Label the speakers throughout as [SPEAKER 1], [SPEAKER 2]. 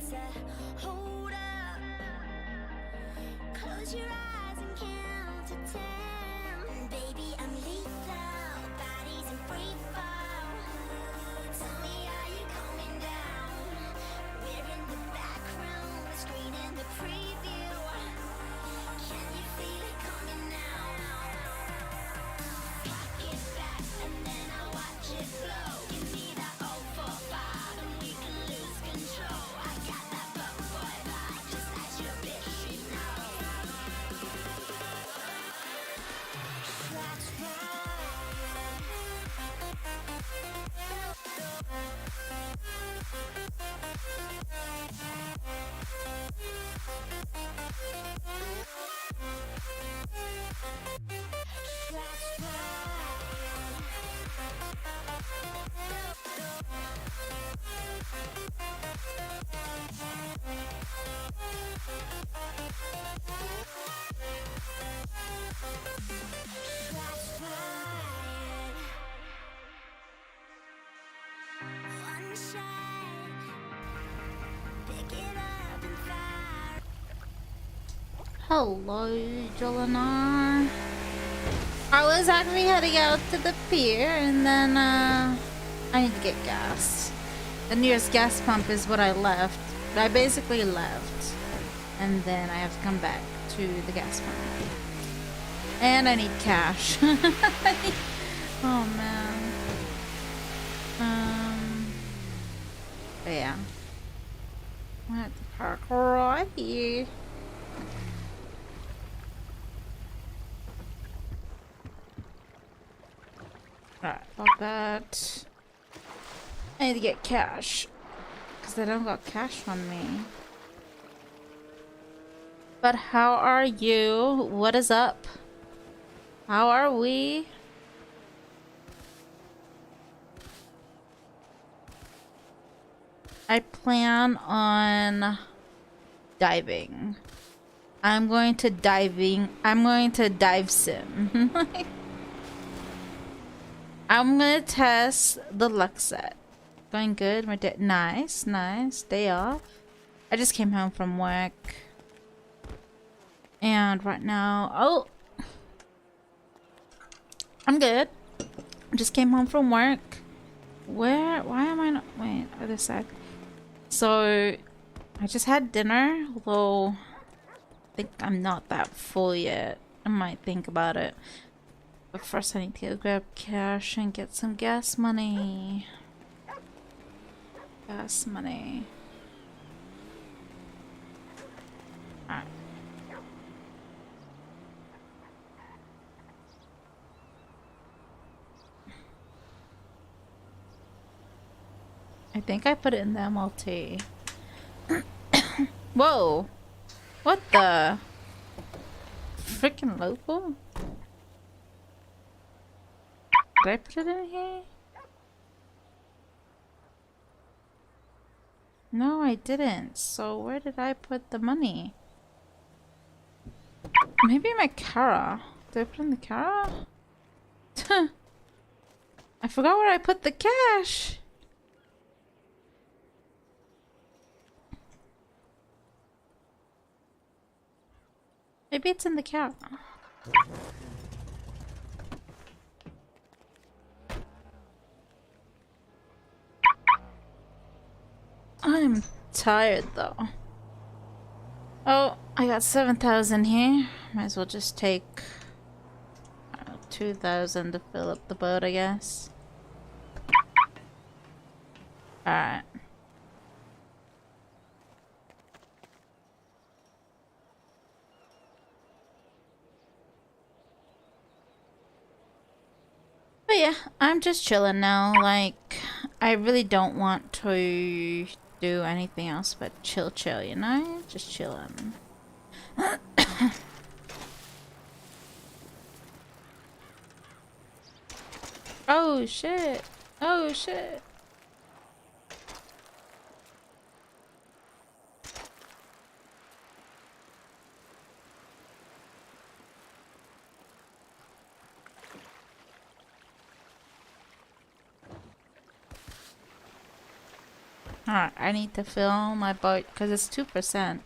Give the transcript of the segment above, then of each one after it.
[SPEAKER 1] said, hold up, close your eyes and count to 10. Baby, I'm lethal, bodies in free fall. Tell me, are you coming down? We're in the back room, the screen in the preview. Can you feel it coming now? Rock it back and then I'll watch it flow. Give me that 045 and we can lose control. I got that bug boy vibe, just as your bitch should know. That's one shot, pick it up and fire.
[SPEAKER 2] Hello, Jolinar. I was actually heading out to the pier and then I need to get gas. The nearest gas pump is what I left. I basically left. And then I have to come back to the gas pump. And I need cash. Oh man. But yeah. I have to park right here. Alright, fuck that. I need to get cash. Because I don't got cash on me. But how are you? What is up? How are we? I plan on diving. I'm going to dive sim. I'm gonna test the luck set. Going good. My day. Nice. Day off. I just came home from work. And right now. Oh! I'm good. I just came home from work. Where? Why am I not? Wait, other side. So, I just had dinner. Although, I think I'm not that full yet. I might think about it. But first I need to go grab cash and get some gas money. Gas money. Alright. I think I put it in the MLT. Whoa! What the? Freaking local? Did I put it in here? No, I didn't. So where did I put the money? Maybe my Kara. Did I put in the Kara? I forgot where I put the cash. Maybe it's in the Kara. I'm tired though. Oh, I got 7,000 here. Might as well just take 2,000 to fill up the boat, I guess. Alright. But yeah, I'm just chilling now. Like, I really don't want to do anything else but chill, you know? Just chilling. Oh shit. Oh shit. Alright, I need to fill my boat because it's 2%.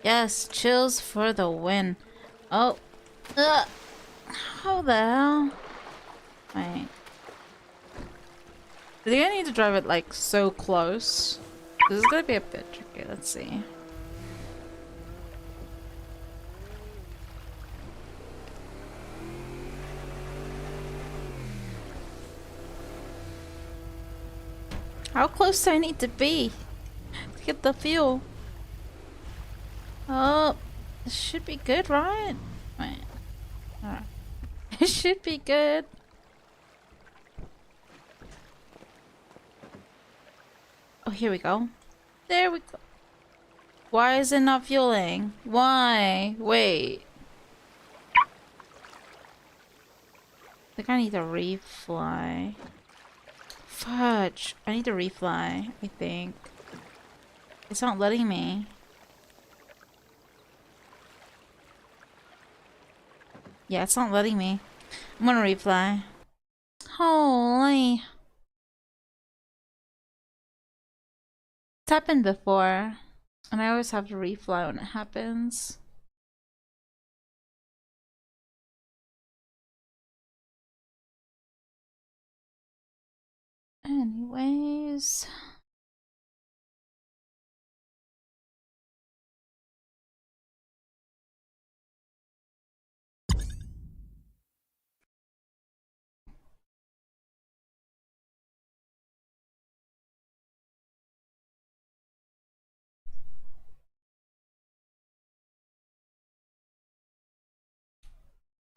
[SPEAKER 2] Yes, chills for the win. Oh. How the hell? Wait. I think I need to drive it like so close. This is gonna be a bit tricky. Let's see. How close do I need to be to get the fuel? Oh, this should be good, right? Wait. Alright. It should be good. Oh, here we go. There we go. Why is it not fueling? Why? Wait. I think I need to refly. Fudge. I need to refly, I think. It's not letting me. Yeah, it's not letting me. I'm gonna refly. Holy. It's happened before. And I always have to refly when it happens. Anyways.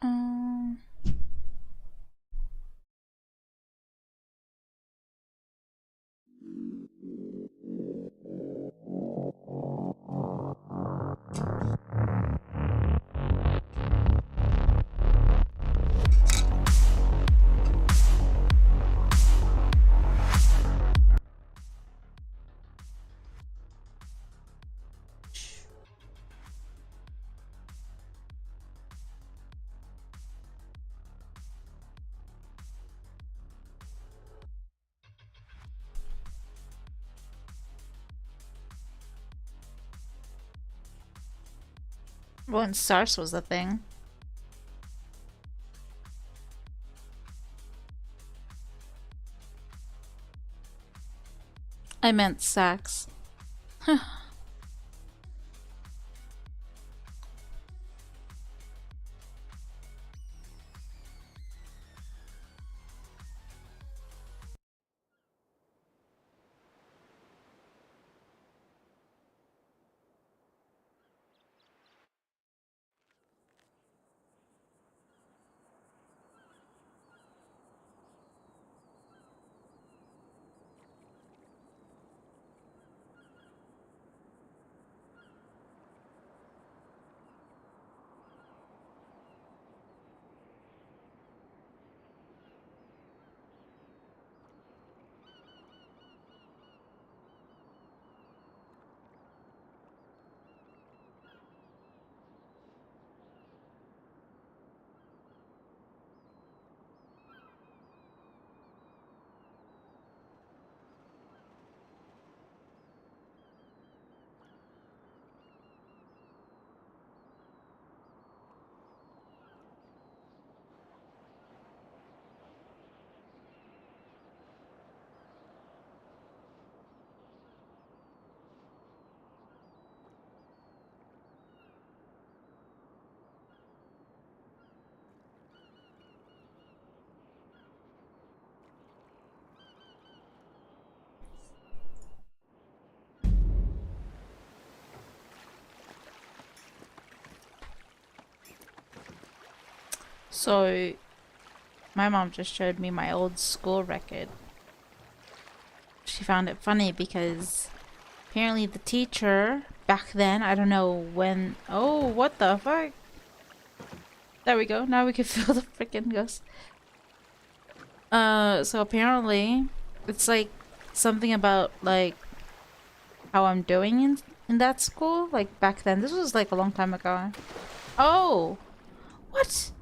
[SPEAKER 2] Um... When SARS was a thing. I meant sex. So, my mom just showed me my old school record. She found it funny because apparently the teacher back then, I don't know when. Oh, what the fuck? There we go. Now we can feel the freaking ghost. So apparently it's like something about like how I'm doing in that school. Like back then. This was like a long time ago. Oh! What?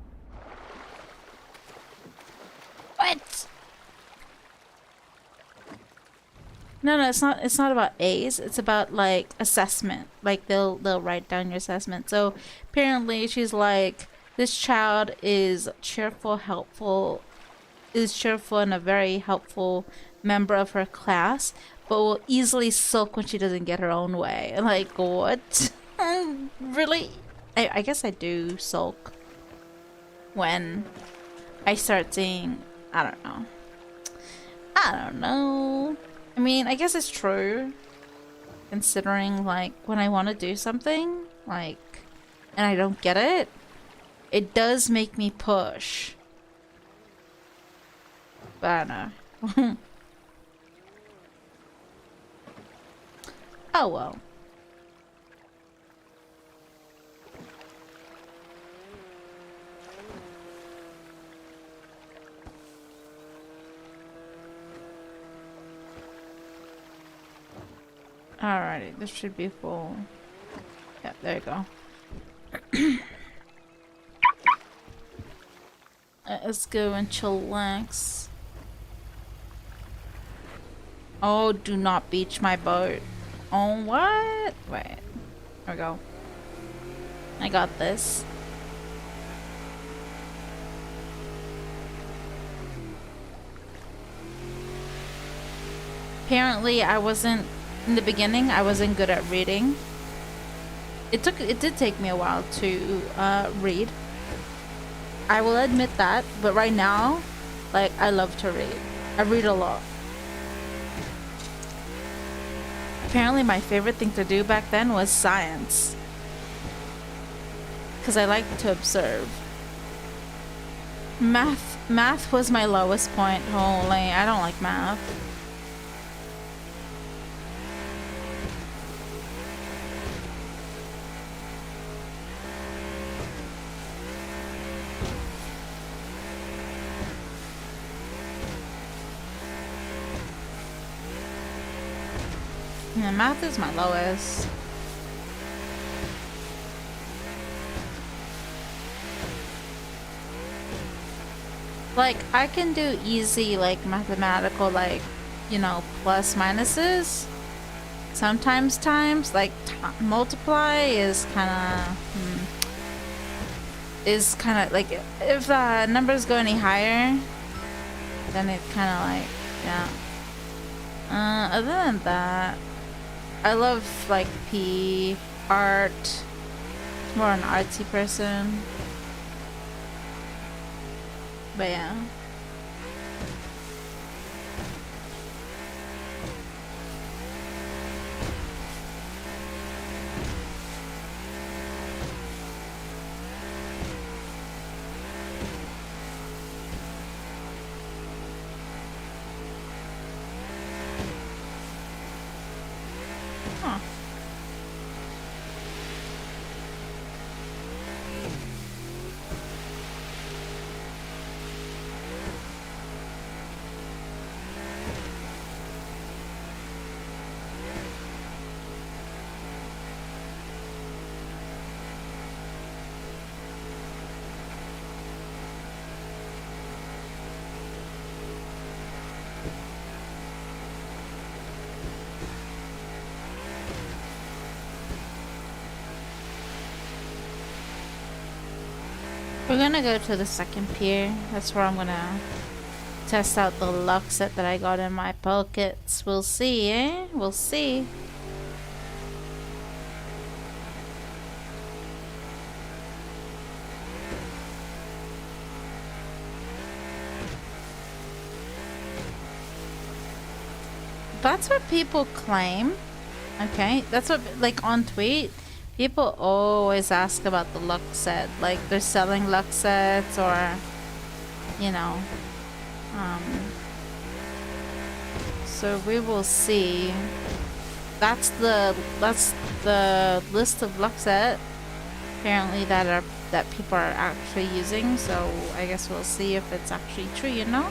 [SPEAKER 2] What? No, it's not about A's. It's about like assessment. Like they'll write down your assessment. So apparently she's like, this child is cheerful and a very helpful member of her class, but will easily sulk when she doesn't get her own way. Like, what? Really? I guess I do sulk when I start seeing, I don't know. I don't know. I mean, I guess it's true. Considering, like, when I want to do something, like, and I don't get it, it does make me push. But I don't know. Oh well. Alrighty, this should be full. Yeah, there you go. Let's go and chillax. Oh, do not beach my boat. Oh, what? Wait. There we go. I got this. Apparently, in the beginning, I wasn't good at reading. It did take me a while to read. I will admit that, but right now, like, I love to read. I read a lot. Apparently, my favorite thing to do back then was science. Because I like to observe. Math was my lowest point. Holy, I don't like math. Yeah, math is my lowest. Like, I can do easy, like, mathematical, like, you know, plus minuses. Sometimes times, like, multiply is kind of, like, if the numbers go any higher, then it kind of, like, yeah. Other than that, I love, like, art. More an artsy person. But yeah. Huh. We're gonna go to the second pier. That's where I'm gonna test out the luck set that I got in my pockets. We'll see, eh? We'll see. That's what people claim. Okay, that's what, like, on tweet, people always ask about the luck set. Like, they're selling luck sets, or, you know. So we will see. That's the list of luck set apparently that people are actually using. So I guess we'll see if it's actually true, you know?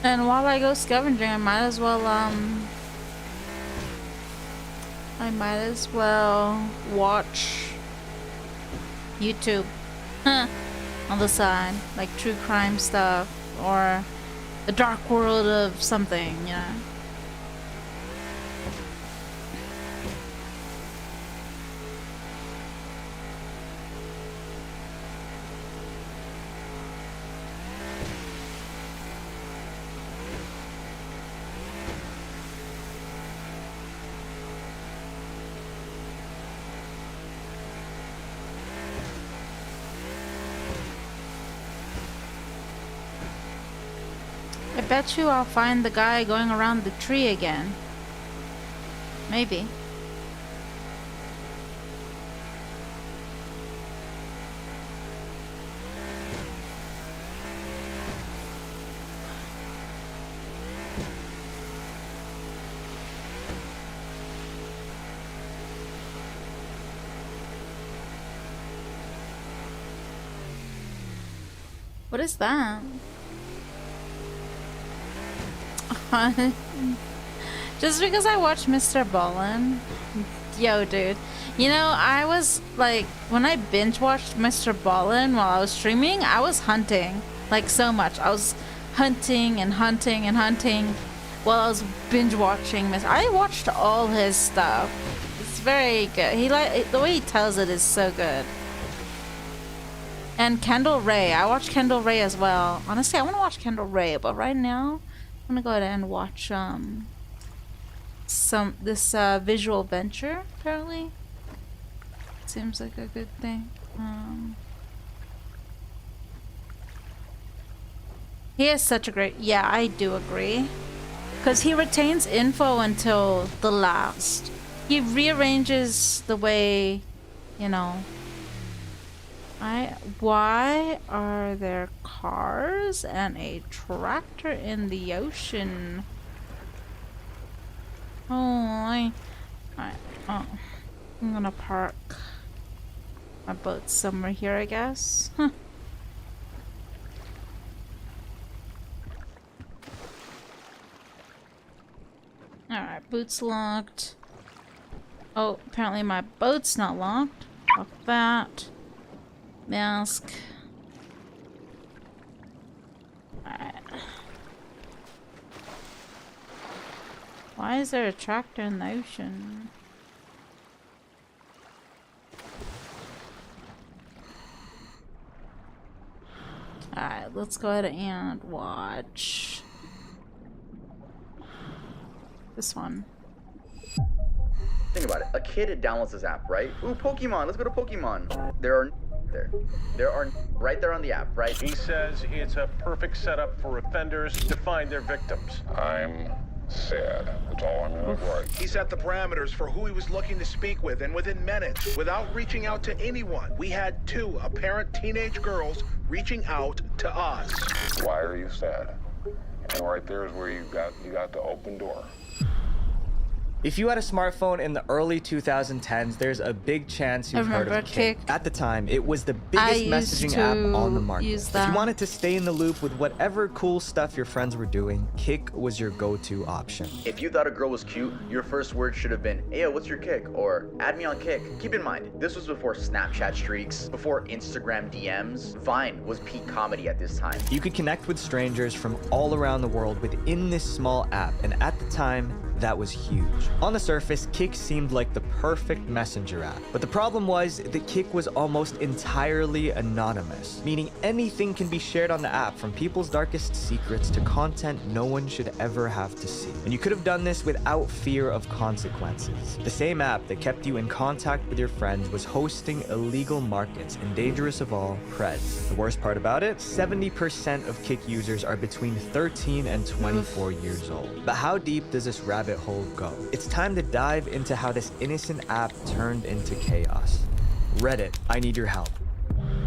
[SPEAKER 2] And while I go scavenging, I might as well watch YouTube on the side, like true crime stuff or the dark world of something, you know. I bet you I'll find the guy going around the tree again. Maybe. What is that? Just because I watched Mr. Ballin. Yo, dude. You know, I was like, when I binge watched Mr. Ballin while I was streaming, I was hunting. Like, so much. I was hunting and hunting and hunting while I was binge watching I watched all his stuff. It's very good. The way he tells it is so good. And Kendall Ray. I watched Kendall Ray as well. Honestly, I want to watch Kendall Ray, but right now I'm gonna go ahead and watch this visual venture. Apparently, seems like a good thing. He is such a great. Yeah, I do agree, because he retains info until the last. He rearranges the way, you know. Why are there cars and a tractor in the ocean? Oh, I'm gonna park my boat somewhere here, I guess. Huh. Alright, boot's locked. Oh, apparently my boat's not locked. Lock that. Mask. Alright. Why is there a tractor in the ocean? Alright, let's go ahead and watch this one.
[SPEAKER 3] Think about it. A kid downloads this app, right? Ooh, Pokemon. Let's go to Pokemon. There are right there on the app, right?
[SPEAKER 4] He says it's a perfect setup for offenders to find their victims.
[SPEAKER 5] I'm sad. That's all I'm gonna write.
[SPEAKER 6] He set the parameters for who he was looking to speak with, and within minutes, without reaching out to anyone, we had 2 apparent teenage girls reaching out to us.
[SPEAKER 5] Why are you sad? And right there is where you got the open door.
[SPEAKER 7] If you had a smartphone in the early 2010s, there's a big chance you've heard of Kik. At the time, it was the biggest messaging app on the market. If you wanted to stay in the loop with whatever cool stuff your friends were doing, Kik was your go-to option.
[SPEAKER 3] If you thought a girl was cute, your first word should have been, "Hey, what's your Kik?" or "Add me on Kik." Keep in mind, this was before Snapchat streaks, before Instagram DMs. Vine was peak comedy at this time.
[SPEAKER 7] You could connect with strangers from all around the world within this small app, and at the time, that was huge. On the surface, Kik seemed like the perfect messenger app. But the problem was that Kik was almost entirely anonymous, meaning anything can be shared on the app, from people's darkest secrets to content no one should ever have to see. And you could have done this without fear of consequences. The same app that kept you in contact with your friends was hosting illegal markets, and dangerous of all, Preds. The worst part about it, 70% of Kik users are between 13 and 24 years old. But how deep does this rabbit hole go? It's time to dive into how this innocent app turned into chaos. Reddit, I need your help.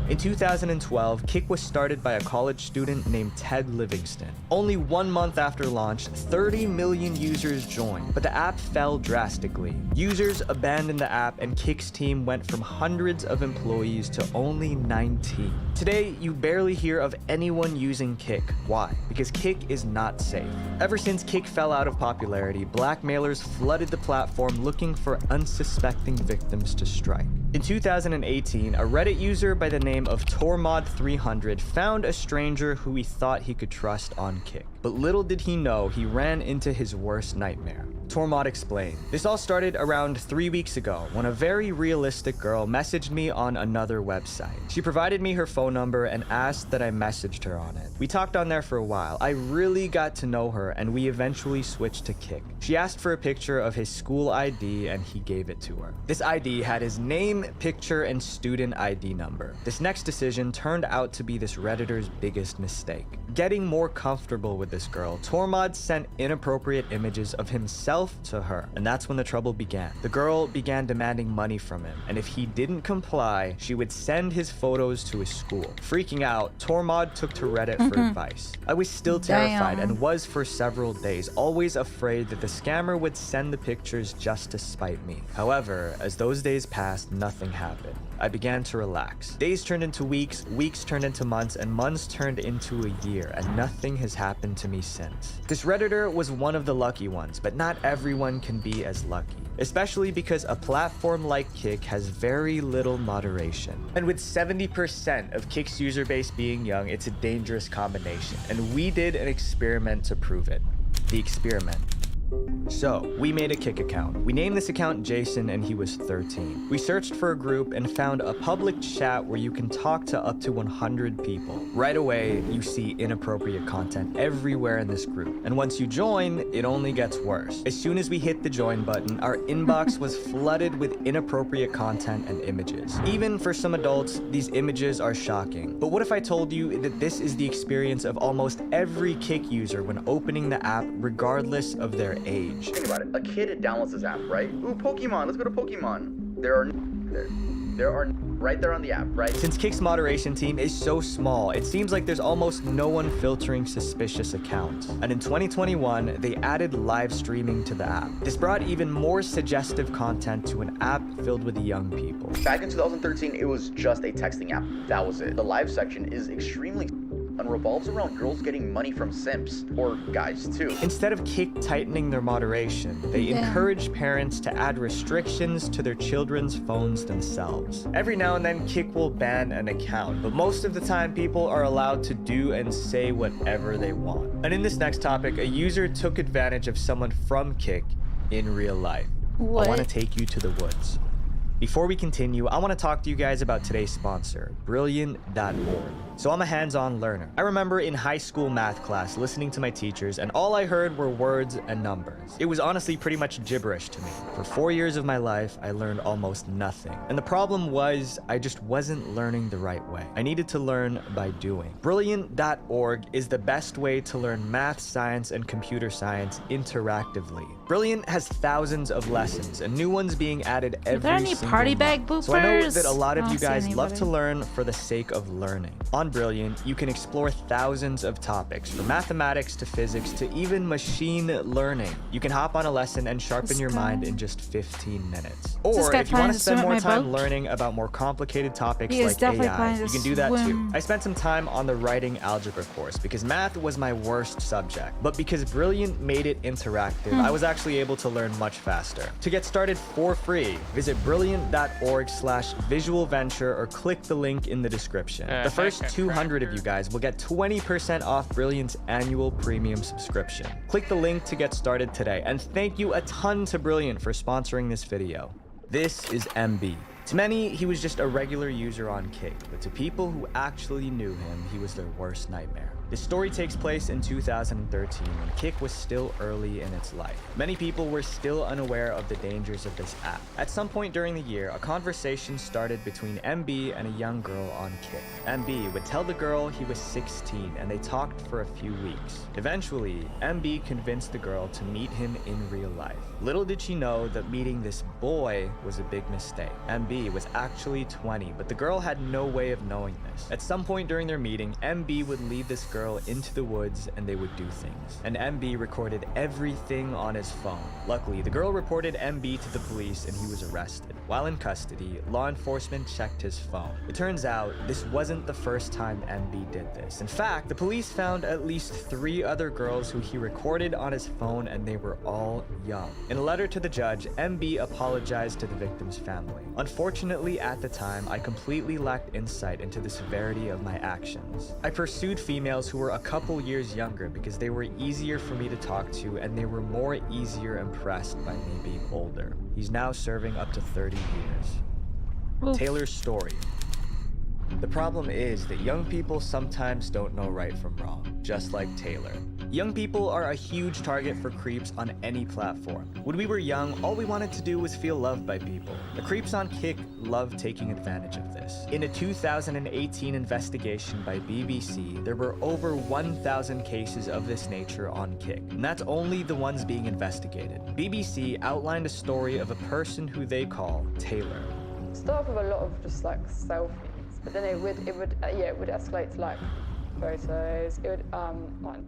[SPEAKER 7] In 2012, Kik was started by a college student named Ted Livingston. Only 1 month after launch, 30 million users joined, but the app fell drastically. Users abandoned the app, and Kik's team went from hundreds of employees to only 19. Today, you barely hear of anyone using Kik. Why? Because Kik is not safe. Ever since Kik fell out of popularity, blackmailers flooded the platform looking for unsuspecting victims to strike. In 2018, a Reddit user by the name of Tormod300 found a stranger who he thought he could trust on Kik. But little did he know he ran into his worst nightmare. Tormod explained, "This all started around 3 weeks ago when a very realistic girl messaged me on another website. She provided me her phone number and asked that I messaged her on it. We talked on there for a while. I really got to know her and we eventually switched to Kik. She asked for a picture of his school ID and he gave it to her. This ID had his name, picture, and student ID number. This next decision turned out to be this Redditor's biggest mistake. Getting more comfortable with this girl, Tormod sent inappropriate images of himself to her, and that's when the trouble began. The girl began demanding money from him, and if he didn't comply, she would send his photos to his school. Freaking out, Tormod took to Reddit for advice. I was still terrified and was for several days, always afraid that the scammer would send the pictures just to spite me. However, as those days passed, nothing happened. I began to relax. Days turned into weeks, weeks turned into months, and months turned into a year, and nothing has happened to me since. This Redditor was one of the lucky ones, but not everyone can be as lucky. Especially because a platform like Kik has very little moderation. And with 70% of Kik's user base being young, it's a dangerous combination. And we did an experiment to prove it. The experiment. So, we made a Kik account. We named this account Jason and he was 13. We searched for a group and found a public chat where you can talk to up to 100 people. Right away, you see inappropriate content everywhere in this group. And once you join, it only gets worse. As soon as we hit the join button, our inbox was flooded with inappropriate content and images. Even for some adults, these images are shocking. But what if I told you that this is the experience of almost every Kik user when opening the app, regardless of their age?
[SPEAKER 3] Think about it. A kid downloads this app, right? Ooh, Pokemon. Let's go to Pokemon. There are right there on the app, right?
[SPEAKER 7] Since Kik's moderation team is so small, it seems like there's almost no one filtering suspicious accounts. And in 2021, they added live streaming to the app. This brought even more suggestive content to an app filled with young people.
[SPEAKER 3] Back in 2013, it was just a texting app. That was it. The live section is extremely and revolves around girls getting money from simps, or guys too.
[SPEAKER 7] Instead of Kik tightening their moderation, they encourage parents to add restrictions to their children's phones themselves. Every now and then, Kik will ban an account, but most of the time, people are allowed to do and say whatever they want. And in this next topic, a user took advantage of someone from Kik in real life.
[SPEAKER 2] What?
[SPEAKER 7] I want to take you to the woods. Before we continue, I want to talk to you guys about today's sponsor, Brilliant.org. So I'm a hands-on learner. I remember in high school math class listening to my teachers and all I heard were words and numbers. It was honestly pretty much gibberish to me. For 4 years of my life, I learned almost nothing. And the problem was, I just wasn't learning the right way. I needed to learn by doing. Brilliant.org is the best way to learn math, science, and computer science interactively. Brilliant has thousands of lessons and new ones being added every
[SPEAKER 2] Are there any
[SPEAKER 7] single
[SPEAKER 2] party
[SPEAKER 7] month.
[SPEAKER 2] bag boopers?
[SPEAKER 7] So I know that a lot of
[SPEAKER 2] I
[SPEAKER 7] you
[SPEAKER 2] don't see
[SPEAKER 7] guys love
[SPEAKER 2] anybody.
[SPEAKER 7] to learn for the sake of learning. On Brilliant, you can explore thousands of topics, from mathematics to physics to even machine learning. You can hop on a lesson and sharpen
[SPEAKER 2] This
[SPEAKER 7] your
[SPEAKER 2] guy-
[SPEAKER 7] mind in just 15 minutes.
[SPEAKER 2] this
[SPEAKER 7] Or
[SPEAKER 2] guy
[SPEAKER 7] if you want
[SPEAKER 2] planning
[SPEAKER 7] to
[SPEAKER 2] to
[SPEAKER 7] spend
[SPEAKER 2] swim
[SPEAKER 7] more
[SPEAKER 2] at my
[SPEAKER 7] time
[SPEAKER 2] boat?
[SPEAKER 7] learning about more complicated topics
[SPEAKER 2] He is
[SPEAKER 7] like
[SPEAKER 2] definitely
[SPEAKER 7] AI,
[SPEAKER 2] planning
[SPEAKER 7] you
[SPEAKER 2] to
[SPEAKER 7] can do that too.
[SPEAKER 2] swim.
[SPEAKER 7] I spent some time on the writing algebra course because math was my worst subject. But because Brilliant made it interactive, I was actually able to learn much faster. To get started for free, visit brilliant.org/visualventure or click the link in the description. The first 200 of you guys will get 20% off Brilliant's annual premium subscription. Click the link to get started today, and thank you a ton to Brilliant for sponsoring this video. This is MB. To many, he was just a regular user on Kik, but to people who actually knew him, he was their worst nightmare. This story takes place in 2013 when Kik was still early in its life. Many people were still unaware of the dangers of this app. At some point during the year, a conversation started between MB and a young girl on Kik. MB would tell the girl he was 16 and they talked for a few weeks. Eventually, MB convinced the girl to meet him in real life. Little did she know that meeting this boy was a big mistake. MB was actually 20, but the girl had no way of knowing this. At some point during their meeting, MB would leave this girl girl into the woods and they would do things. And MB recorded everything on his phone. Luckily, the girl reported MB to the police and he was arrested. While in custody, law enforcement checked his phone. It turns out this wasn't the first time MB did this. In fact, the police found at least 3 other girls who he recorded on his phone, and they were all young. In a letter to the judge, MB apologized to the victim's family. Unfortunately, at the time, I completely lacked insight into the severity of my actions. I pursued females who were a couple years younger because they were easier for me to talk to and they were more easier impressed by me being older. He's now serving up to 30 years.
[SPEAKER 2] Oof.
[SPEAKER 7] Taylor's story. The problem is that young people sometimes don't know right from wrong, just like Taylor. Young people are a huge target for creeps on any platform. When we were young, all we wanted to do was feel loved by people. The creeps on Kik love taking advantage of this. In a 2018 investigation by BBC, there were over 1,000 cases of this nature on Kik, and that's only the ones being investigated. BBC outlined a story of a person who they call Taylor.
[SPEAKER 8] Start with a lot of just like selfies, but then it would escalate to like photos. It would like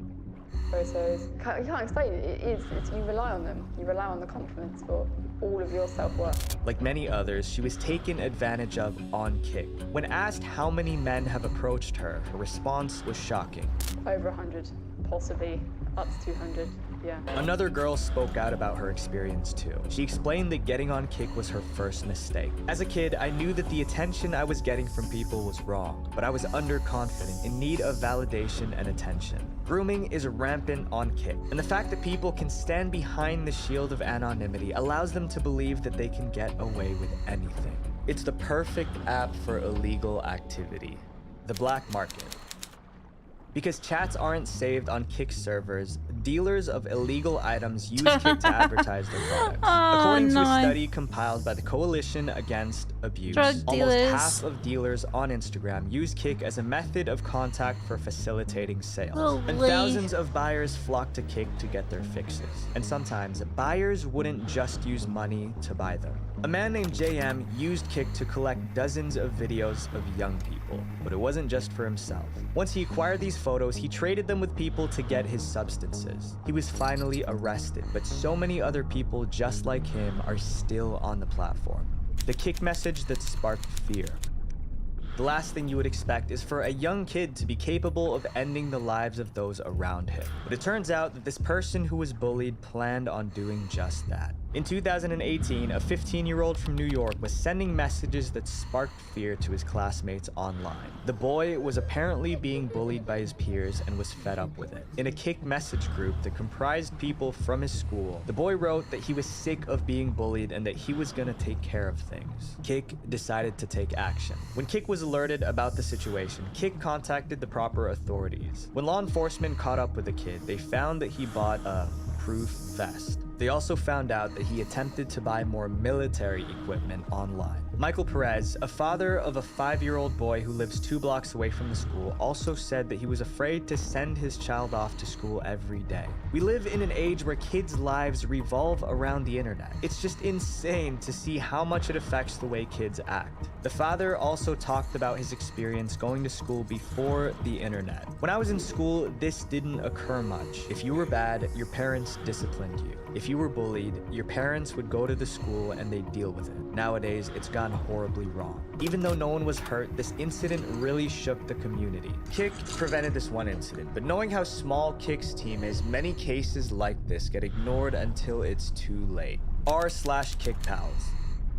[SPEAKER 8] photos. You can't explain it. It's you rely on them. You rely on the compliments for all of your self-worth.
[SPEAKER 7] Like many others, she was taken advantage of on Kik. When asked how many men have approached her, her response was shocking.
[SPEAKER 8] Over 100, possibly up to 200. Yeah.
[SPEAKER 7] Another girl spoke out about her experience too. She explained that getting on Kik was her first mistake. As a kid, I knew that the attention I was getting from people was wrong, but I was underconfident, in need of validation and attention. Grooming is rampant on Kik, and the fact that people can stand behind the shield of anonymity allows them to believe that they can get away with anything. It's the perfect app for illegal activity. The black market. Because chats aren't saved on Kik servers, dealers of illegal items use Kik to advertise their products. According to a study compiled by the Coalition Against Abuse,
[SPEAKER 2] Drug
[SPEAKER 7] almost
[SPEAKER 2] dealers.
[SPEAKER 7] half of dealers on Instagram use Kik as a method of contact for facilitating sales. And
[SPEAKER 2] Holy.
[SPEAKER 7] thousands of buyers flock to Kik to get their fixes. And sometimes, buyers wouldn't just use money to buy them. A man named JM used Kik to collect dozens of videos of young people, but it wasn't just for himself. Once he acquired these photos, he traded them with people to get his substances. He was finally arrested, but so many other people just like him are still on the platform. The Kik message that sparked fear. The last thing you would expect is for a young kid to be capable of ending the lives of those around him. But it turns out that this person who was bullied planned on doing just that. In 2018, a 15-year-old from New York was sending messages that sparked fear to his classmates online. The boy was apparently being bullied by his peers and was fed up with it. In a Kik message group that comprised people from his school, the boy wrote that he was sick of being bullied and that he was gonna take care of things. Kik decided to take action. When Kik was alerted about the situation, Kik contacted the proper authorities. When law enforcement caught up with the kid, they found that he bought a proof vest. They also found out that he attempted to buy more military equipment online. Michael Perez, a father of a 5-year-old boy who lives 2 blocks away from the school, also said that he was afraid to send his child off to school every day. We live in an age where kids' lives revolve around the internet. It's just insane to see how much it affects the way kids act. The father also talked about his experience going to school before the internet. When I was in school, this didn't occur much. If you were bad, your parents disciplined you. If you were bullied, your parents would go to the school and they'd deal with it. Nowadays, it's gone horribly wrong. Even though no one was hurt, this incident really shook the community. Kik prevented this one incident, but knowing how small Kik's team is, many cases like this get ignored until it's too late. r/KikPals.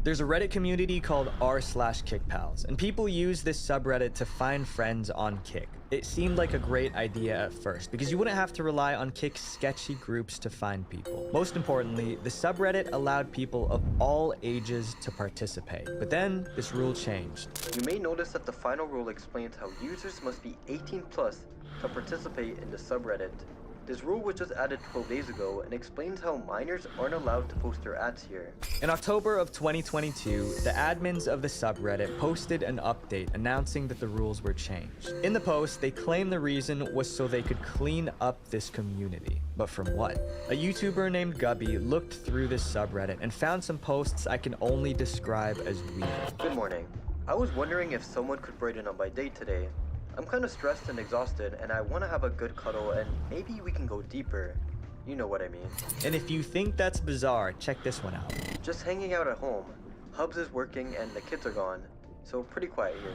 [SPEAKER 7] There's a Reddit community called r/KikPals, and people use this subreddit to find friends on Kik. It seemed like a great idea at first, because you wouldn't have to rely on Kik's sketchy groups to find people. Most importantly, the subreddit allowed people of all ages to participate. But then, this rule changed.
[SPEAKER 9] You may notice that the final rule explains how users must be 18 plus to participate in the subreddit. This rule was just added 12 days ago and explains how minors aren't allowed to post their ads here.
[SPEAKER 7] In October of 2022, the admins of the subreddit posted an update announcing that the rules were changed. In the post, they claimed the reason was so they could clean up this community. But from what? A YouTuber named Gubby looked through this subreddit and found some posts I can only describe as weird.
[SPEAKER 9] Good morning. I was wondering if someone could brighten up my day today. I'm kind of stressed and exhausted, and I want to have a good cuddle, and maybe we can go deeper. You know what I mean.
[SPEAKER 7] And if you think that's bizarre, check this one out.
[SPEAKER 9] Just hanging out at home. Hubs is working and the kids are gone, so pretty quiet here.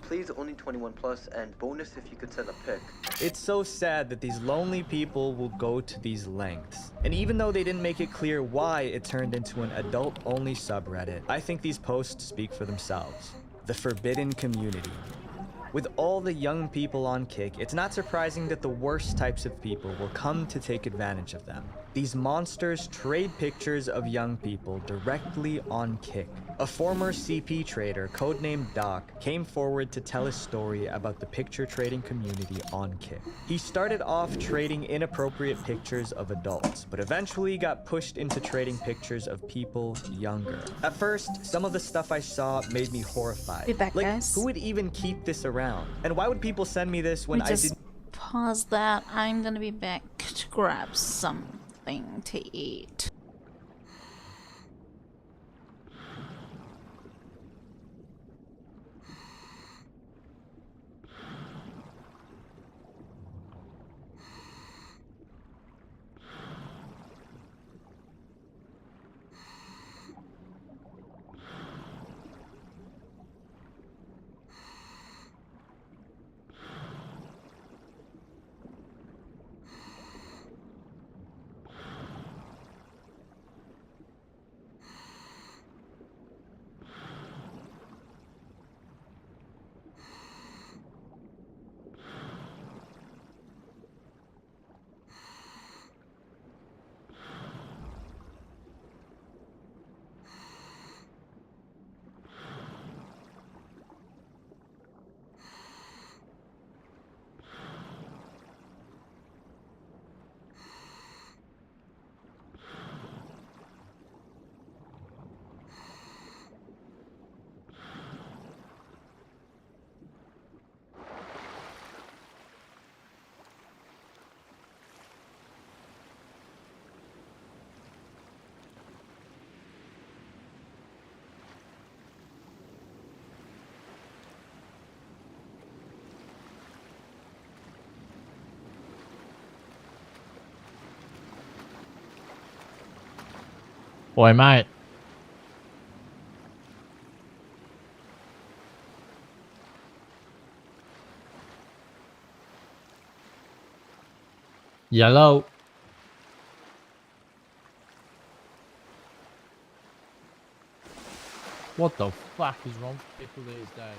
[SPEAKER 9] Please only 21 plus, and bonus if you could send a pic.
[SPEAKER 7] It's so sad that these lonely people will go to these lengths. And even though they didn't make it clear why it turned into an adult-only subreddit, I think these posts speak for themselves. The forbidden community. With all the young people on Kick, it's not surprising that the worst types of people will come to take advantage of them. These monsters trade pictures of young people directly on Kick. A former CP trader, codenamed Doc, came forward to tell his story about the picture trading community on Kick. He started off trading inappropriate pictures of adults, but eventually got pushed into trading pictures of people younger. At first, some of the stuff I saw made me horrified.
[SPEAKER 2] Be back,
[SPEAKER 7] Like,
[SPEAKER 2] guys.
[SPEAKER 7] who would even keep this around? And why would people send me this when
[SPEAKER 2] Let me
[SPEAKER 7] I
[SPEAKER 2] just
[SPEAKER 7] didn't?
[SPEAKER 2] pause that. I'm gonna be back to grab something to eat.
[SPEAKER 10] Oi, mate. Yellow. What the fuck is wrong with people these days?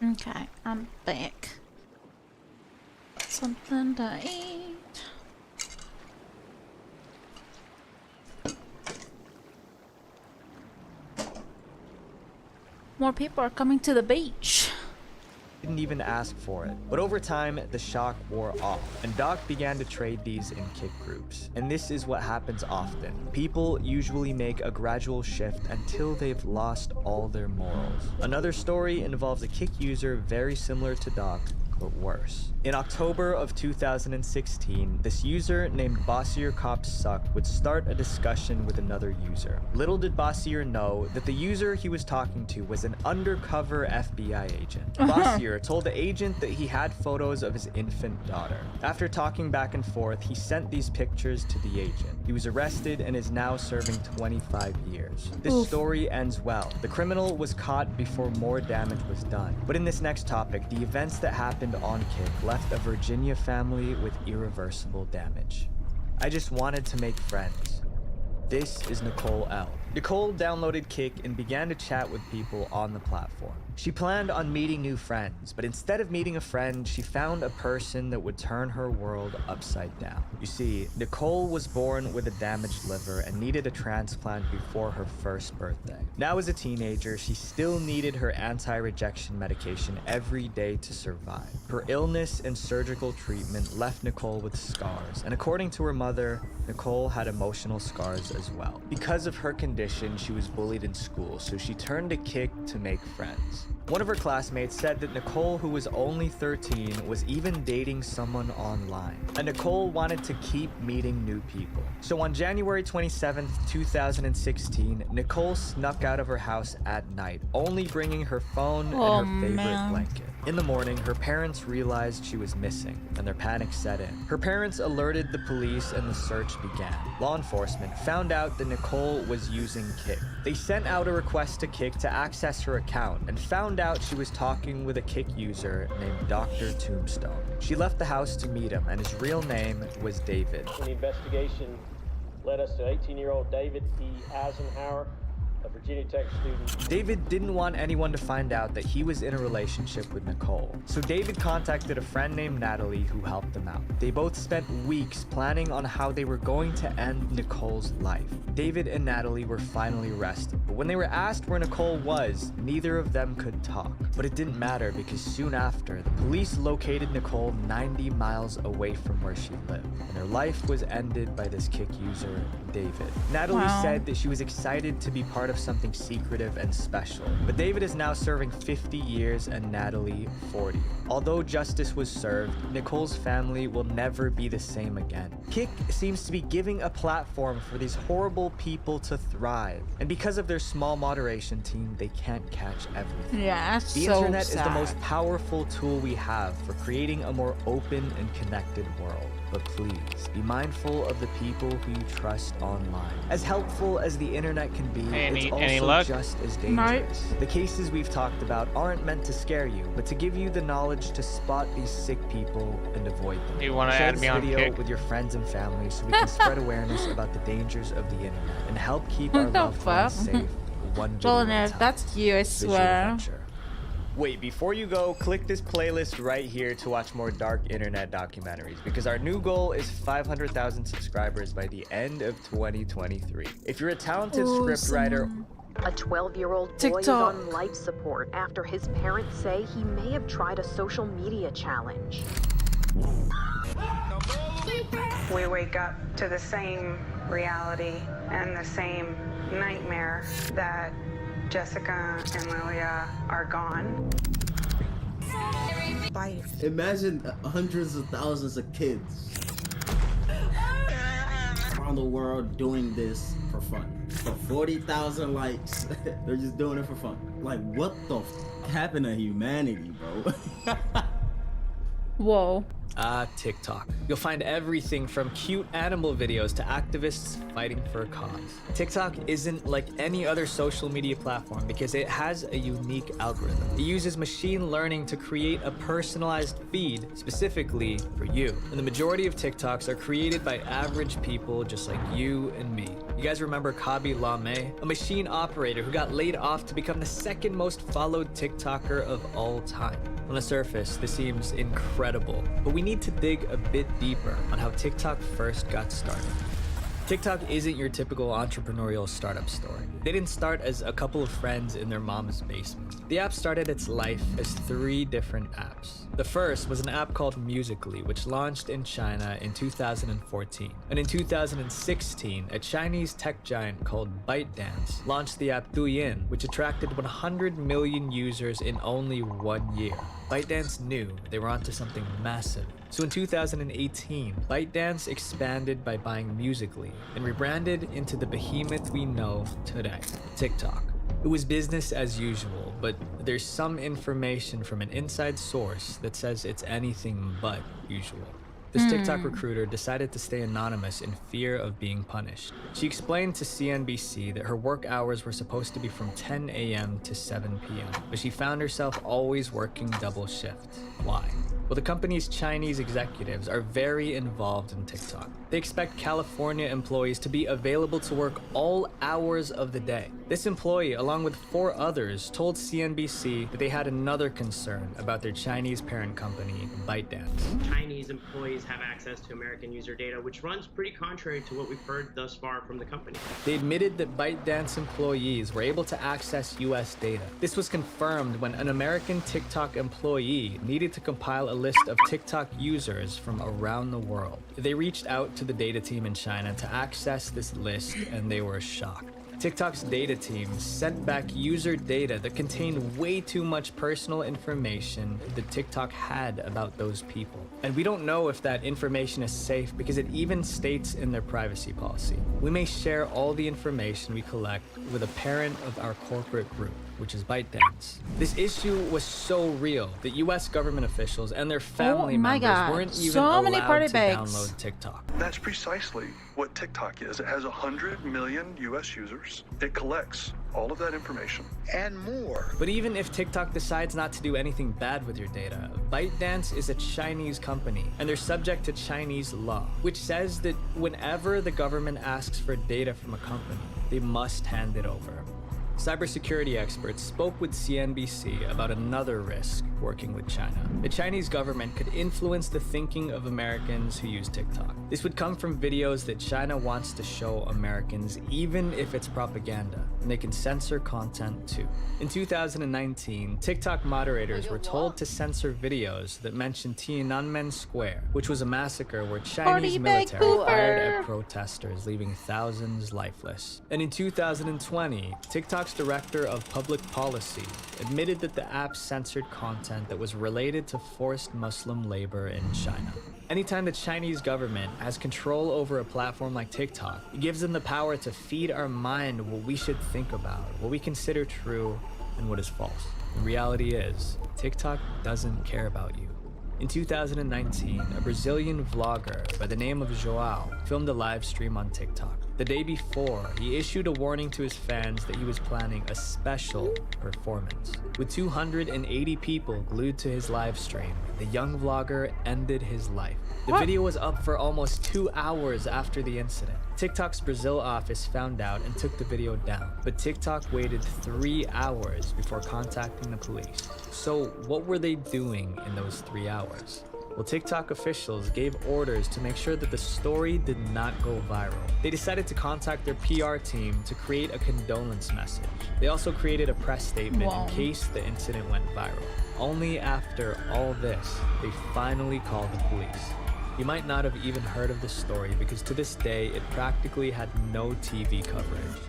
[SPEAKER 2] Okay, I'm back. Something to eat. More people are coming to the beach.
[SPEAKER 7] Didn't even ask for it. But over time, the shock wore off, and Doc began to trade these in kick groups. And this is what happens often. People usually make a gradual shift until they've lost all their morals. Another story involves a kick user very similar to Doc, but worse. In October of 2016, this user named Bossier Cops Suck would start a discussion with another user. Little did Bossier know that the user he was talking to was an undercover FBI agent. Bossier told the agent that he had photos of his infant daughter. After talking back and forth, he sent these pictures to the agent. He was arrested and is now serving 25 years. This story ends well. The criminal was caught before more damage was done. But in this next topic, the events that happened on Kick left a Virginia family with irreversible damage. I just wanted to make friends. This is Nicole L. Nicole downloaded Kick and began to chat with people on the platform. She planned on meeting new friends, but instead of meeting a friend, she found a person that would turn her world upside down. You see, Nicole was born with a damaged liver and needed a transplant before her first birthday. Now as a teenager, she still needed her anti-rejection medication every day to survive. Her illness and surgical treatment left Nicole with scars, and according to her mother, Nicole had emotional scars as well. Because of her condition, she was bullied in school, so she turned to Kick to make friends. One of her classmates said that Nicole, who was only 13, was even dating someone online. And Nicole wanted to keep meeting new people. So on January 27th, 2016, Nicole snuck out of her house at night, only bringing her phone and her favorite blanket. In the morning, her parents realized she was missing, and their panic set in. Her parents alerted the police and the search began. Law enforcement found out that Nicole was using Kick. They sent out a request to Kick to access her account and found out she was talking with a Kick user named Dr. Tombstone. She left the house to meet him, and his real name was David.
[SPEAKER 11] The investigation led us to 18-year-old David E. Eisenhower, a Virginia Tech student.
[SPEAKER 7] David didn't want anyone to find out that he was in a relationship with Nicole. So David contacted a friend named Natalie who helped them out. They both spent weeks planning on how they were going to end Nicole's life. David and Natalie were finally arrested, but when they were asked where Nicole was, neither of them could talk. But it didn't matter because soon after, the police located Nicole 90 miles away from where she lived, and her life was ended by this Kick user, David. Natalie said that she was excited to be part of something secretive and special, but David is now serving 50 years and Natalie 40. Although justice was served, Nicole's family will never be the same again. Kick seems to be giving a platform for these horrible people to thrive, and because of their small moderation team, they can't catch everything.
[SPEAKER 2] Yeah, that's
[SPEAKER 7] The
[SPEAKER 2] so
[SPEAKER 7] internet
[SPEAKER 2] sad.
[SPEAKER 7] is the most powerful tool we have for creating a more open and connected world. But please, be mindful of the people who you trust online. As helpful as the internet can be, it's also just as dangerous. The cases we've talked about aren't meant to scare you, but to give you the knowledge to spot these sick people and avoid them.
[SPEAKER 12] Do you want to
[SPEAKER 7] Share
[SPEAKER 12] add
[SPEAKER 7] this
[SPEAKER 12] me on
[SPEAKER 7] video
[SPEAKER 12] Kick?
[SPEAKER 7] with your friends and family so we can spread awareness about the dangers of the internet and help keep our
[SPEAKER 2] What the
[SPEAKER 7] loved ones
[SPEAKER 2] fuck?
[SPEAKER 7] safe. One video
[SPEAKER 2] Well,
[SPEAKER 7] at a
[SPEAKER 2] if
[SPEAKER 7] time.
[SPEAKER 2] that's you, I
[SPEAKER 7] Visual
[SPEAKER 2] swear.
[SPEAKER 7] Adventure. Wait, before you go, click this playlist right here to watch more dark internet documentaries, because our new goal is 500,000 subscribers by the end of 2023. If you're a talented scriptwriter,
[SPEAKER 13] a 12-year-old boy is on life support after his parents say he may have tried a social media challenge.
[SPEAKER 14] We wake up to the same reality and the same nightmare that Jessica and Lilia are gone.
[SPEAKER 15] Imagine hundreds of thousands of kids around the world doing this for fun. For 40,000 likes, they're just doing it for fun. Like, what the happened to humanity, bro?
[SPEAKER 2] Whoa.
[SPEAKER 7] TikTok. You'll find everything from cute animal videos to activists fighting for a cause. TikTok isn't like any other social media platform because it has a unique algorithm. It uses machine learning to create a personalized feed specifically for you. And the majority of TikToks are created by average people just like you and me. You guys remember Kabi Lame, a machine operator who got laid off to become the second most followed TikToker of all time. On the surface, this seems incredible, but we need to dig a bit deeper on how TikTok first got started. TikTok isn't your typical entrepreneurial startup story. They didn't start as a couple of friends in their mom's basement. The app started its life as 3 different apps. The first was an app called Musical.ly, which launched in China in 2014. And in 2016, a Chinese tech giant called ByteDance launched the app Douyin, which attracted 100 million users in only 1 year. ByteDance knew they were onto something massive. So in 2018, ByteDance expanded by buying Musical.ly and rebranded into the behemoth we know today, TikTok. It was business as usual, but there's some information from an inside source that says it's anything but usual. This TikTok recruiter decided to stay anonymous in fear of being punished. She explained to CNBC that her work hours were supposed to be from 10 a.m. to 7 p.m., but she found herself always working double shifts. Why? Well, the company's Chinese executives are very involved in TikTok. They expect California employees to be available to work all hours of the day. This employee, along with 4 others, told CNBC that they had another concern about their Chinese parent company, ByteDance.
[SPEAKER 12] Chinese employees have access to American user data, which runs pretty contrary to what we've heard thus far from the company.
[SPEAKER 7] They admitted that ByteDance employees were able to access US data. This was confirmed when an American TikTok employee needed to compile a list of TikTok users from around the world. They reached out to the data team in China to access this list, and they were shocked. TikTok's data team sent back user data that contained way too much personal information that TikTok had about those people. And we don't know if that information is safe because it even states in their privacy policy. We may share all the information we collect with a parent of our corporate group, which is ByteDance. This issue was so real that US government officials and their family members weren't even allowed to download TikTok.
[SPEAKER 16] That's precisely what TikTok is. It has 100 million US users. It collects all of that information.
[SPEAKER 6] And more.
[SPEAKER 7] But even if TikTok decides not to do anything bad with your data, ByteDance is a Chinese company, and they're subject to Chinese law, which says that whenever the government asks for data from a company, they must hand it over. Cybersecurity experts spoke with CNBC about another risk working with China. The Chinese government could influence the thinking of Americans who use TikTok. This would come from videos that China wants to show Americans, even if it's propaganda, and they can censor content too. In 2019, TikTok moderators were told to censor videos that mentioned Tiananmen Square, which was a massacre where Chinese military fired at protesters, leaving thousands lifeless. And in 2020, TikTok's director of public policy admitted that the app censored content that was related to forced Muslim labor in China. Anytime the Chinese government has control over a platform like TikTok, it gives them the power to feed our mind what we should think about, what we consider true, and what is false. The reality is, TikTok doesn't care about you. In 2019, a Brazilian vlogger by the name of João filmed a live stream on TikTok. The day before, he issued a warning to his fans that he was planning a special performance. With 280 people glued to his live stream, the young vlogger ended his life. The video was up for almost 2 hours after the incident. TikTok's Brazil office found out and took the video down, but TikTok waited 3 hours before contacting the police. So what were they doing in those 3 hours? Well, TikTok officials gave orders to make sure that the story did not go viral. They decided to contact their PR team to create a condolence message. They also created a press statement in case the incident went viral. Only after all this, they finally called the police. You might not have even heard of this story because to this day, it practically had no TV coverage.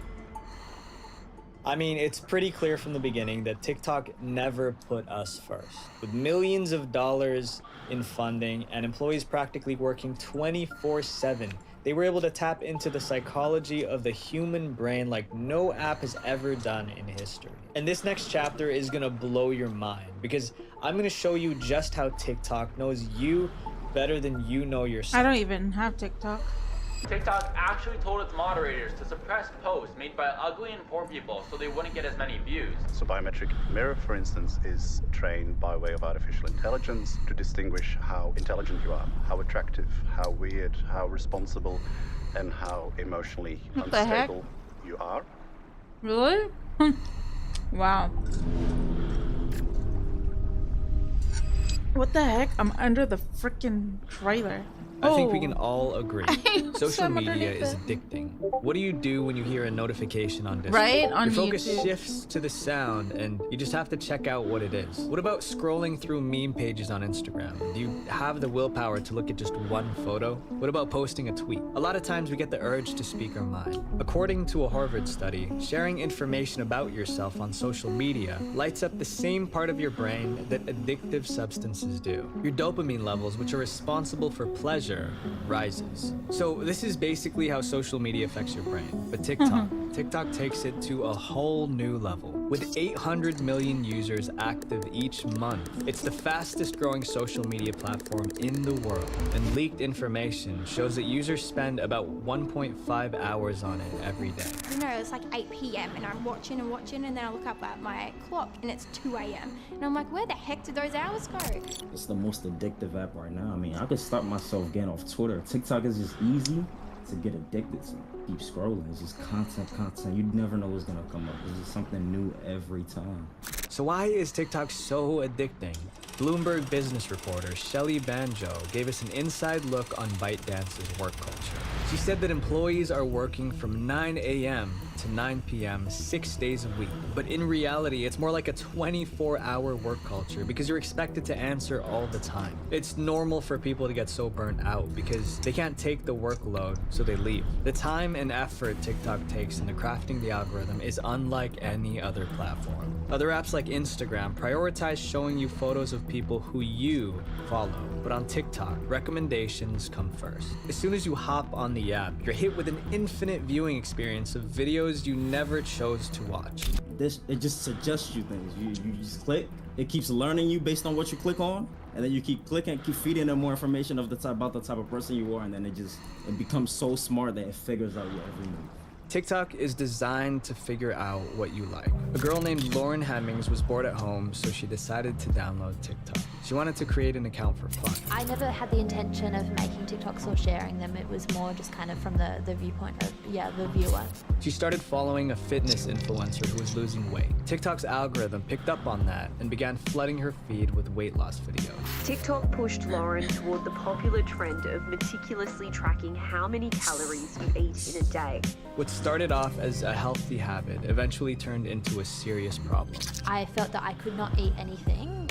[SPEAKER 7] I mean, it's pretty clear from the beginning that TikTok never put us first. With millions of dollars in funding and employees practically working 24/7, they were able to tap into the psychology of the human brain like no app has ever done in history. And this next chapter is gonna blow your mind because I'm gonna show you just how TikTok knows you better than you know yourself.
[SPEAKER 2] I don't even have TikTok.
[SPEAKER 17] TikTok actually told its moderators to suppress posts made by ugly and poor people so they wouldn't get as many views.
[SPEAKER 16] So biometric mirror, for instance, is trained by way of artificial intelligence to distinguish how intelligent you are, how attractive, how weird, how responsible, and how emotionally
[SPEAKER 2] What the heck?
[SPEAKER 16] unstable you are.
[SPEAKER 2] Really? Wow. What the heck? I'm under the freaking trailer.
[SPEAKER 7] I think we can all agree. Social
[SPEAKER 2] Swim
[SPEAKER 7] media
[SPEAKER 2] underneath
[SPEAKER 7] is
[SPEAKER 2] it.
[SPEAKER 7] addicting. What do you do when you hear a notification on Discord?
[SPEAKER 2] Right, on
[SPEAKER 7] Your focus
[SPEAKER 2] YouTube.
[SPEAKER 7] shifts to the sound and you just have to check out what it is. What about scrolling through meme pages on Instagram? Do you have the willpower to look at just one photo? What about posting a tweet? A lot of times we get the urge to speak our mind. According to a Harvard study, sharing information about yourself on social media lights up the same part of your brain that addictive substances do. Your dopamine levels, which are responsible for pleasure, rises. So this is basically how social media affects your brain. But TikTok takes it to a whole new level. With 800 million users active each month, it's the fastest growing social media platform in the world. And leaked information shows that users spend about 1.5 hours on it every day.
[SPEAKER 18] You know, it's like 8 p.m. and I'm watching, and then I look up at my clock and it's 2 a.m. And I'm like, where the heck did those hours go?
[SPEAKER 15] It's the most addictive app right now. I mean, I could stop myself getting off Twitter. TikTok is just easy to get addicted to. Keep scrolling. It's just content. You never know what's gonna come up. There's just something new every time.
[SPEAKER 7] So why is TikTok so addicting? Bloomberg business reporter Shelly Banjo gave us an inside look on ByteDance's work culture. She said that employees are working from 9 a.m. to 9 p.m. 6 days a week. But in reality, it's more like a 24-hour work culture because you're expected to answer all the time. It's normal for people to get so burnt out because they can't take the workload, so they leave. The time and effort TikTok takes into crafting the algorithm is unlike any other platform. Other apps like Instagram prioritize showing you photos of people who you follow. But on TikTok, recommendations come first. As soon as you hop on the app, you're hit with an infinite viewing experience of videos you never chose to watch.
[SPEAKER 15] It just suggests you things. You just click. It keeps learning you based on what you click on, and then you keep clicking, keep feeding them more information of about the type of person you are, and then it becomes so smart that it figures out your every move.
[SPEAKER 7] TikTok is designed to figure out what you like. A girl named Lauren Hemmings was bored at home, so she decided to download TikTok. She wanted to create an account for fun.
[SPEAKER 19] I never had the intention of making TikToks or sharing them. It was more just kind of from the viewpoint of, the viewer.
[SPEAKER 7] She started following a fitness influencer who was losing weight. TikTok's algorithm picked up on that and began flooding her feed with weight loss videos.
[SPEAKER 13] TikTok pushed Lauren toward the popular trend of meticulously tracking how many calories you eat in a day.
[SPEAKER 7] What started off as a healthy habit eventually turned into a serious problem.
[SPEAKER 19] I felt that I could not eat anything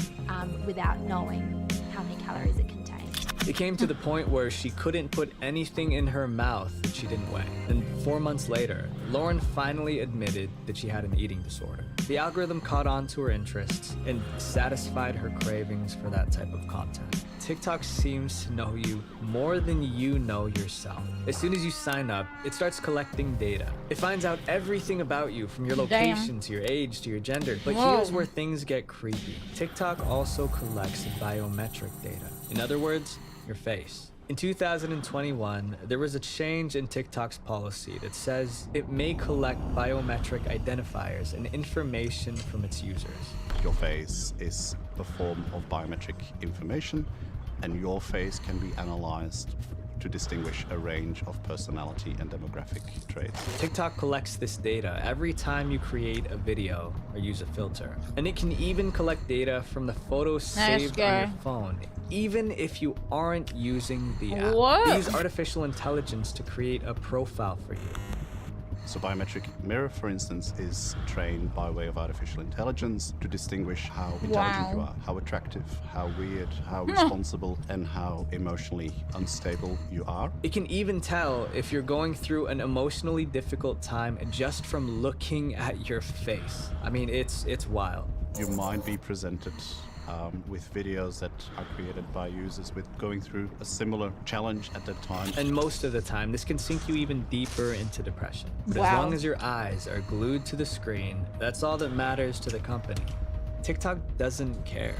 [SPEAKER 19] without knowing how many calories it contained.
[SPEAKER 7] It came to the point where she couldn't put anything in her mouth that she didn't weigh. And 4 months later, Lauren finally admitted that she had an eating disorder. The algorithm caught on to her interests and satisfied her cravings for that type of content. TikTok seems to know you more than you know yourself. As soon as you sign up, it starts collecting data. It finds out everything about you, from your location to your age to your gender. But here's where things get creepy. TikTok also collects biometric data. In other words, your face. In 2021, there was a change in TikTok's policy that says it may collect biometric identifiers and information from its users.
[SPEAKER 20] Your face is a form of biometric information, and your face can be analyzed to distinguish a range of personality and demographic traits.
[SPEAKER 7] TikTok collects this data every time you create a video or use a filter. And it can even collect data from the photos saved on your phone, even if you aren't using the app. They use artificial intelligence to create a profile for you.
[SPEAKER 20] So biometric mirror, for instance, is trained by way of artificial intelligence to distinguish how intelligent you are, how attractive, how weird, how responsible, and how emotionally unstable you are.
[SPEAKER 7] It can even tell if you're going through an emotionally difficult time just from looking at your face. I mean, it's wild.
[SPEAKER 20] You might be presented with videos that are created by users with going through a similar challenge at that time.
[SPEAKER 7] And most of the time, this can sink you even deeper into depression. But as long as your eyes are glued to the screen, that's all that matters to the company. TikTok doesn't care.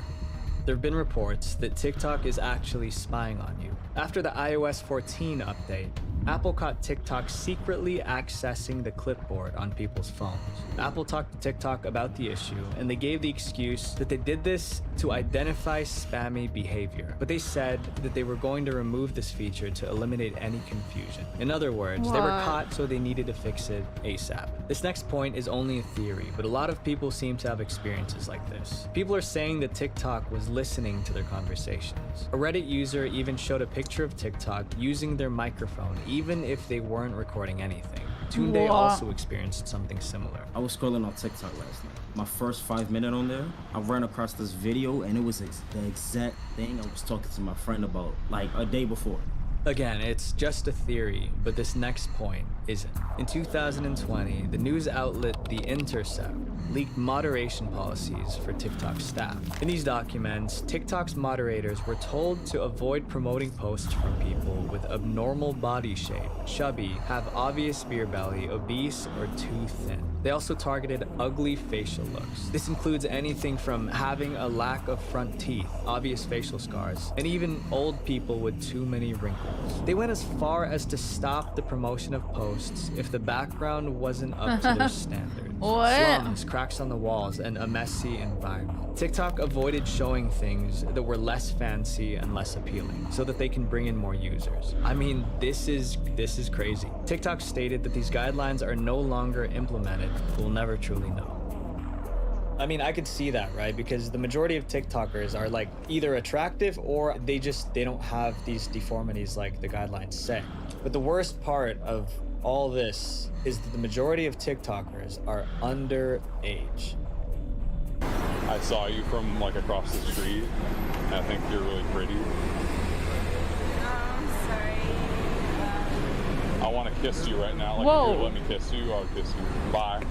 [SPEAKER 7] There have been reports that TikTok is actually spying on you. After the iOS 14 update, Apple caught TikTok secretly accessing the clipboard on people's phones. Apple talked to TikTok about the issue, and they gave the excuse that they did this to identify spammy behavior. But they said that they were going to remove this feature to eliminate any confusion. In other words, they were caught, so they needed to fix it ASAP. This next point is only a theory, but a lot of people seem to have experiences like this. People are saying that TikTok was listening to their conversations. A Reddit user even showed a picture of TikTok using their microphone, even if they weren't recording anything. Tunde also experienced something similar.
[SPEAKER 15] I was scrolling on TikTok last night. My first 5 minutes on there, I ran across this video, and it was the exact thing I was talking to my friend about like a day before.
[SPEAKER 7] Again, it's just a theory, but this next point isn't. In 2020, the news outlet The Intercept leaked moderation policies for TikTok staff. In these documents, TikTok's moderators were told to avoid promoting posts from people with abnormal body shape, chubby, have obvious beer belly, obese, or too thin. They also targeted ugly facial looks. This includes anything from having a lack of front teeth, obvious facial scars, and even old people with too many wrinkles. They went as far as to stop the promotion of posts if the background wasn't up to their standards. Slums, cracks on the walls, and a messy environment. TikTok avoided showing things that were less fancy and less appealing so that they can bring in more users. I mean, this is crazy. TikTok stated that these guidelines are no longer implemented. We'll never truly know. I mean, I could see that, right? Because the majority of TikTokers are like either attractive or they don't have these deformities like the guidelines say. But the worst part of all this is that the majority of TikTokers are underage.
[SPEAKER 5] I saw you from like across the street, and I think you're really pretty.
[SPEAKER 14] I'm sorry.
[SPEAKER 5] I want to kiss you right now. Like,
[SPEAKER 2] Whoa.
[SPEAKER 5] if you let me kiss you, I'll kiss you. Bye.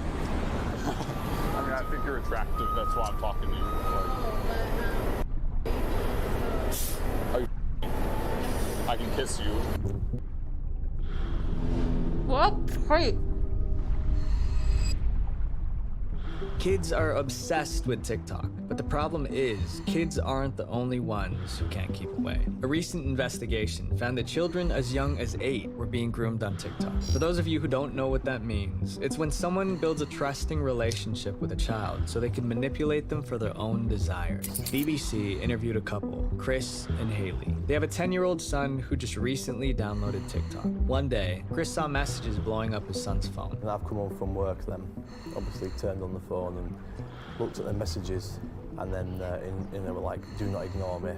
[SPEAKER 5] I mean, I think you're attractive. That's why I'm talking to you. Like, are you I can kiss you.
[SPEAKER 2] What? Hey.
[SPEAKER 7] Kids are obsessed with TikTok, but the problem is, kids aren't the only ones who can't keep away. A recent investigation found that children as young as 8 were being groomed on TikTok. For those of you who don't know what that means, it's when someone builds a trusting relationship with a child so they can manipulate them for their own desires. BBC interviewed a couple, Chris and Haley. They have a 10-year-old son who just recently downloaded TikTok. One day, Chris saw messages blowing up his son's phone.
[SPEAKER 21] And I've come home from work then, obviously turned on the phone and looked at the messages, and then they were like, do not ignore me.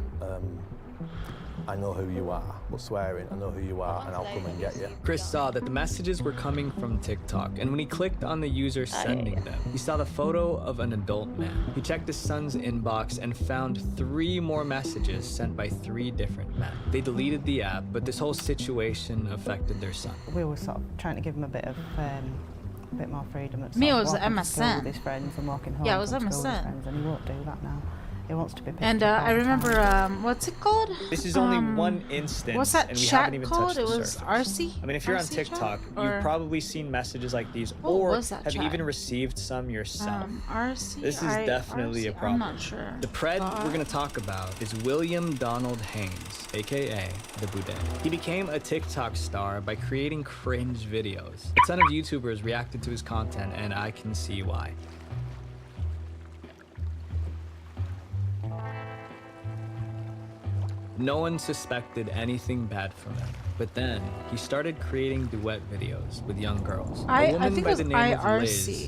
[SPEAKER 21] I know who you are, but swearing, I know who you are, and I'll come and get you.
[SPEAKER 7] Chris saw that the messages were coming from TikTok, and when he clicked on the user sending them, he saw the photo of an adult man. He checked his son's inbox and found 3 more messages sent by 3 different men. They deleted the app, but this whole situation affected their son.
[SPEAKER 22] We were sort of trying to give him a bit more freedom.
[SPEAKER 2] Me, it was
[SPEAKER 22] walking to school
[SPEAKER 2] MSN.
[SPEAKER 22] with his friends and walking home.
[SPEAKER 2] Yeah, it was
[SPEAKER 22] from school with his
[SPEAKER 2] MSN.
[SPEAKER 22] friends, and he won't do that now. He wants to be picked
[SPEAKER 2] And
[SPEAKER 22] up all
[SPEAKER 2] I
[SPEAKER 22] the
[SPEAKER 2] remember,
[SPEAKER 22] time.
[SPEAKER 2] what's it called?
[SPEAKER 7] This is only one instance,
[SPEAKER 2] What's that
[SPEAKER 7] and we
[SPEAKER 2] chat
[SPEAKER 7] haven't even
[SPEAKER 2] called?
[SPEAKER 7] touched
[SPEAKER 2] It
[SPEAKER 7] the
[SPEAKER 2] was
[SPEAKER 7] surface.
[SPEAKER 2] RC?
[SPEAKER 7] I mean, if you're on
[SPEAKER 2] RC
[SPEAKER 7] TikTok,
[SPEAKER 2] chat? Or-
[SPEAKER 7] you've probably seen messages like these,
[SPEAKER 2] What
[SPEAKER 7] or
[SPEAKER 2] was that
[SPEAKER 7] have you
[SPEAKER 2] chat?
[SPEAKER 7] even received some yourself.
[SPEAKER 2] RC?
[SPEAKER 7] This is definitely a problem.
[SPEAKER 2] I'm not sure.
[SPEAKER 7] The pred we're going to talk about is William Donald Haynes, aka the Boudet. He became a TikTok star by creating cringe videos. A ton of YouTubers reacted to his content, and I can see why. No one suspected anything bad from him, but then he started creating duet videos with young girls.
[SPEAKER 2] I
[SPEAKER 7] A woman
[SPEAKER 2] think
[SPEAKER 7] by
[SPEAKER 2] it was
[SPEAKER 7] the name of
[SPEAKER 2] IRC.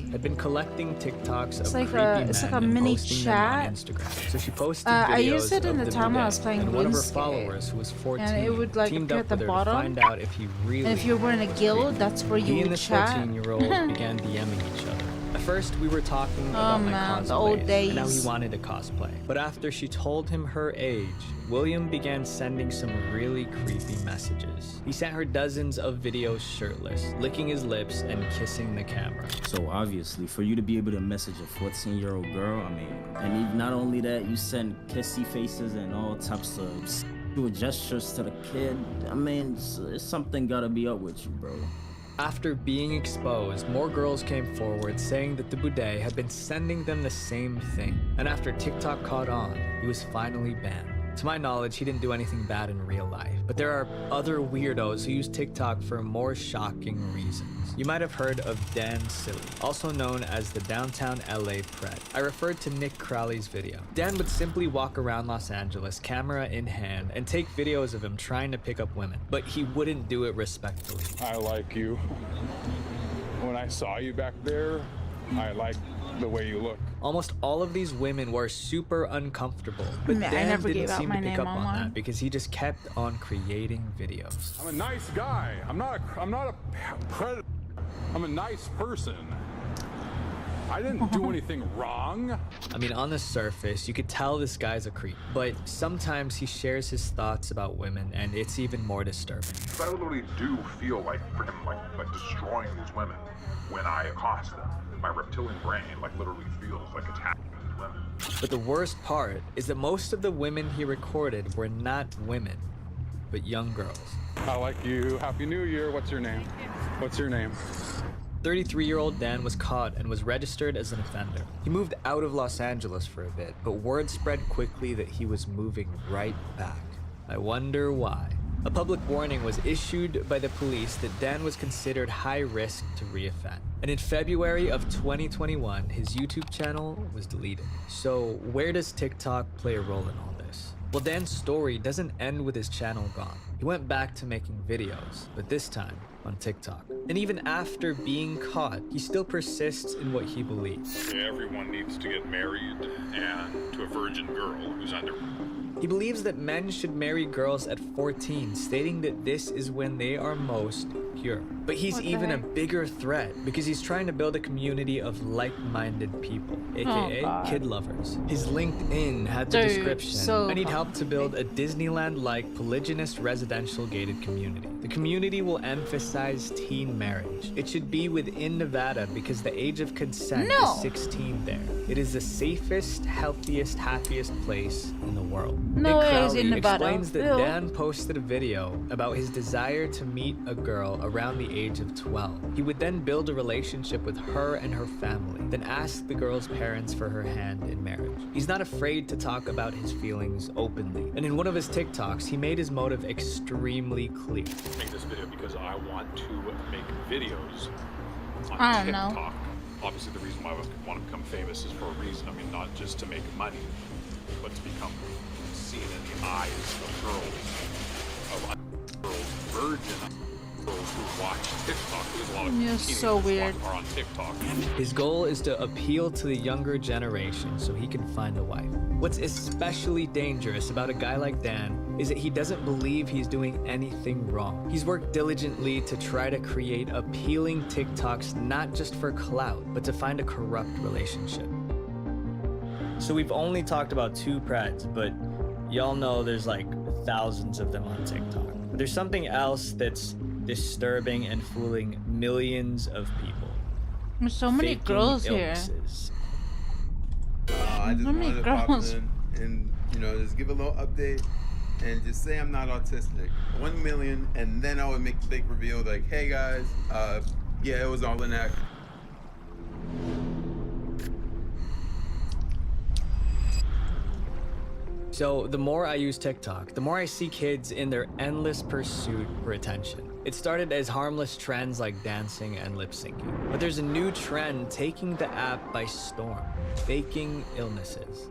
[SPEAKER 7] Liz had been collecting TikToks
[SPEAKER 2] It's
[SPEAKER 7] of
[SPEAKER 2] like
[SPEAKER 7] creepy
[SPEAKER 2] it's
[SPEAKER 7] men
[SPEAKER 2] like a
[SPEAKER 7] and
[SPEAKER 2] mini
[SPEAKER 7] posting
[SPEAKER 2] chat.
[SPEAKER 7] them on Instagram. So she posted
[SPEAKER 2] I
[SPEAKER 7] videos
[SPEAKER 2] used it in
[SPEAKER 7] of
[SPEAKER 2] the time when I was
[SPEAKER 7] Boudet,
[SPEAKER 2] playing
[SPEAKER 7] and one of her
[SPEAKER 2] RuneScape.
[SPEAKER 7] followers, who was 14,
[SPEAKER 2] And it would like
[SPEAKER 7] teamed
[SPEAKER 2] appear
[SPEAKER 7] up
[SPEAKER 2] at the
[SPEAKER 7] with her
[SPEAKER 2] bottom.
[SPEAKER 7] to find out if he really.
[SPEAKER 2] And if you were in a guild, that's where you
[SPEAKER 7] He and
[SPEAKER 2] would
[SPEAKER 7] this
[SPEAKER 2] chat.
[SPEAKER 7] 14-year-old began DMing each other. At first, we were talking
[SPEAKER 2] Oh,
[SPEAKER 7] about my
[SPEAKER 2] man,
[SPEAKER 7] cosplays,
[SPEAKER 2] the old
[SPEAKER 7] and now he
[SPEAKER 2] days.
[SPEAKER 7] wanted to cosplay. But after she told him her age, William began sending some really creepy messages. He sent her dozens of videos shirtless, licking his lips and kissing the camera.
[SPEAKER 15] So obviously, for you to be able to message a 14-year-old girl, I mean, and not only that, you send kissy faces and all types of sexual gestures to the kid. I mean, something gotta be up with you, bro.
[SPEAKER 7] After being exposed, more girls came forward saying that the Boudet had been sending them the same thing. And after TikTok caught on, he was finally banned. To my knowledge, he didn't do anything bad in real life, but there are other weirdos who use TikTok for more shocking reasons. You might have heard of Dan Silly, also known as the Downtown LA Pred. I referred to Nick Crowley's video. Dan would simply walk around Los Angeles, camera in hand, and take videos of him trying to pick up women, but he wouldn't do it respectfully.
[SPEAKER 5] I like you. When I saw you back there, I liked the way you look.
[SPEAKER 7] Almost all of these women were super uncomfortable, but Dan didn't seem to pick up on that because he just kept on creating videos.
[SPEAKER 5] I'm a nice guy. I'm not a predator. I'm a nice person. I didn't do anything wrong.
[SPEAKER 7] I mean, on the surface, you could tell this guy's a creep, but sometimes he shares his thoughts about women, and it's even more disturbing.
[SPEAKER 1] I literally do feel like freaking like destroying these women when I accost them. My reptilian brain literally feels like attacking these women.
[SPEAKER 7] But the worst part is that most of the women he recorded were not women, but young girls.
[SPEAKER 5] I like you. Happy New Year. What's your name? What's your name?
[SPEAKER 7] 33-year-old Dan was caught and was registered as an offender. He moved out of Los Angeles for a bit, but word spread quickly that he was moving right back. I wonder why. A public warning was issued by the police that Dan was considered high risk to reoffend. And in February of 2021, his YouTube channel was deleted. So where does TikTok play a role in all this? Well, Dan's story doesn't end with his channel gone. He went back to making videos, but this time on TikTok. And even after being caught, he still persists in what he believes.
[SPEAKER 1] Everyone needs to get married, and to a virgin girl who's under.
[SPEAKER 7] He believes that men should marry girls at 14, stating that this is when they are most pure. But he's even a bigger threat because he's trying to build a community of like-minded people, aka kid lovers. His LinkedIn had the description, I need help to build a Disneyland-like polygynous residential gated community. The community will emphasize teen marriage. It should be within Nevada because the age of consent is 16 there. It is the safest, healthiest, happiest place in the world.
[SPEAKER 2] No
[SPEAKER 7] Nick
[SPEAKER 2] way
[SPEAKER 7] Crowley
[SPEAKER 2] in Nevada.
[SPEAKER 7] explains that Dan posted a video about his desire to meet a girl around the age of 12. He would then build a relationship with her and her family, then ask the girl's parents for her hand in marriage. He's not afraid to talk about his feelings openly. And in one of his TikToks, he made his motive extremely clear.
[SPEAKER 1] Make this video because I want to make videos on
[SPEAKER 2] I don't
[SPEAKER 1] TikTok.
[SPEAKER 2] know.
[SPEAKER 1] Obviously, the reason why I want to become famous is for a reason. I mean, not just to make money, but to become seen in the eyes of girls, virgin girls who watch TikTok. There's a lot of teenagers
[SPEAKER 2] so weird.
[SPEAKER 1] are on TikTok.
[SPEAKER 7] His goal is to appeal to the younger generation so he can find a wife. What's especially dangerous about a guy like Dan is that he doesn't believe he's doing anything wrong. He's worked diligently to try to create appealing TikToks not just for clout, but to find a corrupt relationship. So we've only talked about 2 Preds, but y'all know there's like thousands of them on TikTok. But there's something else that's disturbing and fooling millions of people.
[SPEAKER 2] There's so many
[SPEAKER 7] Faking
[SPEAKER 2] girls here.
[SPEAKER 7] illnesses.
[SPEAKER 4] I just
[SPEAKER 2] So many
[SPEAKER 4] wanted to pop
[SPEAKER 2] girls.
[SPEAKER 4] in and, just give a little update and just say I'm not autistic. 1 million, and then I would make the big reveal like, hey guys, yeah, it was all an act.
[SPEAKER 7] So the more I use TikTok, the more I see kids in their endless pursuit for attention. It started as harmless trends like dancing and lip syncing, but there's a new trend taking the app by storm: faking illnesses.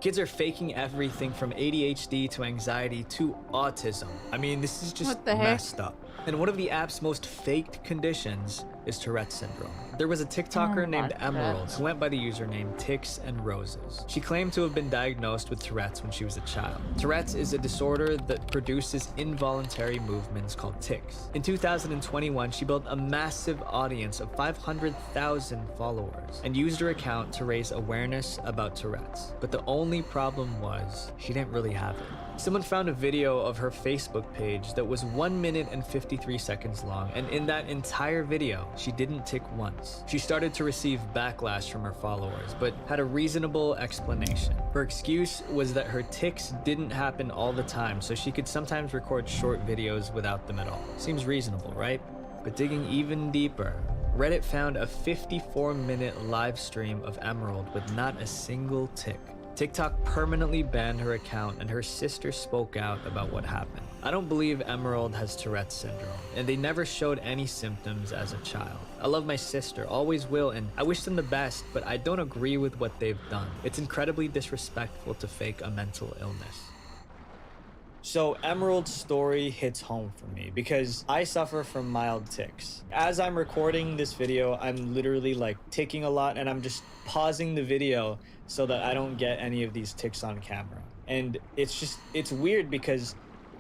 [SPEAKER 7] Kids are faking everything from ADHD to anxiety to autism. I mean, this is just
[SPEAKER 2] What the heck?
[SPEAKER 7] messed up. And one of the app's most faked conditions is Tourette's syndrome. There was a TikToker named Emerald who went by the username Ticks and Roses. She claimed to have been diagnosed with Tourette's when she was a child. Tourette's is a disorder that produces involuntary movements called tics. In 2021, she built a massive audience of 500,000 followers and used her account to raise awareness about Tourette's. But the only problem was she didn't really have it. Someone found a video of her Facebook page that was 1 minute and 53 seconds long, and in that entire video, she didn't tick once. She started to receive backlash from her followers, but had a reasonable explanation. Her excuse was that her tics didn't happen all the time, so she could sometimes record short videos without them at all. Seems reasonable, right? But digging even deeper, Reddit found a 54-minute live stream of Emerald with not a single tick. TikTok permanently banned her account, and her sister spoke out about what happened. I don't believe Emerald has Tourette's syndrome, and they never showed any symptoms as a child. I love my sister, always will, and I wish them the best, but I don't agree with what they've done. It's incredibly disrespectful to fake a mental illness. So Emerald's story hits home for me because I suffer from mild tics. As I'm recording this video, I'm literally like ticking a lot, and I'm just pausing the video so that I don't get any of these tics on camera. And it's weird because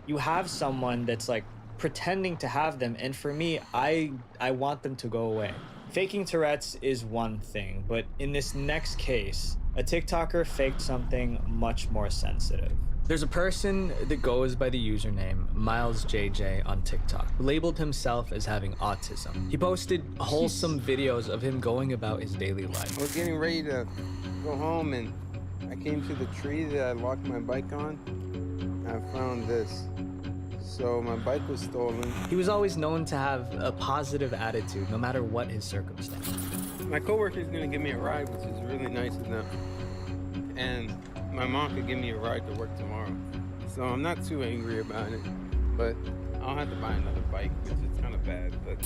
[SPEAKER 7] you have someone that's like pretending to have them, and for me, I want them to go away. Faking Tourette's is one thing, but in this next case, a TikToker faked something much more sensitive. There's a person that goes by the username MilesJJ on TikTok, who labeled himself as having autism. He posted wholesome videos of him going about his daily life.
[SPEAKER 3] I was getting ready to go home, and I came to the tree that I locked my bike on. I found this. So my bike was stolen.
[SPEAKER 7] He was always known to have a positive attitude, no matter what his circumstance.
[SPEAKER 3] My coworker is gonna give me a ride, which is really nice of them. And my mom could give me a ride to work tomorrow. So I'm not too angry about it, but I'll have to buy another bike, which is kind of bad, but...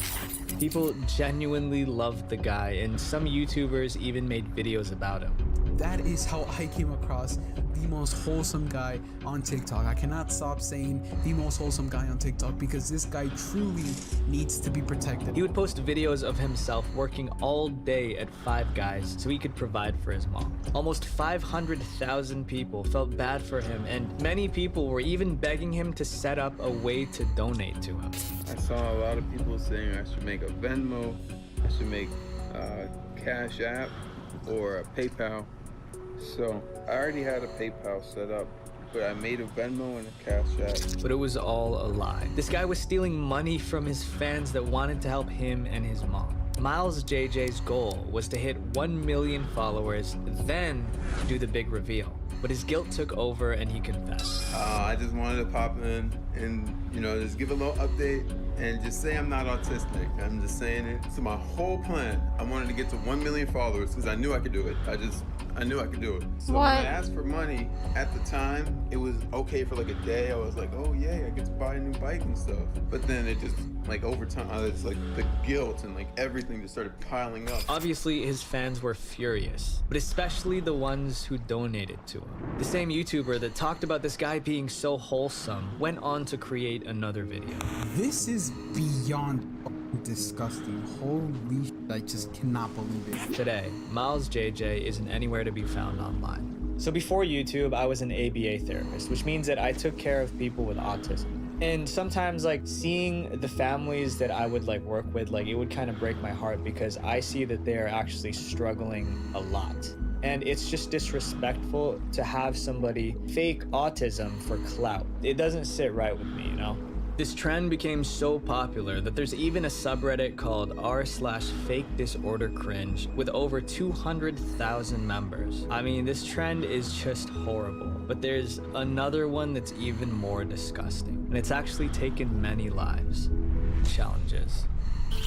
[SPEAKER 7] People genuinely loved the guy, and some YouTubers even made videos about him.
[SPEAKER 8] That is how I came across the most wholesome guy on TikTok. I cannot stop saying the most wholesome guy on TikTok because this guy truly needs to be protected.
[SPEAKER 7] He would post videos of himself working all day at Five Guys so he could provide for his mom. Almost 500,000 people felt bad for him, and many people were even begging him to set up a way to donate to him.
[SPEAKER 3] I saw a lot of people saying I should make a Venmo, I should make a Cash App or a PayPal. So I already had a PayPal set up, but I made a Venmo and a Cash App.
[SPEAKER 7] But it was all a lie. This guy was stealing money from his fans that wanted to help him and his mom. MilesJJ's goal was to hit 1 million followers, then do the big reveal. But his guilt took over and he confessed.
[SPEAKER 3] I just wanted to pop in and, just give a little update and just say I'm not autistic. I'm just saying it. So my whole plan, I wanted to get to 1 million followers because I knew I could do it. I knew I could do it. So when I asked for money, at the time, it was okay for like a day. I was like, oh yay, I get to buy a new bike and stuff. But then it just, like over time, it's like the guilt and like everything just started piling up.
[SPEAKER 7] Obviously, his fans were furious, but especially the ones who donated to him. The same YouTuber that talked about this guy being so wholesome went on to create another video.
[SPEAKER 8] This is beyond disgusting. Holy shit, I just cannot believe it.
[SPEAKER 7] Today, MilesJJ isn't anywhere to be found online. So before YouTube, I was an ABA therapist, which means that I took care of people with autism. And sometimes like seeing the families that I would like work with, like it would kind of break my heart because I see that they're actually struggling a lot. And it's just disrespectful to have somebody fake autism for clout. It doesn't sit right with me, This trend became so popular that there's even a subreddit called r/fake_disorder_cringe with over 200,000 members. I mean, this trend is just horrible. But there's another one that's even more disgusting, and it's actually taken many lives. Challenges.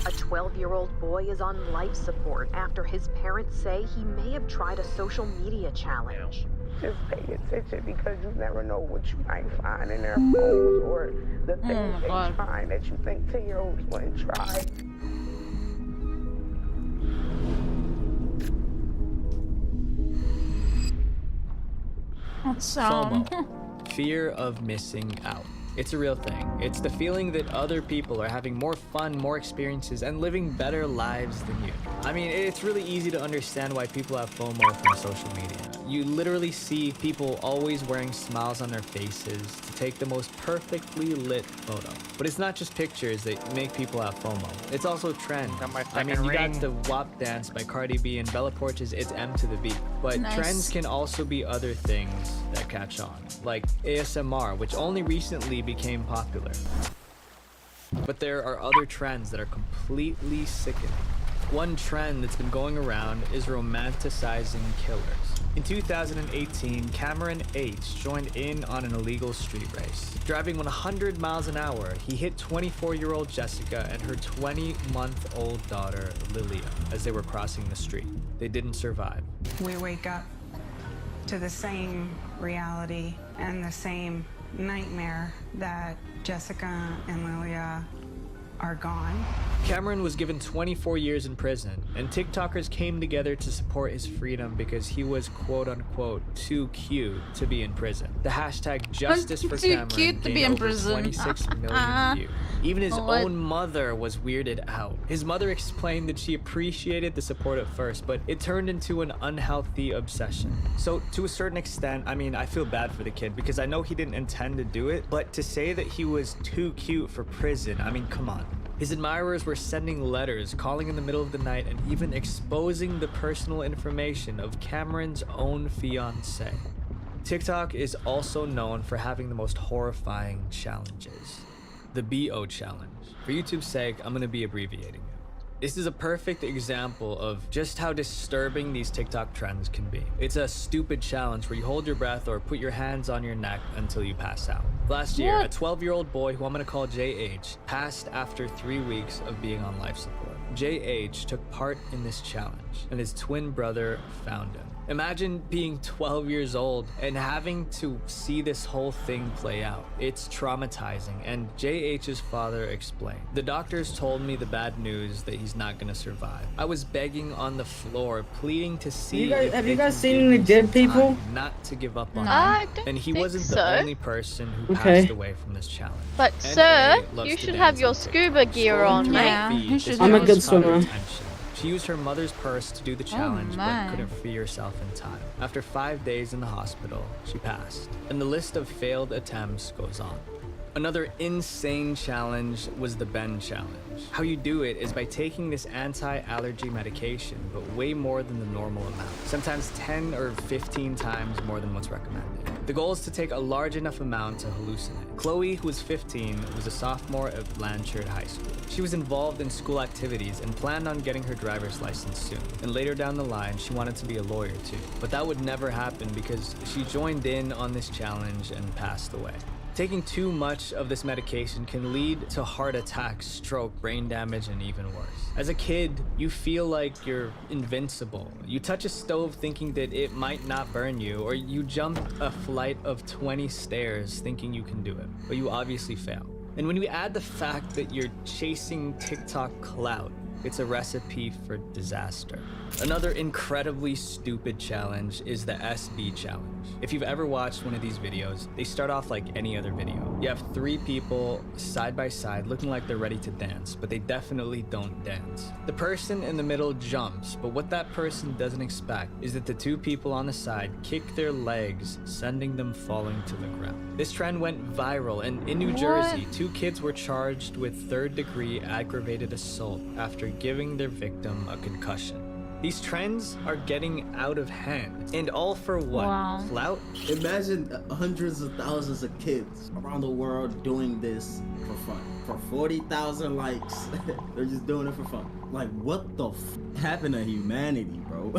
[SPEAKER 13] A 12-year-old boy is on life support after his parents say he may have tried a social media challenge.
[SPEAKER 23] Just pay attention because you never know what you might find in their phones or the things they find that you think 10-year-olds wouldn't try.
[SPEAKER 7] FOMO. Fear of missing out. It's a real thing. It's the feeling that other people are having more fun, more experiences, and living better lives than you. I mean, it's really easy to understand why people have FOMO from social media. You literally see people always wearing smiles on their faces to take the most perfectly lit photo. But it's not just pictures that make people have FOMO. It's also trends. I mean, you got the WAP dance by Cardi B and Bella Porch's It's M to the Beat. But trends can also be other things that catch on, like ASMR, which only recently became popular. But there are other trends that are completely sickening. One trend that's been going around is romanticizing killers. In 2018, Cameron H. joined in on an illegal street race. Driving 100 miles an hour, he hit 24-year-old Jessica and her 20-month-old daughter, Lilia, as they were crossing the street. They didn't survive.
[SPEAKER 14] We wake up to the same reality and the same nightmare that Jessica and Lilia are gone.
[SPEAKER 7] Cameron was given 24 years in prison, and TikTokers came together to support his freedom because he was quote-unquote too cute to be in prison. The hashtag Justice for Cameron gained over 26 million views. Even his own mother was weirded out. His mother explained that she appreciated the support at first, but it turned into an unhealthy obsession. So to a certain extent, I mean, I feel bad for the kid because I know he didn't intend to do it, but to say that he was too cute for prison, I mean, come on. His admirers were sending letters, calling in the middle of the night, and even exposing the personal information of Cameron's own fiancée. TikTok is also known for having the most horrifying challenges. The BO challenge. For YouTube's sake, I'm gonna be abbreviating it. This is a perfect example of just how disturbing these TikTok trends can be. It's a stupid challenge where you hold your breath or put your hands on your neck until you pass out. Last year, a 12-year-old boy, who I'm gonna call JH, passed after 3 weeks of being on life support. JH took part in this challenge, and his twin brother found him. Imagine being 12 years old and having to see this whole thing play out. It's traumatizing, and JH's father explained. The doctors told me the bad news that he's not gonna survive. I was begging on the floor, pleading to see
[SPEAKER 9] have you guys seen any dead people?
[SPEAKER 7] Not to give up on
[SPEAKER 9] I
[SPEAKER 7] him.
[SPEAKER 9] don't
[SPEAKER 7] And he
[SPEAKER 9] think
[SPEAKER 7] wasn't
[SPEAKER 9] so.
[SPEAKER 7] the only person who
[SPEAKER 9] Okay.
[SPEAKER 7] passed away from this challenge.
[SPEAKER 10] But
[SPEAKER 7] NA
[SPEAKER 10] sir,
[SPEAKER 7] loves
[SPEAKER 10] you
[SPEAKER 7] to
[SPEAKER 10] should
[SPEAKER 7] dance
[SPEAKER 10] have your
[SPEAKER 7] on TikTok.
[SPEAKER 10] scuba gear on,
[SPEAKER 7] Scrolling
[SPEAKER 10] mate.
[SPEAKER 7] through her feed is
[SPEAKER 9] I'm a
[SPEAKER 7] what
[SPEAKER 9] good
[SPEAKER 7] caught her
[SPEAKER 9] swimmer.
[SPEAKER 7] attention. She used her mother's purse to do the challenge,
[SPEAKER 2] my.
[SPEAKER 7] but couldn't free herself in time. After 5 days in the hospital, she passed. And the list of failed attempts goes on. Another insane challenge was the bend challenge. How you do it is by taking this anti-allergy medication, but way more than the normal amount. Sometimes 10 or 15 times more than what's recommended. The goal is to take a large enough amount to hallucinate. Chloe, who was 15, was a sophomore at Blanchard High School. She was involved in school activities and planned on getting her driver's license soon. And later down the line, she wanted to be a lawyer too. But that would never happen because she joined in on this challenge and passed away. Taking too much of this medication can lead to heart attacks, stroke, brain damage, and even worse. As a kid, you feel like you're invincible. You touch a stove thinking that it might not burn you, or you jump a flight of 20 stairs thinking you can do it, but you obviously fail. And when you add the fact that you're chasing TikTok clout, it's a recipe for disaster. Another incredibly stupid challenge is the SB challenge. If you've ever watched one of these videos, they start off like any other video. You have 3 people side by side looking like they're ready to dance, but they definitely don't dance. The person in the middle jumps, but what that person doesn't expect is that the 2 people on the side kick their legs, sending them falling to the ground. This trend went viral, and in New Jersey, 2 kids were charged with 3rd-degree aggravated assault after giving their victim a concussion. These trends are getting out of hand, and all for what?
[SPEAKER 2] Wow.
[SPEAKER 7] Clout?
[SPEAKER 15] Imagine hundreds of thousands of kids around the world doing this for fun. For 40,000 likes, they're just doing it for fun. Like, what the happened to humanity, bro?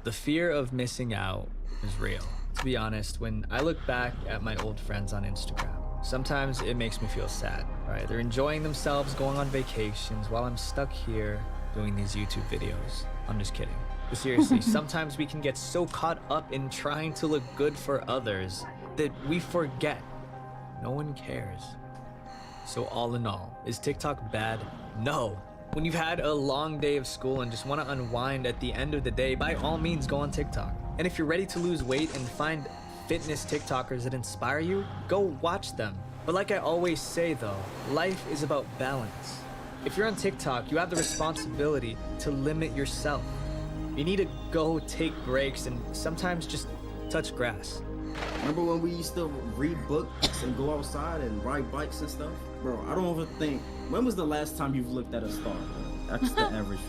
[SPEAKER 7] The fear of missing out is real. To be honest, when I look back at my old friends on Instagram, sometimes it makes me feel sad, right? They're enjoying themselves, going on vacations, while I'm stuck here doing these YouTube videos. I'm just kidding. But seriously, sometimes we can get so caught up in trying to look good for others that we forget no one cares. So all in all, is TikTok bad? No. When you've had a long day of school and just want to unwind at the end of the day, by all means go on TikTok. And if you're ready to lose weight and find fitness TikTokers that inspire you, go watch them. But like I always say though, life is about balance. If you're on TikTok, you have the responsibility to limit yourself. You need to go take breaks and sometimes just touch grass.
[SPEAKER 15] Remember when we used to read books and go outside and ride bikes and stuff? Bro, I don't even think... When was the last time you've looked at a star? That's the average.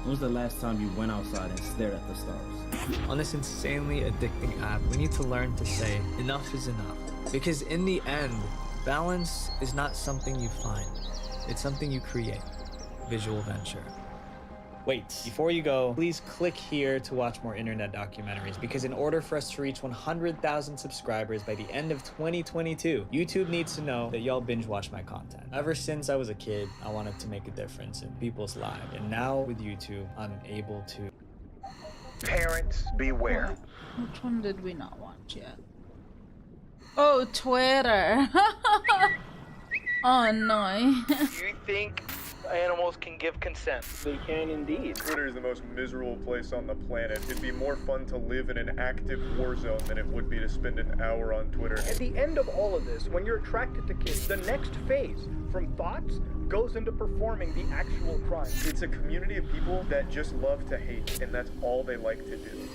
[SPEAKER 15] When was the last time you went outside and stared at the stars?
[SPEAKER 7] On this insanely addicting app, we need to learn to say enough is enough. Because in the end, balance is not something you find. It's something you create. visual venture. Wait, before you go, please click here to watch more internet documentaries, because in order for us to reach 100,000 subscribers by the end of 2022, YouTube needs to know that y'all binge watch my content. Ever since I was a kid, I wanted to make a difference in people's lives, and now with YouTube, I'm able to.
[SPEAKER 6] Parents, beware.
[SPEAKER 2] Which one did we not watch yet? Oh, Twitter. Oh no.
[SPEAKER 10] You think animals can give consent? They can indeed.
[SPEAKER 11] Twitter is the most miserable place on the planet. It'd be more fun to live in an active war zone than it would be to spend an hour on Twitter.
[SPEAKER 10] At the end of all of this, when you're attracted to kids, the next phase from thoughts goes into performing the actual crime.
[SPEAKER 11] It's a community of people that just love to hate, and that's all they like to do.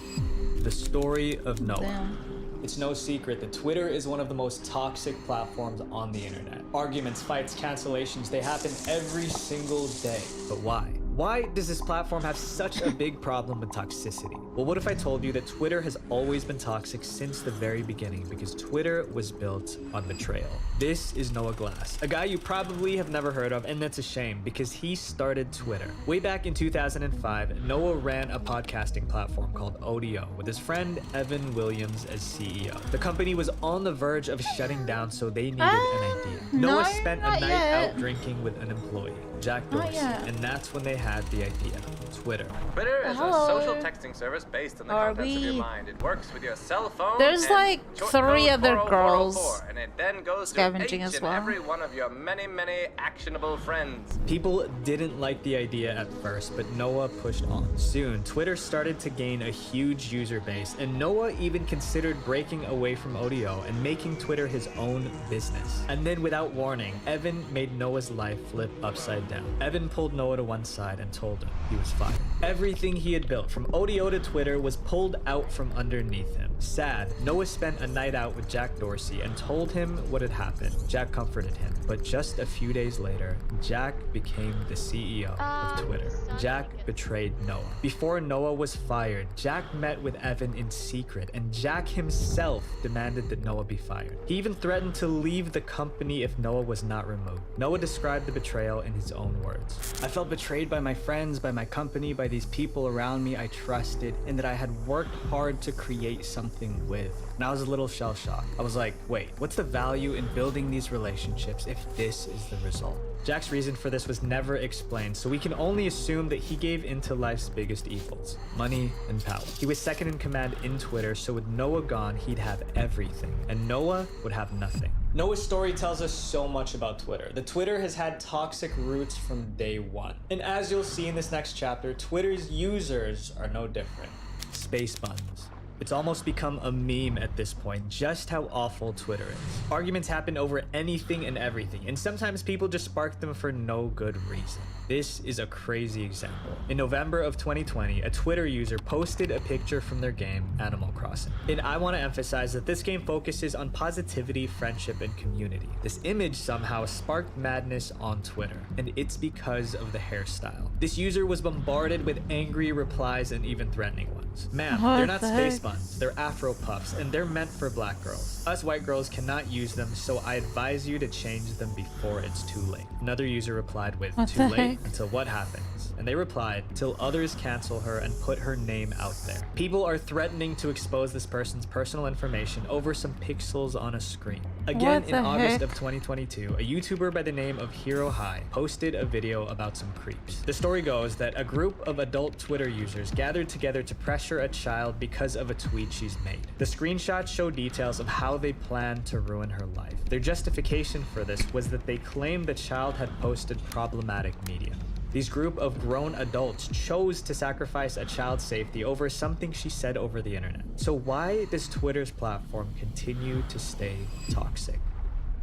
[SPEAKER 7] The story of Noah.
[SPEAKER 2] Damn.
[SPEAKER 7] It's no secret that Twitter is one of the most toxic platforms on the internet. Arguments, fights, cancellations, they happen every single day. But why? Why does this platform have such a big problem with toxicity? Well, what if I told you that Twitter has always been toxic since the very beginning, because Twitter was built on betrayal? This is Noah Glass, a guy you probably have never heard of, and that's a shame because he started Twitter. Way back in 2005, Noah ran a podcasting platform called ODO with his friend Evan Williams as CEO. The company was on the verge of shutting down, so they needed an idea. Noah spent a night out drinking with an employee, Jack Dorsey, and that's when they had the idea, Twitter.
[SPEAKER 12] Twitter is a social texting service based on the contents of your mind. It works with your cell phone.
[SPEAKER 2] There's like 3 other girls
[SPEAKER 12] and it then goes
[SPEAKER 2] scavenging
[SPEAKER 12] to each
[SPEAKER 2] as
[SPEAKER 12] and
[SPEAKER 2] well.
[SPEAKER 12] every one of your many, many actionable friends.
[SPEAKER 7] People didn't like the idea at first, but Noah pushed on. Soon, Twitter started to gain a huge user base, and Noah even considered breaking away from ODO and making Twitter his own business. And then, without warning, Evan made Noah's life flip upside down. Evan pulled Noah to one side and told him he was fired. Everything he had built, from ODO to Twitter, was pulled out from underneath him. Sad, Noah spent a night out with Jack Dorsey and told him what had happened. Jack comforted him, but just a few days later, Jack became the CEO of Twitter. Jack betrayed Noah. Before Noah was fired, Jack met with Evan in secret, and Jack himself demanded that Noah be fired. He even threatened to leave the company if Noah was not removed. Noah described the betrayal in his own words. I felt betrayed by my friends, by my company, by these people around me I trusted, and that I had worked hard to create something with. And I was a little shell-shocked. I was like, wait, what's the value in building these relationships if this is the result? Jack's reason for this was never explained, so we can only assume that he gave into life's biggest evils: money and power. He was second in command in Twitter, so with Noah gone, he'd have everything, and Noah would have nothing. Noah's story tells us so much about Twitter. The Twitter has had toxic roots from day one. And as you'll see in this next chapter, Twitter's users are no different. Space buns. It's almost become a meme at this point, just how awful Twitter is. Arguments happen over anything and everything, and sometimes people just spark them for no good reason. This is a crazy example. In November of 2020, a Twitter user posted a picture from their game, Animal Crossing. And I want to emphasize that this game focuses on positivity, friendship, and community. This image somehow sparked madness on Twitter, and it's because of the hairstyle. This user was bombarded with angry replies and even threatening ones. Ma'am, they're not space buns, they're afro puffs, and they're meant for black girls. Us white girls cannot use them, so I advise you to change them before it's too late. Another user replied with, too late? Until what happens? And they replied, till others cancel her and put her name out there. People are threatening to expose this person's personal information over some pixels on a screen. Again, in August of 2022, a YouTuber by the name of Hero High posted a video about some creeps. The story goes that a group of adult Twitter users gathered together to pressure a child because of a tweet she's made. The screenshots show details of how they planned to ruin her life. Their justification for this was that they claimed the child had posted problematic media. These group of grown adults chose to sacrifice a child's safety over something she said over the internet. So why does Twitter's platform continue to stay toxic?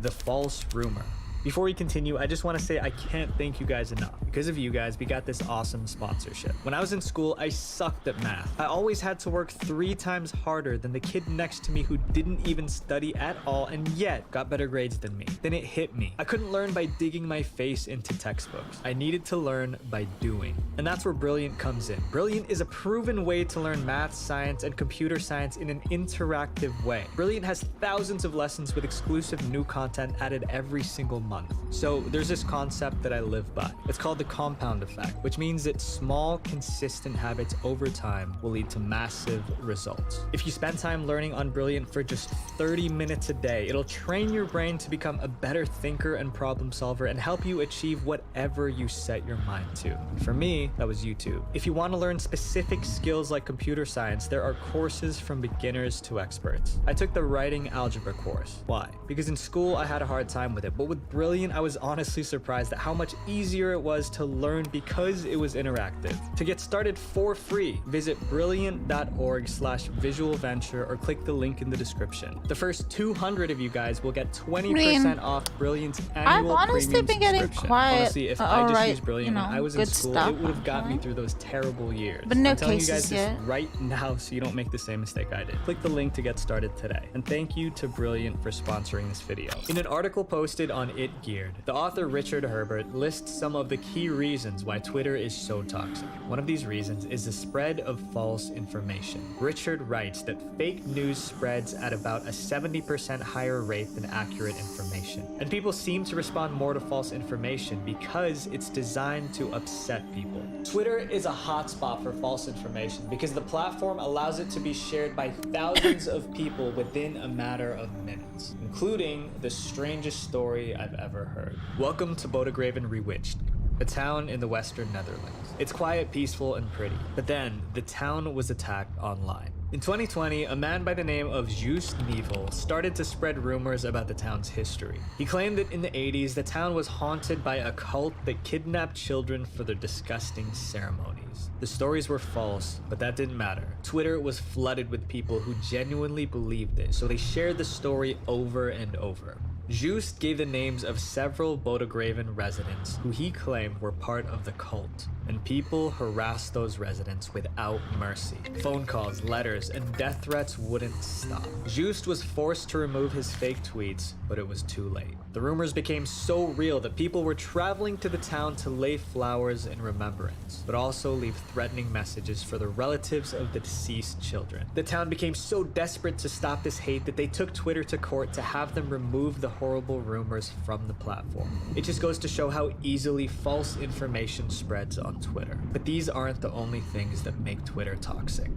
[SPEAKER 7] The false rumor. Before we continue, I just want to say I can't thank you guys enough. Because of you guys, we got this awesome sponsorship. When I was in school, I sucked at math. I always had to work 3 times harder than the kid next to me who didn't even study at all and yet got better grades than me. Then it hit me. I couldn't learn by digging my face into textbooks. I needed to learn by doing. And that's where Brilliant comes in. Brilliant is a proven way to learn math, science, and computer science in an interactive way. Brilliant has thousands of lessons with exclusive new content added every single month. month. So there's this concept that I live by. It's called the compound effect, which means that small, consistent habits over time will lead to massive results. If you spend time learning on Brilliant for just 30 minutes a day, it'll train your brain to become a better thinker and problem solver and help you achieve whatever you set your mind to. For me, that was YouTube. If you want to learn specific skills like computer science, there are courses from beginners to experts. I took the writing algebra course. Why? Because in school I had a hard time with it, but with Brilliant I was honestly surprised at how much easier it was to learn because it was interactive. To get started for free, visit brilliant.org/visualventure or click the link in the description. The first 200 of you guys will get 20% off Brilliant's annual
[SPEAKER 2] I've honestly
[SPEAKER 7] premium
[SPEAKER 2] been getting
[SPEAKER 7] subscription.
[SPEAKER 2] quite
[SPEAKER 7] Honestly, if I just used Brilliant
[SPEAKER 2] you know,
[SPEAKER 7] when I was in
[SPEAKER 2] good
[SPEAKER 7] school,
[SPEAKER 2] stuff
[SPEAKER 7] it would have got me through those terrible years.
[SPEAKER 2] But no
[SPEAKER 7] I'm telling you
[SPEAKER 2] cases
[SPEAKER 7] guys this
[SPEAKER 2] yet.
[SPEAKER 7] right now so you don't make the same mistake I did. Click the link to get started today. And thank you to Brilliant for sponsoring this video. In an article posted on It Geared, the author Richard Herbert lists some of the key reasons why Twitter is so toxic. One of these reasons is the spread of false information. Richard writes that fake news spreads at about a 70% higher rate than accurate information. And people seem to respond more to false information because it's designed to upset people. Twitter is a hotspot for false information because the platform allows it to be shared by thousands of people within a matter of minutes, including the strangest story I've ever heard. Welcome to Bodegraven Rewitched, a town in the western Netherlands. It's quiet, peaceful, and pretty. But then, the town was attacked online. In 2020, a man by the name of Joost Nievel started to spread rumors about the town's history. He claimed that in the 80s, the town was haunted by a cult that kidnapped children for their disgusting ceremonies. The stories were false, but that didn't matter. Twitter was flooded with people who genuinely believed it, so they shared the story over and over. Joost gave the names of several Bodegraven residents who he claimed were part of the cult, and people harassed those residents without mercy. Phone calls, letters, and death threats wouldn't stop. Joost was forced to remove his fake tweets, but it was too late. The rumors became so real that people were traveling to the town to lay flowers in remembrance, but also leave threatening messages for the relatives of the deceased children. The town became so desperate to stop this hate that they took Twitter to court to have them remove the horrible rumors from the platform. It just goes to show how easily false information spreads on Twitter. But these aren't the only things that make Twitter toxic.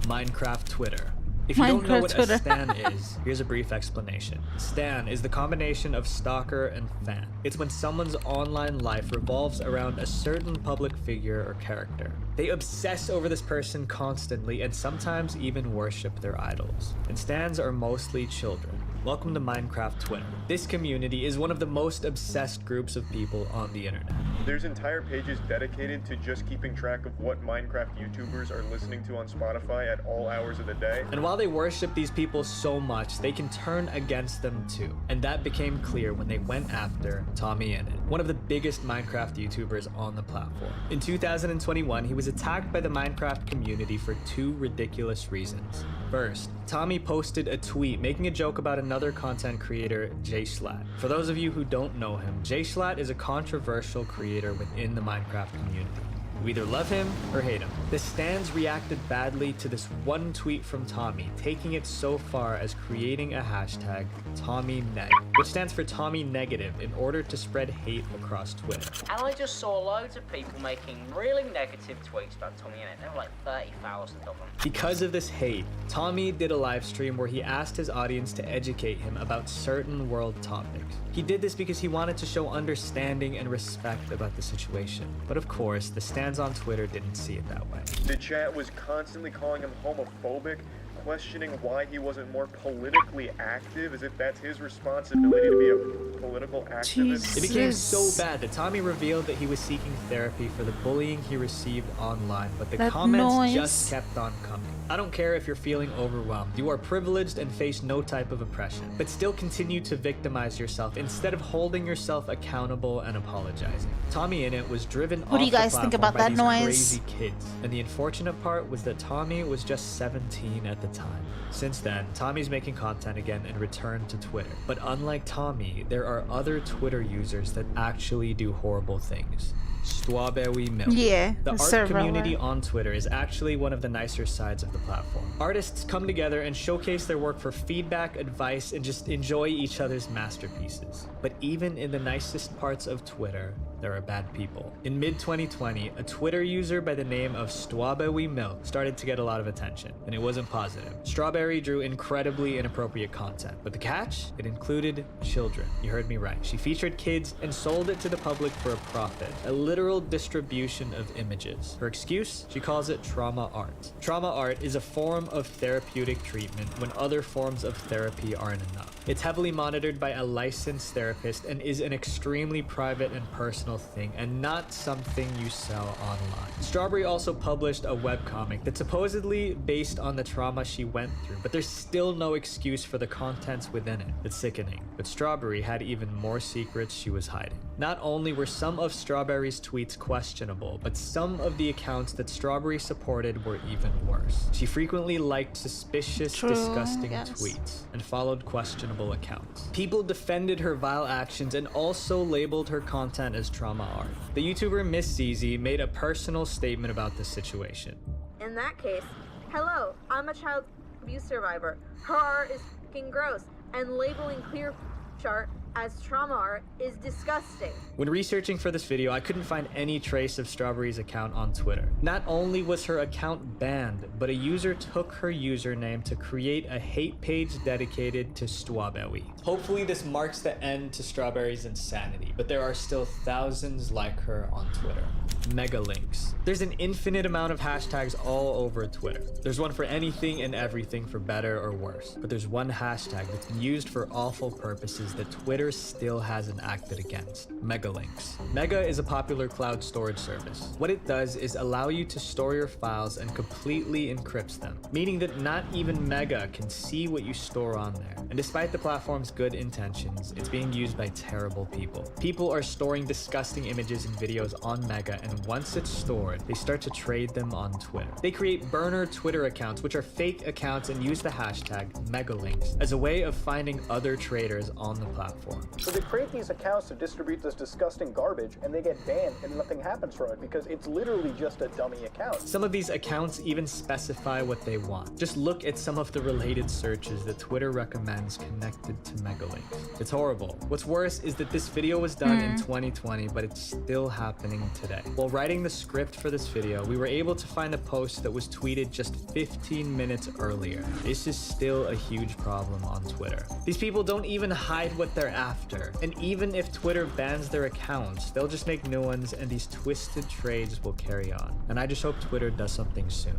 [SPEAKER 7] Minecraft Twitter. If you don't know what a stan is, here's a brief explanation. Stan is the combination of stalker and fan. It's when someone's online life revolves around a certain public figure or character. They obsess over this person constantly and sometimes even worship their idols. And stans are mostly children. Welcome to Minecraft Twitter. This community is one of the most obsessed groups of people on the internet.
[SPEAKER 11] There's entire pages dedicated to just keeping track of what Minecraft YouTubers are listening to on Spotify at all hours of the day.
[SPEAKER 7] And while they worship these people so much, they can turn against them too. And that became clear when they went after Tommy Innit, one of the biggest Minecraft YouTubers on the platform. In 2021, he was attacked by the Minecraft community for two ridiculous reasons. First, Tommy posted a tweet making a joke about another content creator, JSlat. For those of you who don't know him, JSlat is a controversial creator within the Minecraft community. You either love him or hate him. The stans reacted badly to this one tweet from Tommy, taking it so far as creating a hashtag TommyNeg, which stands for Tommy Negative, in order to spread hate across Twitter.
[SPEAKER 16] And I just saw loads of people making really negative tweets about Tommy Innit. There were like 30,000 of them.
[SPEAKER 7] Because of this hate, Tommy did a live stream where he asked his audience to educate him about certain world topics. He did this because he wanted to show understanding and respect about the situation. But of course, the stans on Twitter didn't see it that way.
[SPEAKER 11] The chat was constantly calling him homophobic, questioning why he wasn't more politically active, as if that's his responsibility to be a political activist.
[SPEAKER 7] It became so bad that Tommy revealed that he was seeking therapy for the bullying he received online, but the comments just kept on coming. I don't care if you're feeling overwhelmed. You are privileged and face no type of oppression, but still continue to victimize yourself instead of holding yourself accountable and apologizing. Tommy Innit was driven off
[SPEAKER 2] What do you guys think about that noise?
[SPEAKER 7] Crazy kids, and the unfortunate part was that Tommy was just 17 at the time. Since then, Tommy's making content again and returned to Twitter. But unlike Tommy, there are other Twitter users that actually do horrible things. Strawberry Milk.
[SPEAKER 2] Yeah,
[SPEAKER 7] The
[SPEAKER 2] the
[SPEAKER 7] art
[SPEAKER 2] server
[SPEAKER 7] community
[SPEAKER 2] art.
[SPEAKER 7] on Twitter is actually one of the nicer sides of the platform. Artists come together and showcase their work for feedback, advice, and just enjoy each other's masterpieces. But even in the nicest parts of Twitter, there are bad people. In mid-2020, a Twitter user by the name of Strawberry Milk started to get a lot of attention, and it wasn't positive. Strawberry drew incredibly inappropriate content, but the catch? It included children. You heard me right. She featured kids and sold it to the public for a profit, a literal distribution of images. Her excuse? She calls it trauma art. Trauma art is a form of therapeutic treatment when other forms of therapy aren't enough. It's heavily monitored by a licensed therapist and is an extremely private and personal thing and not something you sell online. Strawberry also published a webcomic that's supposedly based on the trauma she went through, but there's still no excuse for the contents within it. It's sickening. But Strawberry had even more secrets she was hiding. Not only were some of Strawberry's tweets questionable, but some of the accounts that Strawberry supported were even worse. She frequently liked suspicious, disgusting tweets and followed questionable accounts. People defended her vile actions and also labeled her content as trauma art. The YouTuber Miss Zizi made a personal statement about this situation.
[SPEAKER 17] In that case, hello, I'm a child abuse survivor. Her art is fucking gross, and labeling clear art as trauma art is disgusting.
[SPEAKER 7] When researching for this video, I couldn't find any trace of Strawberry's account on Twitter. Not only was her account banned, but a user took her username to create a hate page dedicated to Strawberry. Hopefully this marks the end to Strawberry's insanity, but there are still thousands like her on Twitter. Mega links. There's an infinite amount of hashtags all over Twitter. There's one for anything and everything, for better or worse. But there's one hashtag that's been used for awful purposes that Twitter still hasn't acted against. Mega links. Mega is a popular cloud storage service. What it does is allow you to store your files and completely encrypts them, meaning that not even Mega can see what you store on there. And despite the platform's good intentions, it's being used by terrible people. People are storing disgusting images and videos on Mega, and once it's stored, they start to trade them on Twitter. They create burner Twitter accounts, which are fake accounts, and use the hashtag megalinks as a way of finding other traders on the platform.
[SPEAKER 10] So they create these accounts to distribute this disgusting garbage, and they get banned and nothing happens from it because it's literally just a dummy account.
[SPEAKER 7] Some of these accounts even specify what they want. Just look at some of the related searches that Twitter recommends connected to megalinks. It's horrible. What's worse is that this video was done in 2020, but it's still happening today. While writing the script for this video, we were able to find a post that was tweeted just 15 minutes earlier. This is still a huge problem on Twitter. These people don't even hide what they're after. And even if Twitter bans their accounts, they'll just make new ones and these twisted trades will carry on. And I just hope Twitter does something soon.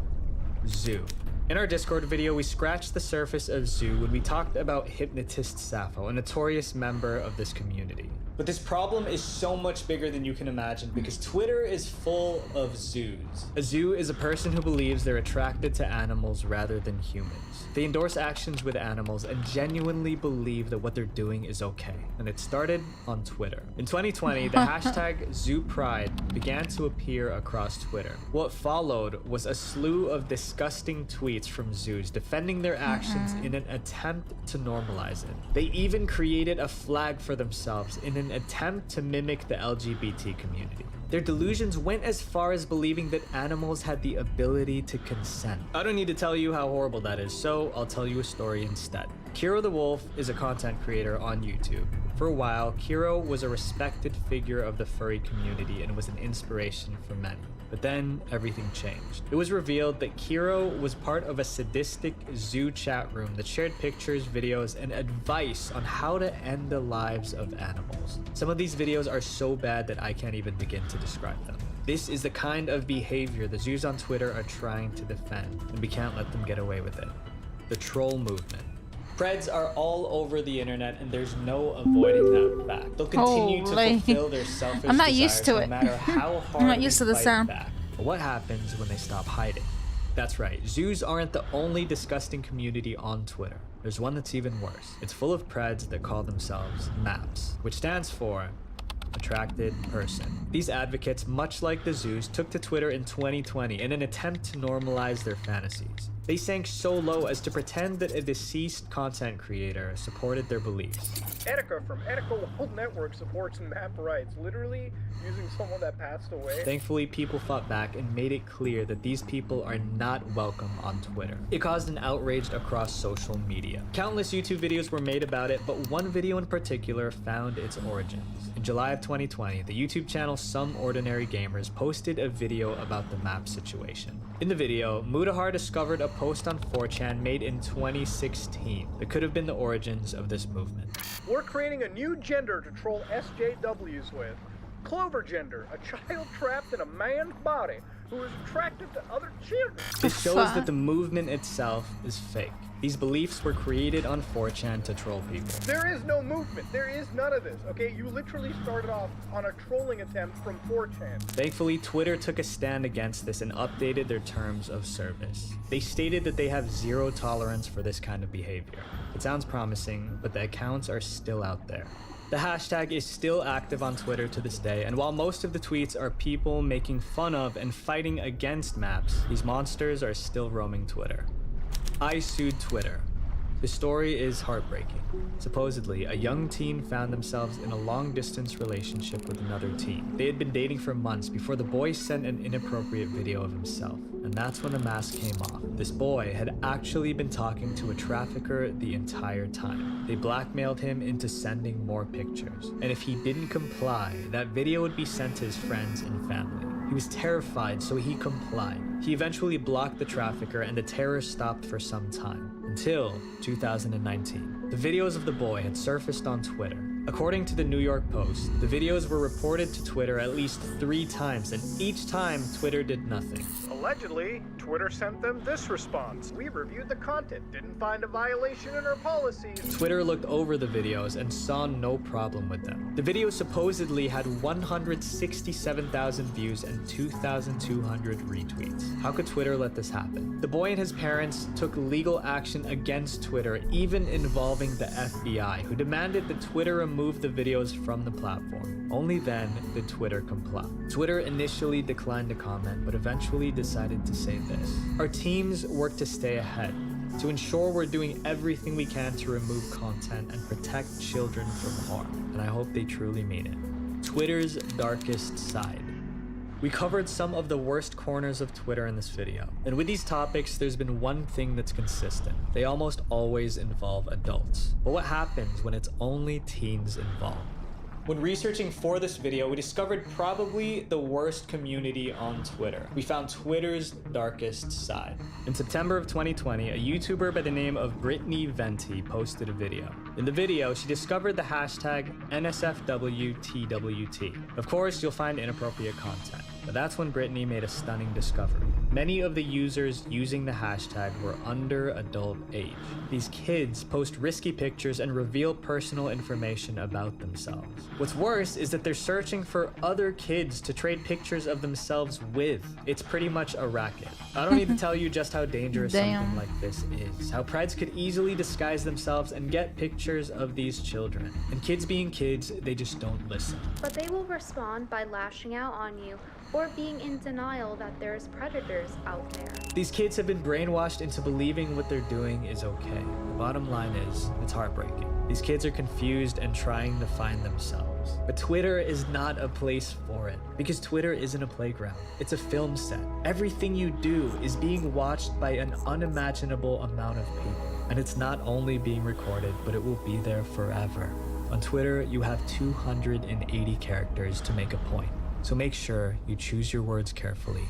[SPEAKER 7] Zoo. In our Discord video, we scratched the surface of Zoo when we talked about Hypnotist Sappho, a notorious member of this community. But this problem is so much bigger than you can imagine because Twitter is full of zoos. A zoo is a person who believes they're attracted to animals rather than humans. They endorse actions with animals and genuinely believe that what they're doing is okay. And it started on Twitter. In 2020, the hashtag ZooPride began to appear across Twitter. What followed was a slew of disgusting tweets from zoos defending their actions in an attempt to normalize it. They even created a flag for themselves in an attempt to mimic the LGBT community. Their delusions went as far as believing that animals had the ability to consent. I don't need to tell you how horrible that is, so I'll tell you a story instead. Kiro the Wolf is a content creator on YouTube. For a while, Kiro was a respected figure of the furry community and was an inspiration for many. But then everything changed. It was revealed that Kiro was part of a sadistic zoo chat room that shared pictures, videos, and advice on how to end the lives of animals. Some of these videos are so bad that I can't even begin to describe them. This is the kind of behavior the zoos on Twitter are trying to defend, and we can't let them get away with it. The troll movement. Preds are all over the internet, and there's no avoiding that fact. They'll continue to fulfill their selfish
[SPEAKER 2] I'm not
[SPEAKER 7] desires
[SPEAKER 2] used to
[SPEAKER 7] no
[SPEAKER 2] it.
[SPEAKER 7] matter how hard
[SPEAKER 2] I'm not used to the
[SPEAKER 7] fight
[SPEAKER 2] sound.
[SPEAKER 7] back. But what happens when they stop hiding? That's right, zoos aren't the only disgusting community on Twitter. There's one that's even worse. It's full of preds that call themselves MAPS, which stands for Attracted Person. These advocates, much like the zoos, took to Twitter in 2020 in an attempt to normalize their fantasies. They sank so low as to pretend that a deceased content creator supported their beliefs.
[SPEAKER 10] Etika from Etika World Network supports map rights, literally using someone that passed away.
[SPEAKER 7] Thankfully, people fought back and made it clear that these people are not welcome on Twitter. It caused an outrage across social media. Countless YouTube videos were made about it, but one video in particular found its origins. In July of 2020, the YouTube channel Some Ordinary Gamers posted a video about the map situation. In the video, Mudahar discovered a post on 4chan made in 2016 that could have been the origins of this movement.
[SPEAKER 10] We're creating a new gender to troll SJWs with. Clover gender, a child trapped in a man's body who is attracted to other children.
[SPEAKER 7] This shows that the movement itself is fake. These beliefs were created on 4chan to troll people.
[SPEAKER 10] There is no movement. There is none of this, okay? You literally started off on a trolling attempt from 4chan.
[SPEAKER 7] Thankfully, Twitter took a stand against this and updated their terms of service. They stated that they have zero tolerance for this kind of behavior. It sounds promising, but the accounts are still out there. The hashtag is still active on Twitter to this day, and while most of the tweets are people making fun of and fighting against maps, these monsters are still roaming Twitter. I sued Twitter. The story is heartbreaking. Supposedly, a young teen found themselves in a long-distance relationship with another teen. They had been dating for months before the boy sent an inappropriate video of himself, and that's when the mask came off. This boy had actually been talking to a trafficker the entire time. They blackmailed him into sending more pictures, and if he didn't comply, that video would be sent to his friends and family. He was terrified, so he complied. He eventually blocked the trafficker, and the terror stopped for some time, until 2019. The videos of the boy had surfaced on Twitter. According to the New York Post, the videos were reported to Twitter at least 3 times, and each time Twitter did nothing.
[SPEAKER 10] Allegedly, Twitter sent them this response. We reviewed the content, didn't find a violation in our policies.
[SPEAKER 7] Twitter looked over the videos and saw no problem with them. The video supposedly had 167,000 views and 2,200 retweets. How could Twitter let this happen? The boy and his parents took legal action against Twitter, even involving the FBI, who demanded that Twitter remove the videos from the platform. Only then did Twitter comply. Twitter initially declined to comment, but eventually decided to say this. Our teams work to stay ahead, to ensure we're doing everything we can to remove content and protect children from harm. And I hope they truly mean it. Twitter's darkest side. We covered some of the worst corners of Twitter in this video. And with these topics, there's been one thing that's consistent. They almost always involve adults. But what happens when it's only teens involved? When researching for this video, we discovered probably the worst community on Twitter. We found Twitter's darkest side. In September of 2020, a YouTuber by the name of Brittany Venti posted a video. In the video, she discovered the hashtag NSFWTWT. Of course, you'll find inappropriate content, but that's when Brittany made a stunning discovery. Many of the users using the hashtag were under adult age. These kids post risky pictures and reveal personal information about themselves. What's worse is that they're searching for other kids to trade pictures of themselves with. It's pretty much a racket. I don't need to tell you just how dangerous something like this is. How prides could easily disguise themselves and get pictures of these children. And kids being kids, they just don't listen.
[SPEAKER 18] But they will respond by lashing out on you or being in denial that there's predators out there.
[SPEAKER 7] These kids have been brainwashed into believing what they're doing is okay. The bottom line is, it's heartbreaking. These kids are confused and trying to find themselves. But Twitter is not a place for it, because Twitter isn't a playground. It's a film set. Everything you do is being watched by an unimaginable amount of people. And it's not only being recorded, but it will be there forever. On Twitter, you have 280 characters to make a point. So make sure you choose your words carefully.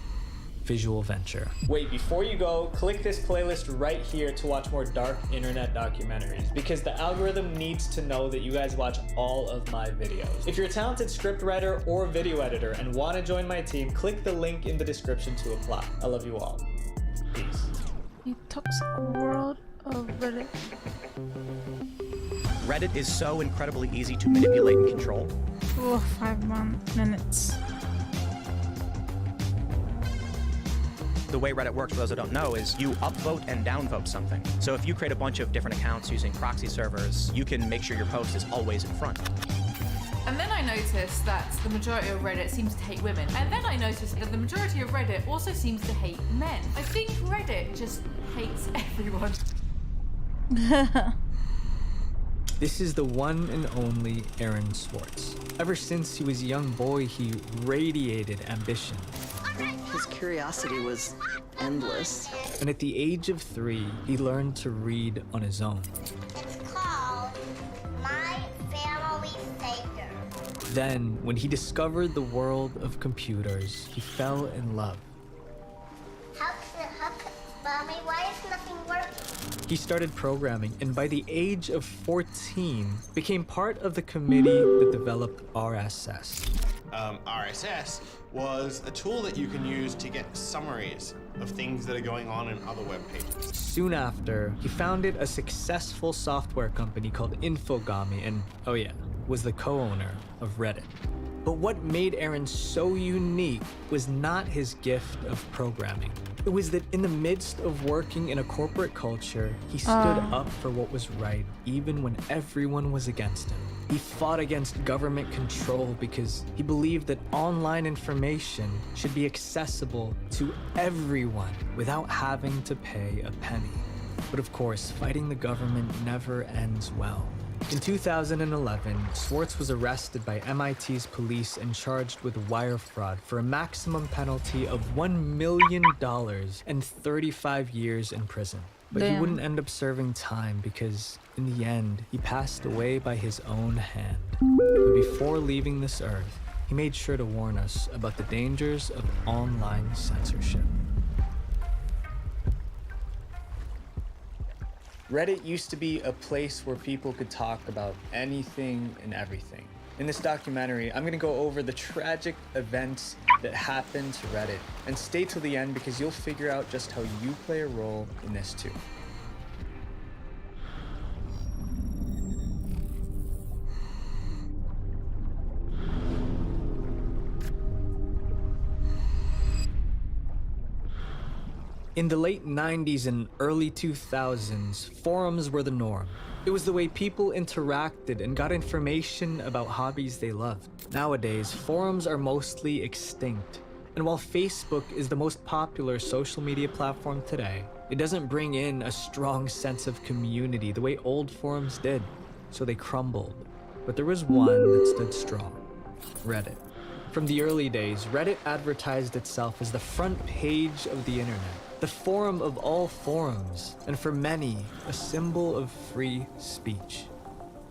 [SPEAKER 7] Visual Venture. Wait, before you go, click this playlist right here to watch more dark internet documentaries, because the algorithm needs to know that you guys watch all of my videos. If you're a talented scriptwriter or video editor and want to join my team, click the link in the description to apply. I love you all. Peace.
[SPEAKER 2] The toxic world of Reddit.
[SPEAKER 19] Reddit is so incredibly easy to manipulate and control.
[SPEAKER 2] Oh, 5 minutes.
[SPEAKER 19] The way Reddit works, for those who don't know, is you upvote and downvote something. So if you create a bunch of different accounts using proxy servers, you can make sure your post is always in front.
[SPEAKER 20] And then I noticed that the majority of Reddit seems to hate women. And then I noticed that the majority of Reddit also seems to hate men. I think Reddit just hates everyone.
[SPEAKER 7] This is the one and only Aaron Swartz. Ever since he was a young boy, he radiated ambition.
[SPEAKER 5] His curiosity was endless.
[SPEAKER 7] And at the age of 3, he learned to read on his own.
[SPEAKER 21] It's called My Family Savior.
[SPEAKER 7] Then, when he discovered the world of computers, he fell in love.
[SPEAKER 21] Mommy, why is nothing working?
[SPEAKER 7] He started programming, and by the age of 14, became part of the committee that developed RSS.
[SPEAKER 22] RSS was a tool that you can use to get summaries of things that are going on in other web pages.
[SPEAKER 7] Soon after, he founded a successful software company called Infogami and, oh yeah, was the co-owner of Reddit. But what made Aaron so unique was not his gift of programming. It was that in the midst of working in a corporate culture, he stood up for what was right, even when everyone was against him. He fought against government control because he believed that online information should be accessible to everyone without having to pay a penny. But of course, fighting the government never ends well. In 2011, Swartz was arrested by MIT's police and charged with wire fraud for a maximum penalty of $1 million and 35 years in prison. But he wouldn't end up serving time because, in the end, he passed away by his own hand. But before leaving this earth, he made sure to warn us about the dangers of online censorship. Reddit used to be a place where people could talk about anything and everything. In this documentary, I'm gonna go over the tragic events that happened to Reddit. And stay till the end because you'll figure out just how you play a role in this too. In the late 90s and early 2000s, forums were the norm. It was the way people interacted and got information about hobbies they loved. Nowadays, forums are mostly extinct. And while Facebook is the most popular social media platform today, it doesn't bring in a strong sense of community the way old forums did. So they crumbled. But there was one that stood strong: Reddit. From the early days, Reddit advertised itself as the front page of the internet, the forum of all forums, and for many, a symbol of free speech.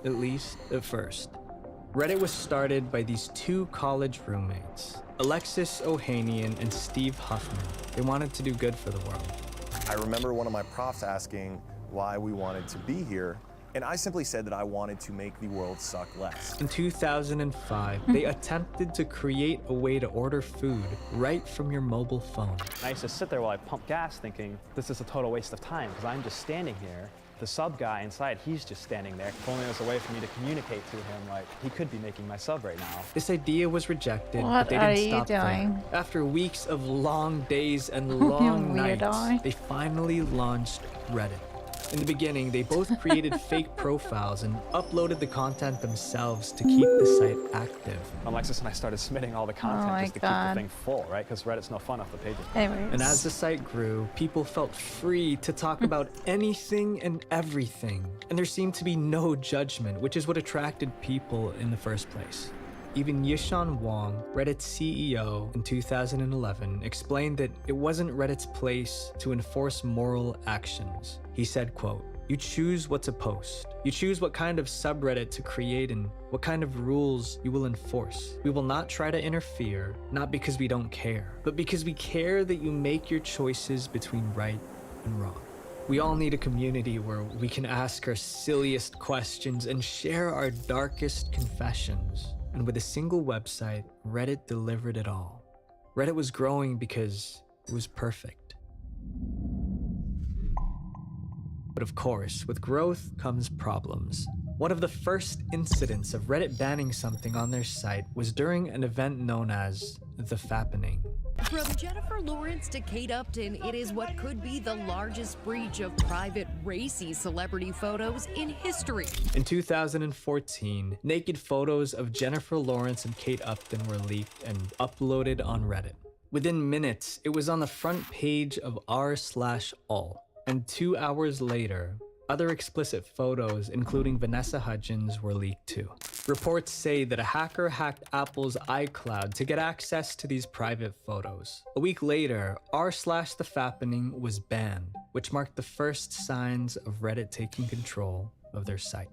[SPEAKER 7] At least at first. Reddit was started by these two college roommates, Alexis Ohanian and Steve Huffman. They wanted to do good for the world.
[SPEAKER 24] I remember one of my profs asking why we wanted to be here, and I simply said that I wanted to make the world suck less.
[SPEAKER 7] In 2005, they attempted to create a way to order food right from your mobile phone.
[SPEAKER 25] I used to sit there while I pumped gas thinking, this is a total waste of time because I'm just standing here. The sub guy inside, he's just standing there. If only there was a way for me to communicate to him, like he could be making my sub right now.
[SPEAKER 7] This idea was rejected, but they didn't stop there. After weeks of long days and long nights, they finally launched Reddit. In the beginning, they both created fake profiles and uploaded the content themselves to keep the site active.
[SPEAKER 25] Alexis and I started submitting all the content just to keep the thing full, right? Because Reddit's no fun off the pages.
[SPEAKER 7] And as the site grew, people felt free to talk about anything and everything. And there seemed to be no judgment, which is what attracted people in the first place. Even Yishan Wong, Reddit's CEO in 2011, explained that it wasn't Reddit's place to enforce moral actions. He said, quote, "You choose what to post. You choose what kind of subreddit to create and what kind of rules you will enforce. We will not try to interfere, not because we don't care, but because we care that you make your choices between right and wrong." We all need a community where we can ask our silliest questions and share our darkest confessions. And with a single website, Reddit delivered it all. Reddit was growing because it was perfect. But of course, with growth comes problems. One of the first incidents of Reddit banning something on their site was during an event known as the Fappening.
[SPEAKER 26] From Jennifer Lawrence to Kate Upton, it is what could be the largest breach of private, racy celebrity photos in history.
[SPEAKER 7] In 2014, naked photos of Jennifer Lawrence and Kate Upton were leaked and uploaded on Reddit. Within minutes, it was on the front page of r/all.
[SPEAKER 1] And 2 hours later, other explicit photos, including Vanessa Hudgens, were leaked too. Reports say that a hacker hacked Apple's iCloud to get access to these private photos. A week later, r/thefappening was banned, which marked the first signs of Reddit taking control of their site.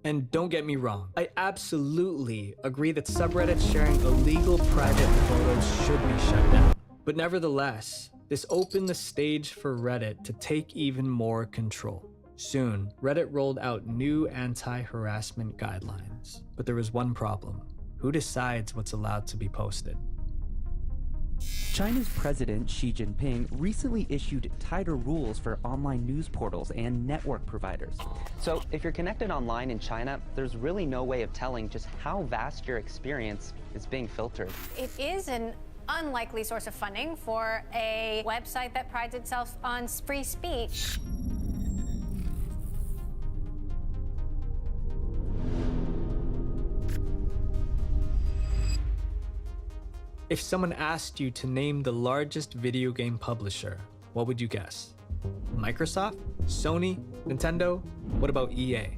[SPEAKER 1] And don't get me wrong, I absolutely agree that subreddits sharing illegal private photos should be shut down. But nevertheless, this opened the stage for Reddit to take even more control. Soon, Reddit rolled out new anti-harassment guidelines. But there was one problem. Who decides what's allowed to be posted?
[SPEAKER 3] China's President Xi Jinping recently issued tighter rules for online news portals and network providers.
[SPEAKER 4] So if you're connected online in China, there's really no way of telling just how vast your experience is being filtered.
[SPEAKER 8] It is an unlikely source of funding for a website that prides itself on free speech.
[SPEAKER 1] If someone asked you to name the largest video game publisher, what would you guess? Microsoft? Sony? Nintendo? What about EA?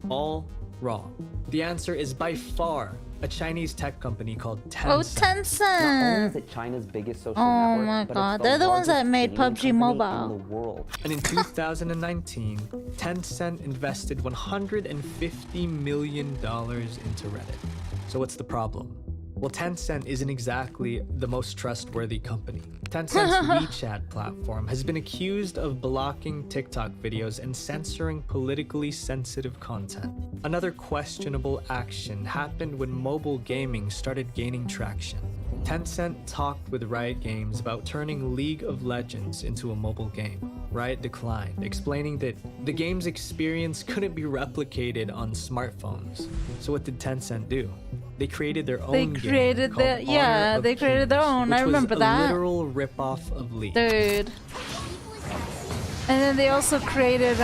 [SPEAKER 1] All wrong. The answer is by far a Chinese tech company called Tencent.
[SPEAKER 2] Oh, Tencent!
[SPEAKER 4] Not only is it China's biggest social
[SPEAKER 2] Oh
[SPEAKER 4] network,
[SPEAKER 2] my
[SPEAKER 4] but
[SPEAKER 2] god,
[SPEAKER 4] it's
[SPEAKER 2] they're the ones that
[SPEAKER 4] largest
[SPEAKER 2] made
[SPEAKER 4] gaming
[SPEAKER 2] PUBG
[SPEAKER 4] company
[SPEAKER 2] Mobile.
[SPEAKER 4] in the world.
[SPEAKER 1] And in 2019, Tencent invested $150 million into Reddit. So what's the problem? Well, Tencent isn't exactly the most trustworthy company. Tencent's WeChat platform has been accused of blocking TikTok videos and censoring politically sensitive content. Another questionable action happened when mobile gaming started gaining traction. Tencent talked with Riot Games about turning League of Legends into a mobile game. Riot declined, explaining that the game's experience couldn't be replicated on smartphones. So what did Tencent do? They created their own game. They created their
[SPEAKER 2] own. I remember that.
[SPEAKER 1] A literal ripoff of League.
[SPEAKER 2] Dude. And then they also created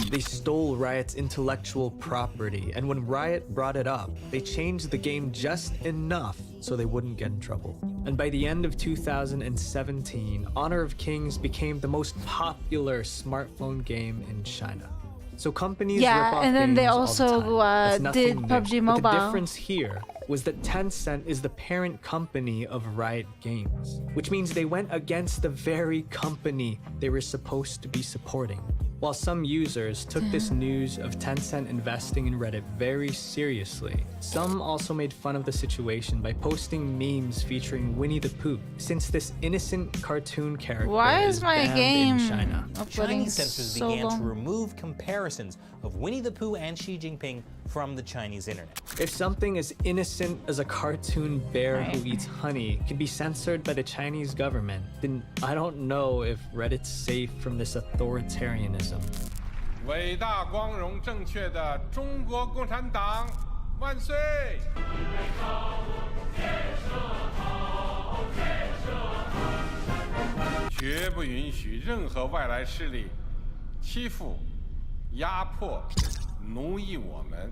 [SPEAKER 1] They stole Riot's intellectual property, and when Riot brought it up, they changed the game just enough so they wouldn't get in trouble. And by the end of 2017, Honor of Kings became the most popular smartphone game in China. So companies rip off
[SPEAKER 2] and then
[SPEAKER 1] games
[SPEAKER 2] they
[SPEAKER 1] all
[SPEAKER 2] also
[SPEAKER 1] the time. It's nothing
[SPEAKER 2] did
[SPEAKER 1] new.
[SPEAKER 2] PUBG
[SPEAKER 1] But
[SPEAKER 2] Mobile.
[SPEAKER 1] the difference here was that Tencent is the parent company of Riot Games, which means they went against the very company they were supposed to be supporting. While some users took this news of Tencent investing in Reddit very seriously, some also made fun of the situation by posting memes featuring Winnie the Pooh, since this innocent cartoon character
[SPEAKER 2] Why is my
[SPEAKER 1] banned
[SPEAKER 2] game
[SPEAKER 1] in China.
[SPEAKER 2] uploading
[SPEAKER 13] Chinese censors
[SPEAKER 2] so
[SPEAKER 13] began
[SPEAKER 2] long?
[SPEAKER 13] to remove comparisons of Winnie the Pooh and Xi Jinping from the Chinese internet.
[SPEAKER 1] If something as innocent as a cartoon bear who eats honey can be censored by the Chinese government, then I don't know if Reddit's safe from this authoritarianism.
[SPEAKER 23] 伟大光荣正确的中国共产党万岁！绝不允许任何外来势力欺负、压迫、奴役我们。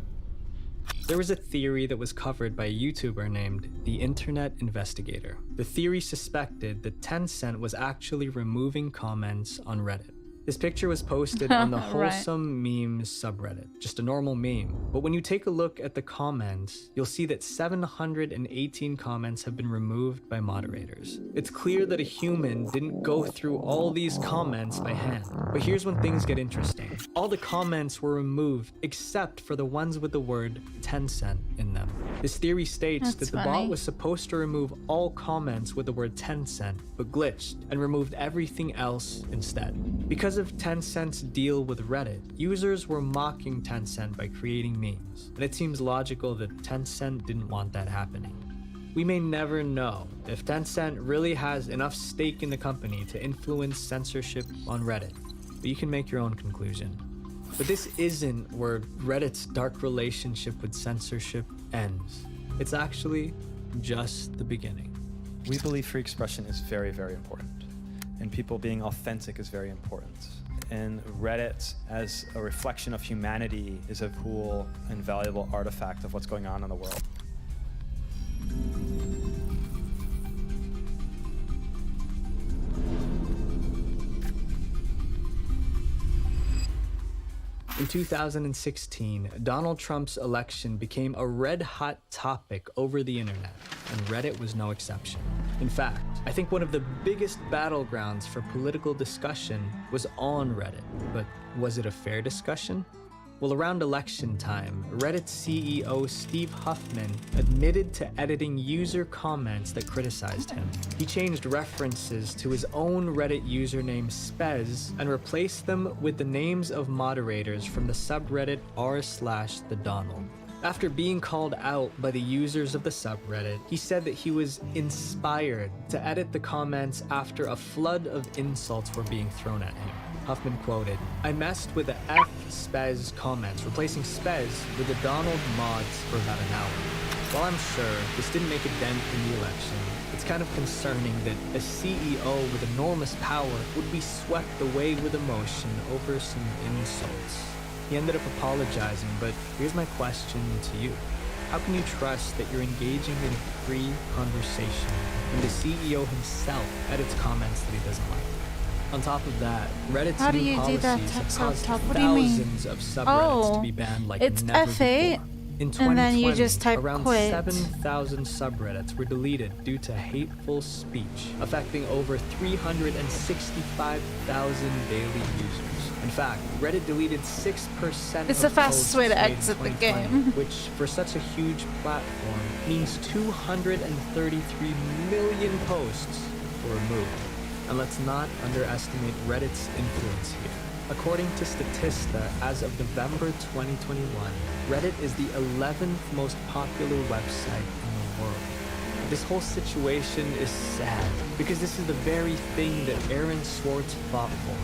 [SPEAKER 1] There was a theory that was covered by a YouTuber named The Internet Investigator. The theory suspected that Tencent was actually removing comments on Reddit. This picture was posted on the
[SPEAKER 2] Right.
[SPEAKER 1] Wholesome Memes subreddit, just a normal meme. But when you take a look at the comments, you'll see that 718 comments have been removed by moderators. It's clear that a human didn't go through all these comments by hand. But here's when things get interesting. All the comments were removed except for the ones with the word Tencent in them. This theory states
[SPEAKER 2] That's
[SPEAKER 1] that the
[SPEAKER 2] funny.
[SPEAKER 1] bot was supposed to remove all comments with the word Tencent, but glitched and removed everything else instead. Because of Tencent's deal with Reddit, users were mocking Tencent by creating memes, and it seems logical that Tencent didn't want that happening. We may never know if Tencent really has enough stake in the company to influence censorship on Reddit, but you can make your own conclusion. But this isn't where Reddit's dark relationship with censorship ends. It's actually just the beginning.
[SPEAKER 25] We believe free expression is very, very important. And people being authentic is very important. And Reddit, as a reflection of humanity, is a cool and valuable artifact of what's going on in the world.
[SPEAKER 1] 2016, Donald Trump's election became a red-hot topic over the internet, and Reddit was no exception. In fact, I think one of the biggest battlegrounds for political discussion was on Reddit. But was it a fair discussion? Well, around election time, Reddit CEO Steve Huffman admitted to editing user comments that criticized him. He changed references to his own Reddit username Spez and replaced them with the names of moderators from the subreddit r/thedonald. After being called out by the users of the subreddit, he said that he was inspired to edit the comments after a flood of insults were being thrown at him. Huffman quoted, "I messed with the F-Spez comments, replacing Spez with the Donald mods for about an hour. While I'm sure this didn't make a dent in the election, it's kind of concerning that a CEO with enormous power would be swept away with emotion over some insults." He ended up apologizing, but here's my question to you. How can you trust that you're engaging in free conversation when the CEO himself edits comments that he doesn't like? On top of that, Reddit's
[SPEAKER 2] How do
[SPEAKER 1] new
[SPEAKER 2] you do
[SPEAKER 1] policies
[SPEAKER 2] that
[SPEAKER 1] have
[SPEAKER 2] text
[SPEAKER 1] caused
[SPEAKER 2] up top? What do you mean?
[SPEAKER 1] thousands of subreddits to be banned like
[SPEAKER 2] it's
[SPEAKER 1] never
[SPEAKER 2] F8,
[SPEAKER 1] before. In
[SPEAKER 2] and then you
[SPEAKER 1] 2020,
[SPEAKER 2] just type
[SPEAKER 1] around
[SPEAKER 2] quit.
[SPEAKER 1] 7,000 subreddits were deleted due to hateful speech, affecting over 365,000 daily users. In fact, Reddit deleted 6%
[SPEAKER 2] It's
[SPEAKER 1] of
[SPEAKER 2] the fastest
[SPEAKER 1] posts
[SPEAKER 2] way to
[SPEAKER 1] made in
[SPEAKER 2] exit the
[SPEAKER 1] 2020,
[SPEAKER 2] game.
[SPEAKER 1] which, for such a huge platform, means 233 million posts were removed. And let's not underestimate Reddit's influence here. According to Statista, as of November 2021, Reddit is the 11th most popular website in the world. This whole situation is sad, because this is the very thing that Aaron Swartz fought for,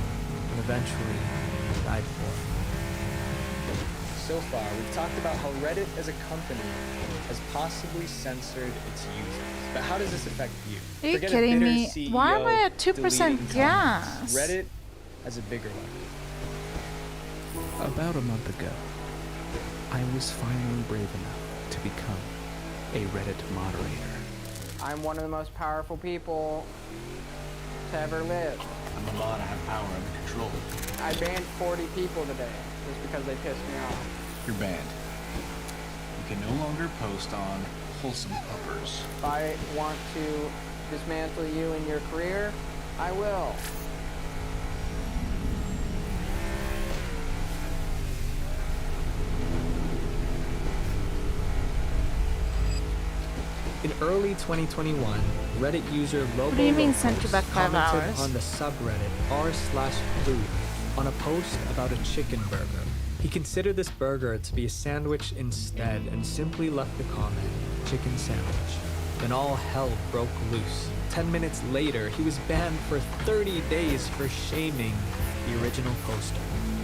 [SPEAKER 1] and eventually died for. So far, we've talked about how Reddit as a company has possibly censored its users. But how does this affect you?
[SPEAKER 2] Are you
[SPEAKER 1] Forget a
[SPEAKER 2] kidding
[SPEAKER 1] bitter
[SPEAKER 2] me?
[SPEAKER 1] CEO
[SPEAKER 2] Why am I at 2%
[SPEAKER 1] deleting
[SPEAKER 2] gas?
[SPEAKER 1] comments. Reddit has a bigger one.
[SPEAKER 6] About a month ago, I was finally brave enough to become a Reddit moderator.
[SPEAKER 9] I'm one of the most powerful people to ever live.
[SPEAKER 22] I'm a mod, I have power under control.
[SPEAKER 9] I banned 40 people today just because they pissed me off.
[SPEAKER 22] You're banned. You can no longer post on wholesome uppers.
[SPEAKER 9] If I want to dismantle you in your career, I will.
[SPEAKER 1] In early 2021, Reddit user Lobo
[SPEAKER 2] What do you mean sent you back 5
[SPEAKER 1] commented
[SPEAKER 2] hours?
[SPEAKER 1] on the subreddit r/food on a post about a chicken burger. He considered this burger to be a sandwich instead and simply left the comment, "chicken sandwich." Then all hell broke loose. 10 minutes later, he was banned for 30 days for shaming the original poster.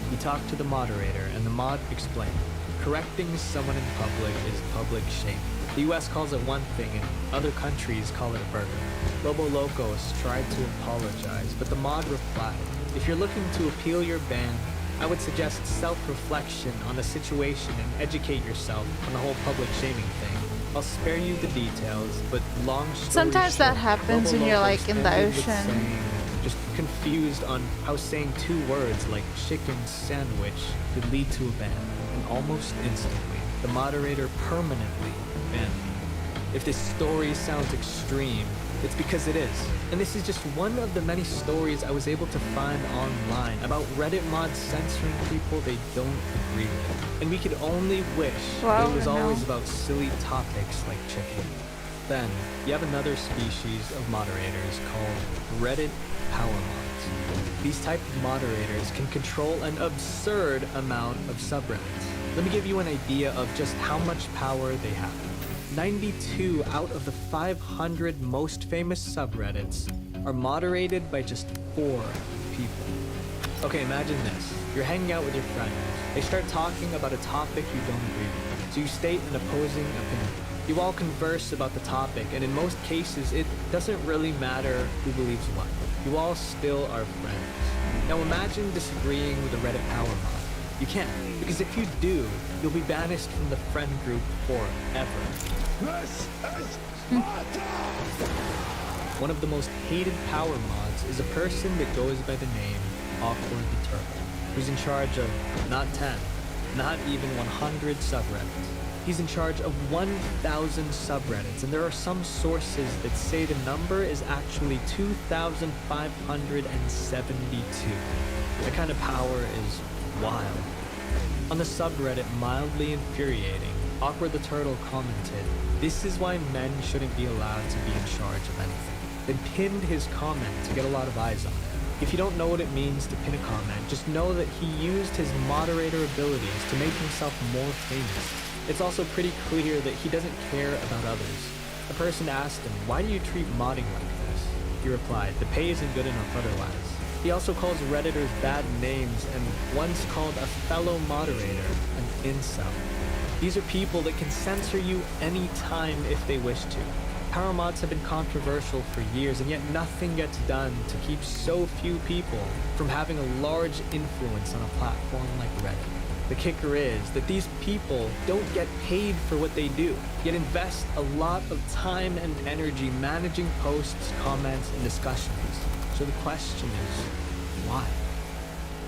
[SPEAKER 1] He talked to the moderator, and the mod explained, correcting someone in public is public shaming. The US calls it one thing, and other countries call it a burger. Lobo Locos tried to apologize, but the mod replied, "If you're looking to appeal your ban, I would suggest self-reflection on the situation and educate yourself on the whole public shaming thing. I'll spare you the details, but long story
[SPEAKER 2] Sometimes that
[SPEAKER 1] short,
[SPEAKER 2] happens
[SPEAKER 1] Lobo
[SPEAKER 2] when you're
[SPEAKER 1] Locos
[SPEAKER 2] like in the
[SPEAKER 1] ended with
[SPEAKER 2] ocean.
[SPEAKER 1] saying, just confused on how saying 2 words like chicken sandwich could lead to a ban, and almost instantly, the moderator permanently banned me. If this story sounds extreme, it's because it is. And this is just one of the many stories I was able to find online about Reddit mods censoring people they don't agree with. And we could only wish that it was always about silly topics like chicken. Then, you have another species of moderators called Reddit power mods. These type of moderators can control an absurd amount of subreddits. Let me give you an idea of just how much power they have. 92 out of the 500 most famous subreddits are moderated by just 4 people. Okay, imagine this. You're hanging out with your friends. They start talking about a topic you don't agree with, so you state an opposing opinion. You all converse about the topic, and in most cases, it doesn't really matter who believes what. You all still are friends. Now imagine disagreeing with a Reddit power mod. You can't, because if you do, you'll be banished from the friend group forever. One of the most hated power mods is a person that goes by the name Awkward the Turtle. who's in charge of not 10, not even 100 subreddits. He's in charge of 1,000 subreddits, and there are some sources that say the number is actually 2,572. That kind of power is wild. On the subreddit Mildly Infuriating, Awkward the Turtle commented, "This is why men shouldn't be allowed to be in charge of anything." Then pinned his comment to get a lot of eyes on it. If you don't know what it means to pin a comment, just know that he used his moderator abilities to make himself more famous. It's also pretty clear that he doesn't care about others. A person asked him, "Why do you treat modding like this?" He replied, "The pay isn't good enough otherwise." He also calls Redditors bad names and once called a fellow moderator an incel. These are people that can censor you anytime if they wish to. Power mods have been controversial for years, and yet nothing gets done to keep so few people from having a large influence on a platform like Reddit. The kicker is that these people don't get paid for what they do, yet invest a lot of time and energy managing posts, comments, and discussions. So the question is, why?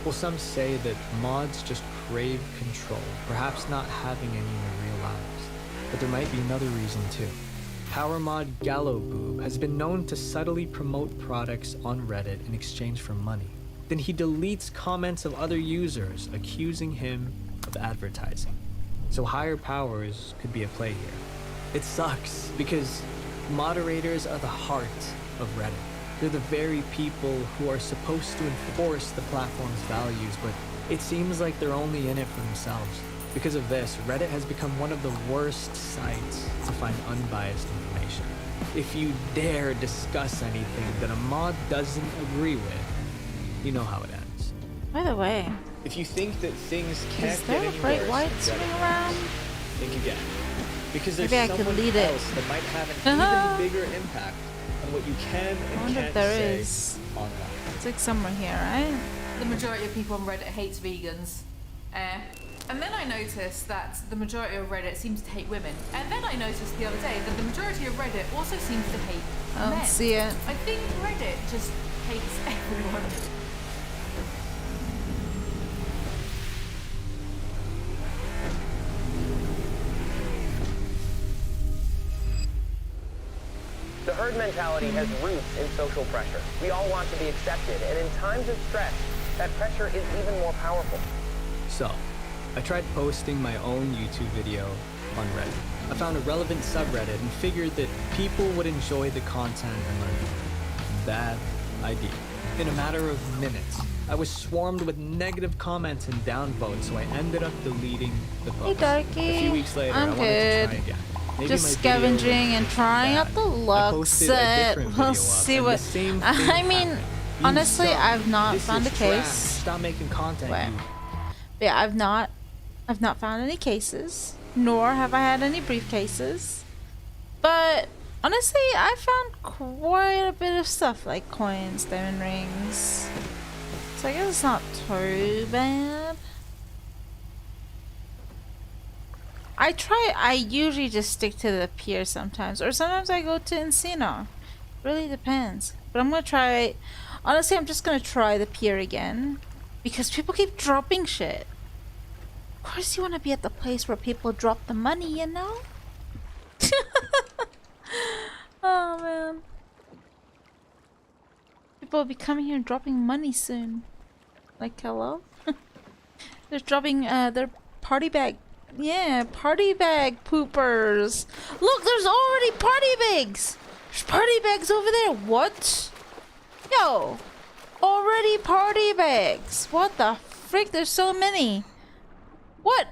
[SPEAKER 1] Well, some say that mods just crave control, perhaps not having any in their real lives. But there might be another reason too. Power mod Gallowboob has been known to subtly promote products on Reddit in exchange for money. Then he deletes comments of other users accusing him of advertising. So higher powers could be at play here. It sucks because moderators are the heart of Reddit. They're the very people who are supposed to enforce the platform's values, but it seems like they're only in it for themselves. Because of this, Reddit has become one of the worst sites to find unbiased information. If you dare discuss anything that a mod doesn't agree with, you know how it ends.
[SPEAKER 2] By the way,
[SPEAKER 1] if you think that things can't
[SPEAKER 2] is there
[SPEAKER 1] get
[SPEAKER 2] a
[SPEAKER 1] any
[SPEAKER 2] great
[SPEAKER 1] worse,
[SPEAKER 2] white
[SPEAKER 1] Reddit
[SPEAKER 2] swimming around?
[SPEAKER 1] think again. Because there's
[SPEAKER 2] Maybe I could
[SPEAKER 1] someone
[SPEAKER 2] lead it.
[SPEAKER 1] else that might have an even bigger impact on what you can
[SPEAKER 2] I
[SPEAKER 1] and
[SPEAKER 2] wonder
[SPEAKER 1] can't
[SPEAKER 2] if there
[SPEAKER 1] say
[SPEAKER 2] is.
[SPEAKER 1] online.
[SPEAKER 2] It's like somewhere here, right?
[SPEAKER 20] The majority of people on Reddit hates vegans. And then I noticed that the majority of Reddit seems to hate women. And then I noticed the other day that the majority of Reddit also seems to hate
[SPEAKER 2] I don't
[SPEAKER 20] men.
[SPEAKER 2] see it.
[SPEAKER 20] I think Reddit just hates everyone.
[SPEAKER 11] The herd mentality has roots in social pressure. We all want to be accepted, and in times of stress, that pressure is even more powerful.
[SPEAKER 1] So, I tried posting my own YouTube video on Reddit. I found a relevant subreddit and figured that people would enjoy the content and learn. Bad idea. In a matter of minutes, I was swarmed with negative comments and downvotes, so I ended up deleting the post.
[SPEAKER 2] Hey, Darky.
[SPEAKER 1] A few weeks later,
[SPEAKER 2] I'm
[SPEAKER 1] I wanted
[SPEAKER 2] good.
[SPEAKER 1] to try again. Maybe
[SPEAKER 2] Just
[SPEAKER 1] my video
[SPEAKER 2] scavenging and
[SPEAKER 1] was
[SPEAKER 2] trying
[SPEAKER 1] bad.
[SPEAKER 2] out the
[SPEAKER 1] I
[SPEAKER 2] luck
[SPEAKER 1] posted a
[SPEAKER 2] set.
[SPEAKER 1] different video
[SPEAKER 2] We'll
[SPEAKER 1] up,
[SPEAKER 2] see
[SPEAKER 1] and
[SPEAKER 2] what.
[SPEAKER 1] the same thing
[SPEAKER 2] I mean,
[SPEAKER 1] happened. You
[SPEAKER 2] honestly,
[SPEAKER 1] suck.
[SPEAKER 2] I've not
[SPEAKER 1] This
[SPEAKER 2] found a
[SPEAKER 1] is
[SPEAKER 2] case.
[SPEAKER 1] trash. Stop making content.
[SPEAKER 2] Wait.
[SPEAKER 1] You
[SPEAKER 2] Yeah, I've not found any cases, nor have I had any briefcases. But honestly, I found quite a bit of stuff like coins, diamond rings. So I guess it's not too bad. I usually just stick to the pier sometimes, or sometimes I go to Encino. Really depends. But I'm gonna try, honestly, I'm just gonna try the pier again. Because people keep dropping shit. Of course you want to be at the place where people drop the money, you know? Oh man. People will be coming here and dropping money soon. Like, hello? They're dropping their party bag. Yeah, party bag poopers. Look, there's already party bags. There's party bags over there. What? Yo. Already party bags. What the frick? There's so many. What?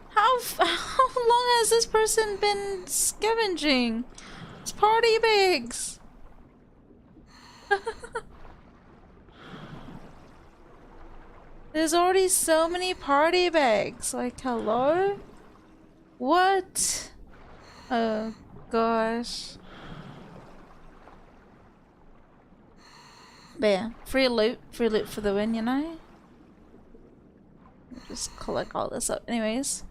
[SPEAKER 2] How long has this person been scavenging? It's party bags. There's already so many party bags. Like, hello? What? Oh, gosh. But yeah, free loot for the win, you know? Just collect all this up anyways.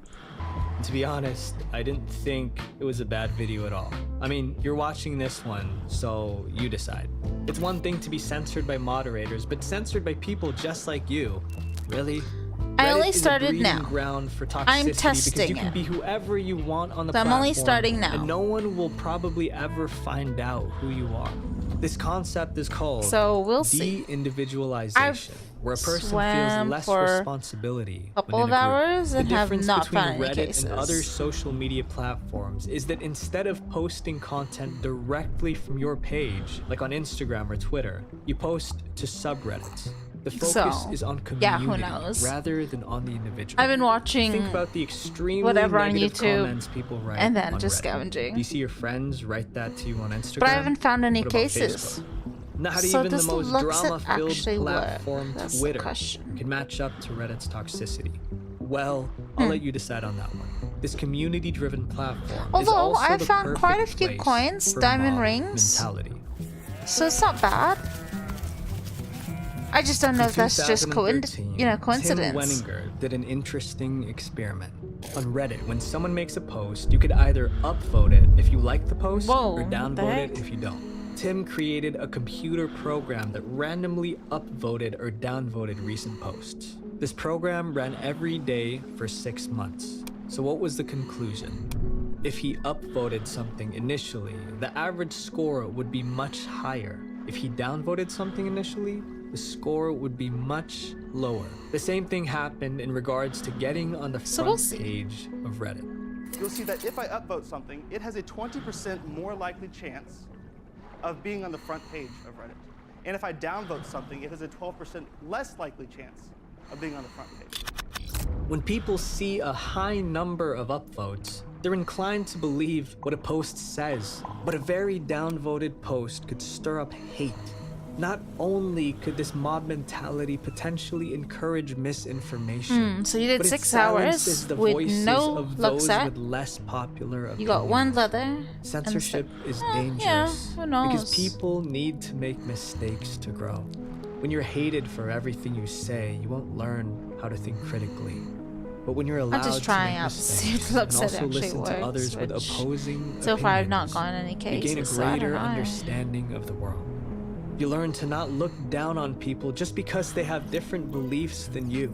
[SPEAKER 1] To be honest, I didn't think it was a bad video at all. I mean, you're watching this one, so you decide. It's one thing to be censored by moderators, but censored by people just like you. Really?
[SPEAKER 2] I
[SPEAKER 1] Reddit
[SPEAKER 2] only
[SPEAKER 1] is a
[SPEAKER 2] started
[SPEAKER 1] breeding
[SPEAKER 2] now.
[SPEAKER 1] ground for toxicity
[SPEAKER 2] I'm
[SPEAKER 1] because
[SPEAKER 2] testing
[SPEAKER 1] you can
[SPEAKER 2] it.
[SPEAKER 1] be whoever you want on the
[SPEAKER 2] So I'm
[SPEAKER 1] platform.
[SPEAKER 2] only starting now.
[SPEAKER 1] And no one will probably ever find out who you are. This concept is called
[SPEAKER 2] So we'll see.
[SPEAKER 1] de-individualization, where a person feels
[SPEAKER 2] swam
[SPEAKER 1] less
[SPEAKER 2] for
[SPEAKER 1] responsibility
[SPEAKER 2] couple
[SPEAKER 1] when in
[SPEAKER 2] of
[SPEAKER 1] a group.
[SPEAKER 2] hours
[SPEAKER 1] The
[SPEAKER 2] and have
[SPEAKER 1] difference
[SPEAKER 2] not
[SPEAKER 1] between
[SPEAKER 2] found any
[SPEAKER 1] Reddit
[SPEAKER 2] cases.
[SPEAKER 1] and other social media platforms is that instead of posting content directly from your page, like on Instagram or Twitter, you post to subreddits. The focus
[SPEAKER 2] So,
[SPEAKER 1] is on
[SPEAKER 2] yeah,
[SPEAKER 1] community
[SPEAKER 2] who knows?
[SPEAKER 1] rather than on the individual.
[SPEAKER 2] I've been watching
[SPEAKER 1] Think about the extremely
[SPEAKER 2] whatever on
[SPEAKER 1] negative
[SPEAKER 2] YouTube
[SPEAKER 1] comments people write
[SPEAKER 2] and then
[SPEAKER 1] on
[SPEAKER 2] just
[SPEAKER 1] Reddit.
[SPEAKER 2] scavenging.
[SPEAKER 1] Do you see your friends write that to you on Instagram?
[SPEAKER 2] But I haven't found any
[SPEAKER 1] What about
[SPEAKER 2] cases.
[SPEAKER 1] Facebook? Not
[SPEAKER 2] So
[SPEAKER 1] even the
[SPEAKER 2] this
[SPEAKER 1] most
[SPEAKER 2] looks at
[SPEAKER 1] drama-filled
[SPEAKER 2] actually work.
[SPEAKER 1] platform,
[SPEAKER 2] That's the
[SPEAKER 1] Twitter,
[SPEAKER 2] question.
[SPEAKER 1] can match up to Reddit's toxicity. Well, I'll let you decide on that one. This community-driven platform is
[SPEAKER 2] Although
[SPEAKER 1] also
[SPEAKER 2] I
[SPEAKER 1] the
[SPEAKER 2] found quite a
[SPEAKER 1] perfect
[SPEAKER 2] few
[SPEAKER 1] place
[SPEAKER 2] coins,
[SPEAKER 1] for
[SPEAKER 2] diamond
[SPEAKER 1] mob
[SPEAKER 2] rings.
[SPEAKER 1] mentality.
[SPEAKER 2] So it's not bad. I just don't know
[SPEAKER 1] In
[SPEAKER 2] if that's just
[SPEAKER 1] 2013,
[SPEAKER 2] coincidence.
[SPEAKER 1] Tim Wenninger did an interesting experiment. On Reddit, when someone makes a post, you could either upvote it if you like the post or
[SPEAKER 2] what the
[SPEAKER 1] downvote it
[SPEAKER 2] heck?
[SPEAKER 1] if you don't. Tim created a computer program that randomly upvoted or downvoted recent posts. This program ran every day for 6 months. So what was the conclusion? If he upvoted something initially, the average score would be much higher. If he downvoted something initially, the score would be much lower. The same thing happened in regards to getting on the front page of Reddit.
[SPEAKER 10] You'll see that if I upvote something, it has a 20% more likely chance of being on the front page of Reddit. And if I downvote something, it has a 12% less likely chance of being on the front page.
[SPEAKER 1] When people see a high number of upvotes, they're inclined to believe what a post says. But a very downvoted post could stir up hate. Not only could this mob mentality potentially encourage misinformation,
[SPEAKER 2] So you did
[SPEAKER 1] but it
[SPEAKER 2] 6 hours
[SPEAKER 1] silences the
[SPEAKER 2] with
[SPEAKER 1] voices
[SPEAKER 2] no
[SPEAKER 1] of
[SPEAKER 2] luck
[SPEAKER 1] those
[SPEAKER 2] set.
[SPEAKER 1] with less popular
[SPEAKER 2] You got one leather. and
[SPEAKER 1] Censorship is dangerous
[SPEAKER 2] yeah, who knows?
[SPEAKER 1] because people need to make mistakes to grow. When you're hated for everything you say, you won't learn how to think critically. But when you're allowed
[SPEAKER 2] just
[SPEAKER 1] to
[SPEAKER 2] trying
[SPEAKER 1] make
[SPEAKER 2] out to see if
[SPEAKER 1] mistakes
[SPEAKER 2] the
[SPEAKER 1] and
[SPEAKER 2] upset
[SPEAKER 1] also
[SPEAKER 2] actually
[SPEAKER 1] listen to
[SPEAKER 2] works,
[SPEAKER 1] others with
[SPEAKER 2] which
[SPEAKER 1] opposing
[SPEAKER 2] so far I've not
[SPEAKER 1] opinions,
[SPEAKER 2] gotten any
[SPEAKER 1] you gain a
[SPEAKER 2] cases, so I don't
[SPEAKER 1] greater
[SPEAKER 2] know.
[SPEAKER 1] understanding of the world. You learn to not look down on people just because they have different beliefs than you.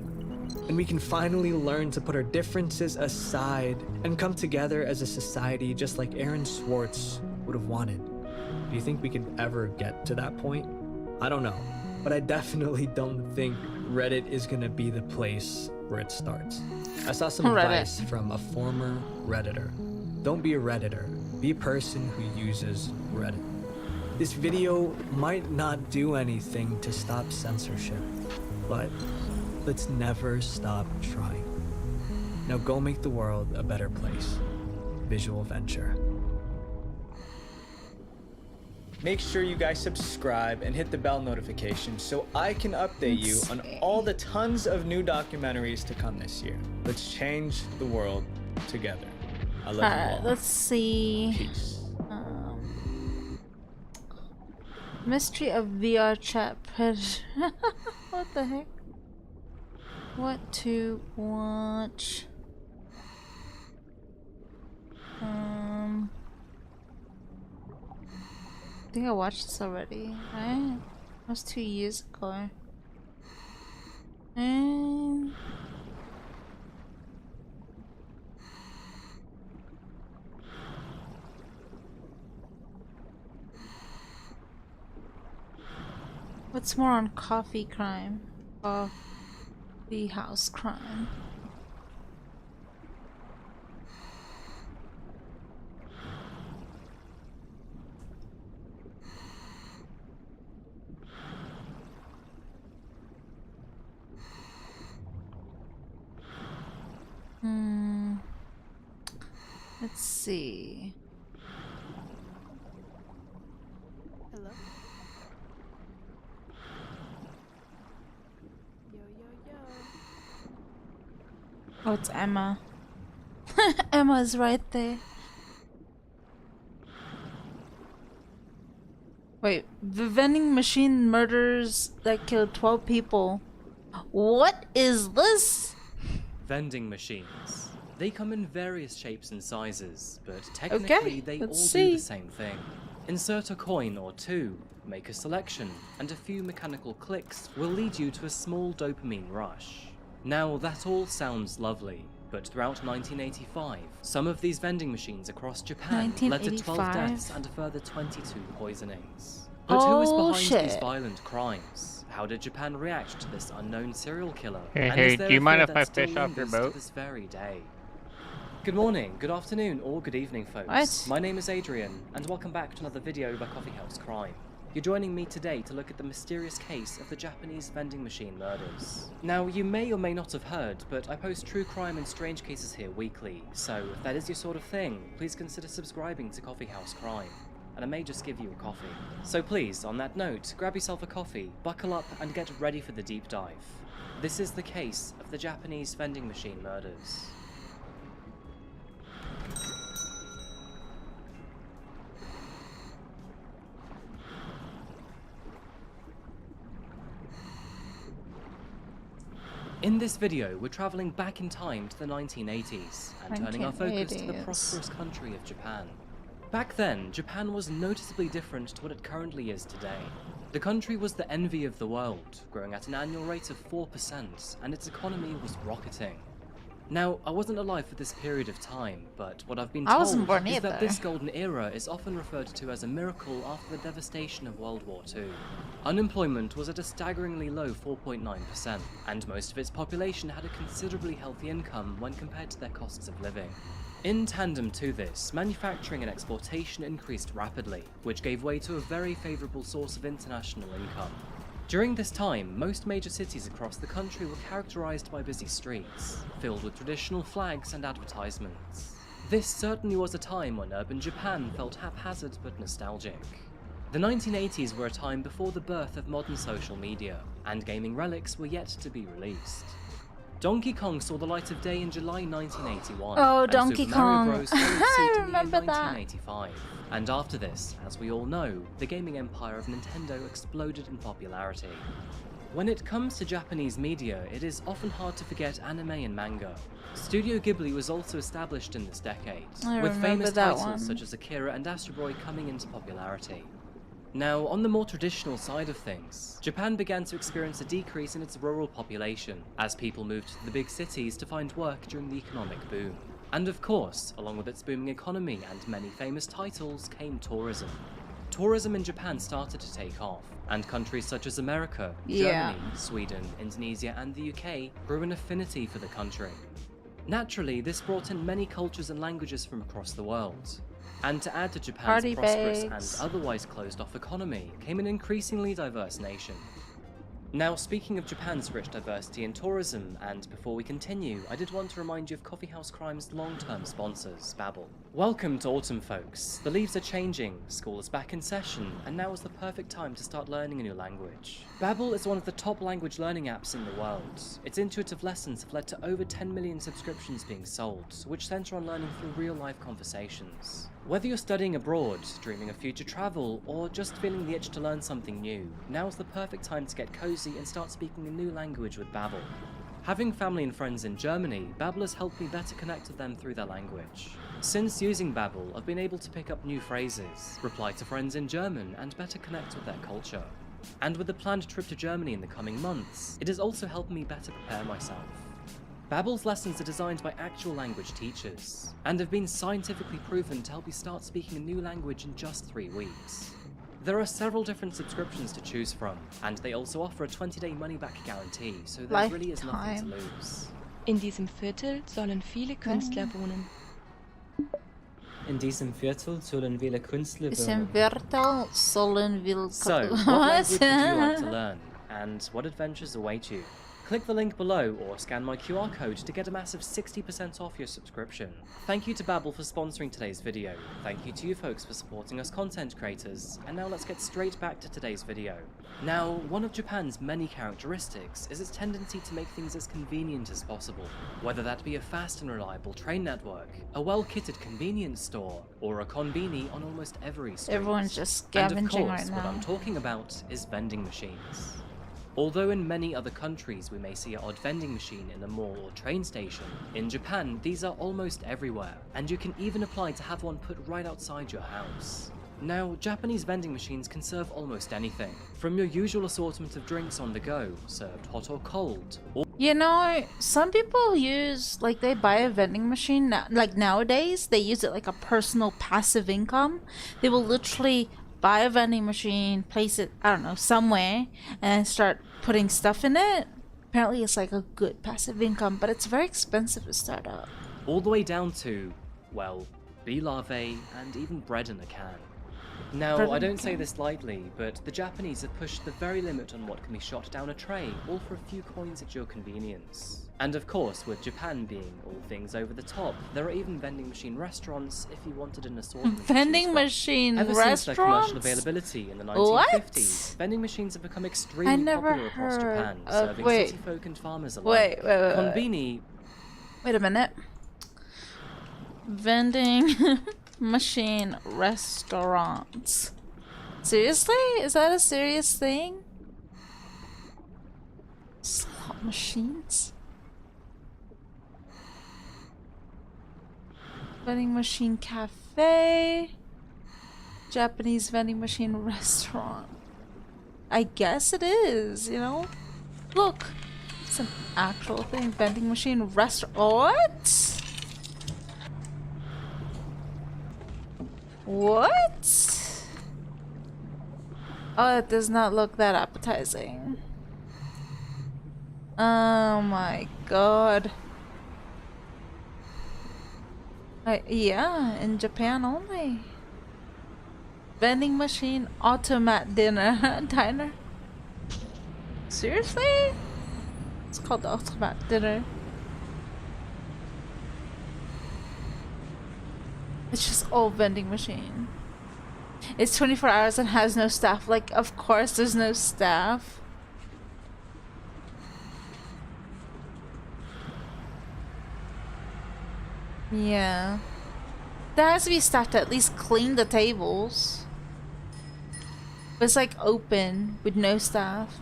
[SPEAKER 1] And we can finally learn to put our differences aside and come together as a society just like Aaron Swartz would have wanted. Do you think we could ever get to that point? I don't know, but I definitely don't think Reddit is gonna be the place where it starts. I saw some
[SPEAKER 2] Reddit.
[SPEAKER 1] advice from a former Redditor. Don't be a Redditor, be a person who uses Reddit. This video might not do anything to stop censorship, but let's never stop trying. Now go make the world a better place. Visual Venture. Make sure you guys subscribe and hit the bell notification so I can update you on all the tons of new documentaries to come this year. Let's change the world together. I love you
[SPEAKER 2] Alright,
[SPEAKER 1] all.
[SPEAKER 2] let's see.
[SPEAKER 1] Peace.
[SPEAKER 2] Mystery of VR chat page. What the heck? What to watch? I think I watched this already, right? That was 2 years ago. What's more on coffee crime? Coffee house crime. Let's see.
[SPEAKER 12] Hello? Yo, yo, yo.
[SPEAKER 2] Oh, it's Emma. Emma's right there. Wait, the vending machine murders that killed 12 people. What is this?
[SPEAKER 14] Vending machines. They come in various shapes and sizes, but technically they all do the same thing. Insert a coin or two, make a selection, and a few mechanical clicks will lead you to a small dopamine rush. Now that all sounds lovely, but throughout 1985, some of these vending machines across Japan led to 12 deaths and a further 22 poisonings. But who is behind these violent crimes? How did Japan react to this unknown serial killer?
[SPEAKER 15] Hey, do you mind if I fish off your boat?
[SPEAKER 14] This very day. Good morning, good afternoon, or good evening, folks. My name is Adrian, and welcome back to another video by Coffee House Crime. You're joining me today to look at the mysterious case of the Japanese vending machine murders. Now, you may or may not have heard, but I post true crime and strange cases here weekly, so if that is your sort of thing, please consider subscribing to Coffee House Crime, and I may just give you a coffee. So please, on that note, grab yourself a coffee, buckle up, and get ready for the deep dive. This is the case of the Japanese vending machine murders. In this video, we're travelling back in time to the 1980s and turning our focus to the prosperous country of Japan. Back then, Japan was noticeably different to what it currently is today. The country was the envy of the world, growing at an annual rate of 4%, and its economy was rocketing. Now, I wasn't alive for this period of time, but what I've been told is that this golden era is often referred to as a miracle after the devastation of World War II. Unemployment was at a staggeringly low 4.9%, and most of its population had a considerably healthy income when compared to their costs of living. In tandem to this, manufacturing and exportation increased rapidly, which gave way to a very favourable source of international income. During this time, most major cities across the country were characterized by busy streets, filled with traditional flags and advertisements. This certainly was a time when urban Japan felt haphazard but nostalgic. The 1980s were a time before the birth of modern social media, and gaming relics were yet to be released. Donkey Kong saw the light of day in July 1981.
[SPEAKER 2] Oh,
[SPEAKER 14] and
[SPEAKER 2] Donkey
[SPEAKER 14] Super Mario
[SPEAKER 2] Kong.
[SPEAKER 14] Bros. Followed suit
[SPEAKER 2] I
[SPEAKER 14] in the
[SPEAKER 2] remember
[SPEAKER 14] year
[SPEAKER 2] that.
[SPEAKER 14] 1985. And after this, as we all know, the gaming empire of Nintendo exploded in popularity. When it comes to Japanese media, it is often hard to forget anime and manga. Studio Ghibli was also established in this decade,
[SPEAKER 2] I
[SPEAKER 14] with
[SPEAKER 2] remember
[SPEAKER 14] famous
[SPEAKER 2] that
[SPEAKER 14] titles
[SPEAKER 2] one.
[SPEAKER 14] such as Akira and Astro Boy coming into popularity. Now, on the more traditional side of things, Japan began to experience a decrease in its rural population as people moved to the big cities to find work during the economic boom. And of course, along with its booming economy and many famous titles came tourism. Tourism in Japan started to take off, and countries such as America, Germany, Sweden, Indonesia, and the UK grew an affinity for the country. Naturally, this brought in many cultures and languages from across the world. And to add to Japan's
[SPEAKER 2] Party
[SPEAKER 14] prosperous
[SPEAKER 2] bags.
[SPEAKER 14] and otherwise closed-off economy came an increasingly diverse nation. Now, speaking of Japan's rich diversity in tourism, and before we continue, I did want to remind you of Coffee House Crime's long-term sponsors, Babbel. Welcome to autumn, folks. The leaves are changing, school is back in session, and now is the perfect time to start learning a new language. Babbel is one of the top language learning apps in the world. Its intuitive lessons have led to over 10 million subscriptions being sold, which center on learning through real-life conversations. Whether you're studying abroad, dreaming of future travel, or just feeling the itch to learn something new, now's the perfect time to get cozy and start speaking a new language with Babbel. Having family and friends in Germany, Babbel has helped me better connect with them through their language. Since using Babbel, I've been able to pick up new phrases, reply to friends in German, and better connect with their culture. And with the planned trip to Germany in the coming months, it has also helped me better prepare myself. Babbel's lessons are designed by actual language teachers, and have been scientifically proven to help you start speaking a new language in just 3 weeks. There are several different subscriptions to choose from, and they also offer a 20-day money-back guarantee, so there really is nothing to lose.
[SPEAKER 16] In diesem Viertel sollen viele Künstler wohnen.
[SPEAKER 14] In diesem Viertel sollen viele Künstler
[SPEAKER 2] It's in Viertel Solenville.
[SPEAKER 14] So, what language would you like to learn, and what adventures await you? Click the link below or scan my QR code to get a massive 60% off your subscription. Thank you to Babbel for sponsoring today's video. Thank you to you folks for supporting us content creators. And now let's get straight back to today's video. Now, one of Japan's many characteristics is its tendency to make things as convenient as possible. Whether that be a fast and reliable train network, a well-kitted convenience store, or a konbini on almost every street.
[SPEAKER 2] Everyone's just scavenging
[SPEAKER 14] and of course,
[SPEAKER 2] right now.
[SPEAKER 14] what I'm talking about is vending machines. Although in many other countries we may see an odd vending machine in a mall or train station, in Japan these are almost everywhere, and you can even apply to have one put right outside your house. Now, Japanese vending machines can serve almost anything, from your usual assortment of drinks on the go, served hot or cold, or
[SPEAKER 2] You know, some people use, like, they buy a vending machine, like nowadays, they use it like a personal passive income. They will literally buy a vending machine, place it, I don't know, somewhere, and start putting stuff in it. Apparently it's like a good passive income, but it's very expensive to start up.
[SPEAKER 14] all the way down to, well, bee larvae and even bread in a can. Now,
[SPEAKER 2] Bread
[SPEAKER 14] I
[SPEAKER 2] in a
[SPEAKER 14] don't say
[SPEAKER 2] can.
[SPEAKER 14] this lightly, but the Japanese have pushed the very limit on what can be shot down a tray, all for a few coins at your convenience. And of course, with Japan being all things over the top, there are even vending machine restaurants if you wanted an assortment. to choose
[SPEAKER 2] Vending
[SPEAKER 14] from.
[SPEAKER 2] machine
[SPEAKER 14] Ever since their commercial
[SPEAKER 2] restaurants?
[SPEAKER 14] availability in the
[SPEAKER 2] What?
[SPEAKER 14] 1950s, vending machines have become extremely
[SPEAKER 2] never
[SPEAKER 14] popular across
[SPEAKER 2] heard
[SPEAKER 14] Japan,
[SPEAKER 2] of-
[SPEAKER 14] serving
[SPEAKER 2] wait.
[SPEAKER 14] city folk and farmers alike.
[SPEAKER 2] Wait.
[SPEAKER 14] Konbini.
[SPEAKER 2] Wait a minute. Vending machine restaurants. Seriously? Is that a serious thing? Slot machines? Vending machine cafe. Japanese vending machine restaurant. I guess it is, you know? Look! It's an actual thing. Vending machine restaurant. What? What? Oh, it does not look that appetizing. Oh my god. Yeah, in Japan only. Vending machine automat diner. Seriously? It's called the automat dinner. It's just all vending machine. It's 24 hours and has no staff. Like, of course there's no staff. Yeah. There has to be staff to at least clean the tables. But it's like open with no staff.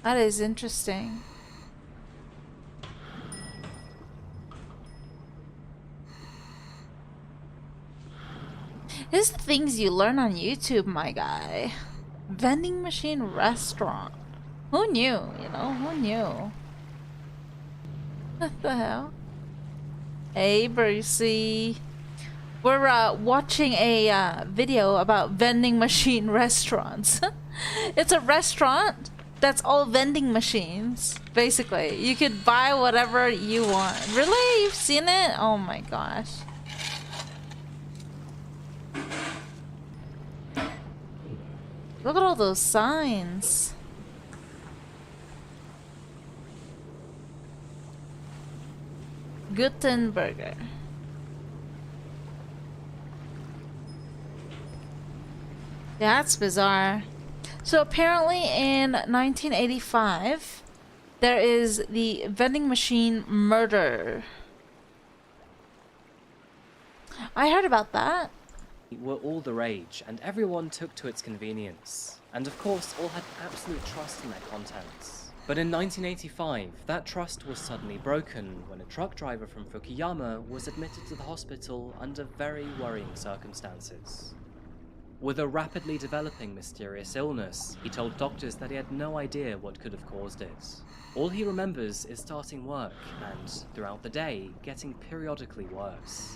[SPEAKER 2] That is interesting. These are the things you learn on YouTube, my guy. Vending machine restaurant. Who knew, you know? Who knew? What the hell? Hey, Brucey. We're watching a video about vending machine restaurants. It's a restaurant that's all vending machines, basically. You could buy whatever you want. Really? You've seen it? Oh my gosh. Look at all those signs. Gutenberger. That's bizarre. So apparently in 1985, there is the vending machine murder. I heard about that.
[SPEAKER 14] Were all the rage, and everyone took to its convenience. And of course, all had absolute trust in their contents. But in 1985, that trust was suddenly broken when a truck driver from Fukuyama was admitted to the hospital under very worrying circumstances. With a rapidly developing mysterious illness, he told doctors that he had no idea what could have caused it. All he remembers is starting work and, throughout the day, getting periodically worse.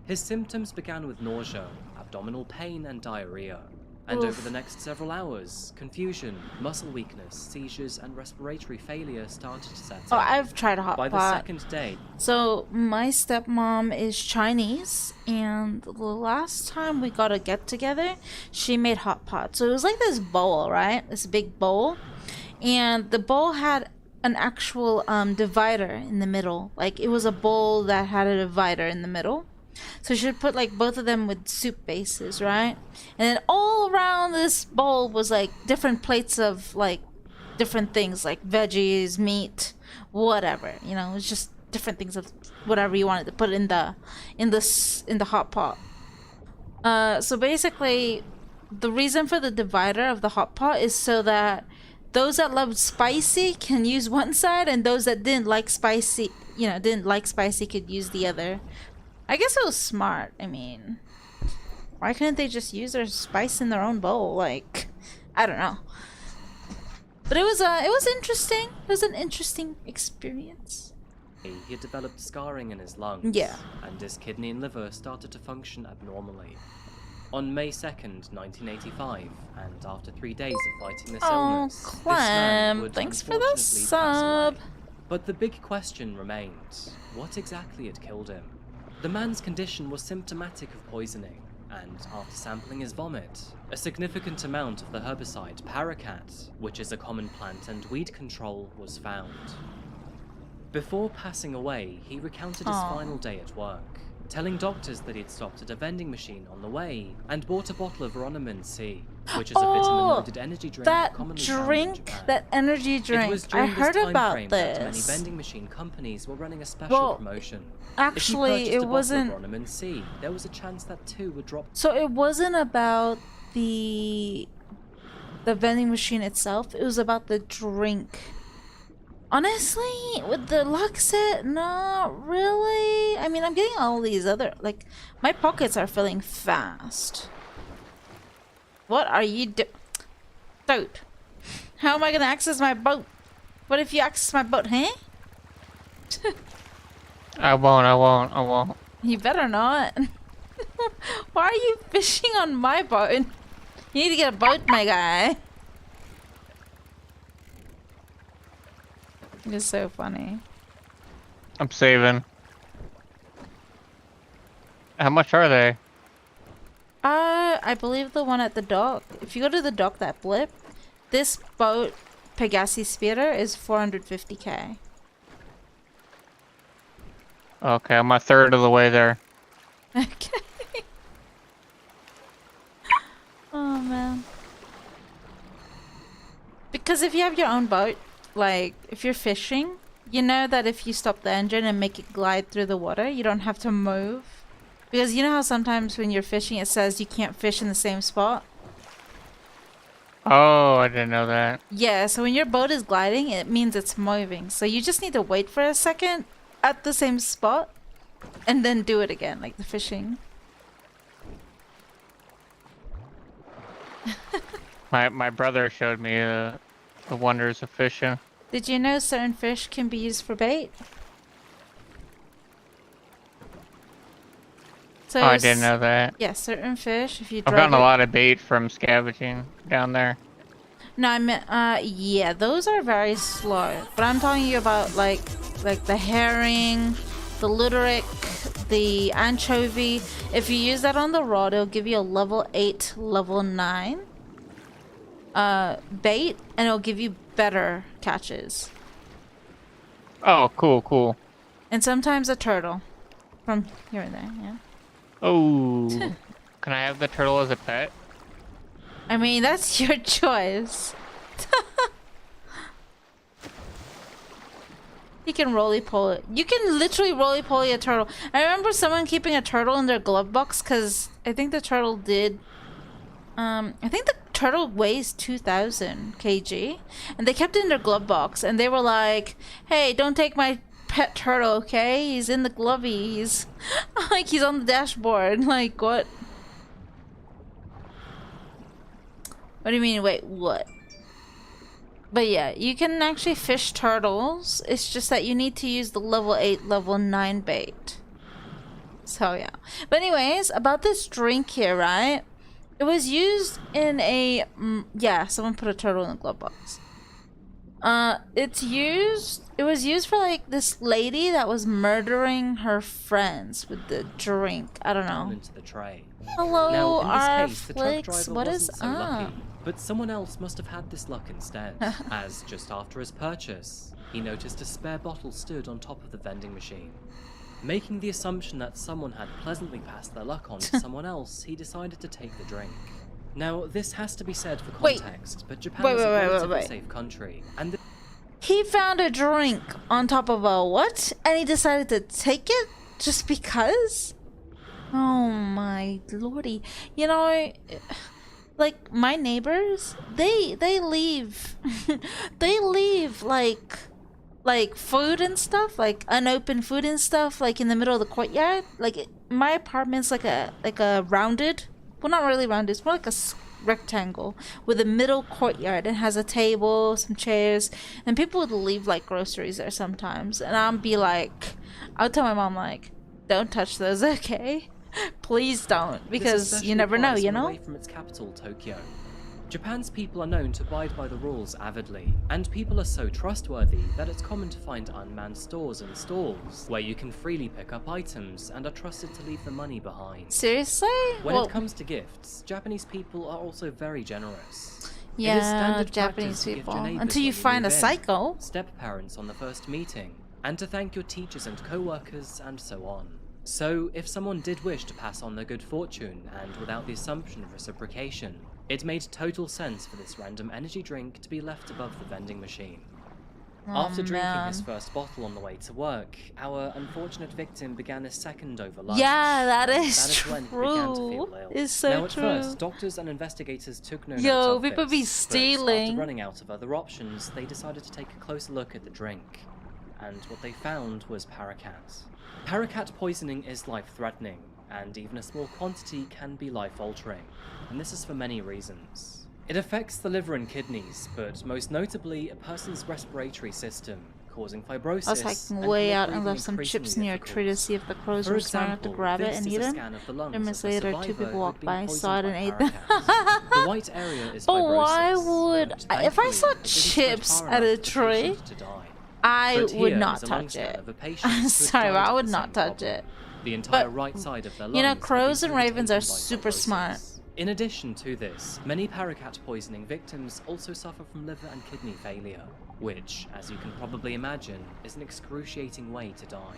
[SPEAKER 14] His symptoms began with nausea, abdominal pain and diarrhea. And over the next several hours, confusion, muscle weakness, seizures and respiratory failure started to set in.
[SPEAKER 2] Oh, I've tried a hot
[SPEAKER 14] By
[SPEAKER 2] pot.
[SPEAKER 14] the second day,
[SPEAKER 2] So my stepmom is Chinese, and the last time we got a get together, she made hot pot. So it was like this bowl, right? This big bowl, and the bowl had an actual divider in the middle. Like it was a bowl that had a divider in the middle. So she would put like both of them with soup bases, right? And then all around this bowl was like different plates of like different things, like veggies, meat, whatever. You know, it's just different things of whatever you wanted to put in the hot pot. So basically, the reason for the divider of the hot pot is so that those that loved spicy can use one side, and those that didn't like spicy, could use the other. I guess it was smart. I mean, why couldn't they just use their spice in their own bowl? Like, I don't know. But it was interesting. It was an interesting experience.
[SPEAKER 14] He had developed scarring in his lungs.
[SPEAKER 2] Yeah.
[SPEAKER 14] And his kidney and liver started to function abnormally. On May 2nd, 1985, and after 3 days of fighting this illness, this man would
[SPEAKER 2] thanks for the
[SPEAKER 14] unfortunately pass
[SPEAKER 2] sub.
[SPEAKER 14] away. But the big question remained, what exactly had killed him? The man's condition was symptomatic of poisoning, and after sampling his vomit, a significant amount of the herbicide paraquat, which is a common plant and weed control, was found. Before passing away, he recounted his final day at work, telling doctors that he'd stopped at a vending machine on the way and bought a bottle of Vitamin C, which is a vitamin-loaded energy drink commonly found in Japan.
[SPEAKER 2] That energy drink.
[SPEAKER 14] It was during
[SPEAKER 2] I heard
[SPEAKER 14] this time
[SPEAKER 2] about
[SPEAKER 14] frame that many
[SPEAKER 2] this.
[SPEAKER 14] vending machine companies were running a special promotion.
[SPEAKER 2] Actually,
[SPEAKER 14] if you
[SPEAKER 2] it
[SPEAKER 14] purchased
[SPEAKER 2] wasn't.
[SPEAKER 14] a bottle of Vitamin C, there was a chance that 2 would drop.
[SPEAKER 2] So it wasn't about the vending machine itself. It was about the drink. Honestly, with the luck set, not really. I mean, I'm getting all these other, like, my pockets are filling fast. What are you Dude, how am I gonna access my boat? What if you access my boat, huh?
[SPEAKER 15] I won't.
[SPEAKER 2] You better not. Why are you fishing on my boat? You need to get a boat, my guy. It's so funny.
[SPEAKER 15] I'm saving. How much are they?
[SPEAKER 2] I believe the one at the dock. If you go to the dock, that blip, this boat, Pegasi Speeder, is 450k.
[SPEAKER 15] Okay, I'm a third of the way there.
[SPEAKER 2] Okay. Oh man. Because if you have your own boat, like if you're fishing, you know that if you stop the engine and make it glide through the water, you don't have to move. Because you know how sometimes when you're fishing it says you can't fish in the same spot?
[SPEAKER 15] Oh, I didn't know that.
[SPEAKER 2] Yeah, so when your boat is gliding, it means it's moving. So you just need to wait for a second at the same spot and then do it again, like the fishing.
[SPEAKER 15] My brother showed me the wonders of fishing.
[SPEAKER 2] Did you know certain fish can be used for bait? So
[SPEAKER 15] I didn't know that.
[SPEAKER 2] Yeah, certain fish, if you
[SPEAKER 15] I've gotten a lot of bait from scavenging down there.
[SPEAKER 2] No, I meant, yeah, those are very slow. But I'm talking about like the herring, the luteric, the anchovy. If you use that on the rod, it'll give you a level 8, level 9 bait, and it'll give you better catches.
[SPEAKER 15] Oh, cool.
[SPEAKER 2] And sometimes a turtle from here and there, yeah.
[SPEAKER 15] Oh, can I have the turtle as a pet?
[SPEAKER 2] I mean, that's your choice. You can roly-poly it. You can literally roly-poly a turtle. I remember someone keeping a turtle in their glove box because I think the turtle did... I think the turtle weighs 2,000 kg. And they kept it in their glove box. And they were like, hey, don't take my pet turtle, okay? He's in the glovies. Like, he's on the dashboard. Like, what? What do you mean? Wait, what? But yeah, you can actually fish turtles. It's just that you need to use the level 8, level 9 bait. So yeah. But anyways, about this drink here, right? It was used in a... yeah, someone put a turtle in the glove box. It was used for like this lady that was murdering her friends with the drink. I don't know.
[SPEAKER 14] Into the tray.
[SPEAKER 2] Hello,
[SPEAKER 14] now, in
[SPEAKER 2] our
[SPEAKER 14] this case, the truck
[SPEAKER 2] Flix.
[SPEAKER 14] driver
[SPEAKER 2] What
[SPEAKER 14] wasn't
[SPEAKER 2] is
[SPEAKER 14] so
[SPEAKER 2] up?
[SPEAKER 14] lucky, but someone else must have had this luck instead, as just after his purchase, he noticed a spare bottle stood on top of the vending machine. Making the assumption that someone had pleasantly passed their luck on to someone else, he decided to take the drink. Now, this has to be said for context, but Japan is a relatively safe country, and
[SPEAKER 2] He found a drink on top of a what? And he decided to take it just because? Oh my lordy. You know, like my neighbors, they leave they leave like food and stuff, like unopened food and stuff, like in the middle of the courtyard. Like my apartment's like a rounded, well, not really rounded, it's more like a rectangle with a middle courtyard and has a table, some chairs, and people would leave like groceries there sometimes, and I'll tell my mom, like, don't touch those, okay? Please don't, because you never know, you know?
[SPEAKER 14] Away from its capital, Tokyo. Japan's people are known to abide by the rules avidly, and people are so trustworthy that it's common to find unmanned stores and stalls where you can freely pick up items and are trusted to leave the money behind.
[SPEAKER 2] Seriously?
[SPEAKER 14] When it comes to gifts, Japanese people are also very generous.
[SPEAKER 2] Yeah,
[SPEAKER 14] it is standard
[SPEAKER 2] Japanese
[SPEAKER 14] practice to gift
[SPEAKER 2] people.
[SPEAKER 14] your neighbors
[SPEAKER 2] Until you
[SPEAKER 14] when
[SPEAKER 2] find
[SPEAKER 14] move
[SPEAKER 2] a
[SPEAKER 14] in,
[SPEAKER 2] psycho.
[SPEAKER 14] step-parents on the first meeting, and to thank your teachers and co-workers, and so on. So, if someone did wish to pass on their good fortune, and without the assumption of reciprocation, it made total sense for this random energy drink to be left above the vending machine. After drinking his first bottle on the way to work, our unfortunate victim began his second over lunch.
[SPEAKER 2] Yeah, that is
[SPEAKER 14] when he began to feel
[SPEAKER 2] true.
[SPEAKER 14] ill.
[SPEAKER 2] It's so
[SPEAKER 14] now, at
[SPEAKER 2] true.
[SPEAKER 14] first, doctors and investigators took no notice
[SPEAKER 2] Yo,
[SPEAKER 14] of
[SPEAKER 2] people
[SPEAKER 14] this,
[SPEAKER 2] be
[SPEAKER 14] but
[SPEAKER 2] stealing.
[SPEAKER 14] after running out of other options, they decided to take a closer look at the drink. And what they found was paraquat. Paraquat poisoning is life-threatening, and even a small quantity can be life-altering, and this is for many reasons. It affects the liver and kidneys, but most notably a person's respiratory system, causing fibrosis.
[SPEAKER 2] I was hiking way out and left some chips near a tree to see if the crows were smart enough to grab it and eat them. 3 minutes later, 2 people walked by, saw it, and ate them.
[SPEAKER 14] The white area is
[SPEAKER 2] But
[SPEAKER 14] fibrosis,
[SPEAKER 2] why would if I saw chips at a tree, I would not touch it. I'm sorry, but I would not touch it.
[SPEAKER 14] The entire right side of their lungs
[SPEAKER 2] You know,
[SPEAKER 14] have
[SPEAKER 2] crows
[SPEAKER 14] been
[SPEAKER 2] and ravens are
[SPEAKER 14] irritated by
[SPEAKER 2] super
[SPEAKER 14] fibrosis.
[SPEAKER 2] smart.
[SPEAKER 14] In addition to this, many paraquat poisoning victims also suffer from liver and kidney failure, which, as you can probably imagine, is an excruciating way to die.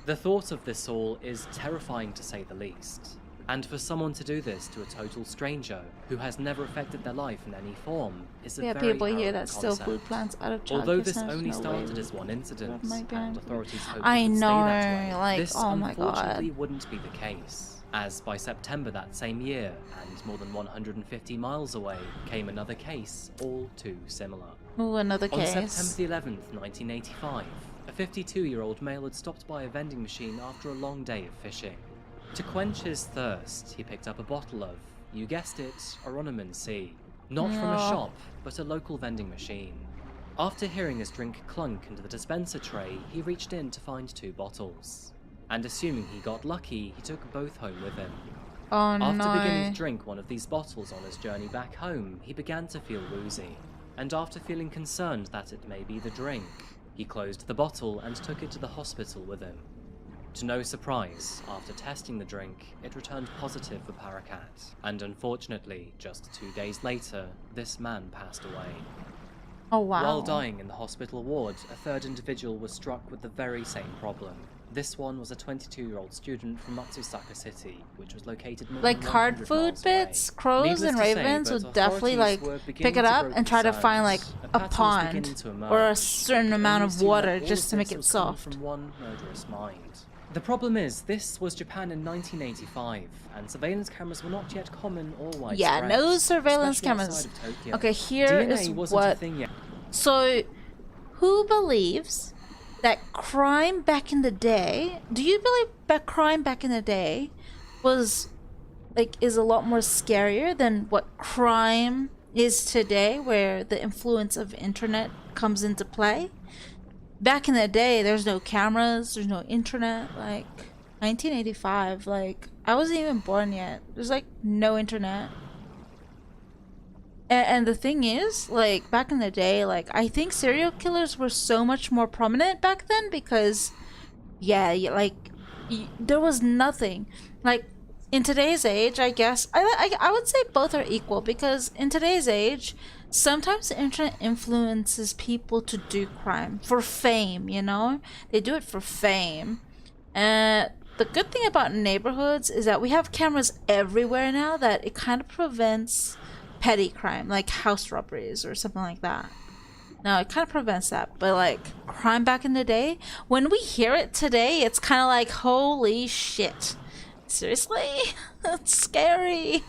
[SPEAKER 14] The thought of this all is terrifying to say the least. And for someone to do this to a total stranger who has never affected their life in any form is a
[SPEAKER 2] Yeah,
[SPEAKER 14] very
[SPEAKER 2] people here
[SPEAKER 14] harrowing
[SPEAKER 2] that steal
[SPEAKER 14] concept.
[SPEAKER 2] food plants out of childcare
[SPEAKER 14] Although this
[SPEAKER 2] centers,
[SPEAKER 14] only
[SPEAKER 2] no way
[SPEAKER 14] started
[SPEAKER 2] would
[SPEAKER 14] as one incident,
[SPEAKER 2] my
[SPEAKER 14] and
[SPEAKER 2] parents would.
[SPEAKER 14] authorities hoped
[SPEAKER 2] I
[SPEAKER 14] it would stay
[SPEAKER 2] know,
[SPEAKER 14] that way,
[SPEAKER 2] like,
[SPEAKER 14] this
[SPEAKER 2] oh my
[SPEAKER 14] unfortunately
[SPEAKER 2] God.
[SPEAKER 14] wouldn't be the case, as by September that same year, and more than 150 miles away, came another case, all too similar.
[SPEAKER 2] Ooh, another
[SPEAKER 14] On
[SPEAKER 2] case.
[SPEAKER 14] September the 11th, 1985, a 52-year-old male had stopped by a vending machine after a long day of fishing. To quench his thirst, he picked up a bottle of, you guessed it, Oronoman C. Not from a
[SPEAKER 2] No.
[SPEAKER 14] shop, but a local vending machine. After hearing his drink clunk into the dispenser tray, he reached in to find 2 bottles. And assuming he got lucky, he took both home with him.
[SPEAKER 2] Oh
[SPEAKER 14] After beginning
[SPEAKER 2] no.
[SPEAKER 14] to drink one of these bottles on his journey back home, he began to feel woozy. And after feeling concerned that it may be the drink, he closed the bottle and took it to the hospital with him. To no surprise, after testing the drink, it returned positive for paraquat, and unfortunately, just 2 days later, this man passed away.
[SPEAKER 2] Oh wow.
[SPEAKER 14] While dying in the hospital ward, a third individual was struck with the very same problem. This one was a 22-year-old student from Matsusaka City, which was located more
[SPEAKER 2] Like
[SPEAKER 14] than
[SPEAKER 2] hard
[SPEAKER 14] 100
[SPEAKER 2] food
[SPEAKER 14] miles away.
[SPEAKER 2] bits, crows
[SPEAKER 14] Needless
[SPEAKER 2] and
[SPEAKER 14] to say,
[SPEAKER 2] ravens
[SPEAKER 14] but
[SPEAKER 2] would definitely
[SPEAKER 14] authorities
[SPEAKER 2] like
[SPEAKER 14] were
[SPEAKER 2] pick
[SPEAKER 14] beginning
[SPEAKER 2] it
[SPEAKER 14] to
[SPEAKER 2] up
[SPEAKER 14] grow
[SPEAKER 2] and try to find like
[SPEAKER 14] concerns.
[SPEAKER 2] a
[SPEAKER 14] pattern was
[SPEAKER 2] pond
[SPEAKER 14] beginning to
[SPEAKER 2] or a
[SPEAKER 14] emerge.
[SPEAKER 2] certain
[SPEAKER 14] It
[SPEAKER 2] amount
[SPEAKER 14] only
[SPEAKER 2] of
[SPEAKER 14] seemed
[SPEAKER 2] water
[SPEAKER 14] that all
[SPEAKER 2] just
[SPEAKER 14] of
[SPEAKER 2] to make
[SPEAKER 14] this
[SPEAKER 2] it
[SPEAKER 14] was coming
[SPEAKER 2] soft.
[SPEAKER 14] From one murderous mind. The problem is, this was Japan in 1985, and surveillance cameras were not yet common or widespread.
[SPEAKER 2] Yeah, no surveillance
[SPEAKER 14] especially
[SPEAKER 2] cameras.
[SPEAKER 14] outside of Tokyo.
[SPEAKER 2] Okay, here
[SPEAKER 14] DNA
[SPEAKER 2] is
[SPEAKER 14] wasn't a
[SPEAKER 2] what.
[SPEAKER 14] thing yet.
[SPEAKER 2] So, who believes that crime back in the day? Do you believe that crime back in the day was is a lot more scarier than what crime is today, where the influence of internet comes into play? Back in the day, there's no cameras, there's no internet. Like 1985, like I wasn't even born yet. There's like no internet. And the thing is, like back in the day, like I think serial killers were so much more prominent back then because, yeah, there was nothing. Like in today's age, I guess I would say both are equal, because in today's age, sometimes the internet influences people to do crime for fame, you know? They do it for fame. The good thing about neighborhoods is that we have cameras everywhere now, that it kind of prevents petty crime, like house robberies or something like that. No, it kind of prevents that. But like crime back in the day, when we hear it today, it's kind of like, holy shit. Seriously? That's scary.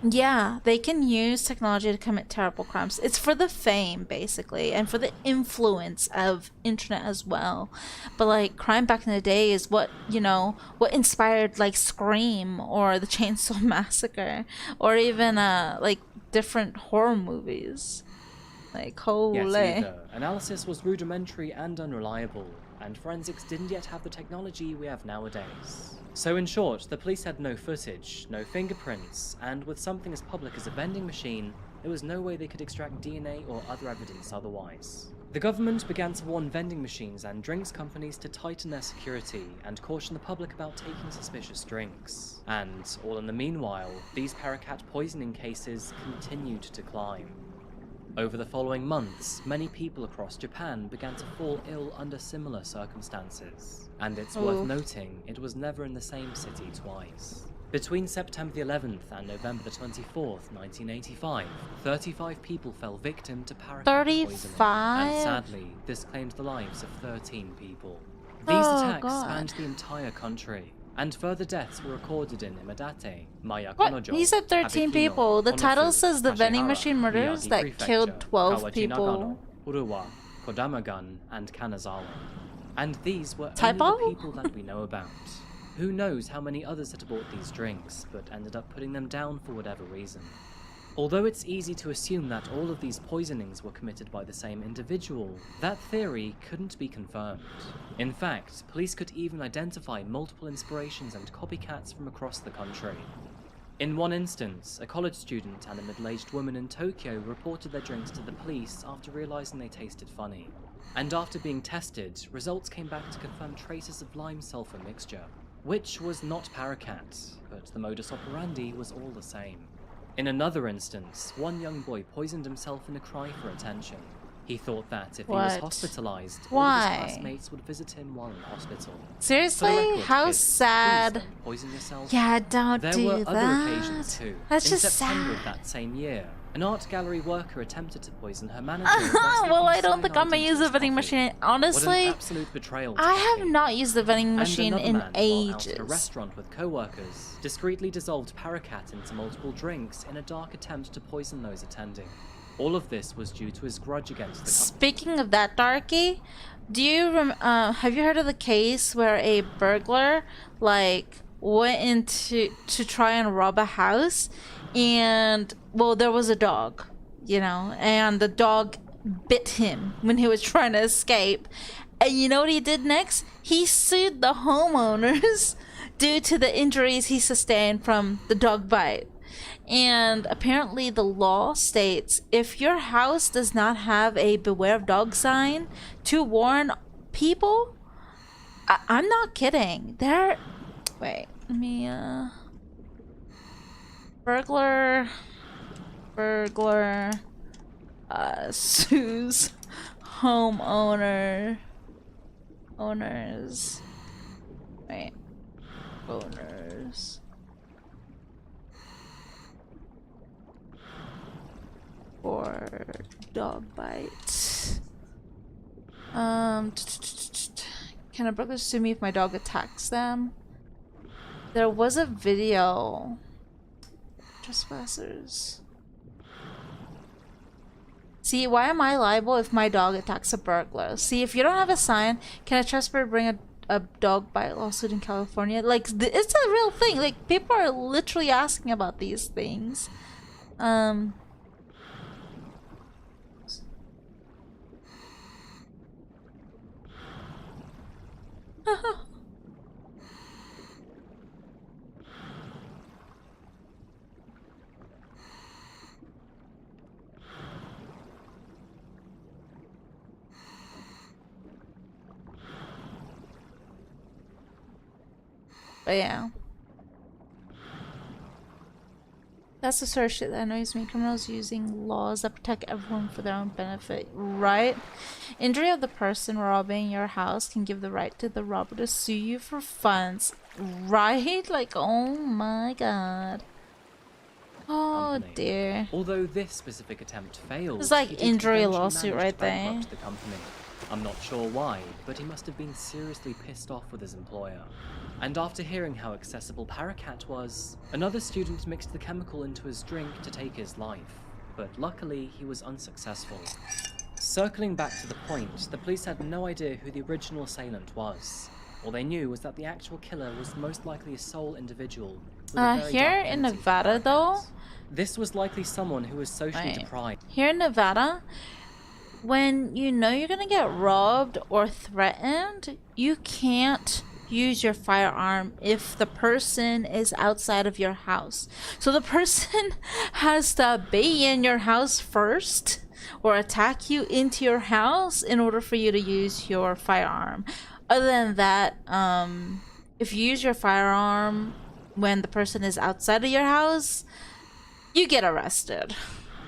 [SPEAKER 2] Yeah, they can use technology to commit terrible crimes. It's for the fame, basically, and for the influence of internet as well. But like, crime back in the day is what, you know, what inspired like Scream or the Chainsaw Massacre, or even like different horror movies. Like, holy.
[SPEAKER 14] Yet either, analysis was rudimentary and unreliable, and forensics didn't yet have the technology we have nowadays. So in short, the police had no footage, no fingerprints, and with something as public as a vending machine, there was no way they could extract DNA or other evidence otherwise. The government began to warn vending machines and drinks companies to tighten their security and caution the public about taking suspicious drinks. And, all in the meanwhile, these paraquat poisoning cases continued to climb. Over the following months, many people across Japan began to fall ill under similar circumstances. And it's worth noting, it was never in the same city twice. Between September the 11th and November the 24th, 1985, 35 people fell victim to paraquat poisoning.
[SPEAKER 2] 35?
[SPEAKER 14] And sadly, this claimed the lives of 13 people. These attacks spanned the entire country, and further deaths were recorded in Imedate, Maya Konojo,
[SPEAKER 2] What? He said 13
[SPEAKER 14] Abikino,
[SPEAKER 2] people. The title
[SPEAKER 14] Honofu,
[SPEAKER 2] says the vending
[SPEAKER 14] Kashihara,
[SPEAKER 2] machine murders
[SPEAKER 14] Miyagi
[SPEAKER 2] that
[SPEAKER 14] Prefecture,
[SPEAKER 2] killed 12
[SPEAKER 14] Kawachi
[SPEAKER 2] people.
[SPEAKER 14] Nagano, Uruwa, Kodamagan, and Kanazawa. And these were
[SPEAKER 2] Typo?
[SPEAKER 14] only the people that we know about. Who knows how many others had bought these drinks, but ended up putting them down for whatever reason. Although it's easy to assume that all of these poisonings were committed by the same individual, that theory couldn't be confirmed. In fact, police could even identify multiple inspirations and copycats from across the country. In one instance, a college student and a middle-aged woman in Tokyo reported their drinks to the police after realizing they tasted funny. And after being tested, results came back to confirm traces of lime-sulfur mixture, which was not paraquat, but the modus operandi was all the same. In another instance, one young boy poisoned himself in a cry for attention. He thought that if he was hospitalized, all of his classmates would visit him while in hospital.
[SPEAKER 2] Seriously? How sad.
[SPEAKER 14] Please don't poison yourself.
[SPEAKER 2] Yeah, don't
[SPEAKER 14] there
[SPEAKER 2] do
[SPEAKER 14] were
[SPEAKER 2] that.
[SPEAKER 14] other occasions too.
[SPEAKER 2] That's
[SPEAKER 14] in
[SPEAKER 2] just
[SPEAKER 14] September
[SPEAKER 2] sad.
[SPEAKER 14] of that same year, an art gallery worker attempted to poison her manager.
[SPEAKER 2] Well, I don't think I'm gonna use the vending machine. Honestly,
[SPEAKER 14] what an absolute betrayal to
[SPEAKER 2] I
[SPEAKER 14] coffee.
[SPEAKER 2] have not used the vending machine
[SPEAKER 14] And
[SPEAKER 2] in
[SPEAKER 14] another man, while out
[SPEAKER 2] ages.
[SPEAKER 14] at a restaurant with co-workers, discreetly dissolved paraquat into multiple drinks in a dark attempt to poison those attending. All of this was due to his grudge against the company.
[SPEAKER 2] Speaking of that, Darky, do you have you heard of the case where a burglar like went into to try and rob a house, and well, there was a dog, you know, and the dog bit him when he was trying to escape, and you know what he did next? He sued the homeowners due to the injuries he sustained from the dog bite. And apparently the law states if your house does not have a beware of dog sign to warn people, I'm not kidding. Wait, let me, burglar, sues owners, for dog bite. Can a burglar sue me if my dog attacks them? There was a video. Trespassers. See, why am I liable if my dog attacks a burglar? See, if you don't have a sign, can a trespasser bring a dog bite lawsuit in California? Like, it's a real thing. Like, people are literally asking about these things. But yeah. That's the sort of shit that annoys me. Criminals using laws that protect everyone for their own benefit, right? Injury of the person robbing your house can give the right to the robber to sue you for funds, right? Like, oh my god. Oh dear.
[SPEAKER 14] Although this specific attempt failed,
[SPEAKER 2] It's like
[SPEAKER 14] he did
[SPEAKER 2] injury
[SPEAKER 14] eventually
[SPEAKER 2] lawsuit
[SPEAKER 14] manage
[SPEAKER 2] right
[SPEAKER 14] to
[SPEAKER 2] there.
[SPEAKER 14] bankrupt the company. I'm not sure why, but he must have been seriously pissed off with his employer. And after hearing how accessible Paraquat was, another student mixed the chemical into his drink to take his life, but luckily he was unsuccessful. Circling back to the point, the police had no idea who the original assailant was. All they knew was that the actual killer was most likely a sole individual.
[SPEAKER 2] Here in Nevada though,
[SPEAKER 14] this was likely someone who was socially deprived.
[SPEAKER 2] Here in Nevada, when you know you're gonna get robbed or threatened, you can't use your firearm if the person is outside of your house. So the person has to be in your house first or attack you into your house in order for you to use your firearm. Other than that, if you use your firearm when the person is outside of your house, you get arrested.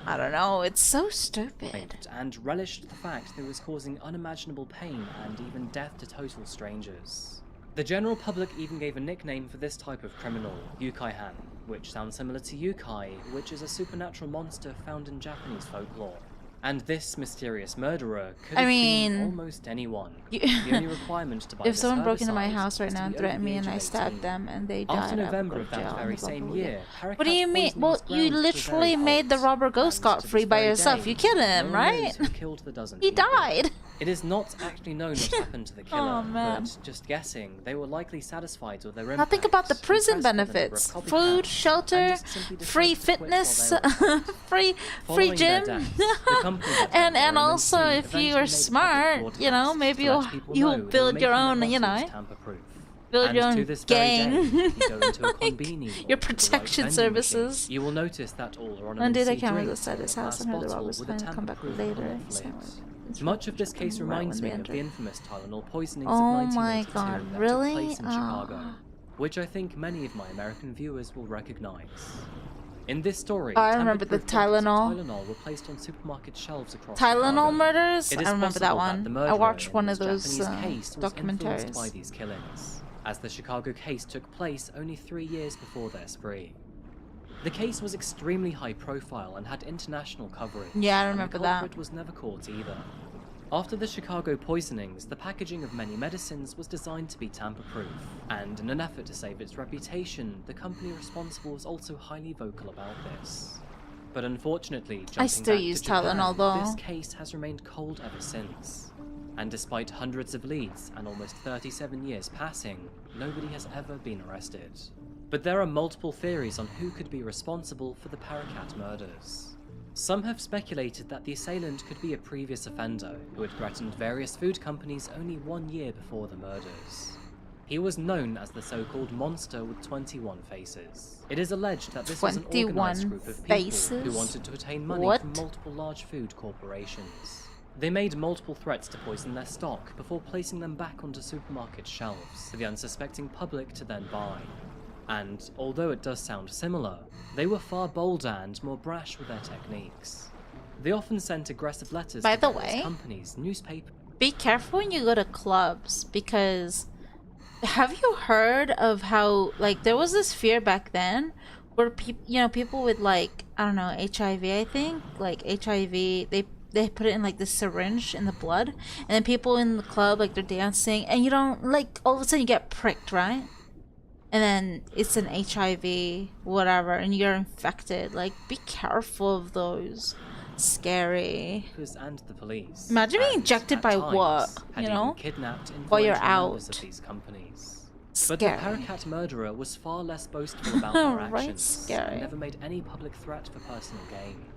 [SPEAKER 2] I don't know, it's so stupid.
[SPEAKER 14] And relished the fact that it was causing unimaginable pain and even death to total strangers. The general public even gave a nickname for this type of criminal, Yukai-han, which sounds similar to Yukai, which is a supernatural monster found in Japanese folklore. And this mysterious murderer could have been almost anyone. The only requirement to buy
[SPEAKER 2] if someone broke into my
[SPEAKER 14] herbicide
[SPEAKER 2] house right
[SPEAKER 14] is to
[SPEAKER 2] now and
[SPEAKER 14] be
[SPEAKER 2] threatened
[SPEAKER 14] over
[SPEAKER 2] me
[SPEAKER 14] the
[SPEAKER 2] and
[SPEAKER 14] age
[SPEAKER 2] I
[SPEAKER 14] of
[SPEAKER 2] stabbed
[SPEAKER 14] 18.
[SPEAKER 2] them and they died,
[SPEAKER 14] After
[SPEAKER 2] I would
[SPEAKER 14] November
[SPEAKER 2] go
[SPEAKER 14] of
[SPEAKER 2] to jail.
[SPEAKER 14] that very same year,
[SPEAKER 2] What do you mean? Well, you literally made the robber go scot-free by yourself. You killed him, right?
[SPEAKER 14] Killed the dozen
[SPEAKER 2] He died.
[SPEAKER 14] It is not actually known what happened to the killer,
[SPEAKER 2] Oh, man.
[SPEAKER 14] but just guessing, they were likely satisfied with their
[SPEAKER 2] Now
[SPEAKER 14] impact.
[SPEAKER 2] think about the prison benefits: food, shelter, free fitness, free
[SPEAKER 14] Following their
[SPEAKER 2] gym,
[SPEAKER 14] deaths, the company that
[SPEAKER 2] and
[SPEAKER 14] ran
[SPEAKER 2] also
[SPEAKER 14] Roman
[SPEAKER 2] if
[SPEAKER 14] Sea
[SPEAKER 2] you are
[SPEAKER 14] eventually
[SPEAKER 2] smart, you know, maybe
[SPEAKER 14] to let people know
[SPEAKER 2] you'll
[SPEAKER 14] they were
[SPEAKER 2] build your
[SPEAKER 14] making
[SPEAKER 2] own,
[SPEAKER 14] their
[SPEAKER 2] you know,
[SPEAKER 14] bottles tamper-proof.
[SPEAKER 2] build
[SPEAKER 14] And
[SPEAKER 2] your
[SPEAKER 14] to
[SPEAKER 2] own
[SPEAKER 14] this very day,
[SPEAKER 2] gang,
[SPEAKER 14] if you go into a convenience
[SPEAKER 2] your
[SPEAKER 14] or to the right
[SPEAKER 2] protection
[SPEAKER 14] vending
[SPEAKER 2] services.
[SPEAKER 14] machine, you will notice that all
[SPEAKER 2] One
[SPEAKER 14] ornamented
[SPEAKER 2] day they
[SPEAKER 14] sea
[SPEAKER 2] came
[SPEAKER 14] drinks
[SPEAKER 2] outside
[SPEAKER 14] are in
[SPEAKER 2] his
[SPEAKER 14] a
[SPEAKER 2] house
[SPEAKER 14] glass
[SPEAKER 2] and heard the
[SPEAKER 14] bottle
[SPEAKER 2] robbers
[SPEAKER 14] with a
[SPEAKER 2] finally come back
[SPEAKER 14] tamper-proof
[SPEAKER 2] later.
[SPEAKER 14] lid.
[SPEAKER 2] It's
[SPEAKER 14] Much of this case
[SPEAKER 2] right when
[SPEAKER 14] reminds
[SPEAKER 2] they
[SPEAKER 14] me of
[SPEAKER 2] entered.
[SPEAKER 14] the infamous Tylenol poisonings
[SPEAKER 2] Oh
[SPEAKER 14] of
[SPEAKER 2] my
[SPEAKER 14] 1982
[SPEAKER 2] God,
[SPEAKER 14] that
[SPEAKER 2] really?
[SPEAKER 14] took place in
[SPEAKER 2] Oh.
[SPEAKER 14] Chicago, which I think many of my American viewers will recognize. In this story,
[SPEAKER 2] Oh, I remember the
[SPEAKER 14] tamper-proof bottles of
[SPEAKER 2] Tylenol.
[SPEAKER 14] Tylenol were placed on supermarket shelves across
[SPEAKER 2] Tylenol
[SPEAKER 14] Chicago.
[SPEAKER 2] murders?
[SPEAKER 14] It
[SPEAKER 2] I
[SPEAKER 14] is
[SPEAKER 2] remember that
[SPEAKER 14] possible
[SPEAKER 2] one.
[SPEAKER 14] the
[SPEAKER 2] I
[SPEAKER 14] murderer
[SPEAKER 2] watched
[SPEAKER 14] in
[SPEAKER 2] one
[SPEAKER 14] this
[SPEAKER 2] of those
[SPEAKER 14] Japanese case was influenced by
[SPEAKER 2] documentaries.
[SPEAKER 14] these killings, as the Chicago case took place only 3 years before their spree. The case was extremely high profile and had international coverage.
[SPEAKER 2] Yeah, I
[SPEAKER 14] and
[SPEAKER 2] remember
[SPEAKER 14] the
[SPEAKER 2] that.
[SPEAKER 14] culprit was never caught either. After the Chicago poisonings, the packaging of many medicines was designed to be tamper-proof, and in an effort to save its reputation, the company responsible was also highly vocal about this. But unfortunately, jumping
[SPEAKER 2] I still
[SPEAKER 14] back
[SPEAKER 2] use
[SPEAKER 14] to Japan,
[SPEAKER 2] Tylenol though.
[SPEAKER 14] this case has remained cold ever since. And despite hundreds of leads and almost 37 years passing, nobody has ever been arrested. But there are multiple theories on who could be responsible for the Paraquat murders. Some have speculated that the assailant could be a previous offender who had threatened various food companies only 1 year before the murders. He was known as the so-called monster with 21 faces. It is alleged that this was an organized group of people who wanted to attain money from multiple large food corporations. They made multiple threats to poison their stock before placing them back onto supermarket shelves for the unsuspecting public to then buy. And although it does sound similar, they were far bolder and more brash with their techniques. They often sent aggressive letters
[SPEAKER 2] By
[SPEAKER 14] to
[SPEAKER 2] the
[SPEAKER 14] various
[SPEAKER 2] way,
[SPEAKER 14] companies, newspapers.
[SPEAKER 2] Be careful when you go to clubs, because have you heard of how, like, there was this fear back then where people with, like, I don't know, HIV, I think, like HIV, they put it in like this syringe in the blood, and then people in the club, like, they're dancing, and you don't, like, all of a sudden you get pricked, right? And then it's an HIV whatever and you're infected. Like, be careful of those. Scary.
[SPEAKER 14] And the police.
[SPEAKER 2] Imagine being injected by what, you know, while you're out.
[SPEAKER 14] Of these companies.
[SPEAKER 2] Scary.
[SPEAKER 14] But the Paraquat murderer was far less boastful about their
[SPEAKER 2] Right,
[SPEAKER 14] actions
[SPEAKER 2] scary.
[SPEAKER 14] and never made any public threat for personal gain.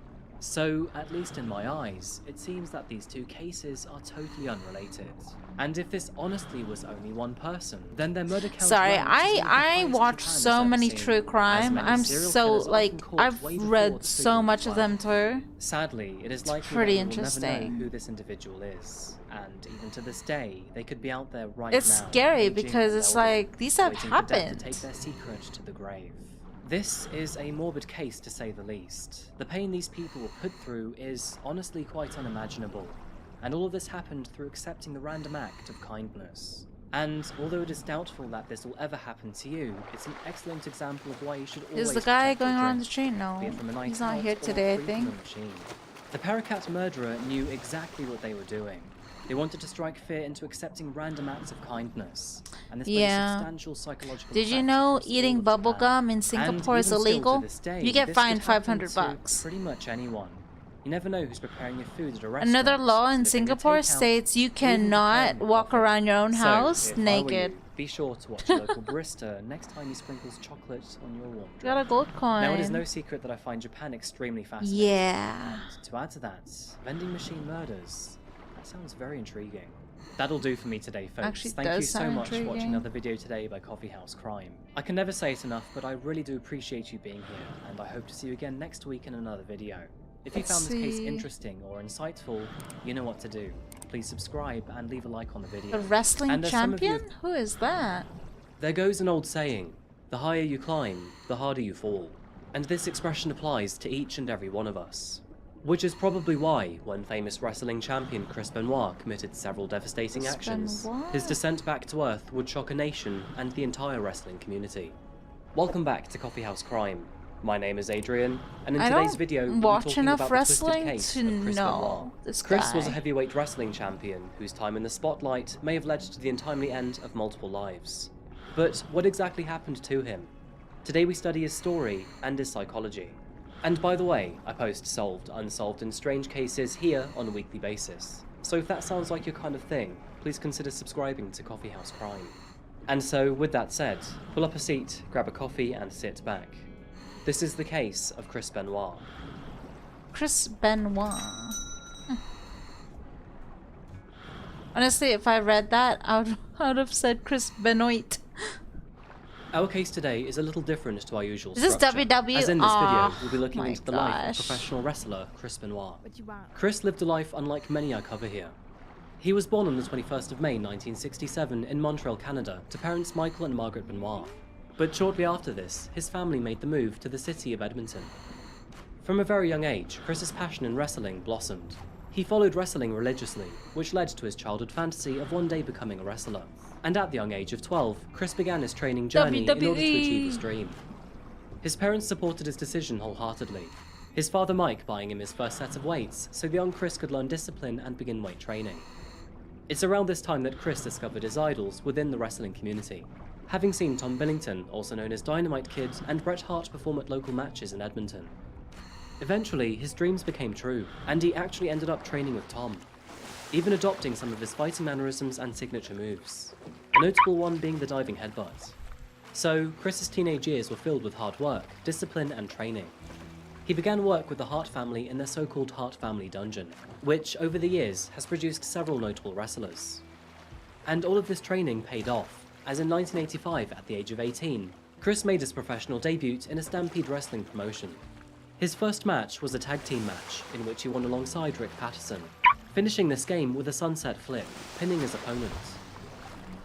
[SPEAKER 14] So, at least in my eyes, it seems that these two cases are totally unrelated. And if this honestly was only one person, then their murder count...
[SPEAKER 2] Sorry,
[SPEAKER 14] ranks as one of the
[SPEAKER 2] I
[SPEAKER 14] highest
[SPEAKER 2] watch
[SPEAKER 14] Japan has
[SPEAKER 2] so
[SPEAKER 14] ever
[SPEAKER 2] many
[SPEAKER 14] seen,
[SPEAKER 2] true
[SPEAKER 14] as
[SPEAKER 2] crime.
[SPEAKER 14] many
[SPEAKER 2] I'm
[SPEAKER 14] serial
[SPEAKER 2] so,
[SPEAKER 14] killers
[SPEAKER 2] like,
[SPEAKER 14] often caught
[SPEAKER 2] I've
[SPEAKER 14] way before
[SPEAKER 2] read
[SPEAKER 14] the
[SPEAKER 2] so
[SPEAKER 14] figure
[SPEAKER 2] much of them too.
[SPEAKER 14] Sadly, it is likely
[SPEAKER 2] pretty
[SPEAKER 14] that we will never
[SPEAKER 2] interesting.
[SPEAKER 14] know who this individual is, and even to this day, they could be out there right
[SPEAKER 2] It's
[SPEAKER 14] now.
[SPEAKER 2] scary
[SPEAKER 14] aging
[SPEAKER 2] because
[SPEAKER 14] and
[SPEAKER 2] it's
[SPEAKER 14] elderly,
[SPEAKER 2] like, these have
[SPEAKER 14] waiting for death
[SPEAKER 2] happened.
[SPEAKER 14] to take their secret to the grave. This is a morbid case to say the least. The pain these people were put through is honestly quite unimaginable, and all of this happened through accepting the random act of kindness. And although it is doubtful that this will ever happen to you, it's an excellent example of why you should always
[SPEAKER 2] Is the guy
[SPEAKER 14] protect your
[SPEAKER 2] going around the
[SPEAKER 14] drink,
[SPEAKER 2] street? No,
[SPEAKER 14] be it from a night
[SPEAKER 2] he's not
[SPEAKER 14] out
[SPEAKER 2] here
[SPEAKER 14] or
[SPEAKER 2] today, I
[SPEAKER 14] free from
[SPEAKER 2] think.
[SPEAKER 14] a machine. The Paraquat murderer knew exactly what they were doing. They wanted to strike fear into accepting random acts of kindness, and this played a
[SPEAKER 2] Yeah.
[SPEAKER 14] substantial psychological
[SPEAKER 2] Did you
[SPEAKER 14] effect
[SPEAKER 2] know
[SPEAKER 14] across all
[SPEAKER 2] eating
[SPEAKER 14] of
[SPEAKER 2] bubble
[SPEAKER 14] Japan.
[SPEAKER 2] gum in
[SPEAKER 14] And
[SPEAKER 2] Singapore is
[SPEAKER 14] even still to
[SPEAKER 2] illegal?
[SPEAKER 14] this day,
[SPEAKER 2] You get
[SPEAKER 14] this
[SPEAKER 2] fined
[SPEAKER 14] could happen
[SPEAKER 2] 500
[SPEAKER 14] to
[SPEAKER 2] bucks.
[SPEAKER 14] Pretty much anyone. You never know who's preparing your food at a restaurant.
[SPEAKER 2] Another law in
[SPEAKER 14] flipping a
[SPEAKER 2] Singapore
[SPEAKER 14] takeout,
[SPEAKER 2] states you
[SPEAKER 14] or even
[SPEAKER 2] cannot
[SPEAKER 14] preparing
[SPEAKER 2] walk
[SPEAKER 14] coffee.
[SPEAKER 2] around your own
[SPEAKER 14] So,
[SPEAKER 2] house
[SPEAKER 14] if I were you,
[SPEAKER 2] naked.
[SPEAKER 14] be sure to watch a local barista next time he sprinkles chocolate on your warm drink.
[SPEAKER 2] Got a gold coin.
[SPEAKER 14] Now, it is no secret that I find Japan extremely fascinating.
[SPEAKER 2] Yeah.
[SPEAKER 14] And to add to that, vending machine murders. That sounds very intriguing. That'll do for me today, folks.
[SPEAKER 2] Actually
[SPEAKER 14] Thank you
[SPEAKER 2] does
[SPEAKER 14] so
[SPEAKER 2] sound
[SPEAKER 14] much for watching
[SPEAKER 2] intriguing.
[SPEAKER 14] another video today by Coffee House Crime. I can never say it enough, but I really do appreciate you being here, and I hope to see you again next week in another video. If you
[SPEAKER 2] Let's
[SPEAKER 14] found this case
[SPEAKER 2] see.
[SPEAKER 14] interesting or insightful, you know what to do. Please subscribe and leave a like on the video.
[SPEAKER 2] A wrestling
[SPEAKER 14] And as some of you
[SPEAKER 2] champion? Who is that?
[SPEAKER 14] There goes an old saying, the higher you climb, the harder you fall. And this expression applies to each and every one of us. Which is probably why, when famous wrestling champion Chris Benoit committed several devastating
[SPEAKER 2] Chris
[SPEAKER 14] actions,
[SPEAKER 2] Benoit?
[SPEAKER 14] his descent back to Earth would shock a nation and the entire wrestling community. Welcome back to Coffee House Crime. My name is Adrian, and in
[SPEAKER 2] I
[SPEAKER 14] today's
[SPEAKER 2] don't
[SPEAKER 14] video we'll be
[SPEAKER 2] watch
[SPEAKER 14] talking
[SPEAKER 2] enough
[SPEAKER 14] about the twisted
[SPEAKER 2] wrestling
[SPEAKER 14] case
[SPEAKER 2] to
[SPEAKER 14] of Chris
[SPEAKER 2] know
[SPEAKER 14] Benoit.
[SPEAKER 2] this
[SPEAKER 14] Chris was a
[SPEAKER 2] guy.
[SPEAKER 14] heavyweight wrestling champion whose time in the spotlight may have led to the untimely end of multiple lives. But what exactly happened to him? Today we study his story and his psychology. And by the way, I post solved, unsolved and strange cases here on a weekly basis. So if that sounds like your kind of thing, please consider subscribing to Coffee House Crime. And so, with that said, pull up a seat, grab a coffee and sit back. This is the case of Chris Benoit.
[SPEAKER 2] Chris Benoit. Honestly, if I read that, I would have said Chris Benoit.
[SPEAKER 14] Our case today is a little different to our usual
[SPEAKER 2] Is this
[SPEAKER 14] structure.
[SPEAKER 2] WWE?
[SPEAKER 14] As in this
[SPEAKER 2] Aw,
[SPEAKER 14] video, we'll be looking
[SPEAKER 2] my
[SPEAKER 14] into the life of
[SPEAKER 2] gosh.
[SPEAKER 14] professional wrestler Chris Benoit.
[SPEAKER 12] What you want?
[SPEAKER 14] Chris lived a life unlike many I cover here. He was born on the 21st of May 1967 in Montreal, Canada, to parents Michael and Margaret Benoit. But shortly after this, his family made the move to the city of Edmonton. From a very young age, Chris's passion in wrestling blossomed. He followed wrestling religiously, which led to his childhood fantasy of one day becoming a wrestler. And at the young age of 12, Chris began his training journey in order to achieve his dream. His parents supported his decision wholeheartedly. His father Mike buying him his first set of weights so the young Chris could learn discipline and begin weight training. It's around this time that Chris discovered his idols within the wrestling community. Having seen Tom Billington, also known as Dynamite Kid, and Bret Hart perform at local matches in Edmonton. Eventually, his dreams became true, and he actually ended up training with Tom, even adopting some of his fighting mannerisms and signature moves, a notable one being the diving headbutt. So, Chris's teenage years were filled with hard work, discipline and training. He began work with the Hart family in their so-called Hart family dungeon, which over the years has produced several notable wrestlers. And all of this training paid off, as in 1985 at the age of 18, Chris made his professional debut in a Stampede Wrestling promotion. His first match was a tag team match, in which he won alongside Rick Patterson, finishing this game with a sunset flip, pinning his opponent.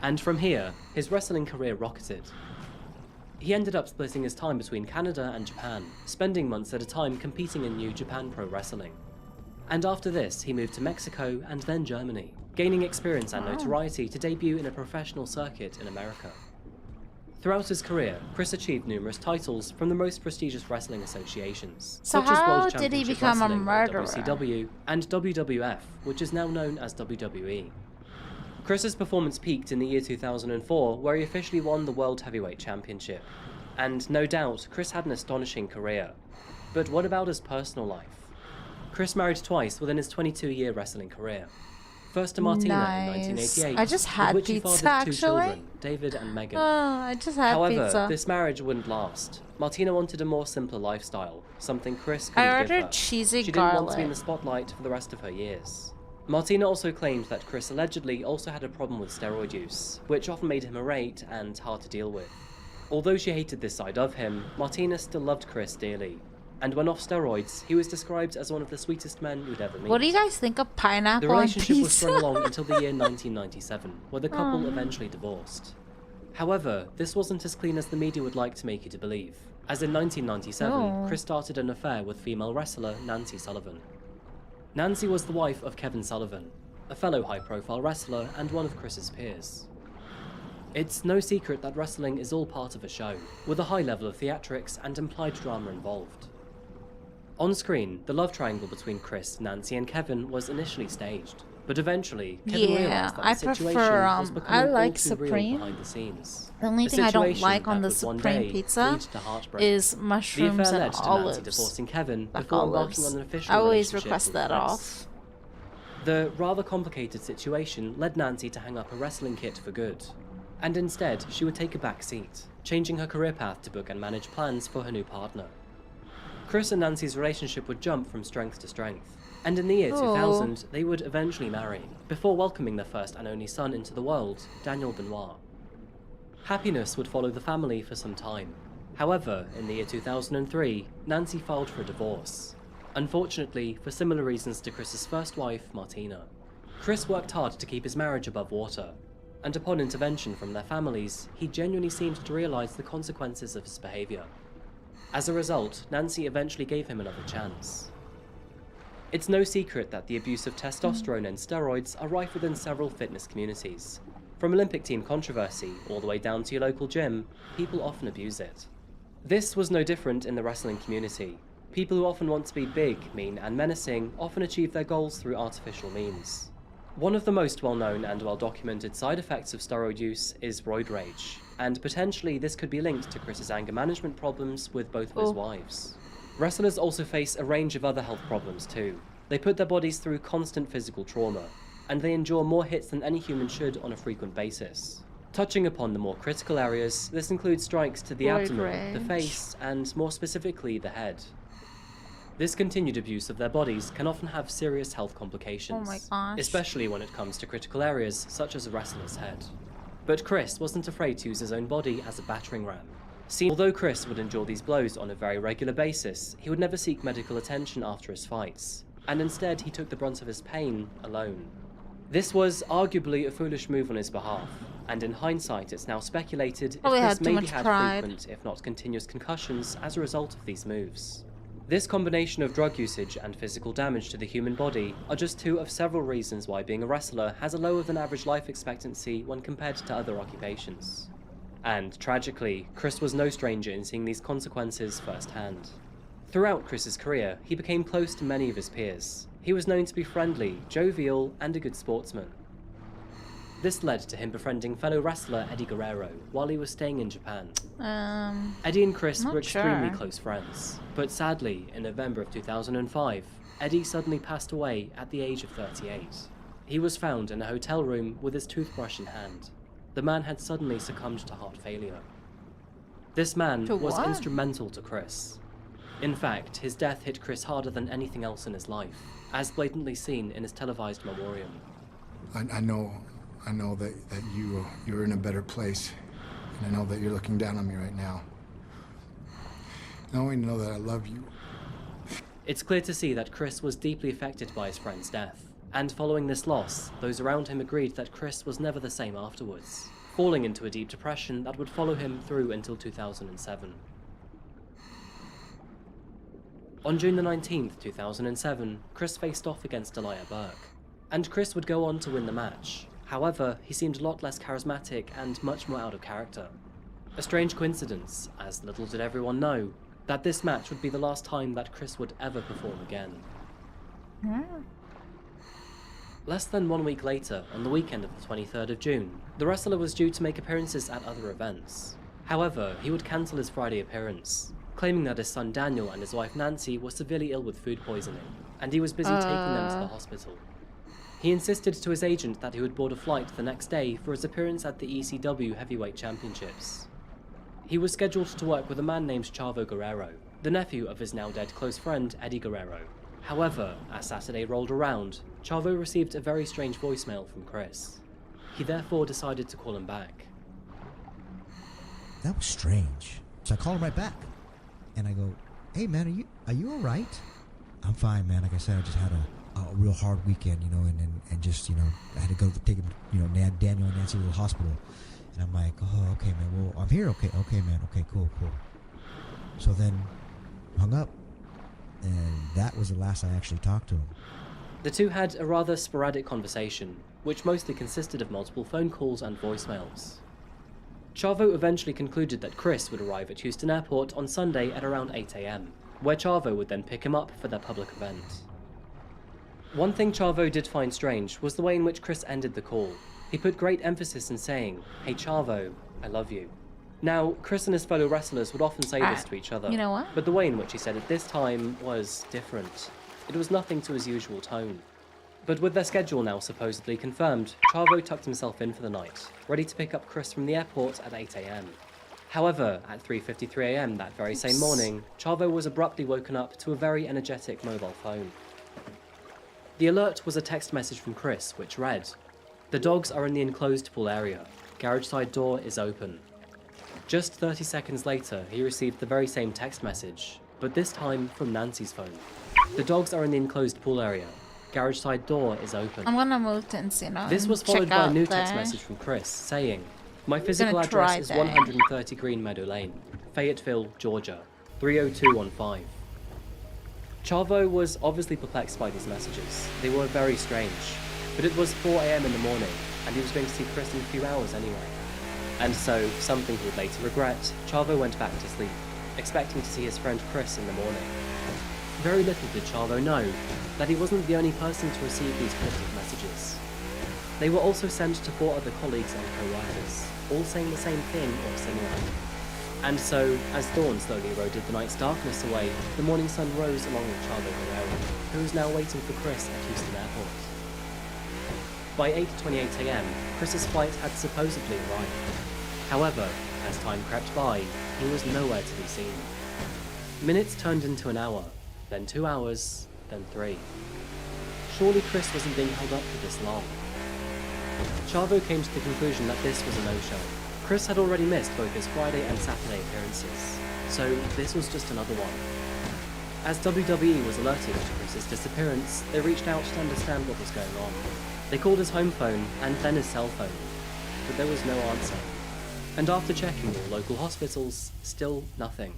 [SPEAKER 14] And from here, his wrestling career rocketed. He ended up splitting his time between Canada and Japan, spending months at a time competing in New Japan Pro Wrestling. And after this, he moved to Mexico and then Germany, gaining experience and notoriety to debut in a professional circuit in America. Throughout his career, Chris achieved numerous titles from the most prestigious wrestling associations,
[SPEAKER 2] So
[SPEAKER 14] such as
[SPEAKER 2] how
[SPEAKER 14] World
[SPEAKER 2] did he
[SPEAKER 14] Championship
[SPEAKER 2] become a
[SPEAKER 14] Wrestling, or
[SPEAKER 2] murderer?
[SPEAKER 14] WCW, and WWF, which is now known as WWE. Chris's performance peaked in the year 2004, where he officially won the World Heavyweight Championship. And no doubt, Chris had an astonishing career. But what about his personal life? Chris married twice within his 22-year wrestling career. First to Martina in
[SPEAKER 2] Nice.
[SPEAKER 14] 1988,
[SPEAKER 2] I just had
[SPEAKER 14] with which he
[SPEAKER 2] pizza,
[SPEAKER 14] fathered two
[SPEAKER 2] actually.
[SPEAKER 14] children, David and Megan.
[SPEAKER 2] Oh, I just had
[SPEAKER 14] However,
[SPEAKER 2] pizza.
[SPEAKER 14] this marriage wouldn't last. Martina wanted a more simpler lifestyle, something Chris
[SPEAKER 2] I
[SPEAKER 14] couldn't give
[SPEAKER 2] ordered
[SPEAKER 14] her.
[SPEAKER 2] cheesy
[SPEAKER 14] She didn't want to be in
[SPEAKER 2] garlic.
[SPEAKER 14] the spotlight for the rest of her years. Martina also claimed that Chris allegedly also had a problem with steroid use, which often made him irate and hard to deal with. Although she hated this side of him, Martina still loved Chris dearly. And when off steroids, he was described as one of the sweetest men you'd ever meet.
[SPEAKER 2] What do you guys think of pineapple
[SPEAKER 14] The
[SPEAKER 2] on
[SPEAKER 14] relationship was
[SPEAKER 2] pizza?
[SPEAKER 14] strung along until the year 1997, where the couple
[SPEAKER 2] Aw.
[SPEAKER 14] eventually divorced. However, this wasn't as clean as the media would like to make you to believe, as in 1997,
[SPEAKER 2] Oh.
[SPEAKER 14] Chris started an affair with female wrestler Nancy Sullivan. Nancy was the wife of Kevin Sullivan, a fellow high-profile wrestler and one of Chris's peers. It's no secret that wrestling is all part of a show, with a high level of theatrics and implied drama involved. On screen, the love triangle between Chris, Nancy and Kevin was initially staged. But eventually, Kevin realized that the situation was becoming all too real behind the scenes.
[SPEAKER 2] The only thing I don't like on the
[SPEAKER 14] that would one
[SPEAKER 2] Supreme
[SPEAKER 14] day
[SPEAKER 2] pizza
[SPEAKER 14] lead to heartbreak.
[SPEAKER 2] is mushrooms
[SPEAKER 14] the affair
[SPEAKER 2] and
[SPEAKER 14] led to Nancy
[SPEAKER 2] olives.
[SPEAKER 14] divorcing Kevin
[SPEAKER 2] Black
[SPEAKER 14] before embarking
[SPEAKER 2] olives.
[SPEAKER 14] on an official
[SPEAKER 2] I always
[SPEAKER 14] relationship
[SPEAKER 2] request
[SPEAKER 14] with
[SPEAKER 2] that
[SPEAKER 14] Chris.
[SPEAKER 2] off.
[SPEAKER 14] The rather complicated situation led Nancy to hang up her wrestling kit for good, and instead she would take a back seat, changing her career path to book and manage plans for her new partner. Chris and Nancy's relationship would jump from strength to strength, and in the year 2000 they would eventually marry, before welcoming their first and only son into the world, Daniel Benoit. Happiness would follow the family for some time. However, in the year 2003, Nancy filed for a divorce. Unfortunately, for similar reasons to Chris's first wife, Martina. Chris worked hard to keep his marriage above water, and upon intervention from their families, he genuinely seemed to realize the consequences of his behavior. As a result, Nancy eventually gave him another chance. It's no secret that the abuse of testosterone and steroids are rife within several fitness communities. From Olympic team controversy all the way down to your local gym, people often abuse it. This was no different in the wrestling community. People who often want to be big, mean, and menacing often achieve their goals through artificial means. One of the most well-known and well-documented side effects of steroid use is roid rage, and potentially this could be linked to Chris's anger management problems with both of his wives. Wrestlers also face a range of other health problems too. They put their bodies through constant physical trauma, and they endure more hits than any human should on a frequent basis. Touching upon the more critical areas, this includes strikes to the abdomen, the face, and more specifically the head. This continued abuse of their bodies can often have serious health complications, especially when it comes to critical areas such as a wrestler's head. But Chris wasn't afraid to use his own body as a battering ram. Although Chris would endure these blows on a very regular basis, he would never seek medical attention after his fights, and instead he took the brunt of his pain alone. This was arguably a foolish move on his behalf, and in hindsight it's now speculated if Chris maybe had frequent, if not continuous concussions as a result of these moves. This combination of drug usage and physical damage to the human body are just two of several reasons why being a wrestler has a lower than average life expectancy when compared to other occupations. And tragically, Chris was no stranger in seeing these consequences firsthand. Throughout Chris's career, he became close to many of his peers. He was known to be friendly, jovial, and a good sportsman. This led to him befriending fellow wrestler Eddie Guerrero while he was staying in Japan. Eddie and Chris were extremely close friends, but sadly, in November of 2005, Eddie suddenly passed away at the age of 38. He was found in a hotel room with his toothbrush in hand. The man had suddenly succumbed to heart failure. This man was instrumental to Chris. In fact, his death hit Chris harder than anything else in his life, as blatantly seen in his televised memoriam.
[SPEAKER 5] I know that you're in a better place, and I know that you're looking down on me right now. I only know that I love you.
[SPEAKER 14] It's clear to see that Chris was deeply affected by his friend's death, and following this loss, those around him agreed that Chris was never the same afterwards, falling into a deep depression that would follow him through until 2007. On June the 19th, 2007, Chris faced off against Elijah Burke, and Chris would go on to win the match. However, he seemed a lot less charismatic and much more out of character. A strange coincidence, as little did everyone know, that this match would be the last time that Chris would ever perform again. Less than 1 week later, on the weekend of the 23rd of June, the wrestler was due to make appearances at other events. However, he would cancel his Friday appearance, claiming that his son Daniel and his wife Nancy were severely ill with food poisoning, and he was busy taking them to the hospital. He insisted to his agent that he would board a flight the next day for his appearance at the ECW Heavyweight Championships. He was scheduled to work with a man named Chavo Guerrero, the nephew of his now dead close friend Eddie Guerrero. However, as Saturday rolled around, Chavo received a very strange voicemail from Chris. He therefore decided to call him back.
[SPEAKER 17] That was strange. So I called him right back. And I go, "Hey man, are you all right?" "I'm fine, man. Like I said, I just had a real hard weekend, and just, I had to go take him, Daniel and Nancy to the hospital." And I'm like, "Oh, okay, man. Well, I'm here. Okay, man. Okay, cool. So then hung up, and that was the last I actually talked to him.
[SPEAKER 14] The two had a rather sporadic conversation, which mostly consisted of multiple phone calls and voicemails. Chavo eventually concluded that Chris would arrive at Houston Airport on Sunday at around 8 AM, where Chavo would then pick him up for their public event. One thing Chavo did find strange was the way in which Chris ended the call. He put great emphasis in saying, "Hey Chavo, I love you." Now, Chris and his fellow wrestlers would often say this to each other,
[SPEAKER 2] you know what?
[SPEAKER 14] but the way in which he said it this time was different. It was nothing to his usual tone. But with their schedule now supposedly confirmed, Chavo tucked himself in for the night, ready to pick up Chris from the airport at 8 AM. However, at 3:53 AM that very same morning, Chavo was abruptly woken up to a very energetic mobile phone. The alert was a text message from Chris, which read, "The dogs are in the enclosed pool area. Garage side door is open." Just 30 seconds later, he received the very same text message, but this time from Nancy's phone. "The dogs are in the enclosed pool area. Garage side door is open."
[SPEAKER 2] I'm gonna move to Encino.
[SPEAKER 14] This was followed by a new text message from Chris saying, "My physical address is 130 Green Meadow Lane, Fayetteville, Georgia, 30215. Chavo was obviously perplexed by these messages. They were very strange, but it was 4 AM in the morning, and he was going to see Chris in a few hours anyway. And so, something he would later regret, Chavo went back to sleep, expecting to see his friend Chris in the morning. Very little did Chavo know that he wasn't the only person to receive these cryptic messages. They were also sent to 4 other colleagues and co-workers, all saying the same thing or similar. And so, as dawn slowly eroded the night's darkness away, the morning sun rose along with Chavo Guerrero, who was now waiting for Chris at Houston Airport. By 8:28 AM, Chris's flight had supposedly arrived. However, as time crept by, he was nowhere to be seen. Minutes turned into an hour, then 2 hours, then 3. Surely Chris wasn't being held up for this long. Chavo came to the conclusion that this was a no-show. Chris had already missed both his Friday and Saturday appearances, so this was just another one. As WWE was alerted to Chris's disappearance, they reached out to understand what was going on. They called his home phone and then his cell phone, but there was no answer. And after checking all local hospitals, still nothing.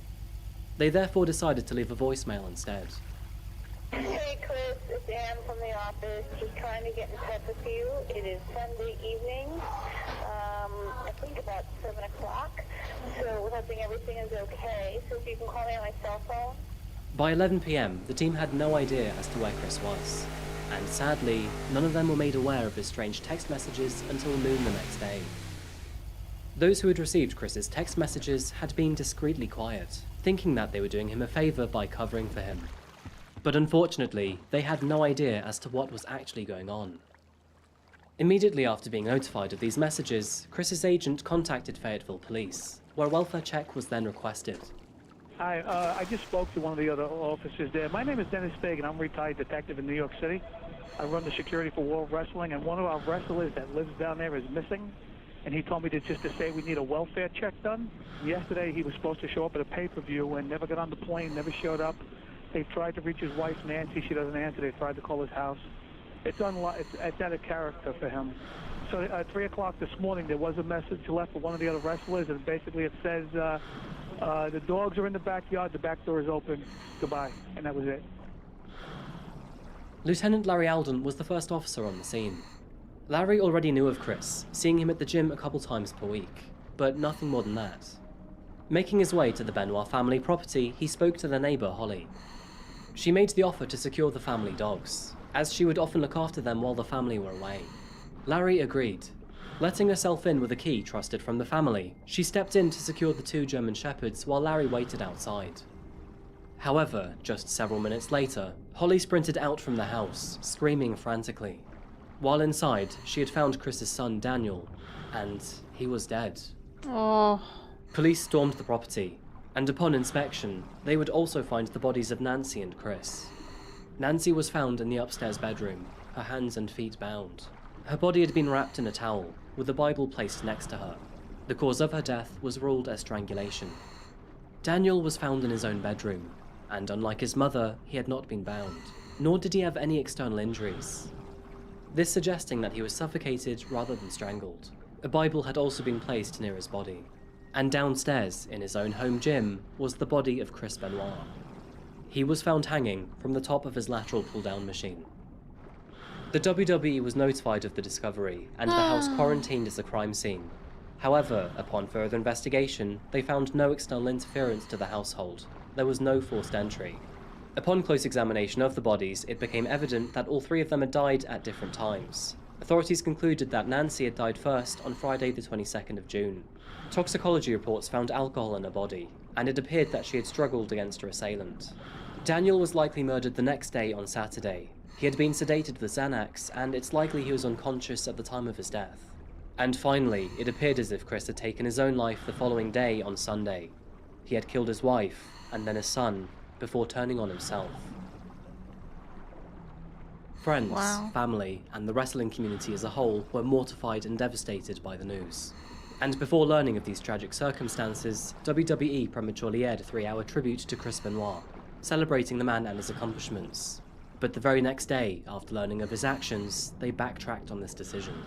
[SPEAKER 14] They therefore decided to leave a voicemail instead.
[SPEAKER 7] Hey Chris, it's Ann from the office. Just trying to get in touch with you. It is Sunday evening, I think about 7 o'clock. So we're hoping everything is okay. So if you can call me on my cell phone.
[SPEAKER 14] By 11 PM, the team had no idea as to where Chris was. And sadly, none of them were made aware of his strange text messages until noon the next day. Those who had received Chris's text messages had been discreetly quiet, thinking that they were doing him a favor by covering for him. But unfortunately, they had no idea as to what was actually going on. Immediately after being notified of these messages, Chris's agent contacted Fayetteville Police, where a welfare check was then requested.
[SPEAKER 18] Hi, I just spoke to one of the other officers there. My name is Dennis Fagan. I'm a retired detective in New York City. I run the security for World Wrestling, and one of our wrestlers that lives down there is missing. And he told me just to say we need a welfare check done. Yesterday, he was supposed to show up at a pay-per-view and never got on the plane, never showed up. They tried to reach his wife, Nancy. She doesn't answer. They tried to call his house. It's out of character for him. So at 3 o'clock this morning, there was a message left for one of the other wrestlers, and basically it says, the dogs are in the backyard, the back door is open, goodbye. And that was it.
[SPEAKER 14] Lieutenant Larry Alden was the first officer on the scene. Larry already knew of Chris, seeing him at the gym a couple times per week, but nothing more than that. Making his way to the Benoit family property, he spoke to their neighbour, Holly. She made the offer to secure the family dogs, as she would often look after them while the family were away. Larry agreed. Letting herself in with a key trusted from the family, she stepped in to secure the 2 German Shepherds while Larry waited outside. However, just several minutes later, Holly sprinted out from the house, screaming frantically. While inside, she had found Chris's son, Daniel, and he was dead.
[SPEAKER 2] Oh.
[SPEAKER 14] Police stormed the property, and upon inspection, they would also find the bodies of Nancy and Chris. Nancy was found in the upstairs bedroom, her hands and feet bound. Her body had been wrapped in a towel, with a Bible placed next to her. The cause of her death was ruled as strangulation. Daniel was found in his own bedroom, and unlike his mother, he had not been bound, nor did he have any external injuries. This suggesting that he was suffocated rather than strangled. A Bible had also been placed near his body. And downstairs, in his own home gym, was the body of Chris Benoit. He was found hanging from the top of his lateral pull-down machine. The WWE was notified of the discovery, and the house quarantined as a crime scene. However, upon further investigation, they found no external interference to the household. There was no forced entry. Upon close examination of the bodies, it became evident that all 3 of them had died at different times. Authorities concluded that Nancy had died first on Friday the 22nd of June. Toxicology reports found alcohol in her body, and it appeared that she had struggled against her assailant. Daniel was likely murdered the next day on Saturday. He had been sedated with Xanax, and it's likely he was unconscious at the time of his death. And finally, it appeared as if Chris had taken his own life the following day on Sunday. He had killed his wife, and then his son, before turning on himself. Friends, family, and the wrestling community as a whole were mortified and devastated by the news. And before learning of these tragic circumstances, WWE prematurely aired a 3-hour tribute to Chris Benoit, celebrating the man and his accomplishments. But the very next day, after learning of his actions, they backtracked on this decision.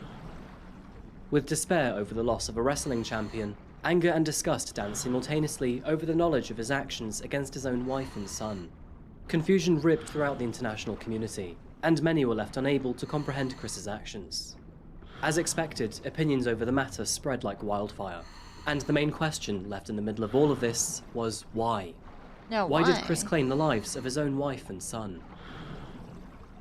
[SPEAKER 14] With despair over the loss of a wrestling champion, anger and disgust danced simultaneously over the knowledge of his actions against his own wife and son. Confusion ripped throughout the international community, and many were left unable to comprehend Chris's actions. As expected, opinions over the matter spread like wildfire, and the main question left in the middle of all of this was why? Why did Chris claim the lives of his own wife and son?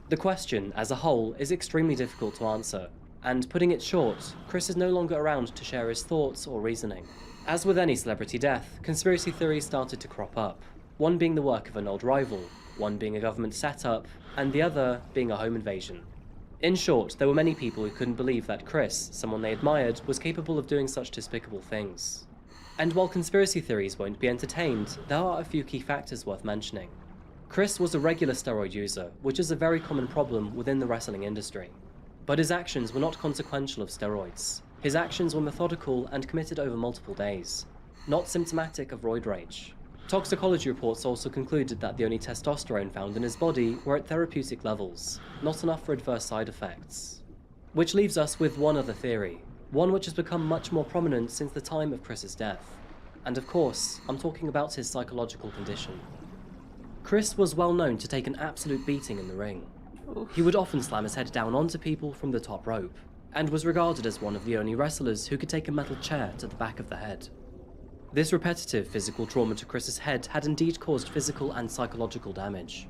[SPEAKER 14] The question, as a whole, is extremely difficult to answer, and putting it short, Chris is no longer around to share his thoughts or reasoning. As with any celebrity death, conspiracy theories started to crop up, one being the work of an old rival, one being a government setup, and the other being a home invasion. In short, there were many people who couldn't believe that Chris, someone they admired, was capable of doing such despicable things. And while conspiracy theories won't be entertained, there are a few key factors worth mentioning. Chris was a regular steroid user, which is a very common problem within the wrestling industry. But his actions were not consequential of steroids. His actions were methodical and committed over multiple days, not symptomatic of roid rage. Toxicology reports also concluded that the only testosterone found in his body were at therapeutic levels, not enough for adverse side effects. Which leaves us with one other theory, one which has become much more prominent since the time of Chris's death. And of course, I'm talking about his psychological condition. Chris was well known to take an absolute beating in the ring. He would often slam his head down onto people from the top rope, and was regarded as one of the only wrestlers who could take a metal chair to the back of the head. This repetitive physical trauma to Chris's head had indeed caused physical and psychological damage.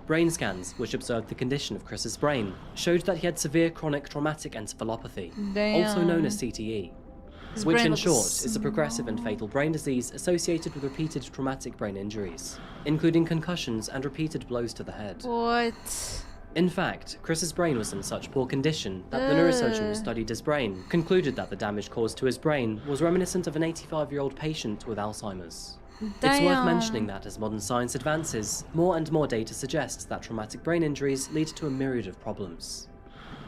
[SPEAKER 14] Brain scans, which observed the condition of Chris's brain, showed that he had severe chronic traumatic encephalopathy, also known as CTE, which in short is a progressive and fatal brain disease associated with repeated traumatic brain injuries, including concussions and repeated blows to the head.
[SPEAKER 2] What?
[SPEAKER 14] In fact, Chris's brain was in such poor condition that the neurosurgeon who studied his brain concluded that the damage caused to his brain was reminiscent of an 85-year-old patient with Alzheimer's. It's worth mentioning that as modern science advances, more and more data suggests that traumatic brain injuries lead to a myriad of problems.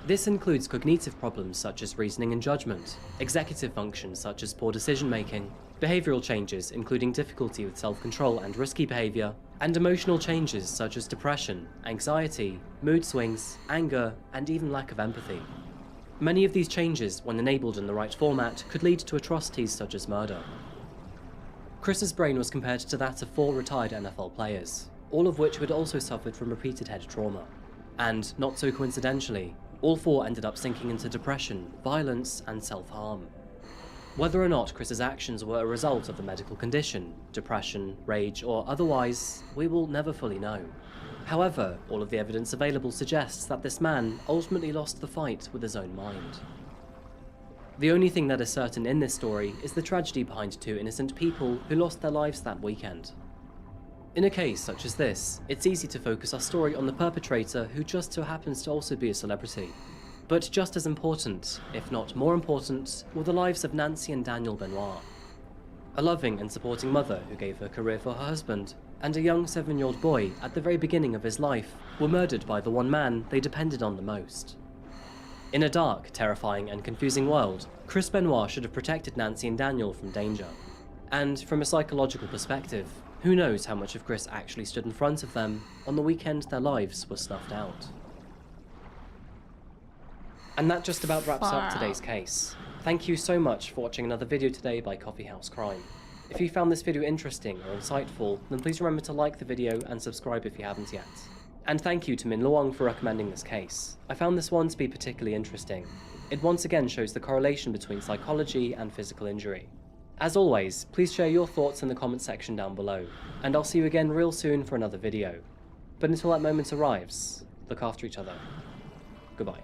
[SPEAKER 14] This includes cognitive problems such as reasoning and judgment, executive functions such as poor decision-making, behavioral changes including difficulty with self-control and risky behavior, and emotional changes such as depression, anxiety, mood swings, anger, and even lack of empathy. Many of these changes, when enabled in the right format, could lead to atrocities such as murder. Chris's brain was compared to that of 4 retired NFL players, all of which had also suffered from repeated head trauma. And, not so coincidentally, all 4 ended up sinking into depression, violence, and self-harm. Whether or not Chris's actions were a result of the medical condition, depression, rage, or otherwise, we will never fully know. However, all of the evidence available suggests that this man ultimately lost the fight with his own mind. The only thing that is certain in this story is the tragedy behind 2 innocent people who lost their lives that weekend. In a case such as this, it's easy to focus our story on the perpetrator who just so happens to also be a celebrity. But just as important, if not more important, were the lives of Nancy and Daniel Benoit. A loving and supporting mother who gave her career for her husband, and a young 7-year-old boy at the very beginning of his life were murdered by the one man they depended on the most. In a dark, terrifying, and confusing world, Chris Benoit should have protected Nancy and Daniel from danger. And from a psychological perspective, who knows how much of Chris actually stood in front of them on the weekend their lives were snuffed out. And that just about wraps up today's case. Thank you so much for watching another video today by Coffee House Crime. If you found this video interesting or insightful, then please remember to like the video and subscribe if you haven't yet. And thank you to Min Luong for recommending this case. I found this one to be particularly interesting. It once again shows the correlation between psychology and physical injury. As always, please share your thoughts in the comment section down below, and I'll see you again real soon for another video. But until that moment arrives, look after each other. Goodbye.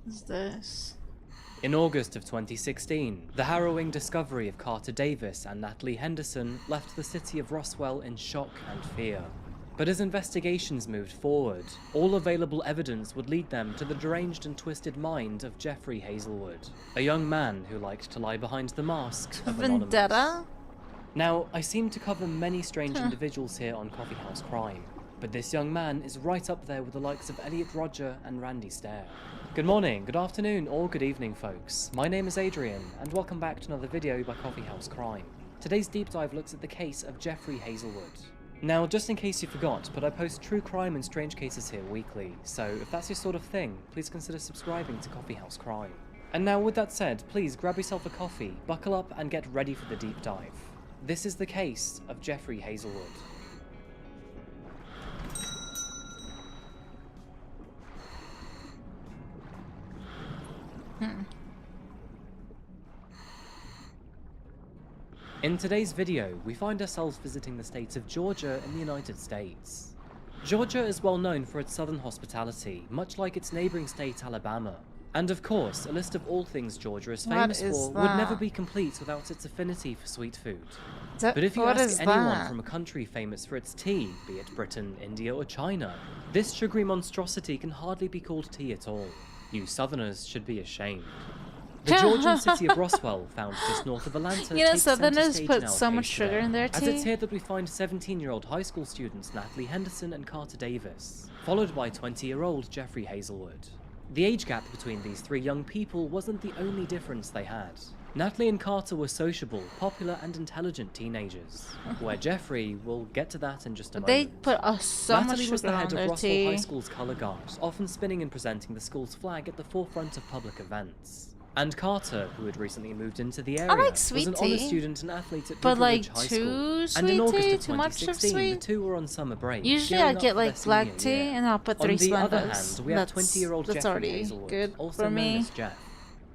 [SPEAKER 2] What's this?
[SPEAKER 14] In August of 2016, the harrowing discovery of Carter Davis and Natalie Henderson left the city of Roswell in shock and fear. But as investigations moved forward, all available evidence would lead them to the deranged and twisted mind of Jeffrey Hazelwood, a young man who liked to lie behind the mask of Anonymous.
[SPEAKER 2] Vendetta?
[SPEAKER 14] Now, I seem to cover many strange individuals here on Coffee House Crime, but this young man is right up there with the likes of Elliot Rodger and Randy Stair. Good morning, good afternoon, or good evening, folks. My name is Adrian, and welcome back to another video by Coffee House Crime. Today's deep dive looks at the case of Jeffrey Hazelwood. Now, just in case you forgot, but I post true crime and strange cases here weekly, so if that's your sort of thing, please consider subscribing to Coffee House Crime. And now, with that said, please grab yourself a coffee, buckle up, and get ready for the deep dive. This is the case of Jeffrey Hazelwood. In today's video, we find ourselves visiting the states of Georgia in the United States. Georgia is well known for its southern hospitality, much like its neighboring state Alabama. And of course, a list of all things Georgia is famous for would never be complete without its affinity for sweet food. But if you ask anyone from a country famous for its tea, be it Britain, India or China, this sugary monstrosity can hardly be called tea at all. You southerners should be ashamed. The Georgian city of Roswell, found just north of Atlanta,
[SPEAKER 2] You know,
[SPEAKER 14] takes center
[SPEAKER 2] southerners
[SPEAKER 14] stage
[SPEAKER 2] put
[SPEAKER 14] in our
[SPEAKER 2] so much
[SPEAKER 14] case
[SPEAKER 2] sugar
[SPEAKER 14] today,
[SPEAKER 2] in their
[SPEAKER 14] as
[SPEAKER 2] tea.
[SPEAKER 14] it's here that we find 17-year-old high school students Natalie Henderson and Carter Davis, followed by 20-year-old Jeffrey Hazelwood. The age gap between these three young people wasn't the only difference they had. Natalie and Carter were sociable, popular and intelligent teenagers, where Jeffrey, we'll get to that in just a
[SPEAKER 2] They
[SPEAKER 14] moment.
[SPEAKER 2] put so much
[SPEAKER 14] Natalie was
[SPEAKER 2] sugar
[SPEAKER 14] the
[SPEAKER 2] on
[SPEAKER 14] head
[SPEAKER 2] their
[SPEAKER 14] of Roswell
[SPEAKER 2] tea.
[SPEAKER 14] High School's color guard, often spinning and presenting the school's flag at the forefront of public events. And Carter, who had recently moved into the area,
[SPEAKER 2] like
[SPEAKER 14] was
[SPEAKER 2] sweet
[SPEAKER 14] an honor
[SPEAKER 2] tea,
[SPEAKER 14] student and athlete at
[SPEAKER 2] but,
[SPEAKER 14] River
[SPEAKER 2] like,
[SPEAKER 14] Ridge High
[SPEAKER 2] too
[SPEAKER 14] School. And in
[SPEAKER 2] sweet
[SPEAKER 14] August
[SPEAKER 2] tea,
[SPEAKER 14] of
[SPEAKER 2] too much of
[SPEAKER 14] 2016, the
[SPEAKER 2] sweet.
[SPEAKER 14] two were on summer break.
[SPEAKER 2] Usually
[SPEAKER 14] gearing
[SPEAKER 2] I
[SPEAKER 14] up
[SPEAKER 2] get
[SPEAKER 14] for their
[SPEAKER 2] like black
[SPEAKER 14] senior
[SPEAKER 2] tea
[SPEAKER 14] year.
[SPEAKER 2] and I'll put
[SPEAKER 14] On
[SPEAKER 2] 3
[SPEAKER 14] the other
[SPEAKER 2] Splendas.
[SPEAKER 14] hand, we have 20-year-old
[SPEAKER 2] That's
[SPEAKER 14] Jeffrey
[SPEAKER 2] already
[SPEAKER 14] Hazelwood,
[SPEAKER 2] good
[SPEAKER 14] also
[SPEAKER 2] for
[SPEAKER 14] known
[SPEAKER 2] me.
[SPEAKER 14] as Jeff.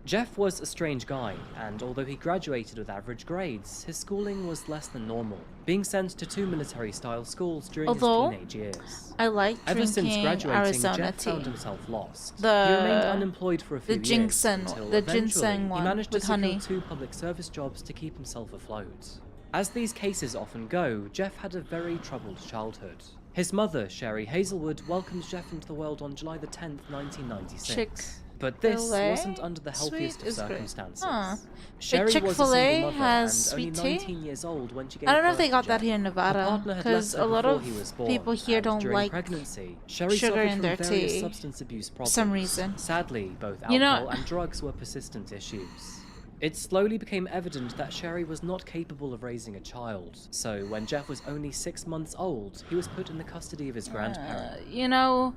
[SPEAKER 14] Jeff was a strange guy, and although he graduated with average grades, his schooling was less than normal, being sent to 2 military-style schools during
[SPEAKER 2] Although,
[SPEAKER 14] his teenage years.
[SPEAKER 2] I like
[SPEAKER 14] Ever since
[SPEAKER 2] drinking
[SPEAKER 14] graduating,
[SPEAKER 2] Arizona
[SPEAKER 14] Jeff
[SPEAKER 2] tea.
[SPEAKER 14] found himself lost.
[SPEAKER 2] The-
[SPEAKER 14] he remained unemployed for a few
[SPEAKER 2] the
[SPEAKER 14] years
[SPEAKER 2] ginseng-
[SPEAKER 14] until
[SPEAKER 2] the
[SPEAKER 14] eventually
[SPEAKER 2] ginseng one
[SPEAKER 14] he managed to
[SPEAKER 2] with
[SPEAKER 14] secure
[SPEAKER 2] honey.
[SPEAKER 14] 2 public service jobs to keep himself afloat. As these cases often go, Jeff had a very troubled childhood. His mother, Sherry Hazelwood, welcomed Jeff into the world on July the 10th, 1996. But this
[SPEAKER 2] Chick-fil-A?
[SPEAKER 14] wasn't under the healthiest
[SPEAKER 2] Sweet
[SPEAKER 14] of
[SPEAKER 2] is great.
[SPEAKER 14] circumstances.
[SPEAKER 2] Huh.
[SPEAKER 14] Sherry was a
[SPEAKER 2] Chick-fil-A
[SPEAKER 14] single mother
[SPEAKER 2] has
[SPEAKER 14] and only
[SPEAKER 2] sweet tea?
[SPEAKER 14] 19 years old when she gave
[SPEAKER 2] I don't know if
[SPEAKER 14] birth
[SPEAKER 2] they
[SPEAKER 14] to
[SPEAKER 2] got that
[SPEAKER 14] Jeff.
[SPEAKER 2] here in
[SPEAKER 14] Her
[SPEAKER 2] Nevada,
[SPEAKER 14] partner had
[SPEAKER 2] because
[SPEAKER 14] left her
[SPEAKER 2] a lot
[SPEAKER 14] before
[SPEAKER 2] of
[SPEAKER 14] he was born,
[SPEAKER 2] people here
[SPEAKER 14] and
[SPEAKER 2] don't
[SPEAKER 14] during
[SPEAKER 2] like
[SPEAKER 14] pregnancy, Sherry
[SPEAKER 2] sugar
[SPEAKER 14] suffered
[SPEAKER 2] in
[SPEAKER 14] from
[SPEAKER 2] their
[SPEAKER 14] various
[SPEAKER 2] tea.
[SPEAKER 14] substance abuse
[SPEAKER 2] For
[SPEAKER 14] problems.
[SPEAKER 2] some reason.
[SPEAKER 14] Sadly, both
[SPEAKER 2] You know-
[SPEAKER 14] alcohol and drugs were persistent issues. It slowly became evident that Sherry was not capable of raising a child, so when Jeff was only 6 months old, he was put in the custody of his grandparent.
[SPEAKER 2] You know,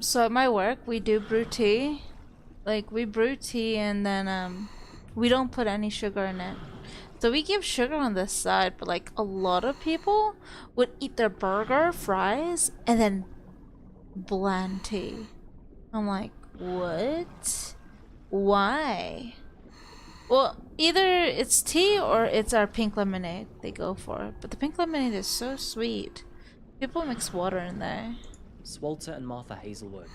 [SPEAKER 2] so at my work we do brew tea. Like, we brew tea and then we don't put any sugar in it. So we give sugar on this side, but like a lot of people would eat their burger, fries, and then bland tea. I'm like, what? Why? Well, either it's tea or it's our pink lemonade they go for. But the pink lemonade is so sweet. People mix water in there.
[SPEAKER 14] Walter and Martha Hazelwood.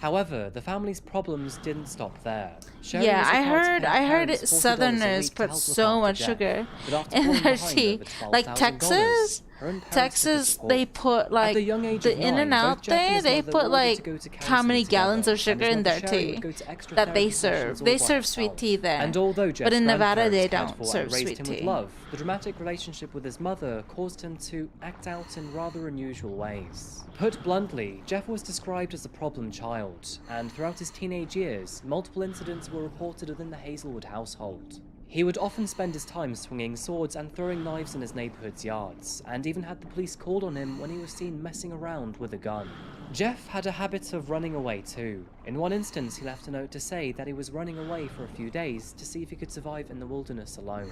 [SPEAKER 14] However, the family's problems didn't stop there. Sherry
[SPEAKER 2] Yeah,
[SPEAKER 14] was required to pay
[SPEAKER 2] I heard
[SPEAKER 14] parents $40 a
[SPEAKER 2] Southerners
[SPEAKER 14] week to
[SPEAKER 2] put
[SPEAKER 14] help look
[SPEAKER 2] so
[SPEAKER 14] after
[SPEAKER 2] much
[SPEAKER 14] Jeff,
[SPEAKER 2] sugar
[SPEAKER 14] but after
[SPEAKER 2] in
[SPEAKER 14] falling
[SPEAKER 2] their
[SPEAKER 14] behind
[SPEAKER 2] tea.
[SPEAKER 14] over $12,000,
[SPEAKER 2] Like Texas,
[SPEAKER 14] Her own parents took her to
[SPEAKER 2] Texas,
[SPEAKER 14] court.
[SPEAKER 2] they put like
[SPEAKER 14] At the young age
[SPEAKER 2] the
[SPEAKER 14] of
[SPEAKER 2] in
[SPEAKER 14] 9,
[SPEAKER 2] and out
[SPEAKER 14] both Jeff and
[SPEAKER 2] there.
[SPEAKER 14] his
[SPEAKER 2] They
[SPEAKER 14] mother
[SPEAKER 2] put
[SPEAKER 14] were ordered
[SPEAKER 2] like
[SPEAKER 14] to go to
[SPEAKER 2] how many
[SPEAKER 14] counseling
[SPEAKER 2] gallons of
[SPEAKER 14] together,
[SPEAKER 2] sugar
[SPEAKER 14] and
[SPEAKER 2] in
[SPEAKER 14] his
[SPEAKER 2] their
[SPEAKER 14] mother Sherry
[SPEAKER 2] tea
[SPEAKER 14] would go to extra
[SPEAKER 2] that they
[SPEAKER 14] therapy
[SPEAKER 2] serve.
[SPEAKER 14] sessions all
[SPEAKER 2] They
[SPEAKER 14] by
[SPEAKER 2] serve sweet
[SPEAKER 14] herself.
[SPEAKER 2] tea there.
[SPEAKER 14] And although
[SPEAKER 2] but
[SPEAKER 14] Jeff's
[SPEAKER 2] in Nevada they
[SPEAKER 14] grandparents cared
[SPEAKER 2] don't
[SPEAKER 14] for
[SPEAKER 2] serve
[SPEAKER 14] and raised
[SPEAKER 2] sweet
[SPEAKER 14] him
[SPEAKER 2] tea.
[SPEAKER 14] with love, the dramatic relationship with his mother caused him to act out in rather unusual ways. Put bluntly, Jeff was described as a problem child, and throughout his teenage years, multiple incidents were reported within the Hazelwood household. He would often spend his time swinging swords and throwing knives in his neighborhood's yards, and even had the police called on him when he was seen messing around with a gun. Jeff had a habit of running away too. In one instance, he left a note to say that he was running away for a few days to see if he could survive in the wilderness alone.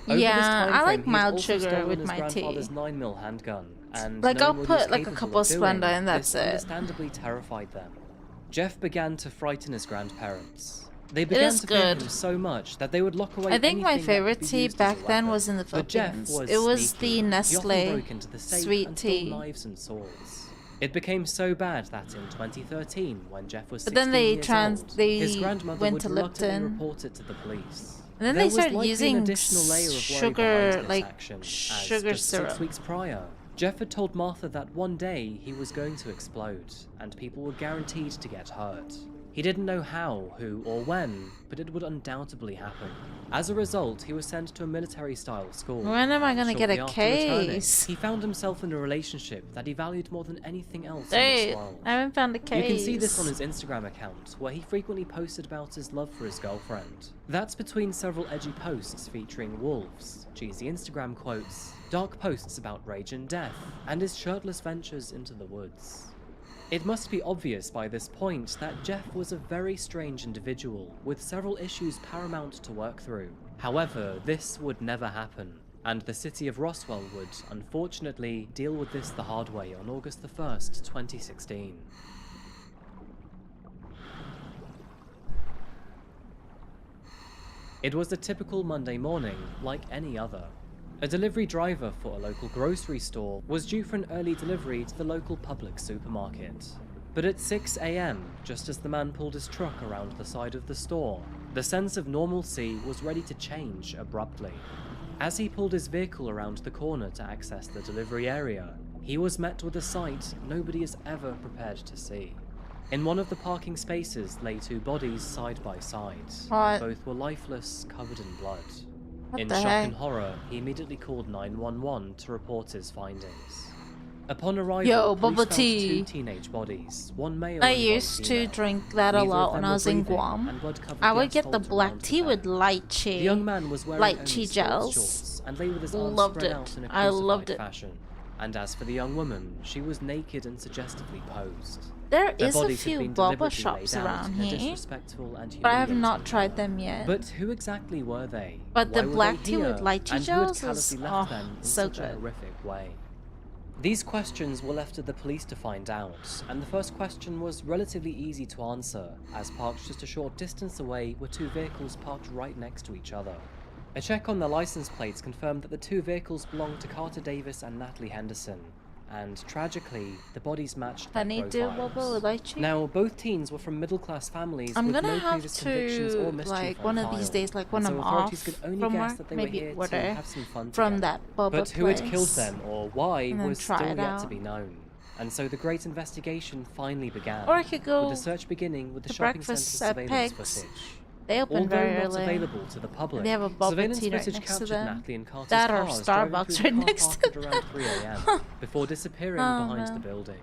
[SPEAKER 14] Over
[SPEAKER 2] Yeah,
[SPEAKER 14] this time
[SPEAKER 2] I like
[SPEAKER 14] frame, he had
[SPEAKER 2] mild
[SPEAKER 14] also
[SPEAKER 2] sugar
[SPEAKER 14] stolen
[SPEAKER 2] with
[SPEAKER 14] his
[SPEAKER 2] my
[SPEAKER 14] grandfather's
[SPEAKER 2] tea.
[SPEAKER 14] 9mm handgun, and
[SPEAKER 2] Like, I'll
[SPEAKER 14] knowing what he was
[SPEAKER 2] put, like, a
[SPEAKER 14] capable
[SPEAKER 2] couple
[SPEAKER 14] of doing,
[SPEAKER 2] Splenda and that's
[SPEAKER 14] this
[SPEAKER 2] it.
[SPEAKER 14] understandably terrified them. Jeff began to frighten his grandparents. They
[SPEAKER 2] It
[SPEAKER 14] began
[SPEAKER 2] is
[SPEAKER 14] to fear
[SPEAKER 2] good.
[SPEAKER 14] him so much that they would lock away
[SPEAKER 2] I think my
[SPEAKER 14] anything that
[SPEAKER 2] favorite
[SPEAKER 14] could be
[SPEAKER 2] tea
[SPEAKER 14] used as
[SPEAKER 2] back
[SPEAKER 14] a
[SPEAKER 2] then
[SPEAKER 14] weapon.
[SPEAKER 2] was in the
[SPEAKER 14] But Jeff
[SPEAKER 2] Philippines. It was
[SPEAKER 14] sneaky.
[SPEAKER 2] the
[SPEAKER 14] He often
[SPEAKER 2] Nestle
[SPEAKER 14] broke into the safe
[SPEAKER 2] sweet
[SPEAKER 14] and stole
[SPEAKER 2] tea.
[SPEAKER 14] knives and swords. It became so bad that in 2013, when Jeff was 16
[SPEAKER 2] But then they
[SPEAKER 14] years old,
[SPEAKER 2] they
[SPEAKER 14] his grandmother
[SPEAKER 2] went
[SPEAKER 14] would
[SPEAKER 2] to
[SPEAKER 14] reluctantly
[SPEAKER 2] Lipton.
[SPEAKER 14] report it to the police.
[SPEAKER 2] And then
[SPEAKER 14] There
[SPEAKER 2] they
[SPEAKER 14] was
[SPEAKER 2] started
[SPEAKER 14] likely
[SPEAKER 2] using
[SPEAKER 14] an additional layer of worry
[SPEAKER 2] sugar,
[SPEAKER 14] behind this
[SPEAKER 2] like
[SPEAKER 14] action, as
[SPEAKER 2] sugar
[SPEAKER 14] just
[SPEAKER 2] syrup.
[SPEAKER 14] 6 weeks prior, Jeff had told Martha that one day he was going to explode, and people were guaranteed to get hurt. He didn't know how, who, or when, but it would undoubtedly happen. As a result, he was sent to a military-style school.
[SPEAKER 2] When am I gonna get a
[SPEAKER 14] Shortly after returning,
[SPEAKER 2] case?
[SPEAKER 14] he found himself in a relationship that he valued more than anything else in
[SPEAKER 2] Hey,
[SPEAKER 14] this world.
[SPEAKER 2] I haven't found a case.
[SPEAKER 14] You can see this on his Instagram account, where he frequently posted about his love for his girlfriend. That's between several edgy posts featuring wolves, cheesy Instagram quotes, dark posts about rage and death, and his shirtless ventures into the woods. It must be obvious by this point that Jeff was a very strange individual, with several issues paramount to work through. However, this would never happen, and the city of Roswell would, unfortunately, deal with this the hard way on August the 1st, 2016. It was a typical Monday morning, like any other. A delivery driver for a local grocery store was due for an early delivery to the local public supermarket. But at 6 AM, just as the man pulled his truck around the side of the store, the sense of normalcy was ready to change abruptly. As he pulled his vehicle around the corner to access the delivery area, he was met with a sight nobody is ever prepared to see. In one of the parking spaces lay two bodies side by side.
[SPEAKER 2] What?
[SPEAKER 14] Both were lifeless, covered in blood.
[SPEAKER 2] What
[SPEAKER 14] In
[SPEAKER 2] the
[SPEAKER 14] shock
[SPEAKER 2] heck?
[SPEAKER 14] and horror, he immediately called 911 to report his findings. Upon arrival,
[SPEAKER 2] Yo,
[SPEAKER 14] police
[SPEAKER 2] bubble
[SPEAKER 14] found
[SPEAKER 2] tea.
[SPEAKER 14] two teenage bodies, one male
[SPEAKER 2] I
[SPEAKER 14] and one
[SPEAKER 2] used to
[SPEAKER 14] female.
[SPEAKER 2] drink that a
[SPEAKER 14] Neither
[SPEAKER 2] lot
[SPEAKER 14] of
[SPEAKER 2] when
[SPEAKER 14] them
[SPEAKER 2] I
[SPEAKER 14] were
[SPEAKER 2] was in
[SPEAKER 14] breathing,
[SPEAKER 2] Guam.
[SPEAKER 14] and blood-covered
[SPEAKER 2] I would
[SPEAKER 14] gas
[SPEAKER 2] get the
[SPEAKER 14] holes
[SPEAKER 2] black
[SPEAKER 14] around
[SPEAKER 2] tea
[SPEAKER 14] the
[SPEAKER 2] with
[SPEAKER 14] bed.
[SPEAKER 2] lychee.
[SPEAKER 14] The young man was wearing only
[SPEAKER 2] lychee
[SPEAKER 14] sports
[SPEAKER 2] gels.
[SPEAKER 14] shorts and lay with his arms
[SPEAKER 2] Loved
[SPEAKER 14] spread
[SPEAKER 2] it.
[SPEAKER 14] out in a
[SPEAKER 2] I loved
[SPEAKER 14] crucified
[SPEAKER 2] it.
[SPEAKER 14] fashion. And as for the young woman, she was naked and suggestively posed.
[SPEAKER 2] There
[SPEAKER 14] Their
[SPEAKER 2] is a
[SPEAKER 14] bodies had
[SPEAKER 2] few
[SPEAKER 14] been
[SPEAKER 2] boba
[SPEAKER 14] deliberately
[SPEAKER 2] shops
[SPEAKER 14] laid out
[SPEAKER 2] around
[SPEAKER 14] in a
[SPEAKER 2] here,
[SPEAKER 14] disrespectful and
[SPEAKER 2] but I have
[SPEAKER 14] humiliating
[SPEAKER 2] not tried
[SPEAKER 14] manner.
[SPEAKER 2] them yet.
[SPEAKER 14] But who exactly were they?
[SPEAKER 2] But the
[SPEAKER 14] Why were
[SPEAKER 2] black
[SPEAKER 14] they
[SPEAKER 2] tea with
[SPEAKER 14] here?
[SPEAKER 2] lychee
[SPEAKER 14] And who had
[SPEAKER 2] gels is
[SPEAKER 14] callously left them in
[SPEAKER 2] so
[SPEAKER 14] such a
[SPEAKER 2] good.
[SPEAKER 14] horrific way? These questions were left to the police to find out, and the first question was relatively easy to answer, as parked just a short distance away were two vehicles parked right next to each other. A check on their license plates confirmed that the two vehicles belonged to Carter Davis and Natalie Henderson, and tragically, the bodies matched their
[SPEAKER 2] Honeydew
[SPEAKER 14] profiles.
[SPEAKER 2] boba with lychee?
[SPEAKER 14] Now, both teens were from middle-class families
[SPEAKER 2] I'm
[SPEAKER 14] with
[SPEAKER 2] gonna
[SPEAKER 14] no
[SPEAKER 2] have
[SPEAKER 14] previous convictions or
[SPEAKER 2] to,
[SPEAKER 14] mischief
[SPEAKER 2] like,
[SPEAKER 14] on
[SPEAKER 2] one of these
[SPEAKER 14] file.
[SPEAKER 2] days, like, when
[SPEAKER 14] And
[SPEAKER 2] I'm
[SPEAKER 14] so authorities
[SPEAKER 2] off
[SPEAKER 14] could only
[SPEAKER 2] from
[SPEAKER 14] guess
[SPEAKER 2] work,
[SPEAKER 14] that they
[SPEAKER 2] maybe
[SPEAKER 14] were here
[SPEAKER 2] order
[SPEAKER 14] to have some fun
[SPEAKER 2] from
[SPEAKER 14] together.
[SPEAKER 2] that boba
[SPEAKER 14] But who had killed
[SPEAKER 2] place
[SPEAKER 14] them or why
[SPEAKER 2] and then
[SPEAKER 14] was
[SPEAKER 2] try
[SPEAKER 14] still
[SPEAKER 2] it
[SPEAKER 14] yet to
[SPEAKER 2] out.
[SPEAKER 14] be known. And so the great investigation finally began,
[SPEAKER 2] Or I could go
[SPEAKER 14] with the search beginning with the
[SPEAKER 2] to
[SPEAKER 14] shopping centre's
[SPEAKER 2] breakfast at
[SPEAKER 14] surveillance
[SPEAKER 2] Peg's.
[SPEAKER 14] footage.
[SPEAKER 2] They open
[SPEAKER 14] Although
[SPEAKER 2] very
[SPEAKER 14] not
[SPEAKER 2] early.
[SPEAKER 14] available to the public,
[SPEAKER 2] They have a boba
[SPEAKER 14] surveillance
[SPEAKER 2] tea right
[SPEAKER 14] footage
[SPEAKER 2] next to
[SPEAKER 14] captured
[SPEAKER 2] them.
[SPEAKER 14] Natalie and Carter's
[SPEAKER 2] That or
[SPEAKER 14] cars driving
[SPEAKER 2] Starbucks
[SPEAKER 14] through
[SPEAKER 2] right
[SPEAKER 14] the car
[SPEAKER 2] next
[SPEAKER 14] park
[SPEAKER 2] to
[SPEAKER 14] at around 3 a.m. before disappearing
[SPEAKER 2] Oh,
[SPEAKER 14] behind
[SPEAKER 2] no.
[SPEAKER 14] the building.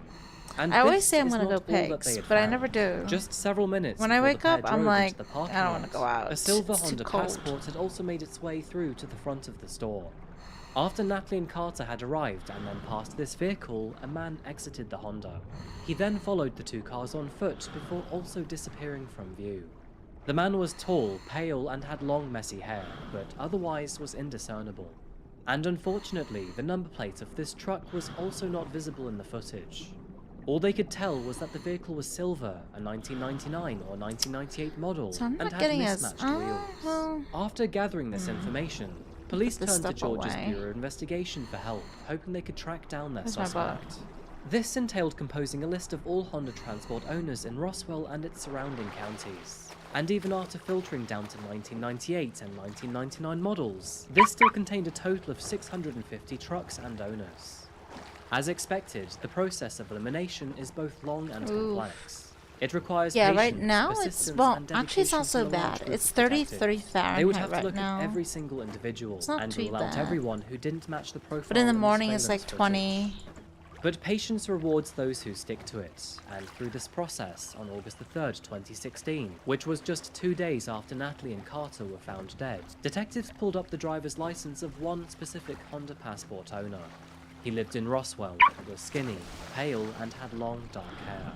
[SPEAKER 14] And
[SPEAKER 2] I always
[SPEAKER 14] this
[SPEAKER 2] say I'm
[SPEAKER 14] is
[SPEAKER 2] gonna
[SPEAKER 14] not
[SPEAKER 2] go
[SPEAKER 14] all that they
[SPEAKER 2] Peg's,
[SPEAKER 14] had
[SPEAKER 2] but I
[SPEAKER 14] found.
[SPEAKER 2] never do.
[SPEAKER 14] Just several minutes
[SPEAKER 2] When I
[SPEAKER 14] before the
[SPEAKER 2] wake
[SPEAKER 14] pair
[SPEAKER 2] up, I'm
[SPEAKER 14] drove into
[SPEAKER 2] like,
[SPEAKER 14] the parking
[SPEAKER 2] I don't wanna
[SPEAKER 14] lot,
[SPEAKER 2] go out.
[SPEAKER 14] A silver
[SPEAKER 2] It's too
[SPEAKER 14] Honda
[SPEAKER 2] cold.
[SPEAKER 14] Passport had also made its way through to the front of the store. After Natalie and Carter had arrived and then passed this vehicle, a man exited the Honda. He then followed the two cars on foot before also disappearing from view. The man was tall, pale, and had long, messy hair, but otherwise was indiscernible. And unfortunately, the number plate of this truck was also not visible in the footage. All they could tell was that the vehicle was silver, a 1999 or 1998 model,
[SPEAKER 2] So I'm
[SPEAKER 14] and
[SPEAKER 2] not
[SPEAKER 14] had
[SPEAKER 2] getting as
[SPEAKER 14] mismatched wheels.
[SPEAKER 2] well,
[SPEAKER 14] After gathering this information, police
[SPEAKER 2] Put this
[SPEAKER 14] turned to
[SPEAKER 2] stuff
[SPEAKER 14] Georgia's
[SPEAKER 2] away.
[SPEAKER 14] Bureau of Investigation for help, hoping they could track down their
[SPEAKER 2] Where's my
[SPEAKER 14] suspect. This entailed composing a list of all Honda Transport owners in Roswell and its surrounding counties. And even after filtering down to 1998 and 1999 models, this still contained a total of 650 trucks and owners. As expected, the process of elimination is both long and
[SPEAKER 2] Oof.
[SPEAKER 14] complex. It requires
[SPEAKER 2] Yeah,
[SPEAKER 14] patience,
[SPEAKER 2] right now it's
[SPEAKER 14] persistence,
[SPEAKER 2] well.
[SPEAKER 14] and
[SPEAKER 2] Actually, it's not so
[SPEAKER 14] dedication from a large
[SPEAKER 2] bad.
[SPEAKER 14] group
[SPEAKER 2] It's
[SPEAKER 14] of
[SPEAKER 2] 33
[SPEAKER 14] detectives.
[SPEAKER 2] Fahrenheit
[SPEAKER 14] They would have to
[SPEAKER 2] right
[SPEAKER 14] look
[SPEAKER 2] now.
[SPEAKER 14] at every single individual
[SPEAKER 2] It's not
[SPEAKER 14] and
[SPEAKER 2] too
[SPEAKER 14] rule out
[SPEAKER 2] bad.
[SPEAKER 14] everyone who didn't match the profile.
[SPEAKER 2] But in the
[SPEAKER 14] in
[SPEAKER 2] morning, it's
[SPEAKER 14] surveillance
[SPEAKER 2] like 20.
[SPEAKER 14] footage. But patience rewards those who stick to it, and through this process, on August the 3rd, 2016, which was just 2 days after Natalie and Carter were found dead, detectives pulled up the driver's license of one specific Honda Passport owner. He lived in Roswell, was skinny, pale, and had long, dark hair.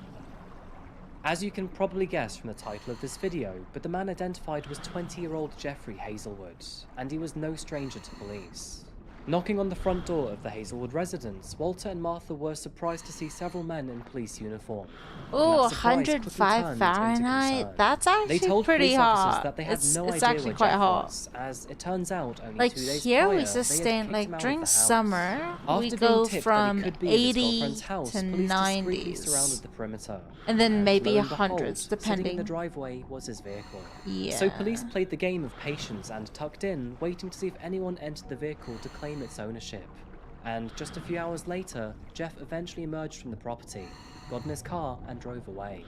[SPEAKER 14] As you can probably guess from the title of this video, but the man identified was 20-year-old Jeffrey Hazelwood, and he was no stranger to police. Knocking on the front door of the Hazelwood residence, Walter and Martha were surprised to see several men in police uniform.
[SPEAKER 2] Oh,
[SPEAKER 14] And that surprise quickly
[SPEAKER 2] 105
[SPEAKER 14] turned into
[SPEAKER 2] Fahrenheit.
[SPEAKER 14] concern.
[SPEAKER 2] That's actually
[SPEAKER 14] They told
[SPEAKER 2] pretty
[SPEAKER 14] police officers
[SPEAKER 2] hot.
[SPEAKER 14] that they had
[SPEAKER 2] It's
[SPEAKER 14] no idea
[SPEAKER 2] actually
[SPEAKER 14] where
[SPEAKER 2] quite
[SPEAKER 14] Jeff
[SPEAKER 2] hot.
[SPEAKER 14] was, as it turns out only
[SPEAKER 2] Like
[SPEAKER 14] 2 days
[SPEAKER 2] here
[SPEAKER 14] prior,
[SPEAKER 2] we
[SPEAKER 14] they had
[SPEAKER 2] sustain
[SPEAKER 14] kicked
[SPEAKER 2] like
[SPEAKER 14] him out
[SPEAKER 2] during
[SPEAKER 14] of the house.
[SPEAKER 2] summer
[SPEAKER 14] After
[SPEAKER 2] we
[SPEAKER 14] being
[SPEAKER 2] go
[SPEAKER 14] tipped that
[SPEAKER 2] from
[SPEAKER 14] it could be at his
[SPEAKER 2] 80
[SPEAKER 14] girlfriend's house,
[SPEAKER 2] to
[SPEAKER 14] police discreetly
[SPEAKER 2] 90s,
[SPEAKER 14] surrounded the perimeter.
[SPEAKER 2] and then maybe
[SPEAKER 14] lo and behold,
[SPEAKER 2] hundreds
[SPEAKER 14] sitting in
[SPEAKER 2] depending.
[SPEAKER 14] the driveway was his vehicle.
[SPEAKER 2] Yeah.
[SPEAKER 14] So police played the game of patience and tucked in, waiting to see if anyone entered the vehicle to claim its ownership. And just a few hours later, Jeff eventually emerged from the property, got in his car, and drove away.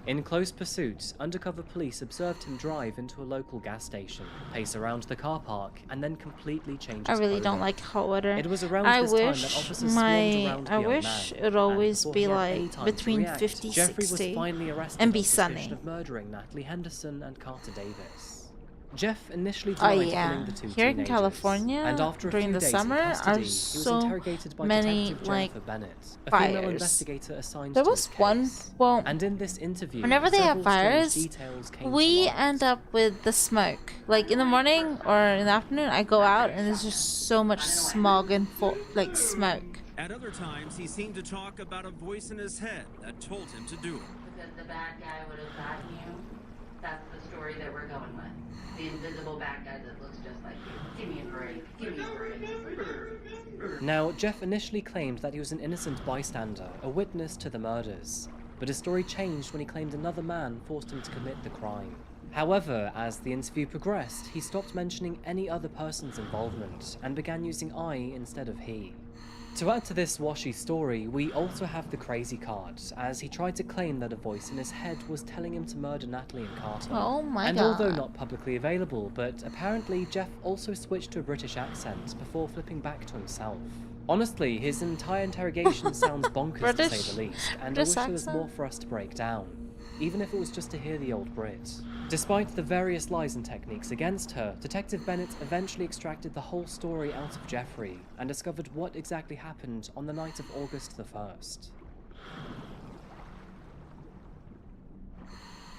[SPEAKER 14] In close pursuit, undercover police observed him drive into a local gas station, pace around the car park, and then completely change
[SPEAKER 2] I
[SPEAKER 14] his
[SPEAKER 2] really don't
[SPEAKER 14] clothing.
[SPEAKER 2] like hot water.
[SPEAKER 14] It was around
[SPEAKER 2] I
[SPEAKER 14] this time that
[SPEAKER 2] wish
[SPEAKER 14] officers swarmed around the
[SPEAKER 2] I
[SPEAKER 14] young
[SPEAKER 2] wish
[SPEAKER 14] man,
[SPEAKER 2] it would
[SPEAKER 14] and
[SPEAKER 2] always
[SPEAKER 14] before
[SPEAKER 2] be
[SPEAKER 14] he had any
[SPEAKER 2] like
[SPEAKER 14] time to
[SPEAKER 2] between
[SPEAKER 14] react,
[SPEAKER 2] 50,
[SPEAKER 14] Jeffrey
[SPEAKER 2] 60
[SPEAKER 14] was finally arrested
[SPEAKER 2] and be
[SPEAKER 14] on suspicion
[SPEAKER 2] sunny.
[SPEAKER 14] of murdering Natalie Henderson and Carter Davis. Jeff initially
[SPEAKER 2] Oh
[SPEAKER 14] denied
[SPEAKER 2] yeah,
[SPEAKER 14] killing the two
[SPEAKER 2] here in
[SPEAKER 14] teenagers,
[SPEAKER 2] California
[SPEAKER 14] and after a
[SPEAKER 2] during
[SPEAKER 14] few
[SPEAKER 2] the
[SPEAKER 14] days
[SPEAKER 2] summer
[SPEAKER 14] in custody,
[SPEAKER 2] are
[SPEAKER 14] he was
[SPEAKER 2] so
[SPEAKER 14] interrogated by
[SPEAKER 2] many
[SPEAKER 14] Detective
[SPEAKER 2] like
[SPEAKER 14] Jennifer Bennett, a female
[SPEAKER 2] fires.
[SPEAKER 14] investigator assigned
[SPEAKER 2] There
[SPEAKER 14] to
[SPEAKER 2] was
[SPEAKER 14] his
[SPEAKER 2] one.
[SPEAKER 14] case.
[SPEAKER 2] Well,
[SPEAKER 14] And in this interview,
[SPEAKER 2] whenever they have
[SPEAKER 14] several strange
[SPEAKER 2] fires,
[SPEAKER 14] details came
[SPEAKER 2] we
[SPEAKER 14] to light.
[SPEAKER 2] end up with the smoke. Like in the morning or in the afternoon, I go out and there's just so much smog and like smoke.
[SPEAKER 3] At other times, he seemed to talk about a voice in his head that told him to do it.
[SPEAKER 8] Because the bad guy would have gotten you. That's the story that we're going with. The invisible bad guy that looks just like you. Give me a break. Give me a break.
[SPEAKER 14] Now, Jeff initially claimed that he was an innocent bystander, a witness to the murders, but his story changed when he claimed another man forced him to commit the crime. However, as the interview progressed, he stopped mentioning any other person's involvement and began using I instead of he. To add to this washy story, we also have the crazy card, as he tried to claim that a voice in his head was telling him to murder Natalie and Carter.
[SPEAKER 2] Oh my
[SPEAKER 14] and
[SPEAKER 2] god.
[SPEAKER 14] although not publicly available, but apparently Jeff also switched to a British accent before flipping back to himself. Honestly, his entire interrogation sounds bonkers to
[SPEAKER 2] British-
[SPEAKER 14] say the least, and
[SPEAKER 2] British
[SPEAKER 14] I wish there was
[SPEAKER 2] accent?
[SPEAKER 14] more for us to break down, even if it was just to hear the old Brit. Despite the various lies and techniques against her, Detective Bennett eventually extracted the whole story out of Jeffrey and discovered what exactly happened on the night of August the 1st.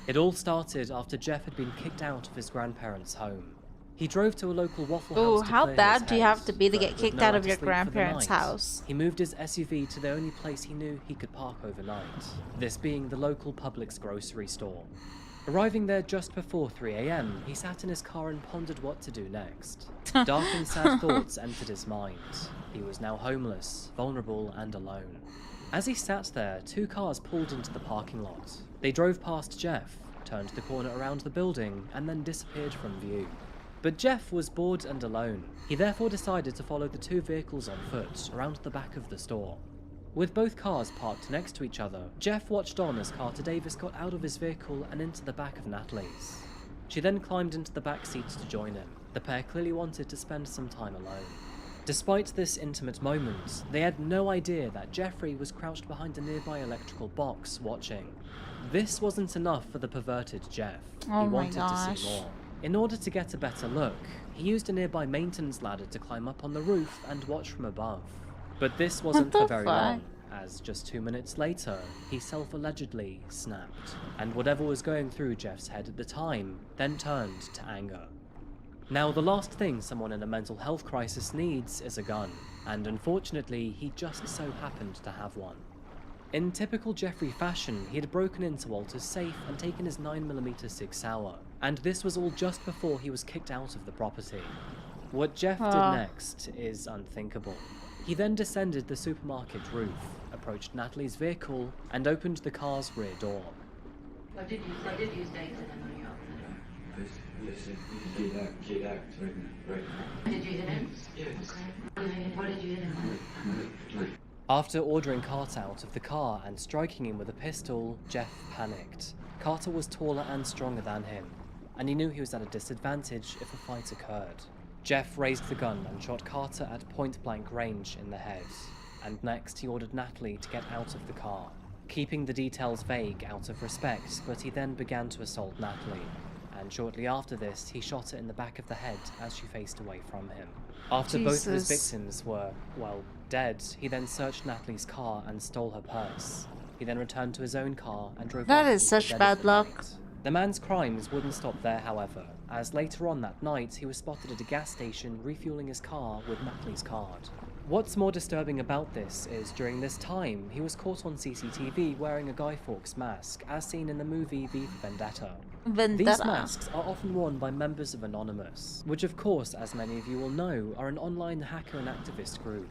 [SPEAKER 14] It all started after Jeff had been kicked out of his grandparents' home. He drove to a local Waffle
[SPEAKER 2] Oh,
[SPEAKER 14] House to
[SPEAKER 2] how
[SPEAKER 14] clear
[SPEAKER 2] bad
[SPEAKER 14] his
[SPEAKER 2] do you
[SPEAKER 14] head,
[SPEAKER 2] have to be to
[SPEAKER 14] but
[SPEAKER 2] get
[SPEAKER 14] with
[SPEAKER 2] kicked
[SPEAKER 14] nowhere
[SPEAKER 2] out of
[SPEAKER 14] to
[SPEAKER 2] your
[SPEAKER 14] sleep for the
[SPEAKER 2] grandparents'
[SPEAKER 14] night,
[SPEAKER 2] house?
[SPEAKER 14] He moved his SUV to the only place he knew he could park overnight, this being the local Publix grocery store. Arriving there just before 3 AM, he sat in his car and pondered what to do next. Dark and sad thoughts entered his mind. He was now homeless, vulnerable, and alone. As he sat there, two cars pulled into the parking lot. They drove past Jeff, turned the corner around the building, and then disappeared from view. But Jeff was bored and alone. He therefore decided to follow the two vehicles on foot around the back of the store. With both cars parked next to each other, Jeff watched on as Carter Davis got out of his vehicle and into the back of Natalie's. She then climbed into the back seat to join him. The pair clearly wanted to spend some time alone. Despite this intimate moment, they had no idea that Jeffrey was crouched behind a nearby electrical box, watching. This wasn't enough for the perverted Jeff.
[SPEAKER 2] Oh
[SPEAKER 14] He
[SPEAKER 2] my
[SPEAKER 14] wanted to
[SPEAKER 2] gosh.
[SPEAKER 14] see more. In order to get a better look, he used a nearby maintenance ladder to climb up on the roof and watch from above. But this wasn't
[SPEAKER 2] What
[SPEAKER 14] for
[SPEAKER 2] the
[SPEAKER 14] very
[SPEAKER 2] fuck?
[SPEAKER 14] long, as just 2 minutes later, he self-allegedly snapped. And whatever was going through Jeff's head at the time then turned to anger. Now, the last thing someone in a mental health crisis needs is a gun, and unfortunately, he just so happened to have one. In typical Jeffrey fashion, he had broken into Walter's safe and taken his 9mm Sig Sauer, and this was all just before he was kicked out of the property. What Jeff did next is unthinkable. He then descended the supermarket roof, approached Natalie's vehicle, and opened the car's rear door.
[SPEAKER 8] What did you say to him when you opened the door?
[SPEAKER 19] Get out right now.
[SPEAKER 8] Did you hit him?
[SPEAKER 19] Yes.
[SPEAKER 8] Okay. What did you hit him with?
[SPEAKER 14] After ordering Carter out of the car and striking him with a pistol, Jeff panicked. Carter was taller and stronger than him, and he knew he was at a disadvantage if a fight occurred. Jeff raised the gun and shot Carter at point-blank range in the head, and next he ordered Natalie to get out of the car, keeping the details vague out of respect, but he then began to assault Natalie, and shortly after this he shot her in the back of the head as she faced away from him. After both of his victims were, well, dead, he then searched Natalie's car and stole her purse. He then returned to his own car and drove
[SPEAKER 2] That
[SPEAKER 14] off
[SPEAKER 2] is
[SPEAKER 14] into
[SPEAKER 2] such
[SPEAKER 14] the dead
[SPEAKER 2] bad
[SPEAKER 14] of the
[SPEAKER 2] luck.
[SPEAKER 14] night. The man's crimes wouldn't stop there, however, as later on that night he was spotted at a gas station refueling his car with Natalie's card. What's more disturbing about this is during this time he was caught on CCTV wearing a Guy Fawkes mask, as seen in the movie V for Vendetta. These masks are often worn by members of Anonymous, which of course, as many of you will know, are an online hacker and activist group.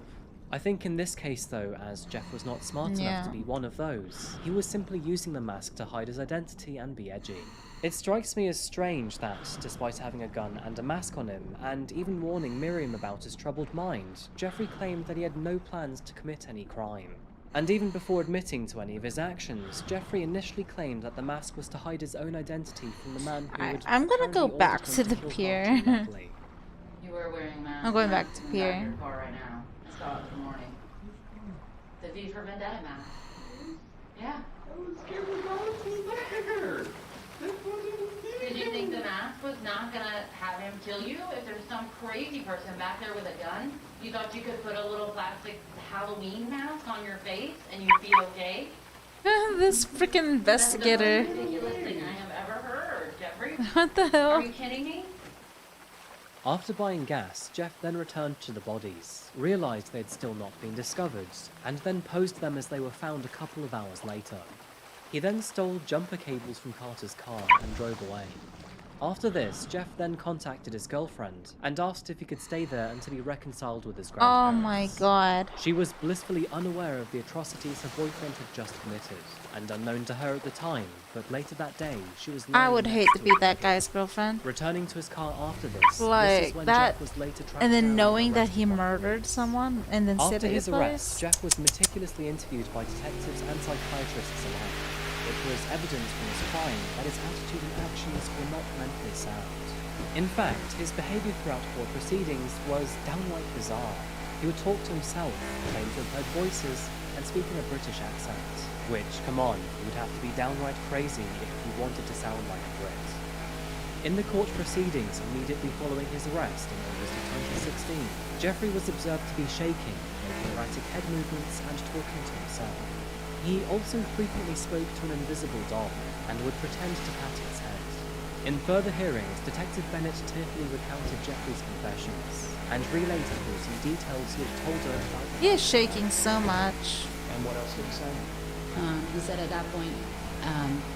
[SPEAKER 14] I think in this case though, as Jeff was not smart enough to be one of those, he was simply using the mask to hide his identity and be edgy. It strikes me as strange that, despite having a gun and a mask on him, and even warning Miriam about his troubled mind, Jeffrey claimed that he had no plans to commit any crime. And even before admitting to any of his actions, Jeffrey initially claimed that the mask was to hide his own identity from the man who would
[SPEAKER 2] I'm gonna go back to the pier.
[SPEAKER 8] You were wearing a mask.
[SPEAKER 2] I'm going back to
[SPEAKER 8] in the
[SPEAKER 2] pier.
[SPEAKER 8] back of your car right now. I saw it this morning. The V for Vendetta mask. Yeah. I was scared the mask was there. Did you think the mask was not gonna have him kill you? If there's some crazy person back there with a gun, you thought you could put a little plastic Halloween mask on your face and you'd be okay?
[SPEAKER 2] This freaking investigator.
[SPEAKER 8] That's the most ridiculous thing I have ever heard, Jeffrey.
[SPEAKER 2] What the hell?
[SPEAKER 8] Are you kidding me?
[SPEAKER 14] After buying gas, Jeff then returned to the bodies, realised they'd still not been discovered, and then posed them as they were found a couple of hours later. He then stole jumper cables from Carter's car and drove away. After this, Jeff then contacted his girlfriend and asked if he could stay there until he reconciled with his
[SPEAKER 2] Oh
[SPEAKER 14] grandparents.
[SPEAKER 2] my god.
[SPEAKER 14] She was blissfully unaware of the atrocities her boyfriend had just committed, and unknown to her at the time, but later that day, she was
[SPEAKER 2] I
[SPEAKER 14] lying
[SPEAKER 2] would
[SPEAKER 14] next
[SPEAKER 2] hate to
[SPEAKER 14] to
[SPEAKER 2] be
[SPEAKER 14] him.
[SPEAKER 2] that guy's girlfriend.
[SPEAKER 14] Returning to his car after this
[SPEAKER 2] Like
[SPEAKER 14] is when
[SPEAKER 2] that,
[SPEAKER 14] Jeff was later tracked
[SPEAKER 2] and then
[SPEAKER 14] down
[SPEAKER 2] knowing
[SPEAKER 14] and
[SPEAKER 2] that
[SPEAKER 14] arrested
[SPEAKER 2] he
[SPEAKER 14] by
[SPEAKER 2] murdered someone and then
[SPEAKER 14] After
[SPEAKER 2] stayed at
[SPEAKER 14] his
[SPEAKER 2] your
[SPEAKER 14] arrest,
[SPEAKER 2] place.
[SPEAKER 14] Jeff was meticulously interviewed by detectives and psychiatrists alike. It was evident from his crime that his attitude and actions were not mentally sound. In fact, his behaviour throughout court proceedings was downright bizarre. He would talk to himself, claim to have heard voices, and speak in a British accent. Which, come on, you would have to be downright crazy if you wanted to sound like a Brit. In the court proceedings immediately following his arrest in August of 2016, Jeffrey was observed to be shaking, making erratic head movements and talking to himself. He also frequently spoke to an invisible doll and would pretend to pat its head. In further hearings, Detective Bennett tearfully recounted Jeffrey's confessions and relayed to her some details he had told her about the
[SPEAKER 2] He is shaking so much.
[SPEAKER 25] And what else did he say?
[SPEAKER 4] He said at that point,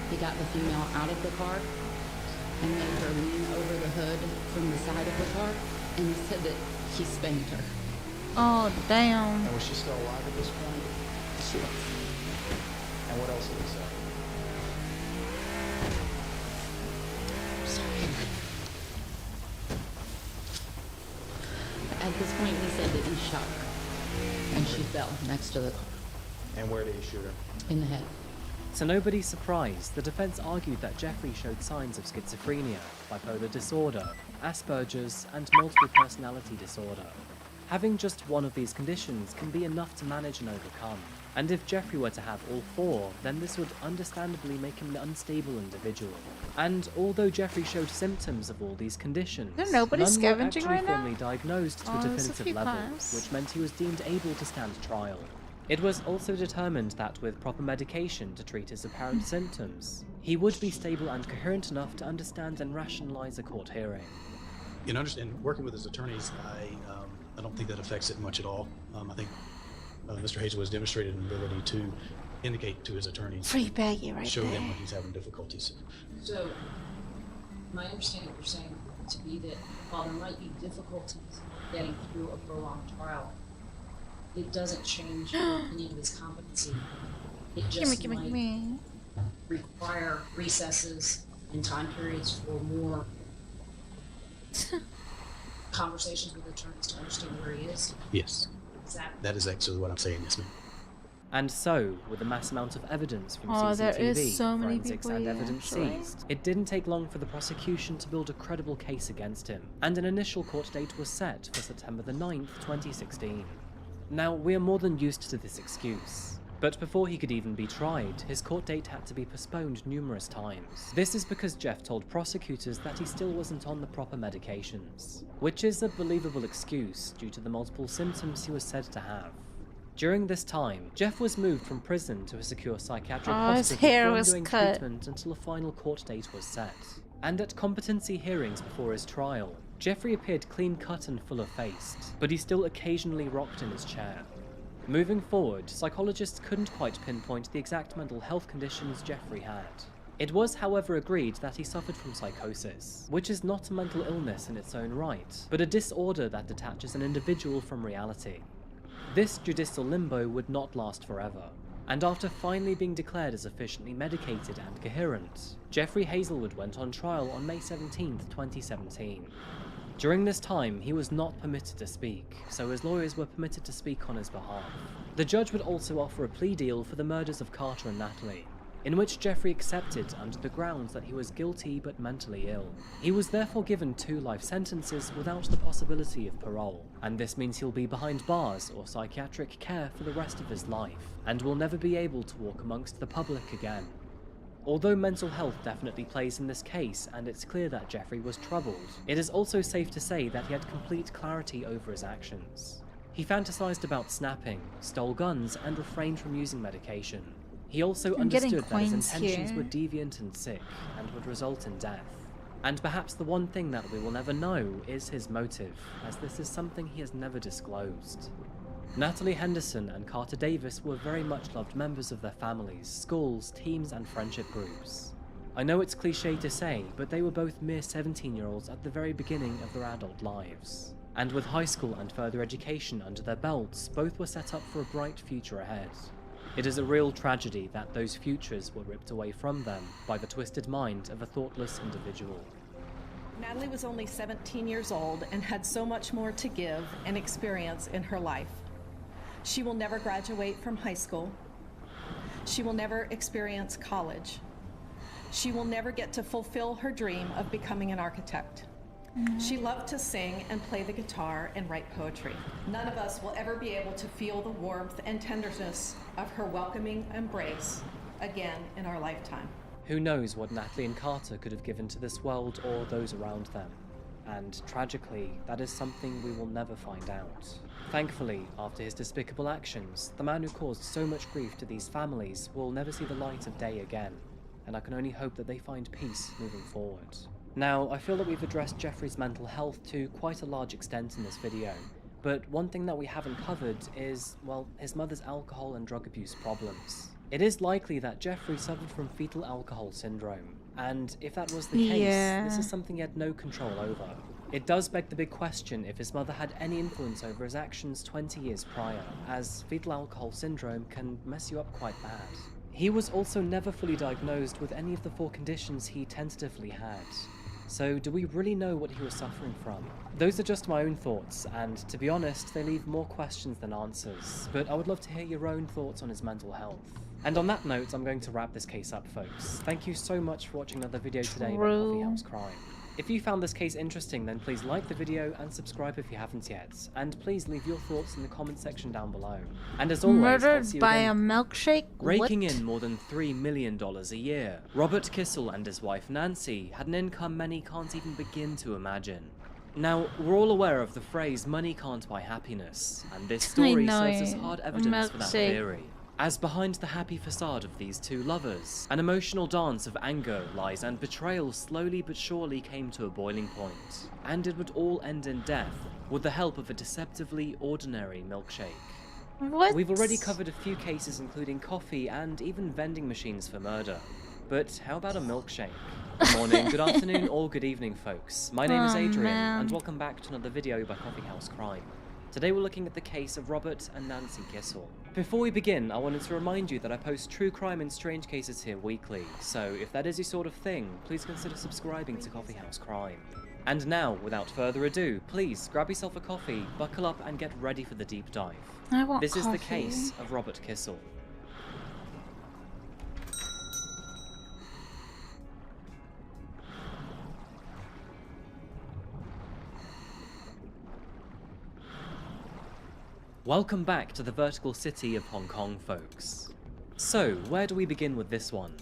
[SPEAKER 4] he got the female out of the car and made her lean over the hood from the side of the car, and he said that he spanked her.
[SPEAKER 2] Oh, damn.
[SPEAKER 25] And was she still alive at this point?
[SPEAKER 4] She was.
[SPEAKER 25] And what else did he say?
[SPEAKER 4] At this point, he said that he shot her, and she fell next to the car.
[SPEAKER 25] And where did he shoot her?
[SPEAKER 4] In the head.
[SPEAKER 14] To nobody's surprise, the defense argued that Jeffrey showed signs of schizophrenia, bipolar disorder, Asperger's, and multiple personality disorder. Having just one of these conditions can be enough to manage and overcome. And if Jeffrey were to have all four, then this would understandably make him an unstable individual. And although Jeffrey showed symptoms of all these conditions,
[SPEAKER 2] Is there nobody
[SPEAKER 14] none were
[SPEAKER 2] scavenging
[SPEAKER 14] actually
[SPEAKER 2] right now?
[SPEAKER 14] formally diagnosed to
[SPEAKER 2] Oh,
[SPEAKER 14] a
[SPEAKER 2] there's a
[SPEAKER 14] definitive
[SPEAKER 2] few
[SPEAKER 14] level,
[SPEAKER 2] times.
[SPEAKER 14] which meant he was deemed able to stand trial. It was also determined that with proper medication to treat his apparent symptoms, he would be stable and coherent enough to understand and rationalize a court hearing.
[SPEAKER 13] In working with his attorneys, I don't think that affects it much at all. I think Mr. Hazel has demonstrated an ability to indicate to his attorneys,
[SPEAKER 2] Free baggy right
[SPEAKER 13] show
[SPEAKER 2] there.
[SPEAKER 13] them when he's having difficulties.
[SPEAKER 21] So, my understanding you're saying to be that while there might be difficulties getting through a prolonged trial, it doesn't change any of his competency. It just might require recesses and time periods for more conversations with attorneys to understand where he is.
[SPEAKER 13] Yes.
[SPEAKER 21] Exactly.
[SPEAKER 13] That is actually what I'm saying, yes, ma'am.
[SPEAKER 14] And so, with the mass amount of evidence from
[SPEAKER 2] Oh, there
[SPEAKER 14] CCTV,
[SPEAKER 2] is so many
[SPEAKER 14] forensics
[SPEAKER 2] people
[SPEAKER 14] and
[SPEAKER 2] here,
[SPEAKER 14] evidence
[SPEAKER 2] actually.
[SPEAKER 14] seized, it didn't take long for the prosecution to build a credible case against him, and an initial court date was set for September the 9th, 2016. Now, we are more than used to this excuse. But before he could even be tried, his court date had to be postponed numerous times. This is because Jeff told prosecutors that he still wasn't on the proper medications, which is a believable excuse due to the multiple symptoms he was said to have. During this time, Jeff was moved from prison to a secure psychiatric
[SPEAKER 2] his
[SPEAKER 14] hospital
[SPEAKER 2] hair
[SPEAKER 14] for
[SPEAKER 2] was
[SPEAKER 14] ongoing
[SPEAKER 2] cut.
[SPEAKER 14] treatment until a final court date was set. And at competency hearings before his trial, Jeffrey appeared clean-cut and full-faced, but he still occasionally rocked in his chair. Moving forward, psychologists couldn't quite pinpoint the exact mental health conditions Jeffrey had. It was, however, agreed that he suffered from psychosis, which is not a mental illness in its own right, but a disorder that detaches an individual from reality. This judicial limbo would not last forever, and after finally being declared as sufficiently medicated and coherent, Jeffrey Hazelwood went on trial on May 17, 2017. During this time, he was not permitted to speak, so his lawyers were permitted to speak on his behalf. The judge would also offer a plea deal for the murders of Carter and Natalie, in which Jeffrey accepted under the grounds that he was guilty but mentally ill. He was therefore given 2 life sentences without the possibility of parole, and this means he'll be behind bars or psychiatric care for the rest of his life, and will never be able to walk amongst the public again. Although mental health definitely plays in this case, and it's clear that Jeffrey was troubled, it is also safe to say that he had complete clarity over his actions. He fantasized about snapping, stole guns, and refrained from using medication. He also understood that his intentions were deviant and sick, and would result in death. And perhaps the one thing that we will never know is his motive, as this is something he has never disclosed. Natalie Henderson and Carter Davis were very much loved members of their families, schools, teams, and friendship groups. I know it's cliche to say, but they were both mere 17-year-olds at the very beginning of their adult lives. And with high school and further education under their belts, both were set up for a bright future ahead. It is a real tragedy that those futures were ripped away from them by the twisted mind of a thoughtless individual.
[SPEAKER 6] Natalie was only 17 years old and had so much more to give and experience in her life. She will never graduate from high school. She will never experience college. She will never get to fulfill her dream of becoming an architect. She loved to sing and play the guitar and write poetry. None of us will ever be able to feel the warmth and tenderness of her welcoming embrace again in our lifetime.
[SPEAKER 14] Who knows what Natalie and Carter could have given to this world or those around them? And tragically, that is something we will never find out. Thankfully, after his despicable actions, the man who caused so much grief to these families will never see the light of day again, and I can only hope that they find peace moving forward. Now, I feel that we've addressed Jeffrey's mental health to quite a large extent in this video, but one thing that we haven't covered is, well, his mother's alcohol and drug abuse problems. It is likely that Jeffrey suffered from fetal alcohol syndrome, and if that was the case, this is something he had no control over. It does beg the big question if his mother had any influence over his actions 20 years prior, as fetal alcohol syndrome can mess you up quite bad. He was also never fully diagnosed with any of the 4 conditions he tentatively had. So do we really know what he was suffering from? Those are just my own thoughts, and to be honest, they leave more questions than answers, but I would love to hear your own thoughts on his mental health. And on that note, I'm going to wrap this case up, folks. Thank you so much for watching another video today about Coffee House Crime. If you found this case interesting, then please like the video and subscribe if you haven't yet. And please leave your thoughts in the comment section down below. And as always, I'll
[SPEAKER 2] Murdered
[SPEAKER 14] see you
[SPEAKER 2] by
[SPEAKER 14] again.
[SPEAKER 2] a milkshake?
[SPEAKER 14] Raking
[SPEAKER 2] What?
[SPEAKER 14] in more than $3 million a year, Robert Kissel and his wife Nancy had an income many can't even begin to imagine. Now, we're all aware of the phrase money can't buy happiness, and this story serves as hard evidence for that theory. As behind the happy facade of these two lovers, an emotional dance of anger, lies and betrayal slowly but surely came to a boiling point, and it would all end in death with the help of a deceptively ordinary milkshake.
[SPEAKER 2] What?
[SPEAKER 14] We've already covered a few cases including coffee and even vending machines for murder, but how about a milkshake? Good morning, good afternoon or good evening folks. My name is Adrian and welcome back to another video by Coffee House Crime. Today we're looking at the case of Robert and Nancy Kissel. Before we begin, I wanted to remind you that I post true crime and strange cases here weekly, so if that is your sort of thing, please consider subscribing to Coffee House Crime. And now, without further ado, please grab yourself a coffee, buckle up and get ready for the deep dive.
[SPEAKER 2] I want
[SPEAKER 14] This is the
[SPEAKER 2] coffee.
[SPEAKER 14] case of Robert Kissel. Welcome back to the vertical city of Hong Kong, folks. So, where do we begin with this one?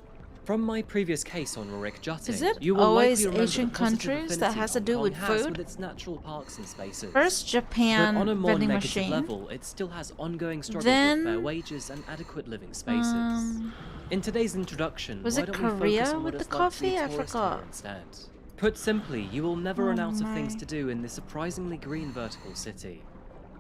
[SPEAKER 14] From my previous case on Rurik Jutting,
[SPEAKER 2] Is it
[SPEAKER 14] you will
[SPEAKER 2] always
[SPEAKER 14] likely remember
[SPEAKER 2] Asian
[SPEAKER 14] the positive
[SPEAKER 2] countries that
[SPEAKER 14] affinity
[SPEAKER 2] has to
[SPEAKER 14] Hong
[SPEAKER 2] do
[SPEAKER 14] Kong
[SPEAKER 2] with
[SPEAKER 14] has
[SPEAKER 2] food?
[SPEAKER 14] with its natural parks and spaces.
[SPEAKER 2] First Japan
[SPEAKER 14] But on a more
[SPEAKER 2] vending
[SPEAKER 14] negative
[SPEAKER 2] machine.
[SPEAKER 14] level, it still has ongoing struggles
[SPEAKER 2] Then,
[SPEAKER 14] with fair wages and adequate living spaces. In today's introduction,
[SPEAKER 2] was
[SPEAKER 14] why
[SPEAKER 2] it
[SPEAKER 14] don't we
[SPEAKER 2] Korea
[SPEAKER 14] focus on what
[SPEAKER 2] with
[SPEAKER 14] it's
[SPEAKER 2] the
[SPEAKER 14] like to be
[SPEAKER 2] coffee?
[SPEAKER 14] a
[SPEAKER 2] I
[SPEAKER 14] tourist
[SPEAKER 2] forgot.
[SPEAKER 14] here instead. Put simply, you will never run out of
[SPEAKER 2] my.
[SPEAKER 14] things to do in this surprisingly green vertical city.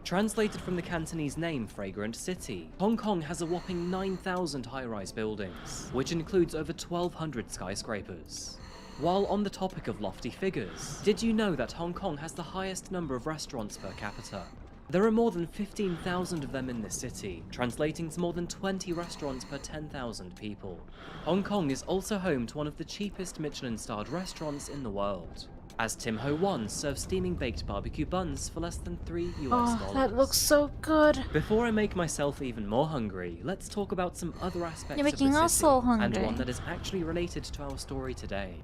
[SPEAKER 14] Translated from the Cantonese name Fragrant City, Hong Kong has a whopping 9,000 high-rise buildings, which includes over 1,200 skyscrapers. While on the topic of lofty figures, did you know that Hong Kong has the highest number of restaurants per capita? There are more than 15,000 of them in this city, translating to more than 20 restaurants per 10,000 people. Hong Kong is also home to one of the cheapest Michelin-starred restaurants in the world, as Tim Ho Wan serves steaming baked barbecue buns for less than $3 US.
[SPEAKER 2] Oh, that looks so good.
[SPEAKER 14] Before I make myself even more hungry, let's talk about some other aspects
[SPEAKER 2] You're
[SPEAKER 14] of
[SPEAKER 2] making
[SPEAKER 14] the
[SPEAKER 2] us
[SPEAKER 14] city,
[SPEAKER 2] all
[SPEAKER 14] and
[SPEAKER 2] hungry.
[SPEAKER 14] one that is actually related to our story today.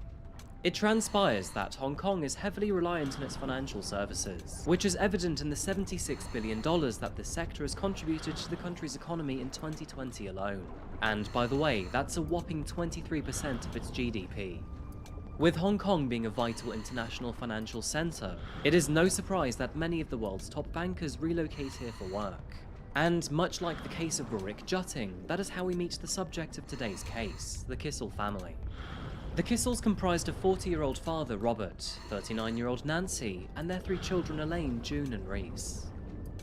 [SPEAKER 14] It transpires that Hong Kong is heavily reliant on its financial services, which is evident in the $76 billion that this sector has contributed to the country's economy in 2020 alone. And by the way, that's a whopping 23% of its GDP. With Hong Kong being a vital international financial centre, it is no surprise that many of the world's top bankers relocate here for work. And much like the case of Rurik Jutting, that is how we meet the subject of today's case, the Kissel family. The Kissels comprised a 40-year-old father, Robert, 39-year-old Nancy, and their 3 children, Elaine, June and Reese.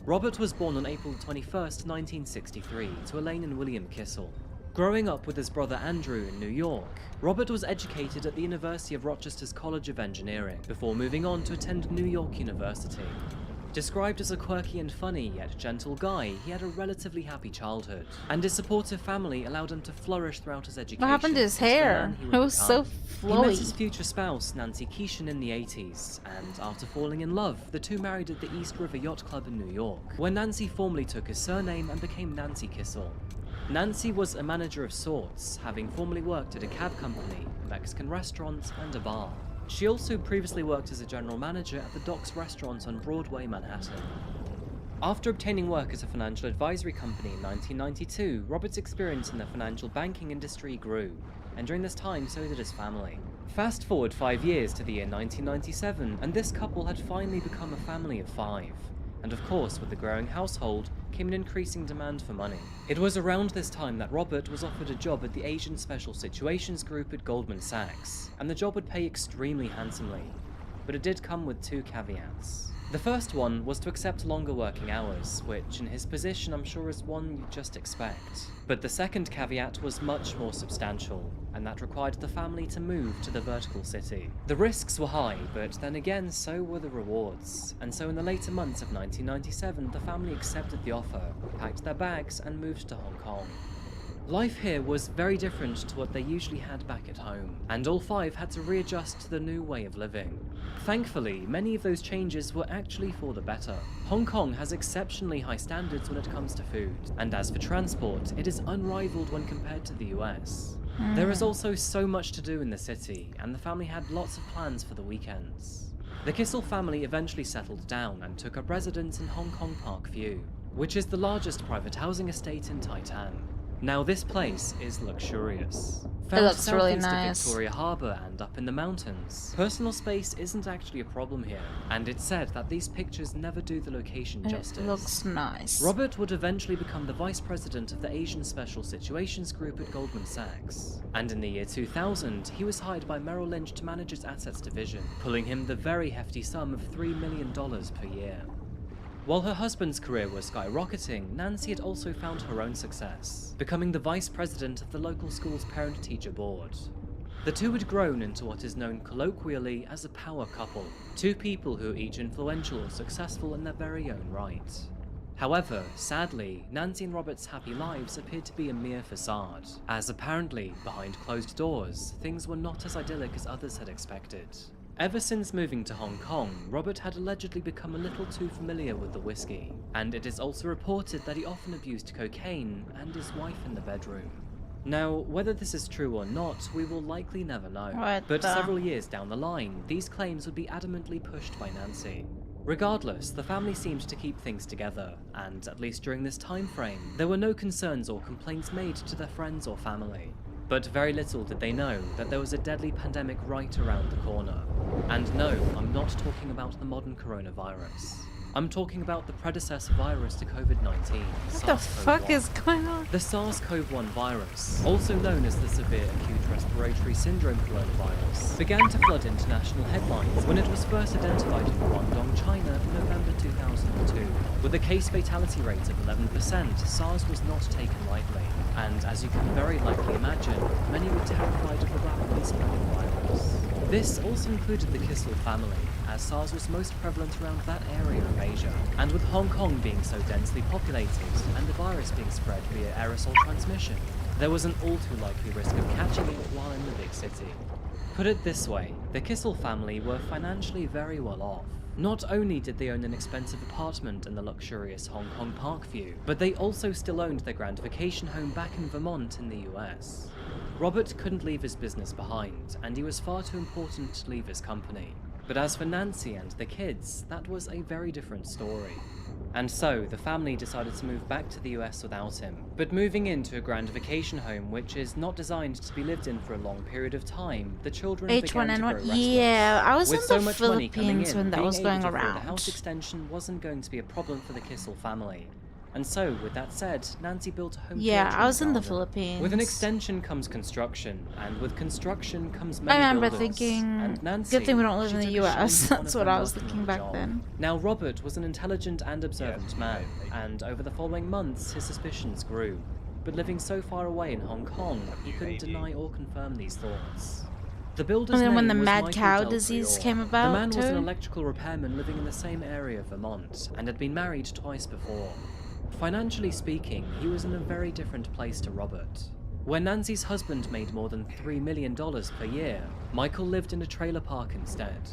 [SPEAKER 14] Robert was born on April 21st, 1963, to Elaine and William Kissel. Growing up with his brother Andrew in New York, Robert was educated at the University of Rochester's College of Engineering, before moving on to attend New York University. Described as a quirky and funny yet gentle guy, he had a relatively happy childhood, and his supportive family allowed him to flourish throughout his education.
[SPEAKER 2] What happened to his
[SPEAKER 14] into the
[SPEAKER 2] hair?
[SPEAKER 14] man he
[SPEAKER 2] It
[SPEAKER 14] would
[SPEAKER 2] was so
[SPEAKER 14] become. He met his
[SPEAKER 2] flowy.
[SPEAKER 14] future spouse, Nancy Keeshan, in the 80s, and after falling in love, the two married at the East River Yacht Club in New York, where Nancy formally took his surname and became Nancy Kissel. Nancy was a manager of sorts, having formerly worked at a cab company, a Mexican restaurant, and a bar. She also previously worked as a general manager at the Docks restaurant on Broadway, Manhattan. After obtaining work at a financial advisory company in 1992, Robert's experience in the financial banking industry grew, and during this time so did his family. Fast forward 5 years to the year 1997, and this couple had finally become a family of 5. And of course, with the growing household came an increasing demand for money. It was around this time that Robert was offered a job at the Asian Special Situations Group at Goldman Sachs, and the job would pay extremely handsomely. But it did come with 2 caveats. The first one was to accept longer working hours, which in his position I'm sure is one you'd just expect. But the second caveat was much more substantial, and that required the family to move to the vertical city. The risks were high, but then again so were the rewards, and so in the later months of 1997 the family accepted the offer, packed their bags and moved to Hong Kong. Life here was very different to what they usually had back at home, and all 5 had to readjust to the new way of living. Thankfully, many of those changes were actually for the better. Hong Kong has exceptionally high standards when it comes to food, and as for transport, it is unrivaled when compared to the US. There is also so much to do in the city, and the family had lots of plans for the weekends. The Kissel family eventually settled down and took up residence in Hong Kong Park View, which is the largest private housing estate in Taitan. Now this place is luxurious. Found
[SPEAKER 2] looks really
[SPEAKER 14] southeast of
[SPEAKER 2] nice.
[SPEAKER 14] Victoria Harbour and up in the mountains, personal space isn't actually a problem here, and it's said that these pictures never do the location justice.
[SPEAKER 2] It looks nice.
[SPEAKER 14] Robert would eventually become the vice president of the Asian Special Situations Group at Goldman Sachs, and in the year 2000 he was hired by Merrill Lynch to manage its assets division, pulling him the very hefty sum of $3 million per year. While her husband's career was skyrocketing, Nancy had also found her own success, becoming the vice president of the local school's parent-teacher board. The two had grown into what is known colloquially as a power couple, 2 people who are each influential or successful in their very own right. However, sadly, Nancy and Robert's happy lives appeared to be a mere facade, as apparently, behind closed doors, things were not as idyllic as others had expected. Ever since moving to Hong Kong, Robert had allegedly become a little too familiar with the whiskey, and it is also reported that he often abused cocaine and his wife in the bedroom. Now, whether this is true or not, we will likely never know, but several years down the line, these claims would be adamantly pushed by Nancy. Regardless, the family seemed to keep things together, and at least during this time frame, there were no concerns or complaints made to their friends or family. But very little did they know that there was a deadly pandemic right around the corner. And no, I'm not talking about the modern coronavirus. I'm talking about the predecessor virus to COVID-19.
[SPEAKER 2] What the fuck is going on?
[SPEAKER 14] The SARS-CoV-1 virus, also known as the Severe Acute Respiratory Syndrome coronavirus, began to flood international headlines when it was first identified in Guangdong, China in November 2002. With a case fatality rate of 11%, SARS was not taken lightly. And as you can very likely imagine, many were terrified of the rapidly spreading virus. This also included the Kissel family, as SARS was most prevalent around that area of Asia, and with Hong Kong being so densely populated, and the virus being spread via aerosol transmission, there was an all too likely risk of catching it while in the big city. Put it this way, the Kissel family were financially very well off. Not only did they own an expensive apartment in the luxurious Hong Kong Parkview, but they also still owned their grand vacation home back in Vermont in the US. Robert couldn't leave his business behind, and he was far too important to leave his company. But as for Nancy and the kids, that was a very different story. And so, the family decided to move back to the US without him, but moving into a grand vacation home which is not designed to be lived in for a long period of time, the children began to grow restless.
[SPEAKER 2] Yeah, I was
[SPEAKER 14] With
[SPEAKER 2] in
[SPEAKER 14] so
[SPEAKER 2] the
[SPEAKER 14] much money coming
[SPEAKER 2] Philippines
[SPEAKER 14] in,
[SPEAKER 2] when that
[SPEAKER 14] being
[SPEAKER 2] was
[SPEAKER 14] able
[SPEAKER 2] going
[SPEAKER 14] to afford
[SPEAKER 2] around.
[SPEAKER 14] a house extension wasn't going to be a problem for the Kissel family. And so, with that said, Nancy built a home
[SPEAKER 2] Yeah,
[SPEAKER 14] theatre
[SPEAKER 2] I was in the
[SPEAKER 14] garden.
[SPEAKER 2] Philippines.
[SPEAKER 14] With an extension comes construction, and with construction comes
[SPEAKER 2] I
[SPEAKER 14] many
[SPEAKER 2] remember
[SPEAKER 14] builders.
[SPEAKER 2] thinking,
[SPEAKER 14] And Nancy,
[SPEAKER 2] good thing we don't live
[SPEAKER 14] she
[SPEAKER 2] in the
[SPEAKER 14] took a
[SPEAKER 2] US.
[SPEAKER 14] shine to one
[SPEAKER 2] That's
[SPEAKER 14] of
[SPEAKER 2] what
[SPEAKER 14] them
[SPEAKER 2] I was
[SPEAKER 14] working
[SPEAKER 2] thinking
[SPEAKER 14] on the
[SPEAKER 2] back
[SPEAKER 14] job.
[SPEAKER 2] then.
[SPEAKER 14] Now, Robert was an intelligent and observant man, and over the following months, his suspicions grew. But living so far away in Hong Kong, he couldn't deny or confirm these thoughts. The builder's
[SPEAKER 2] And then when
[SPEAKER 14] name
[SPEAKER 2] the
[SPEAKER 14] was
[SPEAKER 2] mad
[SPEAKER 14] Michael
[SPEAKER 2] cow
[SPEAKER 14] Del
[SPEAKER 2] disease
[SPEAKER 14] Priore.
[SPEAKER 2] came about,
[SPEAKER 14] The man was an
[SPEAKER 2] too.
[SPEAKER 14] electrical repairman living in the same area of Vermont, and had been married twice before. Financially speaking, he was in a very different place to Robert. Where Nancy's husband made more than $3 million per year, Michael lived in a trailer park instead.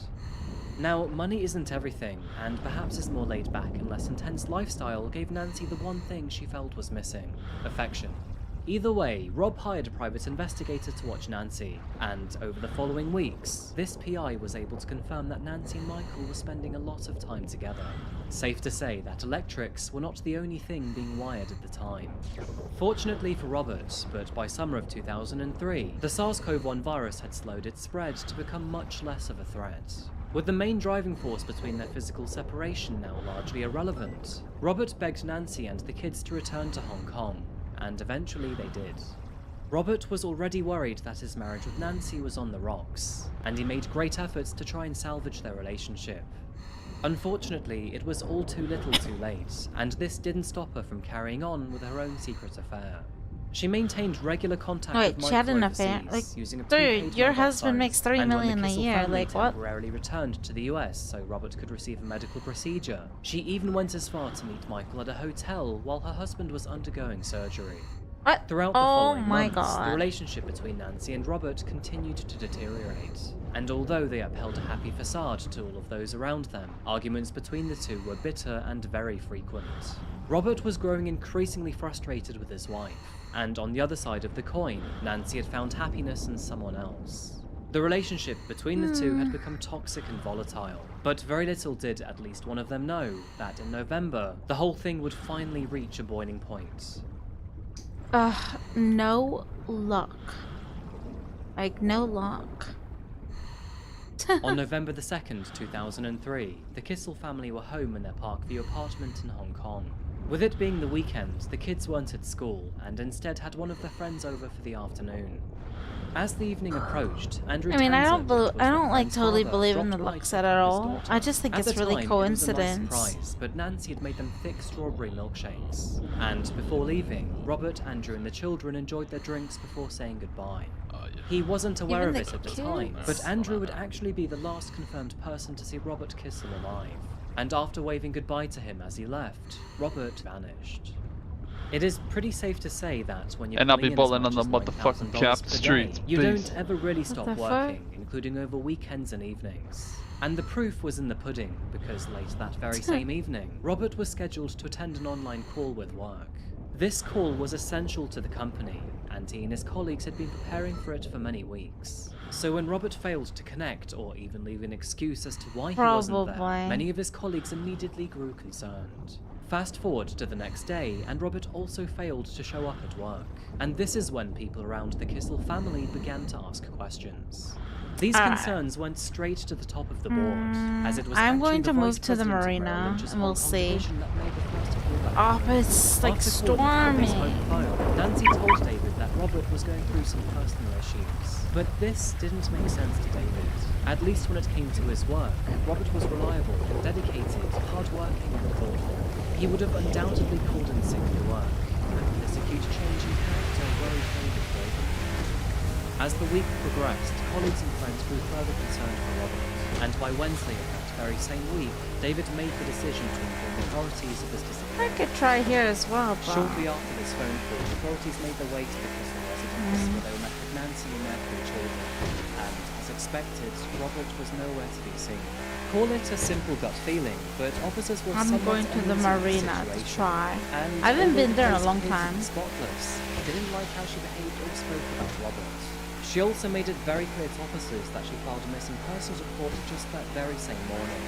[SPEAKER 14] Now, money isn't everything, and perhaps his more laid-back and less intense lifestyle gave Nancy the one thing she felt was missing: affection. Either way, Rob hired a private investigator to watch Nancy, and over the following weeks, this PI was able to confirm that Nancy and Michael were spending a lot of time together. Safe to say that electrics were not the only thing being wired at the time. Fortunately for Robert, but by summer of 2003, the SARS-CoV-1 virus had slowed its spread to become much less of a threat. With the main driving force between their physical separation now largely irrelevant, Robert begged Nancy and the kids to return to Hong Kong, and eventually they did. Robert was already worried that his marriage with Nancy was on the rocks, and he made great efforts to try and salvage their relationship. Unfortunately, it was all too little too late, and this didn't stop her from carrying on with her own secret affair. She maintained regular contact
[SPEAKER 2] Wait,
[SPEAKER 14] with
[SPEAKER 2] she had
[SPEAKER 14] Michael
[SPEAKER 2] an affair?
[SPEAKER 14] overseas,
[SPEAKER 2] Like,
[SPEAKER 14] using a
[SPEAKER 2] dude,
[SPEAKER 14] prepaid
[SPEAKER 2] your
[SPEAKER 14] mobile
[SPEAKER 2] husband
[SPEAKER 14] phone.
[SPEAKER 2] makes $3
[SPEAKER 14] And when the
[SPEAKER 2] million a
[SPEAKER 14] Kissel
[SPEAKER 2] year,
[SPEAKER 14] family
[SPEAKER 2] like, what?
[SPEAKER 14] temporarily returned to the US so Robert could receive a medical procedure, she even went as far to meet Michael at a hotel while her husband was undergoing surgery.
[SPEAKER 2] What?
[SPEAKER 14] Throughout the
[SPEAKER 2] Oh
[SPEAKER 14] following
[SPEAKER 2] my
[SPEAKER 14] months,
[SPEAKER 2] God.
[SPEAKER 14] the relationship between Nancy and Robert continued to deteriorate. And although they upheld a happy facade to all of those around them, arguments between the two were bitter and very frequent. Robert was growing increasingly frustrated with his wife, and on the other side of the coin, Nancy had found happiness in someone else. The relationship between the two had become toxic and volatile, but very little did at least one of them know that in November, the whole thing would finally reach a boiling point.
[SPEAKER 2] No luck. Like, no luck.
[SPEAKER 14] On November the 2nd, 2003, the Kissel family were home in their Parkview apartment in Hong Kong. With it being the weekend, the kids weren't at school and instead had one of their friends over for the afternoon. As the evening approached, Andrew
[SPEAKER 2] I mean, I
[SPEAKER 14] Townsend,
[SPEAKER 2] don't,
[SPEAKER 14] who was
[SPEAKER 2] I
[SPEAKER 14] their
[SPEAKER 2] don't like
[SPEAKER 14] friend's
[SPEAKER 2] totally
[SPEAKER 14] father,
[SPEAKER 2] believe in the
[SPEAKER 14] dropped by
[SPEAKER 2] luck
[SPEAKER 14] to
[SPEAKER 2] set
[SPEAKER 14] visit
[SPEAKER 2] at
[SPEAKER 14] his
[SPEAKER 2] all.
[SPEAKER 14] daughter.
[SPEAKER 2] I just think
[SPEAKER 14] At
[SPEAKER 2] it's
[SPEAKER 14] the
[SPEAKER 2] really
[SPEAKER 14] time, it was a nice
[SPEAKER 2] coincidence.
[SPEAKER 14] surprise, but Nancy had made them thick strawberry milkshakes. And before leaving, Robert, Andrew, and the children enjoyed their drinks before saying goodbye. He wasn't aware
[SPEAKER 2] Even
[SPEAKER 14] of
[SPEAKER 2] the
[SPEAKER 14] it at the
[SPEAKER 2] kids?
[SPEAKER 14] time, but Andrew would actually be the last confirmed person to see Robert Kissel alive. And after waving goodbye to him as he left, Robert vanished. It is pretty safe to say that when you're
[SPEAKER 15] And I'll
[SPEAKER 14] pulling
[SPEAKER 15] be
[SPEAKER 14] in as
[SPEAKER 15] balling on
[SPEAKER 14] much
[SPEAKER 15] the
[SPEAKER 14] as
[SPEAKER 15] motherfucking
[SPEAKER 14] $9,000
[SPEAKER 15] Cap
[SPEAKER 14] per day,
[SPEAKER 15] Street,
[SPEAKER 14] you
[SPEAKER 15] please.
[SPEAKER 14] don't ever really stop
[SPEAKER 2] the fuck?
[SPEAKER 14] working, including over weekends and evenings. And the proof was in the pudding, because late that very same evening, Robert was scheduled to attend an online call with work. This call was essential to the company, and he and his colleagues had been preparing for it for many weeks. So when Robert failed to connect or even leave an excuse as to why he wasn't there,
[SPEAKER 2] Probably.
[SPEAKER 14] many of his colleagues immediately grew concerned. Fast forward to the next day, and Robert also failed to show up at work. And this is when people around the Kissel family began to ask questions. These concerns went straight to the top of the board, as it was
[SPEAKER 2] I'm
[SPEAKER 14] actually
[SPEAKER 2] going
[SPEAKER 14] the
[SPEAKER 2] to move
[SPEAKER 14] vice
[SPEAKER 2] to the
[SPEAKER 14] president of
[SPEAKER 2] marina,
[SPEAKER 14] Merrill Lynch's
[SPEAKER 2] and we'll
[SPEAKER 14] Hong Kong
[SPEAKER 2] see.
[SPEAKER 14] division that made the first callback.
[SPEAKER 2] Oh, but it's like
[SPEAKER 14] After calling Harry's home
[SPEAKER 2] stormy.
[SPEAKER 14] phone, Nancy told David that Robert was going through some personal issues. But this didn't make sense to David. At least when it came to his work, Robert was reliable, dedicated, hardworking, and thoughtful. He would have undoubtedly called in sick for work, and this acute change in character worried David greatly. As the week progressed, colleagues and friends grew further concerned for Robert, and by Wednesday of that very same week, David made the decision to inform authorities of his disappearance.
[SPEAKER 2] I could try here as well, but...
[SPEAKER 14] Shortly after this phone call, authorities made their way to the Kissel residence, where they were met with Nancy and their 3 children. And, as expected, Robert was nowhere to be seen. Call it a simple gut feeling, but officers were
[SPEAKER 2] I'm
[SPEAKER 14] somewhat
[SPEAKER 2] going to the
[SPEAKER 14] uneasy with
[SPEAKER 2] marina to
[SPEAKER 14] situation.
[SPEAKER 2] try.
[SPEAKER 14] And
[SPEAKER 2] I haven't
[SPEAKER 14] although
[SPEAKER 2] been
[SPEAKER 14] the
[SPEAKER 2] there in a
[SPEAKER 14] place
[SPEAKER 2] long
[SPEAKER 14] appeared to
[SPEAKER 2] time.
[SPEAKER 14] be spotless, they didn't like how she behaved or spoke about Robert. She also made it very clear to officers that she filed a missing persons report just that very same morning,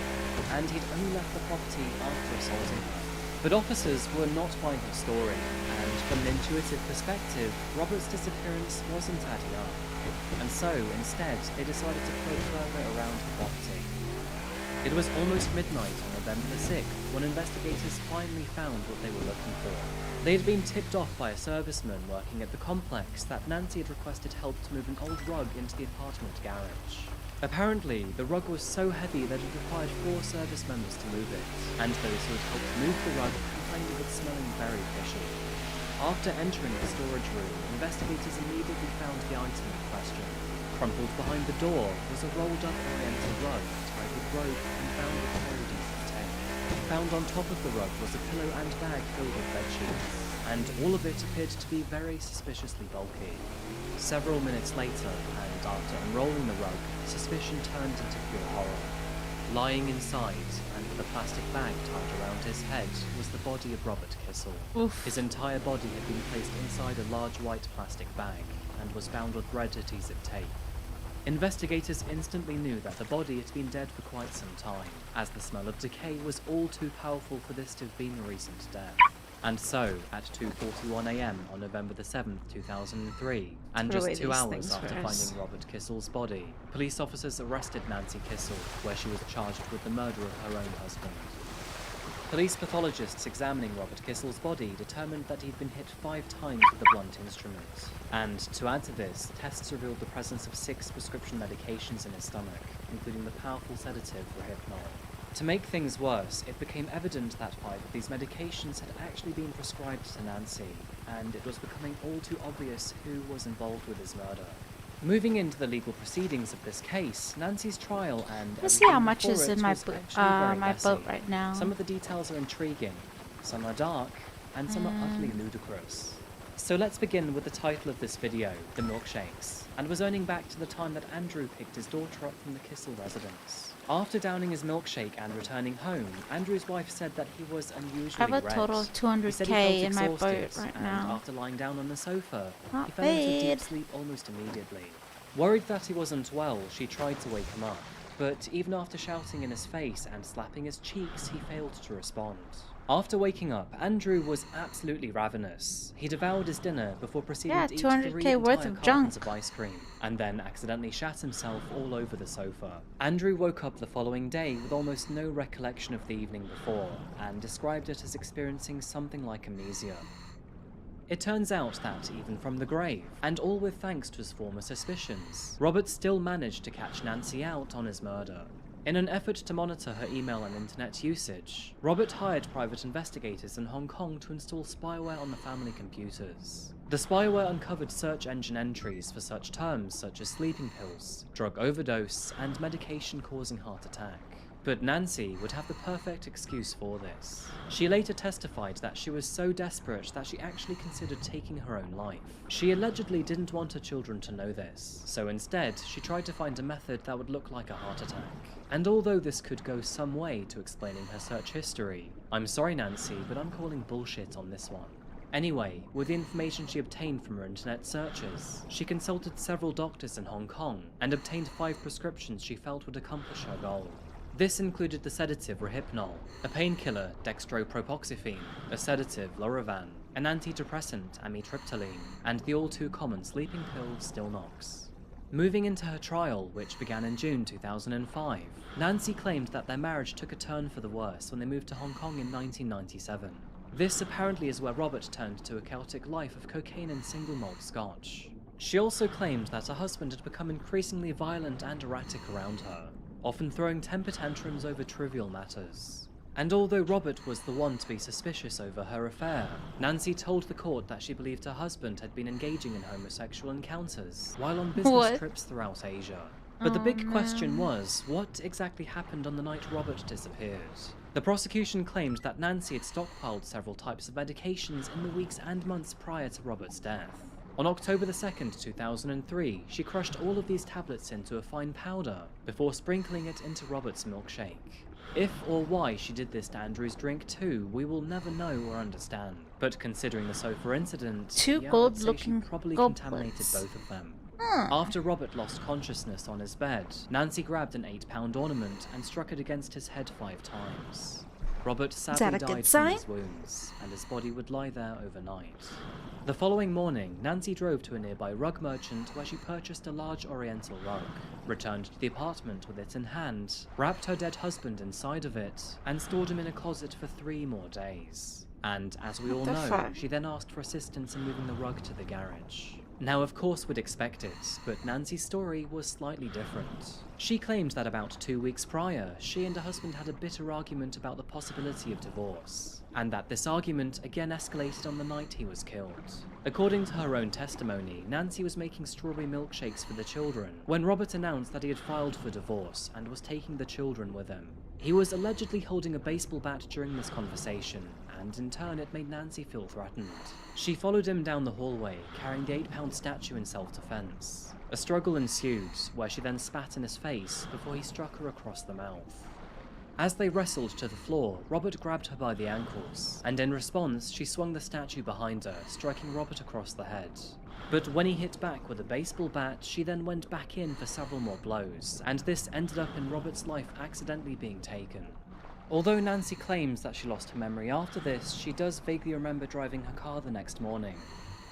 [SPEAKER 14] and he'd only left the property after assaulting her. But officers were not buying her story, and from an intuitive perspective, Robert's disappearance wasn't adding up. And so, instead, they decided to probe further around the property. It was almost midnight on November the 6th when investigators finally found what they were looking for. They had been tipped off by a serviceman working at the complex that Nancy had requested help to move an old rug into the apartment garage. Apparently, the rug was so heavy that it required 4 service members to move it, and those who had helped move the rug complained of it smelling very fishy. After entering the storage room, investigators immediately found the item in question. Crumpled behind the door was a rolled-up oriental rug tied with rope and bound with corroded tape. Found on top of the rug was a pillow and bag filled with bedsheets, and all of it appeared to be very suspiciously bulky. Several minutes later, and after unrolling the rug, suspicion turned into pure horror. Lying inside, and with a plastic bag tied around his head, was the body of Robert Kissel.
[SPEAKER 2] Oof.
[SPEAKER 14] His entire body had been placed inside a large white plastic bag, and was bound with red adhesive tape. Investigators instantly knew that the body had been dead for quite some time, as the smell of decay was all too powerful for this to have been a recent death. And so, at 2:41 AM on November the 7th, 2003, and just 2 hours after finding Robert Kissel's body, police officers arrested Nancy Kissel, where she was charged with the murder of her own husband. Police pathologists examining Robert Kissel's body determined that he'd been hit 5 times with a blunt instrument. And to add to this, tests revealed the presence of 6 prescription medications in his stomach, including the powerful sedative Rohypnol. To make things worse, it became evident that 5 of these medications had actually been prescribed to Nancy, and it was becoming all too obvious who was involved with his murder. Moving into the legal proceedings of this case, Nancy's trial and
[SPEAKER 2] Let's see how
[SPEAKER 14] everything
[SPEAKER 2] much
[SPEAKER 14] before
[SPEAKER 2] is
[SPEAKER 14] it
[SPEAKER 2] in my
[SPEAKER 14] was
[SPEAKER 2] boat,
[SPEAKER 14] actually very
[SPEAKER 2] my
[SPEAKER 14] messy.
[SPEAKER 2] boat right now.
[SPEAKER 14] Some of the details are intriguing, some are dark, and some are utterly ludicrous. So let's begin with the title of this video, The Milkshakes, and we're zoning back to the time that Andrew picked his daughter up from the Kissel residence. After downing his milkshake and returning home, Andrew's wife said that he was unusually
[SPEAKER 2] I have a
[SPEAKER 14] red.
[SPEAKER 2] total of
[SPEAKER 14] He said he
[SPEAKER 2] 200K
[SPEAKER 14] felt
[SPEAKER 2] in my
[SPEAKER 14] exhausted,
[SPEAKER 2] boat right
[SPEAKER 14] and
[SPEAKER 2] now.
[SPEAKER 14] after lying down on the sofa,
[SPEAKER 2] Not
[SPEAKER 14] he fell into deep
[SPEAKER 2] bad.
[SPEAKER 14] sleep almost immediately. Worried that he wasn't well, she tried to wake him up, but even after shouting in his face and slapping his cheeks, he failed to respond. After waking up, Andrew was absolutely ravenous. He devoured his dinner before proceeding
[SPEAKER 2] Yeah,
[SPEAKER 14] to eat
[SPEAKER 2] 200K
[SPEAKER 14] 3
[SPEAKER 2] worth
[SPEAKER 14] entire
[SPEAKER 2] of
[SPEAKER 14] cartons
[SPEAKER 2] junk.
[SPEAKER 14] of ice cream, and then accidentally shat himself all over the sofa. Andrew woke up the following day with almost no recollection of the evening before, and described it as experiencing something like amnesia. It turns out that, even from the grave, and all with thanks to his former suspicions, Robert still managed to catch Nancy out on his murder. In an effort to monitor her email and internet usage, Robert hired private investigators in Hong Kong to install spyware on the family computers. The spyware uncovered search engine entries for such terms such as sleeping pills, drug overdose, and medication causing heart attack. But Nancy would have the perfect excuse for this. She later testified that she was so desperate that she actually considered taking her own life. She allegedly didn't want her children to know this, so instead she tried to find a method that would look like a heart attack. And although this could go some way to explaining her search history, I'm sorry Nancy, but I'm calling bullshit on this one. Anyway, with the information she obtained from her internet searches, she consulted several doctors in Hong Kong and obtained 5 prescriptions she felt would accomplish her goal. This included the sedative Rohypnol, a painkiller dextropropoxyphene, a sedative Lorovan, an antidepressant amitriptyline, and the all-too-common sleeping pill Stilnox. Moving into her trial, which began in June 2005, Nancy claimed that their marriage took a turn for the worse when they moved to Hong Kong in 1997. This apparently is where Robert turned to a chaotic life of cocaine and single malt scotch. She also claimed that her husband had become increasingly violent and erratic around her, often throwing temper tantrums over trivial matters. And although Robert was the one to be suspicious over her affair, Nancy told the court that she believed her husband had been engaging in homosexual encounters while on business trips throughout Asia. But the big question was, what exactly happened on the night Robert disappeared? The prosecution claimed that Nancy had stockpiled several types of medications in the weeks and months prior to Robert's death. On October 2nd, 2003, she crushed all of these tablets into a fine powder before sprinkling it into Robert's milkshake. If or why she did this to Andrew's drink too, we will never know or understand. But considering the sofa incident,
[SPEAKER 2] Two
[SPEAKER 14] yeah,
[SPEAKER 2] gold-looking
[SPEAKER 14] she probably
[SPEAKER 2] goblets.
[SPEAKER 14] contaminated both of them.
[SPEAKER 2] Huh.
[SPEAKER 14] After Robert lost consciousness on his bed, Nancy grabbed an 8-pound ornament and struck it against his head 5 times. Robert sadly died from his wounds, and his body would lie there overnight. The following morning, Nancy drove to a nearby rug merchant where she purchased a large oriental rug, returned to the apartment with it in hand, wrapped her dead husband inside of it, and stored him in a closet for 3 more days. And as we all know, she then asked for assistance in moving the rug to the garage. Now, of course we'd expect it, but Nancy's story was slightly different. She claimed that about 2 weeks prior, she and her husband had a bitter argument about the possibility of divorce, and that this argument again escalated on the night he was killed. According to her own testimony, Nancy was making strawberry milkshakes for the children when Robert announced that he had filed for divorce and was taking the children with him. He was allegedly holding a baseball bat during this conversation, and in turn it made Nancy feel threatened. She followed him down the hallway, carrying the 8-pound statue in self-defense. A struggle ensued, where she then spat in his face before he struck her across the mouth. As they wrestled to the floor, Robert grabbed her by the ankles, and in response, she swung the statue behind her, striking Robert across the head. But when he hit back with a baseball bat, she then went back in for several more blows, and this ended up in Robert's life accidentally being taken. Although Nancy claims that she lost her memory after this, she does vaguely remember driving her car the next morning,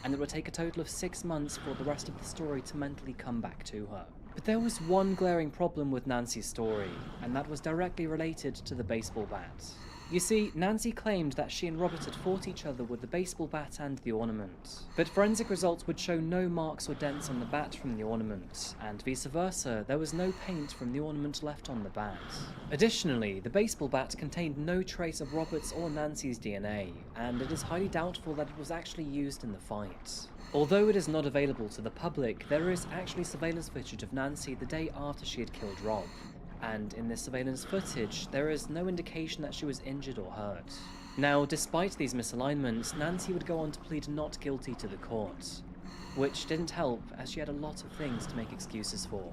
[SPEAKER 14] and it would take a total of 6 months for the rest of the story to mentally come back to her. But there was one glaring problem with Nancy's story, and that was directly related to the baseball bat. You see, Nancy claimed that she and Robert had fought each other with the baseball bat and the ornament, but forensic results would show no marks or dents on the bat from the ornament, and vice versa, there was no paint from the ornament left on the bat. Additionally, the baseball bat contained no trace of Robert's or Nancy's DNA, and it is highly doubtful that it was actually used in the fight. Although it is not available to the public, there is actually surveillance footage of Nancy the day after she had killed Rob. And in this surveillance footage, there is no indication that she was injured or hurt. Now, despite these misalignments, Nancy would go on to plead not guilty to the court, which didn't help as she had a lot of things to make excuses for.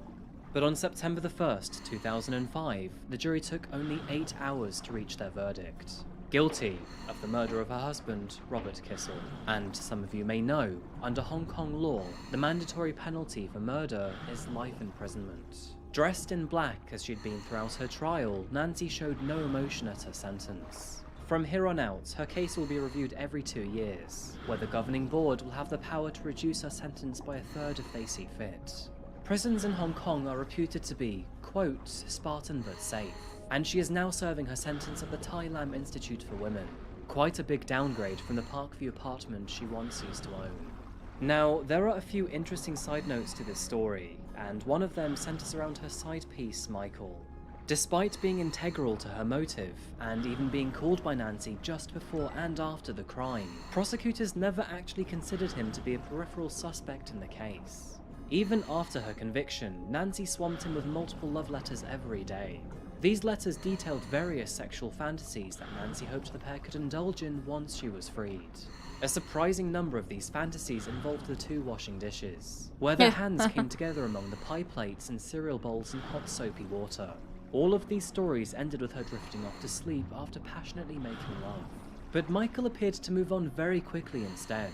[SPEAKER 14] But on September the 1st, 2005, the jury took only 8 hours to reach their verdict. Guilty of the murder of her husband, Robert Kissel. And some of you may know, under Hong Kong law, the mandatory penalty for murder is life imprisonment. Dressed in black as she'd been throughout her trial, Nancy showed no emotion at her sentence. From here on out, her case will be reviewed every 2 years, where the governing board will have the power to reduce her sentence by 1/3 if they see fit. Prisons in Hong Kong are reputed to be, quote, Spartan but safe, and she is now serving her sentence at the Tai Lam Institute for Women. Quite a big downgrade from the Parkview apartment she once used to own. Now, there are a few interesting side notes to this story, and one of them centers around her side piece, Michael. Despite being integral to her motive, and even being called by Nancy just before and after the crime, prosecutors never actually considered him to be a peripheral suspect in the case. Even after her conviction, Nancy swamped him with multiple love letters every day. These letters detailed various sexual fantasies that Nancy hoped the pair could indulge in once she was freed. A surprising number of these fantasies involved the 2 washing dishes, where their hands came together among the pie plates and cereal bowls in hot soapy water. All of these stories ended with her drifting off to sleep after passionately making love. But Michael appeared to move on very quickly instead,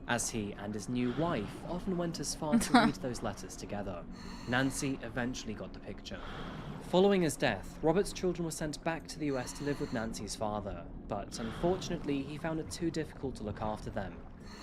[SPEAKER 14] as he and his new wife often went as far to read those letters together. Nancy eventually got the picture. Following his death, Robert's children were sent back to the US to live with Nancy's father, but unfortunately he found it too difficult to look after them.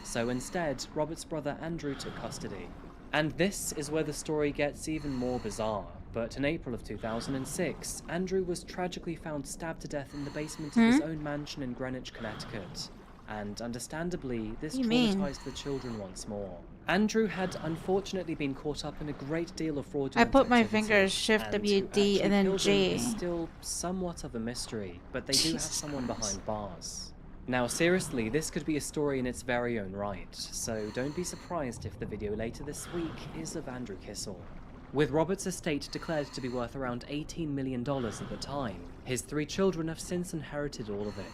[SPEAKER 14] So instead, Robert's brother Andrew took custody. And this is where the story gets even more bizarre. But in April of 2006, Andrew was tragically found stabbed to death in the basement of his own mansion in Greenwich, Connecticut. And understandably, this traumatized the children once more. Andrew had unfortunately been caught up in a great deal of fraudulent
[SPEAKER 2] I put my
[SPEAKER 14] activity,
[SPEAKER 2] fingers Shift
[SPEAKER 14] and
[SPEAKER 2] W
[SPEAKER 14] who
[SPEAKER 2] D and then
[SPEAKER 14] actually
[SPEAKER 2] G.
[SPEAKER 14] killed him is still somewhat of a mystery, but they do have
[SPEAKER 2] Jesus
[SPEAKER 14] someone
[SPEAKER 2] Christ.
[SPEAKER 14] behind bars. Now seriously, this could be a story in its very own right, so don't be surprised if the video later this week is of Andrew Kissel. With Robert's estate declared to be worth around $18 million at the time, his 3 children have since inherited all of it.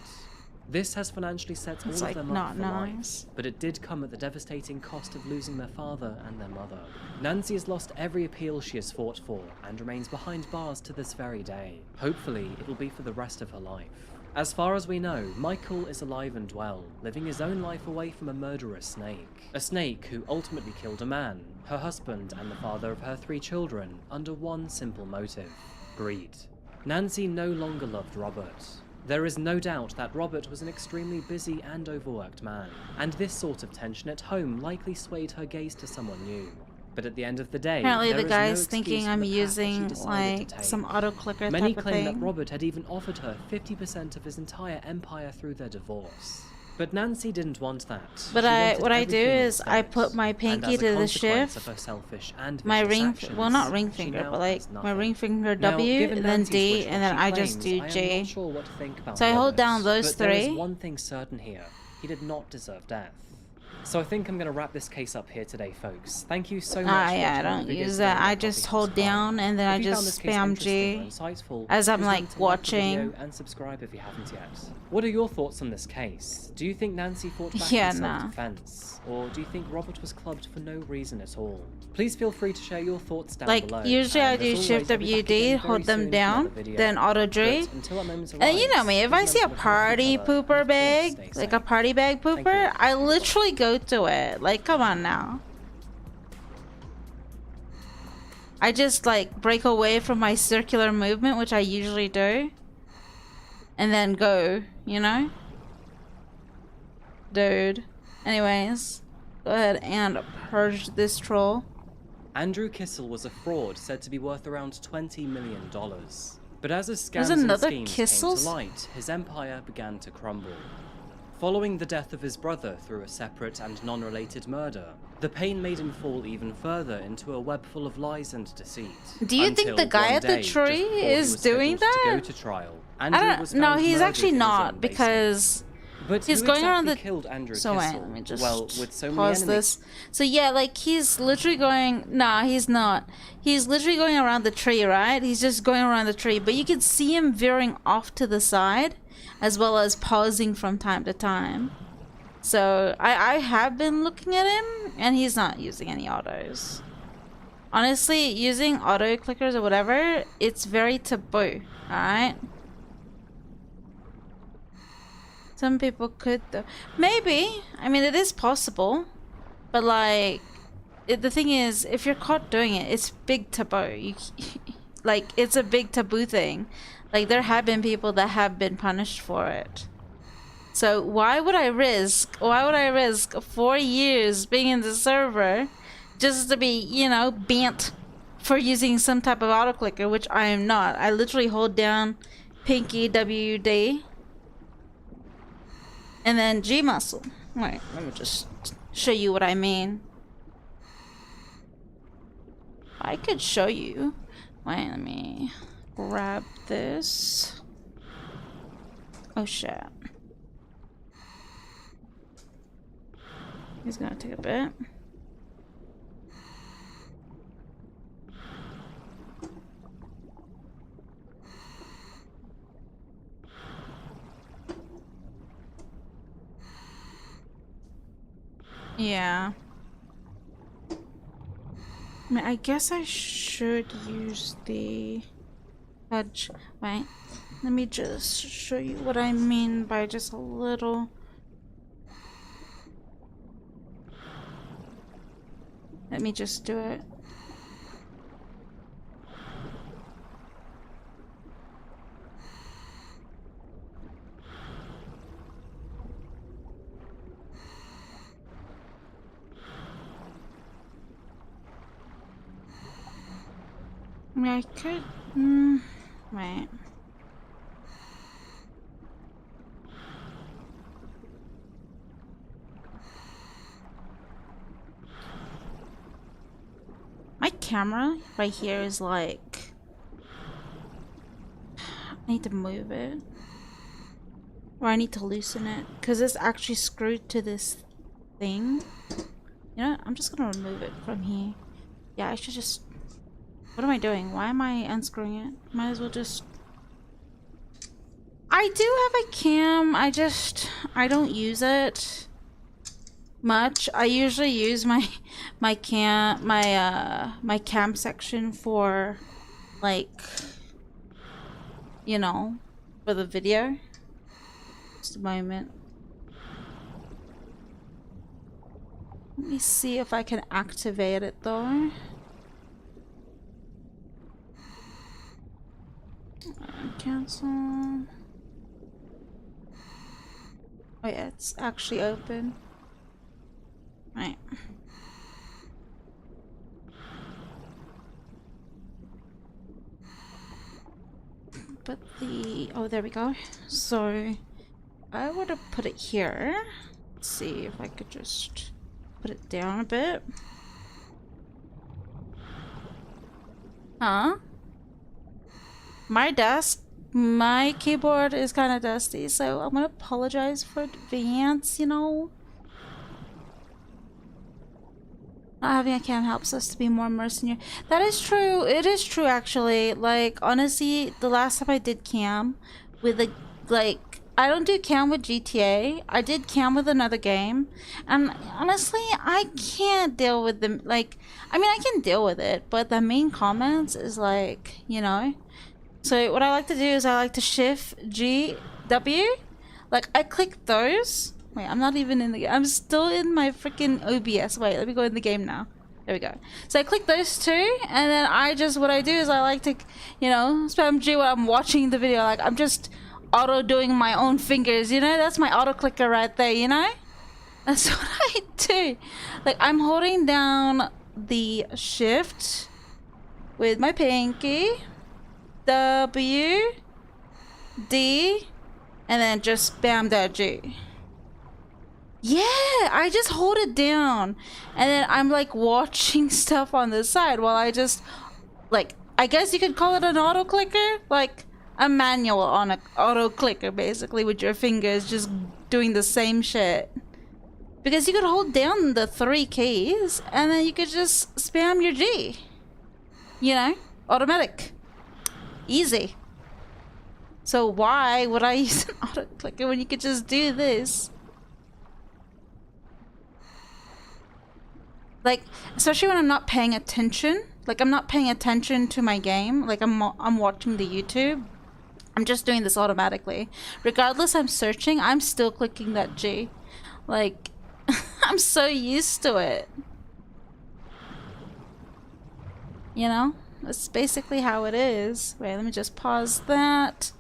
[SPEAKER 14] This has financially set all of them up for life, but it did come at the devastating cost of losing their father and their mother. Nancy has lost every appeal she has fought for and remains behind bars to this very day. Hopefully, it will be for the rest of her life. As far as we know, Michael is alive and well, living his own life away from a murderous snake. A snake who ultimately killed a man, her husband and the father of her 3 children, under one simple motive: greed. Nancy no longer loved Robert. There is no doubt that Robert was an extremely busy and overworked man, and this sort of tension at home likely swayed her gaze to someone new. But at the end of the day,
[SPEAKER 2] Apparently
[SPEAKER 14] there
[SPEAKER 2] the
[SPEAKER 14] is
[SPEAKER 2] guy's
[SPEAKER 14] no
[SPEAKER 2] thinking
[SPEAKER 14] excuse for
[SPEAKER 2] I'm
[SPEAKER 14] the path that she
[SPEAKER 2] using
[SPEAKER 14] decided
[SPEAKER 2] like
[SPEAKER 14] to take.
[SPEAKER 2] some auto clicker
[SPEAKER 14] Many
[SPEAKER 2] type of
[SPEAKER 14] claim that
[SPEAKER 2] thing.
[SPEAKER 14] Robert had even offered her 50% of his entire empire through their divorce. But Nancy didn't want that.
[SPEAKER 2] But
[SPEAKER 14] She wanted
[SPEAKER 2] what I do
[SPEAKER 14] everything
[SPEAKER 2] is I
[SPEAKER 14] instead.
[SPEAKER 2] put my
[SPEAKER 14] And
[SPEAKER 2] pinky
[SPEAKER 14] as a
[SPEAKER 2] to the
[SPEAKER 14] consequence
[SPEAKER 2] shift,
[SPEAKER 14] of her selfish and
[SPEAKER 2] my
[SPEAKER 14] vicious
[SPEAKER 2] ring,
[SPEAKER 14] actions,
[SPEAKER 2] well not ring
[SPEAKER 14] she
[SPEAKER 2] finger,
[SPEAKER 14] now
[SPEAKER 2] but like
[SPEAKER 14] has
[SPEAKER 2] my
[SPEAKER 14] nothing.
[SPEAKER 2] ring finger
[SPEAKER 14] Now,
[SPEAKER 2] W,
[SPEAKER 14] given
[SPEAKER 2] and then
[SPEAKER 14] Nancy's
[SPEAKER 2] D,
[SPEAKER 14] wish,
[SPEAKER 2] and
[SPEAKER 14] what
[SPEAKER 2] then
[SPEAKER 14] she
[SPEAKER 2] I just
[SPEAKER 14] claims,
[SPEAKER 2] do
[SPEAKER 14] I am
[SPEAKER 2] G.
[SPEAKER 14] not sure what to think about
[SPEAKER 2] So I hold
[SPEAKER 14] Robert,
[SPEAKER 2] down those
[SPEAKER 14] but there is
[SPEAKER 2] 3.
[SPEAKER 14] one thing certain here: he did not deserve death. So I think I'm going to wrap this case up here today, folks. Thank you so much for watching
[SPEAKER 2] Yeah, I
[SPEAKER 14] the
[SPEAKER 2] don't
[SPEAKER 14] video
[SPEAKER 2] use
[SPEAKER 14] today
[SPEAKER 2] that.
[SPEAKER 14] on
[SPEAKER 2] I
[SPEAKER 14] Coffee
[SPEAKER 2] just
[SPEAKER 14] House
[SPEAKER 2] hold
[SPEAKER 14] Crime.
[SPEAKER 2] down and then I
[SPEAKER 14] If you found
[SPEAKER 2] just
[SPEAKER 14] this case
[SPEAKER 2] spam
[SPEAKER 14] interesting or
[SPEAKER 2] G
[SPEAKER 14] insightful,
[SPEAKER 2] as I'm
[SPEAKER 14] please
[SPEAKER 2] like
[SPEAKER 14] remember to like the video
[SPEAKER 2] watching.
[SPEAKER 14] and subscribe if you haven't yet. What are your thoughts on this case? Do you think Nancy fought back
[SPEAKER 2] Yeah,
[SPEAKER 14] in
[SPEAKER 2] nah.
[SPEAKER 14] self-defense, or do you think Robert was clubbed for no reason at all? Please feel free to share your thoughts down
[SPEAKER 2] Like
[SPEAKER 14] below.
[SPEAKER 2] usually I
[SPEAKER 14] And
[SPEAKER 2] do
[SPEAKER 14] as
[SPEAKER 2] Shift
[SPEAKER 14] always, I'll be back
[SPEAKER 2] WD,
[SPEAKER 14] again very
[SPEAKER 2] hold them
[SPEAKER 14] soon with
[SPEAKER 2] down,
[SPEAKER 14] another video.
[SPEAKER 2] then auto G.
[SPEAKER 14] But until that moment
[SPEAKER 2] And you know me, if I
[SPEAKER 14] arrives,
[SPEAKER 2] see a
[SPEAKER 14] please remember to look after
[SPEAKER 2] party
[SPEAKER 14] each other,
[SPEAKER 2] pooper
[SPEAKER 14] and of course,
[SPEAKER 2] bag,
[SPEAKER 14] stay
[SPEAKER 2] like
[SPEAKER 14] safe.
[SPEAKER 2] a party bag pooper, I literally go to it. Like, come on now. I just like break away from my circular movement, which I usually do, and then go, you know? Dude. Anyways, go ahead and purge this troll.
[SPEAKER 14] Andrew Kissel was a fraud said to be worth around $20 million. But as his
[SPEAKER 2] There's
[SPEAKER 14] scams and
[SPEAKER 2] another
[SPEAKER 14] schemes
[SPEAKER 2] Kissels?
[SPEAKER 14] came to light, his empire began to crumble. Following the death of his brother through a separate and non-related murder, the pain made him fall even further into a web full of lies and deceit.
[SPEAKER 2] Do you think the guy at the tree is doing that?
[SPEAKER 14] To go to trial,
[SPEAKER 2] I
[SPEAKER 14] Andrew was
[SPEAKER 2] don't. No,
[SPEAKER 14] found
[SPEAKER 2] he's
[SPEAKER 14] murdered
[SPEAKER 2] actually
[SPEAKER 14] in his
[SPEAKER 2] not
[SPEAKER 14] own
[SPEAKER 2] because
[SPEAKER 14] But
[SPEAKER 2] he's
[SPEAKER 14] who
[SPEAKER 2] going around the.
[SPEAKER 14] exactly killed Andrew
[SPEAKER 2] So wait,
[SPEAKER 14] Kissel?
[SPEAKER 2] let me just
[SPEAKER 14] Well, with so many
[SPEAKER 2] pause
[SPEAKER 14] enemies.
[SPEAKER 2] this. So yeah, like he's literally going. Nah, he's not. He's literally going around the tree, right? He's just going around the tree, but you can see him veering off to the side, as well as pausing from time to time. So I have been looking at him, and he's not using any autos. Honestly, using auto clickers or whatever, it's very taboo. All right. Some people could though. Maybe. I mean, it is possible. But like, the thing is, if you're caught doing it, it's big taboo. Like, it's a big taboo thing. Like, there have been people that have been punished for it. So why would I risk 4 years being in the server just to be, you know, banned for using some type of auto clicker, which I am not. I literally hold down pinky WD. And then G muscle. Wait, let me just show you what I mean. I could show you. Wait, let me grab this. Oh shit. He's gonna take a bit. Yeah. I mean, I guess I should use the hedge. Right. Let me just show you what I mean by just a little. Let me just do it. I mean, I could. Wait. My camera right here is like. I need to move it. Or I need to loosen it. Because it's actually screwed to this thing. You know, I'm just gonna remove it from here. Yeah, I should just. What am I doing? Why am I unscrewing it? Might as well just... I do have a cam, I don't use it much. I usually use my cam section for, like, you know, for the video. Just a moment. Let me see if I can activate it though. Cancel. Oh yeah, it's actually open. Right. But oh, there we go. So I would have put it here. Let's see if I could just put it down a bit. Huh? My desk, my keyboard is kind of dusty, so I'm gonna apologize for advance, you know. Not having a cam helps us to be more immersed in your... That is true. It is true, actually. Like, honestly, the last time I did cam with a... Like, I don't do cam with GTA. I did cam with another game. And honestly, I can't deal with them. Like, I mean, I can deal with it, but the main comments is like, you know... So what I like to do is I like to shift G, W. Like, I click those. Wait, I'm not even in the game. I'm still in my freaking OBS. Wait, let me go in the game now. There we go. So I click those two, and then what I do is I like to, you know, spam G while I'm watching the video. Like, I'm just auto doing my own fingers, you know? That's my auto clicker right there, you know? That's what I do. Like, I'm holding down the shift with my pinky. W, D, and then just spam that G. Yeah, I just hold it down. And then I'm like watching stuff on the side while I just, like, I guess you could call it an auto clicker. Like a manual on an auto clicker, basically, with your fingers just doing the same shit. Because you could hold down the 3 keys and then you could just spam your G. You know, automatic. Easy. So why would I use an auto clicker when you could just do this? Like, especially when I'm not paying attention. Like, I'm not paying attention to my game. Like, I'm watching the YouTube. I'm just doing this automatically. Regardless, I'm searching. I'm still clicking that G. Like, I'm so used to it. You know? That's basically how it is. Wait, let me just pause that.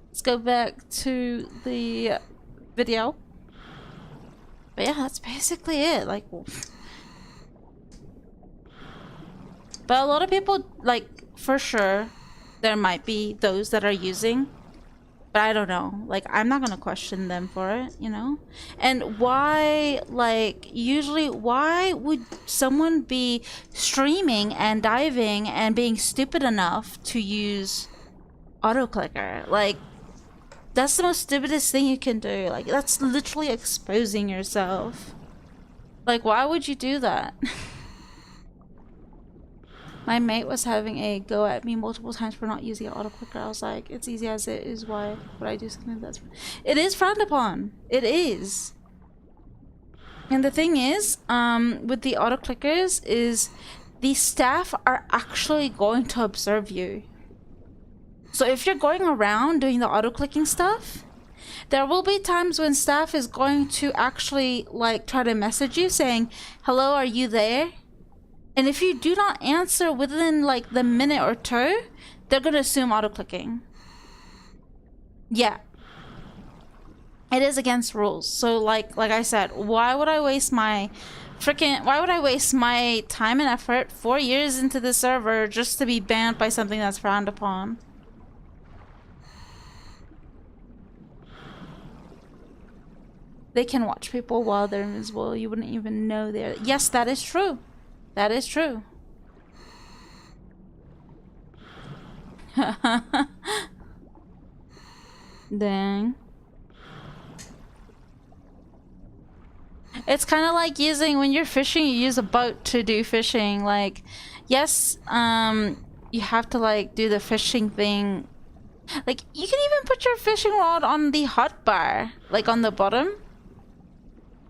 [SPEAKER 2] Let's go back to the video. But yeah, that's basically it. Like, but a lot of people, like, for sure, there might be those that are using. But I don't know. Like, I'm not gonna question them for it, you know? And why, like, usually, why would someone be streaming and diving and being stupid enough to use autoclicker? Like, that's the most stupidest thing you can do. Like, that's literally exposing yourself. Like, why would you do that? My mate was having a go at me multiple times for not using an auto clicker. I was like, it's easy as it is. Why would I do something that's... It is frowned upon. It is. And the thing is, with the auto clickers is the staff are actually going to observe you. So if you're going around doing the auto-clicking stuff, there will be times when staff is going to actually like try to message you saying, hello, are you there? And if you do not answer within like the minute or two, they're gonna assume auto-clicking. Yeah. It is against rules. So like I said, why would I waste my time and effort 4 years into the server just to be banned by something that's frowned upon? They can watch people while they're invisible. You wouldn't even know they're... Yes, that is true. That is true. Dang. It's kind of like using... When you're fishing, you use a boat to do fishing. Like, yes, you have to, like, do the fishing thing. Like, you can even put your fishing rod on the hot bar. Like, on the bottom.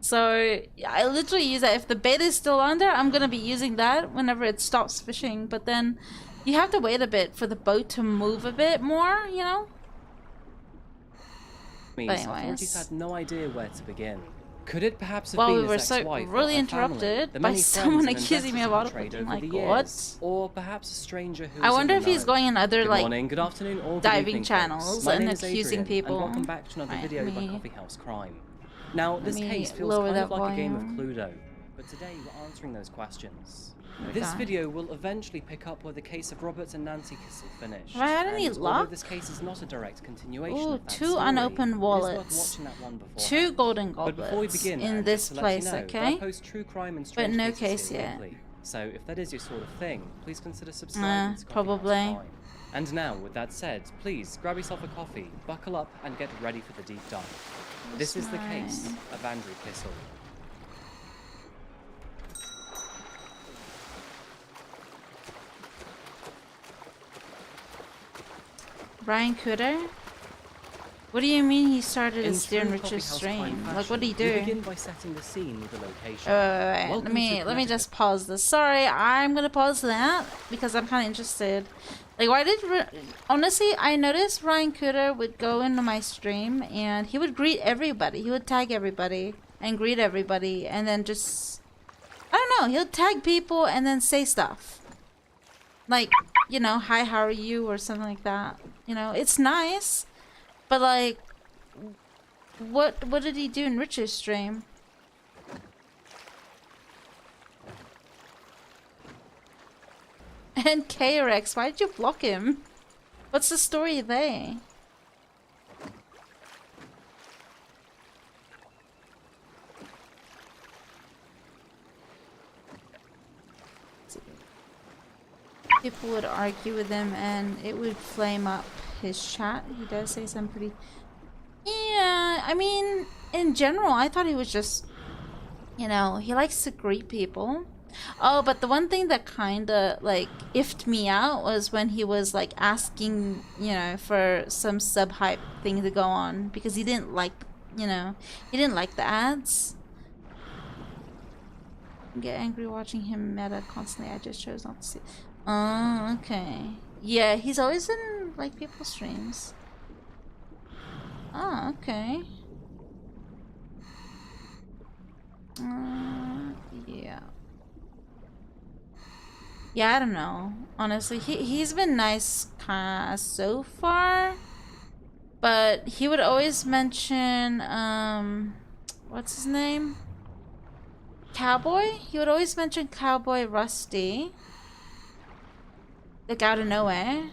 [SPEAKER 2] So I literally use that. If the bait is still on there, I'm gonna be using that whenever it stops fishing. But then you have to wait a bit for the boat to move a bit more, you know? But
[SPEAKER 14] Authorities had no idea where to begin. Could it perhaps have
[SPEAKER 2] well,
[SPEAKER 14] been
[SPEAKER 2] we were
[SPEAKER 14] his
[SPEAKER 2] so
[SPEAKER 14] ex-wife
[SPEAKER 2] really
[SPEAKER 14] or her family,
[SPEAKER 2] interrupted
[SPEAKER 14] the
[SPEAKER 2] by
[SPEAKER 14] many
[SPEAKER 2] someone
[SPEAKER 14] friends and
[SPEAKER 2] accusing me of
[SPEAKER 14] investors
[SPEAKER 2] auto
[SPEAKER 14] in the trade
[SPEAKER 2] like
[SPEAKER 14] over the
[SPEAKER 2] what?
[SPEAKER 14] years? Or perhaps a stranger who
[SPEAKER 2] I
[SPEAKER 14] was
[SPEAKER 2] wonder
[SPEAKER 14] in
[SPEAKER 2] if
[SPEAKER 14] the
[SPEAKER 2] he's
[SPEAKER 14] know.
[SPEAKER 2] going in other
[SPEAKER 14] Good
[SPEAKER 2] like
[SPEAKER 14] morning, good afternoon, or good
[SPEAKER 2] diving
[SPEAKER 14] evening,
[SPEAKER 2] channels
[SPEAKER 14] folks. My
[SPEAKER 2] and
[SPEAKER 14] name is
[SPEAKER 2] accusing
[SPEAKER 14] Adrian,
[SPEAKER 2] people.
[SPEAKER 14] And welcome back to another video by Coffee House Crime. Now, this
[SPEAKER 2] Let me
[SPEAKER 14] case feels
[SPEAKER 2] lower
[SPEAKER 14] kind of
[SPEAKER 2] that
[SPEAKER 14] like a game of
[SPEAKER 2] volume.
[SPEAKER 14] Cluedo, but today we're answering those questions.
[SPEAKER 2] Okay.
[SPEAKER 14] This video will eventually pick up where the case of Robert and Nancy Kissel finished.
[SPEAKER 2] Have I had any
[SPEAKER 14] and
[SPEAKER 2] luck?
[SPEAKER 14] although this case is not a direct continuation
[SPEAKER 2] Ooh,
[SPEAKER 14] of that
[SPEAKER 2] 2
[SPEAKER 14] story,
[SPEAKER 2] unopened
[SPEAKER 14] it is
[SPEAKER 2] wallets.
[SPEAKER 14] worth watching that one beforehand.
[SPEAKER 2] 2 golden
[SPEAKER 14] But before we
[SPEAKER 2] goblets
[SPEAKER 14] begin,
[SPEAKER 2] in
[SPEAKER 14] and
[SPEAKER 2] this
[SPEAKER 14] just to
[SPEAKER 2] place,
[SPEAKER 14] let you know,
[SPEAKER 2] okay?
[SPEAKER 14] I post true crime and
[SPEAKER 2] But
[SPEAKER 14] strange
[SPEAKER 2] no
[SPEAKER 14] cases
[SPEAKER 2] case
[SPEAKER 14] here
[SPEAKER 2] yet.
[SPEAKER 14] weekly. So if that is your sort of thing, please consider subscribing to Coffee House
[SPEAKER 2] Probably.
[SPEAKER 14] Crime. And now, with that said, please grab yourself a coffee, buckle up, and get ready for the deep dive. This is the case of Andrew Kissel.
[SPEAKER 2] Brian Cooter? What do you mean he started
[SPEAKER 14] In
[SPEAKER 2] as Dear
[SPEAKER 14] true
[SPEAKER 2] Richard's
[SPEAKER 14] Coffee House Crime
[SPEAKER 2] stream? Like, what did he
[SPEAKER 14] fashion,
[SPEAKER 2] do?
[SPEAKER 14] We begin by setting the scene with the location.
[SPEAKER 2] Wait.
[SPEAKER 14] Welcome to
[SPEAKER 2] Let me just pause this. Sorry, I'm gonna pause that because I'm kind of interested. Like, why did honestly? I noticed Ryan Cooter would go into my stream and he would greet everybody. He would tag everybody and greet everybody, and then just I don't know. He'll tag people and then say stuff like, you know, hi, how are you, or something like that. You know, it's nice, but like, what did he do in Richard's stream? And KRX, why did you block him? What's the story there? People would argue with him and it would flame up his chat. He does say some pretty... Yeah, I mean, in general, I thought he was just... You know, he likes to greet people. Oh, but the one thing that kinda, like, iffed me out was when he was, like, asking, you know, for some sub-hype thing to go on. Because he didn't like, you know, he didn't like the ads. I get angry watching him meta constantly. I just chose not to see. Oh, okay. Yeah, he's always in, like, people's streams. Oh, okay. Yeah. Yeah, I don't know. Honestly, he's been nice so far. But he would always mention, what's his name? Cowboy? He would always mention Cowboy Rusty. Like, out of nowhere.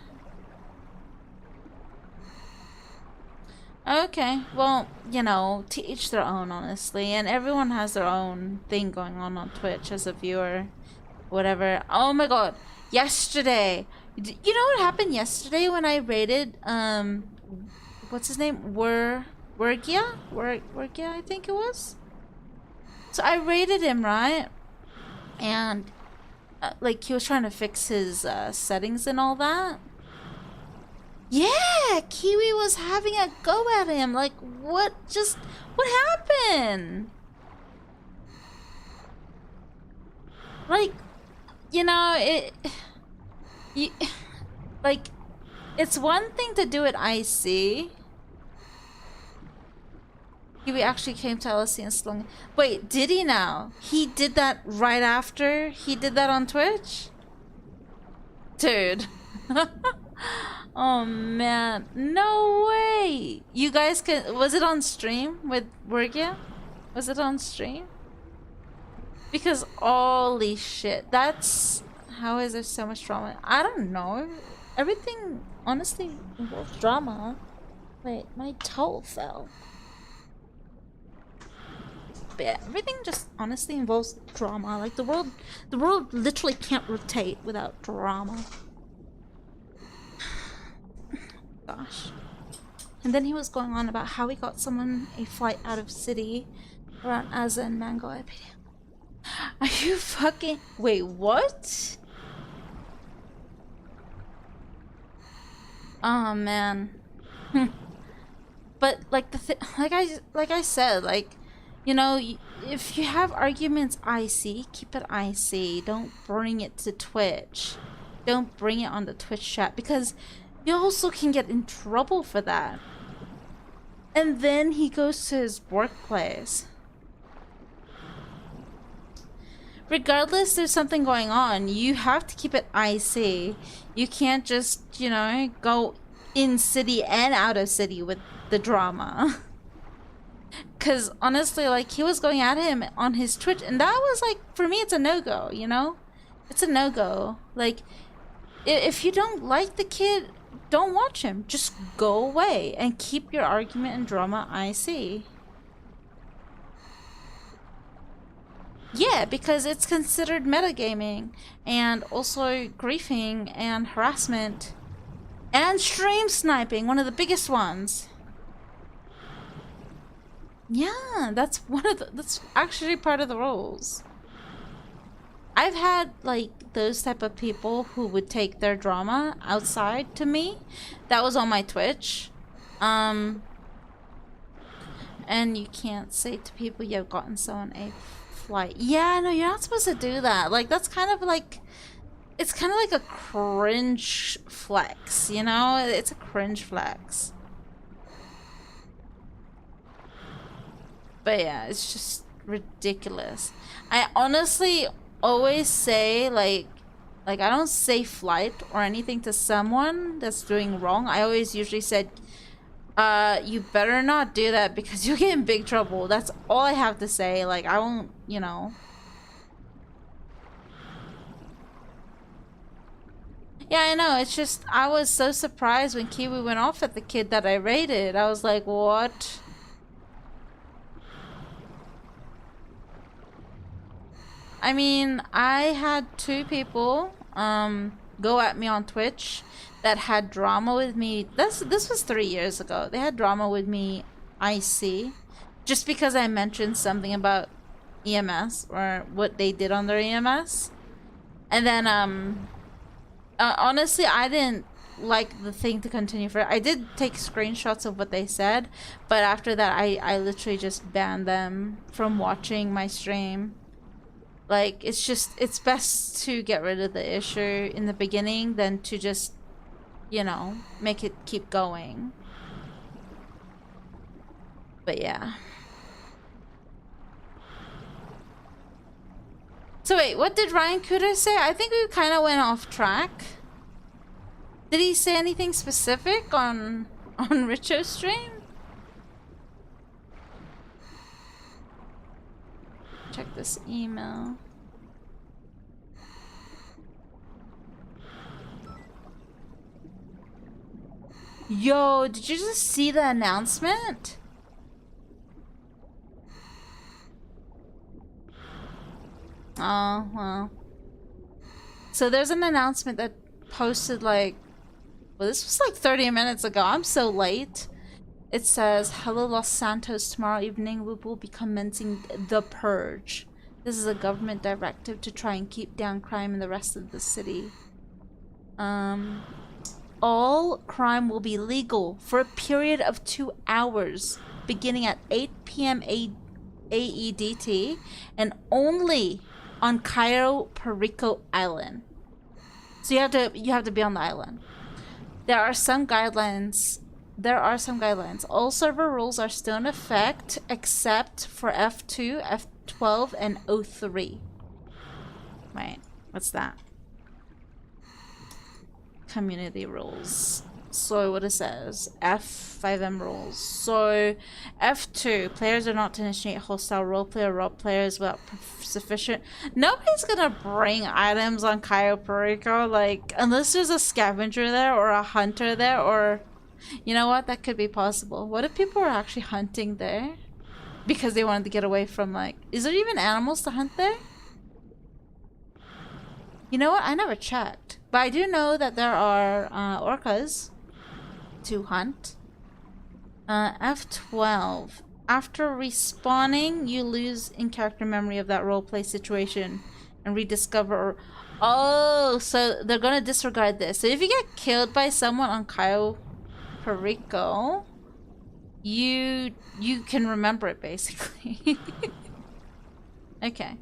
[SPEAKER 2] Okay, well, you know, to each their own, honestly. And everyone has their own thing going on Twitch as a viewer. Whatever. Oh my god. Yesterday. You know what happened yesterday when I raided, what's his name? Wergia, I think it was? So I raided him, right? And, like, he was trying to fix his, settings and all that. Yeah, Kiwi was having a go at him. Like, what happened? Like, you know, like, It's one thing to do it IC. He actually came to LSC and slung. Wait, did he now? He did that right after he did that on Twitch? Dude. Oh man. No way. You guys can. Was it on stream with Wergia? Was it on stream? Because holy shit. That's. How is there so much drama? I don't know. Everything honestly involves drama. Wait, my toe fell. But yeah, everything just honestly involves drama. Like the world literally can't rotate without drama. Gosh. And then he was going on about how he got someone a flight out of city around Azza and Mango IPD. Are you fucking... Wait, what? Oh man. But like like I said, like, you know, if you have arguments IC, keep it IC. Don't bring it to Twitch. Don't bring it on the Twitch chat because you also can get in trouble for that. And then he goes to his workplace. Regardless, there's something going on. You have to keep it IC. You can't just, you know, go in city and out of city with the drama. Because honestly, like, he was going at him on his Twitch, and that was like, for me, it's a no-go, you know? It's a no-go. Like, if you don't like the kid, don't watch him. Just go away and keep your argument and drama IC. Yeah, because it's considered metagaming and also griefing and harassment and stream sniping, one of the biggest ones. Yeah, that's that's actually part of the rules. I've had like those type of people who would take their drama outside to me. That was on my Twitch. And you can't say to people you've gotten someone a flight. Yeah, no, you're not supposed to do that. Like, that's kind of like, it's kind of like a cringe flex, you know? It's a cringe flex. But yeah, it's just ridiculous. I honestly always say, like I don't say flight or anything to someone that's doing wrong. I always usually said, you better not do that because you'll get in big trouble. That's all I have to say. Like, I won't, you know. Yeah, I know. It's just, I was so surprised when Kiwi went off at the kid that I raided. I was like, what? I mean, I had 2 people go at me on Twitch that had drama with me. This was 3 years ago. They had drama with me IC just because I mentioned something about EMS or what they did on their EMS. And then honestly, I didn't like the thing to continue for. I did take screenshots of what they said, but after that I literally just banned them from watching my stream. Like, it's best to get rid of the issue in the beginning than to just, you know, make it keep going. But yeah. So wait, what did Ryan Cooter say? I think we kind of went off track. Did he say anything specific on Richo's stream? Check this email. Yo, did you just see the announcement? Oh, well. So there's an announcement that posted like, well, this was like 30 minutes ago. I'm so late. It says, hello Los Santos, tomorrow evening we will be commencing the purge. This is a government directive to try and keep down crime in the rest of the city. All crime will be legal for a period of 2 hours, beginning at 8 p.m. AEDT, and only on Cayo Perico Island. So you have to be on the island. There are some guidelines. All server rules are still in effect except for F2, F12, and O3. Wait, what's that? Community rules. So what it says, F5M rules. So F2, players are not to initiate hostile roleplay or role players without sufficient. Nobody's gonna bring items on Cayo Perico, like, unless there's a scavenger there or a hunter there, or you know what, that could be possible. What if people were actually hunting there because they wanted to get away from, like, is there even animals to hunt there? You know what, I never checked, but I do know that there are orcas to hunt. F12. After respawning, you lose in-character memory of that roleplay situation and rediscover. Oh, so they're gonna disregard this. So if you get killed by someone on Cayo Perico, you can remember it basically. Okay.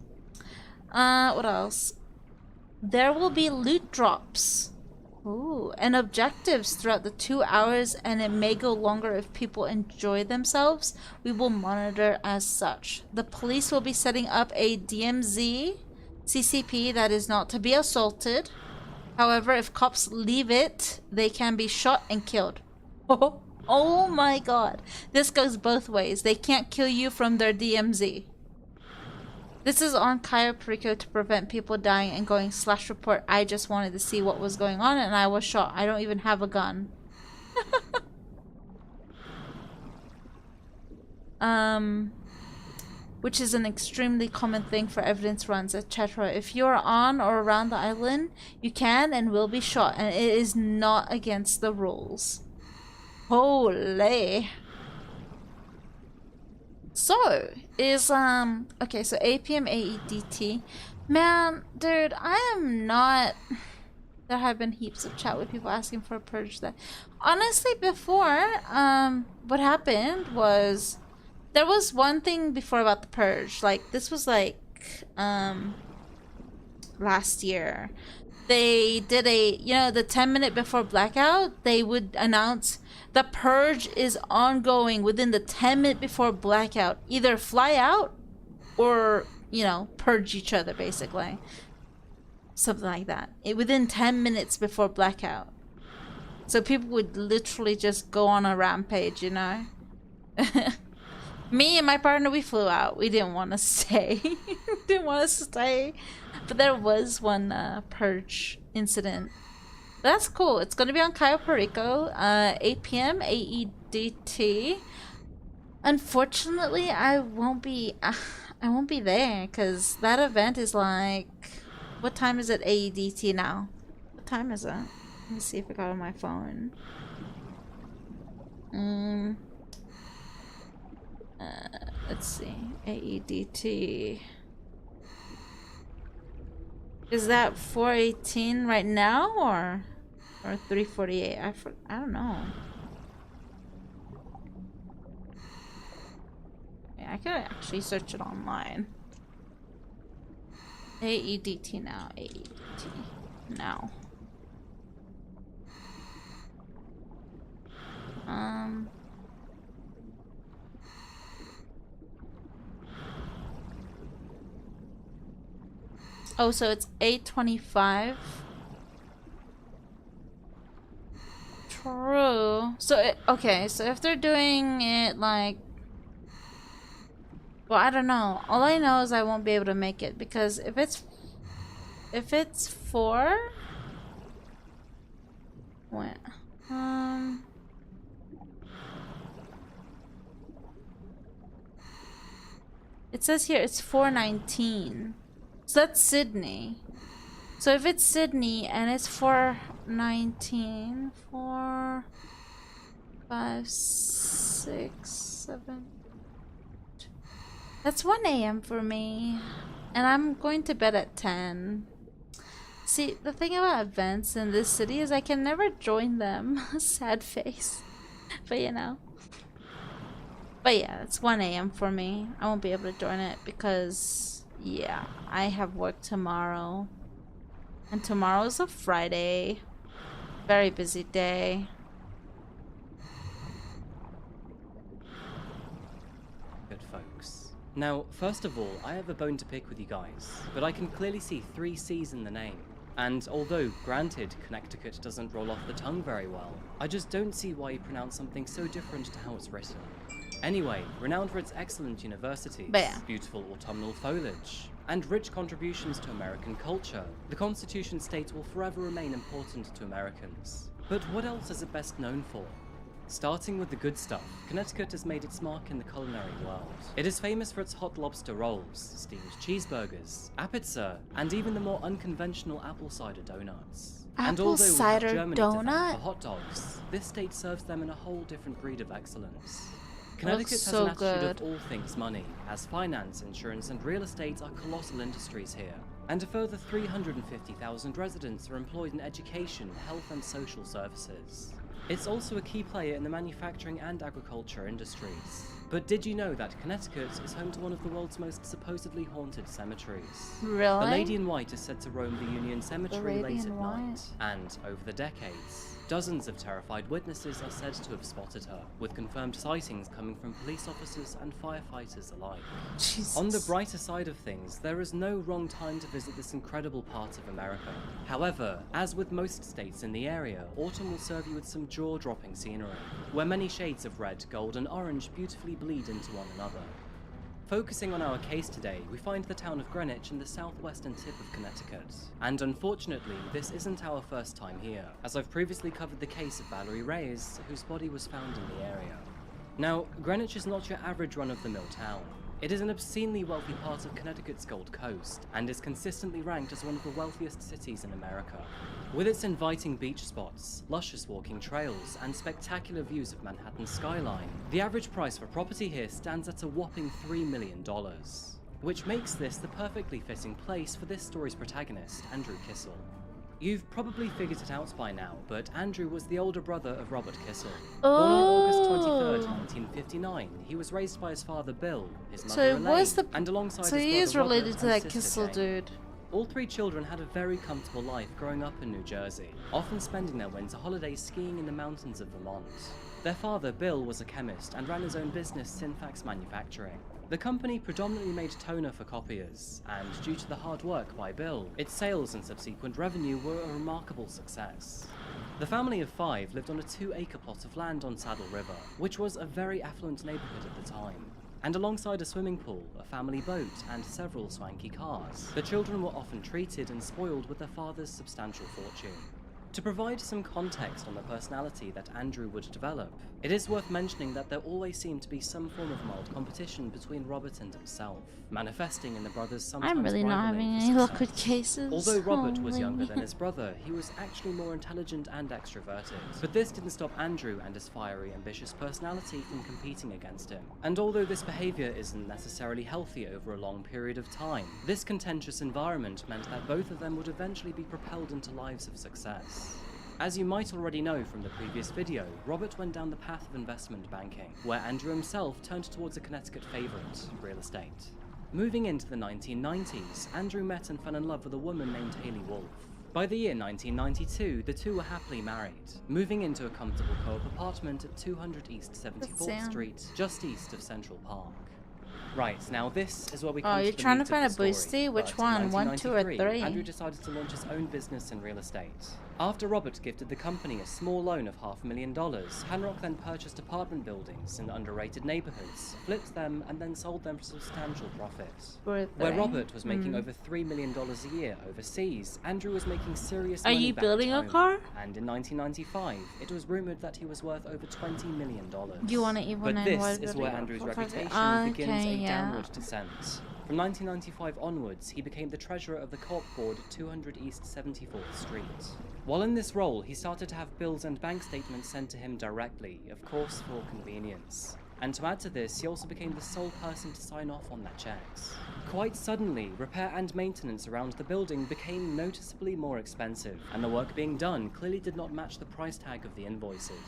[SPEAKER 2] What else? There will be loot drops. Ooh, and objectives throughout the 2 hours, and it may go longer if people enjoy themselves. We will monitor as such. The police will be setting up a DMZ CCP that is not to be assaulted. However, if cops leave it, they can be shot and killed. Oh my god. This goes both ways. They can't kill you from their DMZ. This is on Cayo Perico to prevent people dying and going /report. I just wanted to see what was going on and I was shot. I don't even have a gun. Which is an extremely common thing for evidence runs, etc. If you are on or around the island, you can and will be shot, and it is not against the rules. Holy. So, is, okay, so APM AEDT. Man, dude, I am not... There have been heaps of chat with people asking for a purge that... Honestly, before, what happened was... There was one thing before about the purge. Like, this was like, last year. They did a, you know, the 10-minute before blackout, they would announce... The purge is ongoing within the 10-minute before blackout. Either fly out or, you know, purge each other, basically. Something like that. Within 10 minutes before blackout. So people would literally just go on a rampage, you know? Me and my partner, we flew out. We didn't want to stay. But there was one purge incident. That's cool. It's gonna be on Cayo Perico, 8 p.m. AEDT. Unfortunately, I won't be there because that event is like, what time is it AEDT now? What time is it? Let me see if I got it on my phone. Let's see. AEDT. Is that 4:18 right now or 3:48? I don't know. Yeah, I could actually search it online. AEDT now. AEDT now. Oh, so it's 8:25. True. So okay, so if they're doing it like, well, I don't know. All I know is I won't be able to make it because if it's 4, what? It says here it's 4:19. So that's Sydney. So if it's Sydney and it's 4:19, 4, 5, 6, 7. That's 1 a.m. for me. And I'm going to bed at 10. See, the thing about events in this city is I can never join them. Sad face. But you know. But yeah, it's 1 a.m. for me. I won't be able to join it because, yeah, I have work tomorrow. And tomorrow's a Friday. Very busy day.
[SPEAKER 14] Good folks. Now, first of all, I have a bone to pick with you guys, but I can clearly see 3 C's in the name. And although, granted, Connecticut doesn't roll off the tongue very well, I just don't see why you pronounce something so different to how it's written. Anyway, renowned for its excellent universities, beautiful autumnal foliage, and rich contributions to American culture, the Constitution states will forever remain important to Americans. But what else is it best known for? Starting with the good stuff, Connecticut has made its mark in the culinary world. It is famous for its hot lobster rolls, steamed cheeseburgers, apizza, and even the more unconventional apple cider donuts. And
[SPEAKER 2] Apple
[SPEAKER 14] although we have
[SPEAKER 2] cider
[SPEAKER 14] Germany to thank
[SPEAKER 2] donut?
[SPEAKER 14] for hot dogs, this state serves them in a whole different breed of excellence.
[SPEAKER 2] Looks
[SPEAKER 14] Connecticut has
[SPEAKER 2] so
[SPEAKER 14] an attitude
[SPEAKER 2] good.
[SPEAKER 14] of all things money, as finance, insurance, and real estate are colossal industries here. And a further 350,000 residents are employed in education, health, and social services. It's also a key player in the manufacturing and agriculture industries. But did you know that Connecticut is home to one of the world's most supposedly haunted cemeteries?
[SPEAKER 2] Really?
[SPEAKER 14] The Lady in White is said to roam the Union Cemetery
[SPEAKER 2] Lady
[SPEAKER 14] late
[SPEAKER 2] in
[SPEAKER 14] at
[SPEAKER 2] White.
[SPEAKER 14] night, and over the decades, dozens of terrified witnesses are said to have spotted her, with confirmed sightings coming from police officers and firefighters alike.
[SPEAKER 2] Jesus.
[SPEAKER 14] On the brighter side of things, there is no wrong time to visit this incredible part of America. However, as with most states in the area, autumn will serve you with some jaw-dropping scenery, where many shades of red, gold, and orange beautifully bleed into one another. Focusing on our case today, we find the town of Greenwich in the southwestern tip of Connecticut. And unfortunately, this isn't our first time here, as I've previously covered the case of Valerie Reyes, whose body was found in the area. Now, Greenwich is not your average run-of-the-mill town. It is an obscenely wealthy part of Connecticut's Gold Coast, and is consistently ranked as one of the wealthiest cities in America. With its inviting beach spots, luscious walking trails, and spectacular views of Manhattan's skyline, the average price for property here stands at a whopping $3 million, which makes this the perfectly fitting place for this story's protagonist, Andrew Kissel. You've probably figured it out by now, but Andrew was the older brother of Robert Kissel. Born on August 23rd, 1959, he was raised by his father Bill, his mother
[SPEAKER 2] So it
[SPEAKER 14] Elaine,
[SPEAKER 2] was the.
[SPEAKER 14] and alongside
[SPEAKER 2] So
[SPEAKER 14] his
[SPEAKER 2] he
[SPEAKER 14] brother
[SPEAKER 2] is related
[SPEAKER 14] Robert
[SPEAKER 2] to
[SPEAKER 14] and
[SPEAKER 2] that
[SPEAKER 14] sister
[SPEAKER 2] Kissel
[SPEAKER 14] Jane.
[SPEAKER 2] dude.
[SPEAKER 14] All 3 children had a very comfortable life growing up in New Jersey, often spending their winter holidays skiing in the mountains of Vermont. Their father, Bill, was a chemist and ran his own business, Synfax Manufacturing. The company predominantly made toner for copiers, and due to the hard work by Bill, its sales and subsequent revenue were a remarkable success. The family of 5 lived on a 2-acre plot of land on Saddle River, which was a very affluent neighborhood at the time. And alongside a swimming pool, a family boat, and several swanky cars, the children were often treated and spoiled with their father's substantial fortune. To provide some context on the personality that Andrew would develop, it is worth mentioning that there always seemed to be some form of mild competition between Robert and himself, manifesting in the brothers sometimes
[SPEAKER 2] I'm really not
[SPEAKER 14] rivaling
[SPEAKER 2] having
[SPEAKER 14] for
[SPEAKER 2] any luck
[SPEAKER 14] success.
[SPEAKER 2] with cases.
[SPEAKER 14] Although Robert was
[SPEAKER 2] Holy.
[SPEAKER 14] younger than his brother, he was actually more intelligent and extroverted. But this didn't stop Andrew and his fiery, ambitious personality from competing against him. And although this behavior isn't necessarily healthy over a long period of time, this contentious environment meant that both of them would eventually be propelled into lives of success. As you might already know from the previous video, Robert went down the path of investment banking, where Andrew himself turned towards a Connecticut favorite, real estate. Moving into the 1990s, Andrew met and fell in love with a woman named Haley Wolf. By the year 1992, the two were happily married, moving into a comfortable co-op apartment at 200 East 74th
[SPEAKER 2] Sam.
[SPEAKER 14] Street, just east of Central Park. Right, now this is where we
[SPEAKER 2] Oh,
[SPEAKER 14] come
[SPEAKER 2] you're
[SPEAKER 14] to the
[SPEAKER 2] trying
[SPEAKER 14] meat
[SPEAKER 2] to find
[SPEAKER 14] of
[SPEAKER 2] a
[SPEAKER 14] the story,
[SPEAKER 2] boosty? Which
[SPEAKER 14] but in
[SPEAKER 2] one? 1, 2, or
[SPEAKER 14] 1993,
[SPEAKER 2] 3?
[SPEAKER 14] Andrew decided to launch his own business in real estate. After Robert gifted the company a small loan of $500,000, Hanrock then purchased apartment buildings in underrated neighborhoods, flipped them, and then sold them for substantial profit.
[SPEAKER 2] Were
[SPEAKER 14] Where
[SPEAKER 2] they?
[SPEAKER 14] Robert was making over $3 million a year overseas, Andrew was making serious
[SPEAKER 2] Are
[SPEAKER 14] money
[SPEAKER 2] you
[SPEAKER 14] back
[SPEAKER 2] building
[SPEAKER 14] at
[SPEAKER 2] a
[SPEAKER 14] home.
[SPEAKER 2] car?
[SPEAKER 14] And in 1995, it was rumored that he was worth over $20 million.
[SPEAKER 2] You want to even
[SPEAKER 14] But
[SPEAKER 2] know
[SPEAKER 14] this
[SPEAKER 2] what
[SPEAKER 14] is where Andrew's reputation begins a downward descent. From 1995 onwards, he became the treasurer of the co-op board at 200 East 74th Street. While in this role, he started to have bills and bank statements sent to him directly, of course for convenience. And to add to this, he also became the sole person to sign off on their checks. Quite suddenly, repair and maintenance around the building became noticeably more expensive, and the work being done clearly did not match the price tag of the invoices.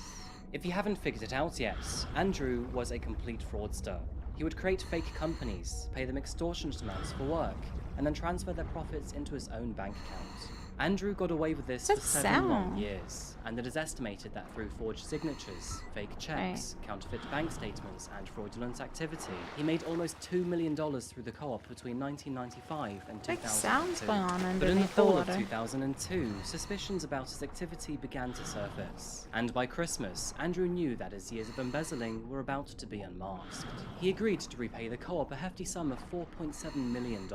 [SPEAKER 14] If you haven't figured it out yet, Andrew was a complete fraudster. He would create fake companies, pay them extortionate amounts for work, and then transfer their profits into his own bank account. Andrew got away with this
[SPEAKER 2] What's
[SPEAKER 14] for
[SPEAKER 2] that
[SPEAKER 14] 7 long
[SPEAKER 2] sound?
[SPEAKER 14] years, and it is estimated that through forged signatures, fake checks, counterfeit bank statements, and fraudulent activity, he made almost $2 million through the co-op between 1995 and 2002.
[SPEAKER 2] sounds going on
[SPEAKER 14] But in the
[SPEAKER 2] underneath the
[SPEAKER 14] fall of
[SPEAKER 2] water.
[SPEAKER 14] 2002, suspicions about his activity began to surface, and by Christmas, Andrew knew that his years of embezzling were about to be unmasked. He agreed to repay the co-op a hefty sum of $4.7 million,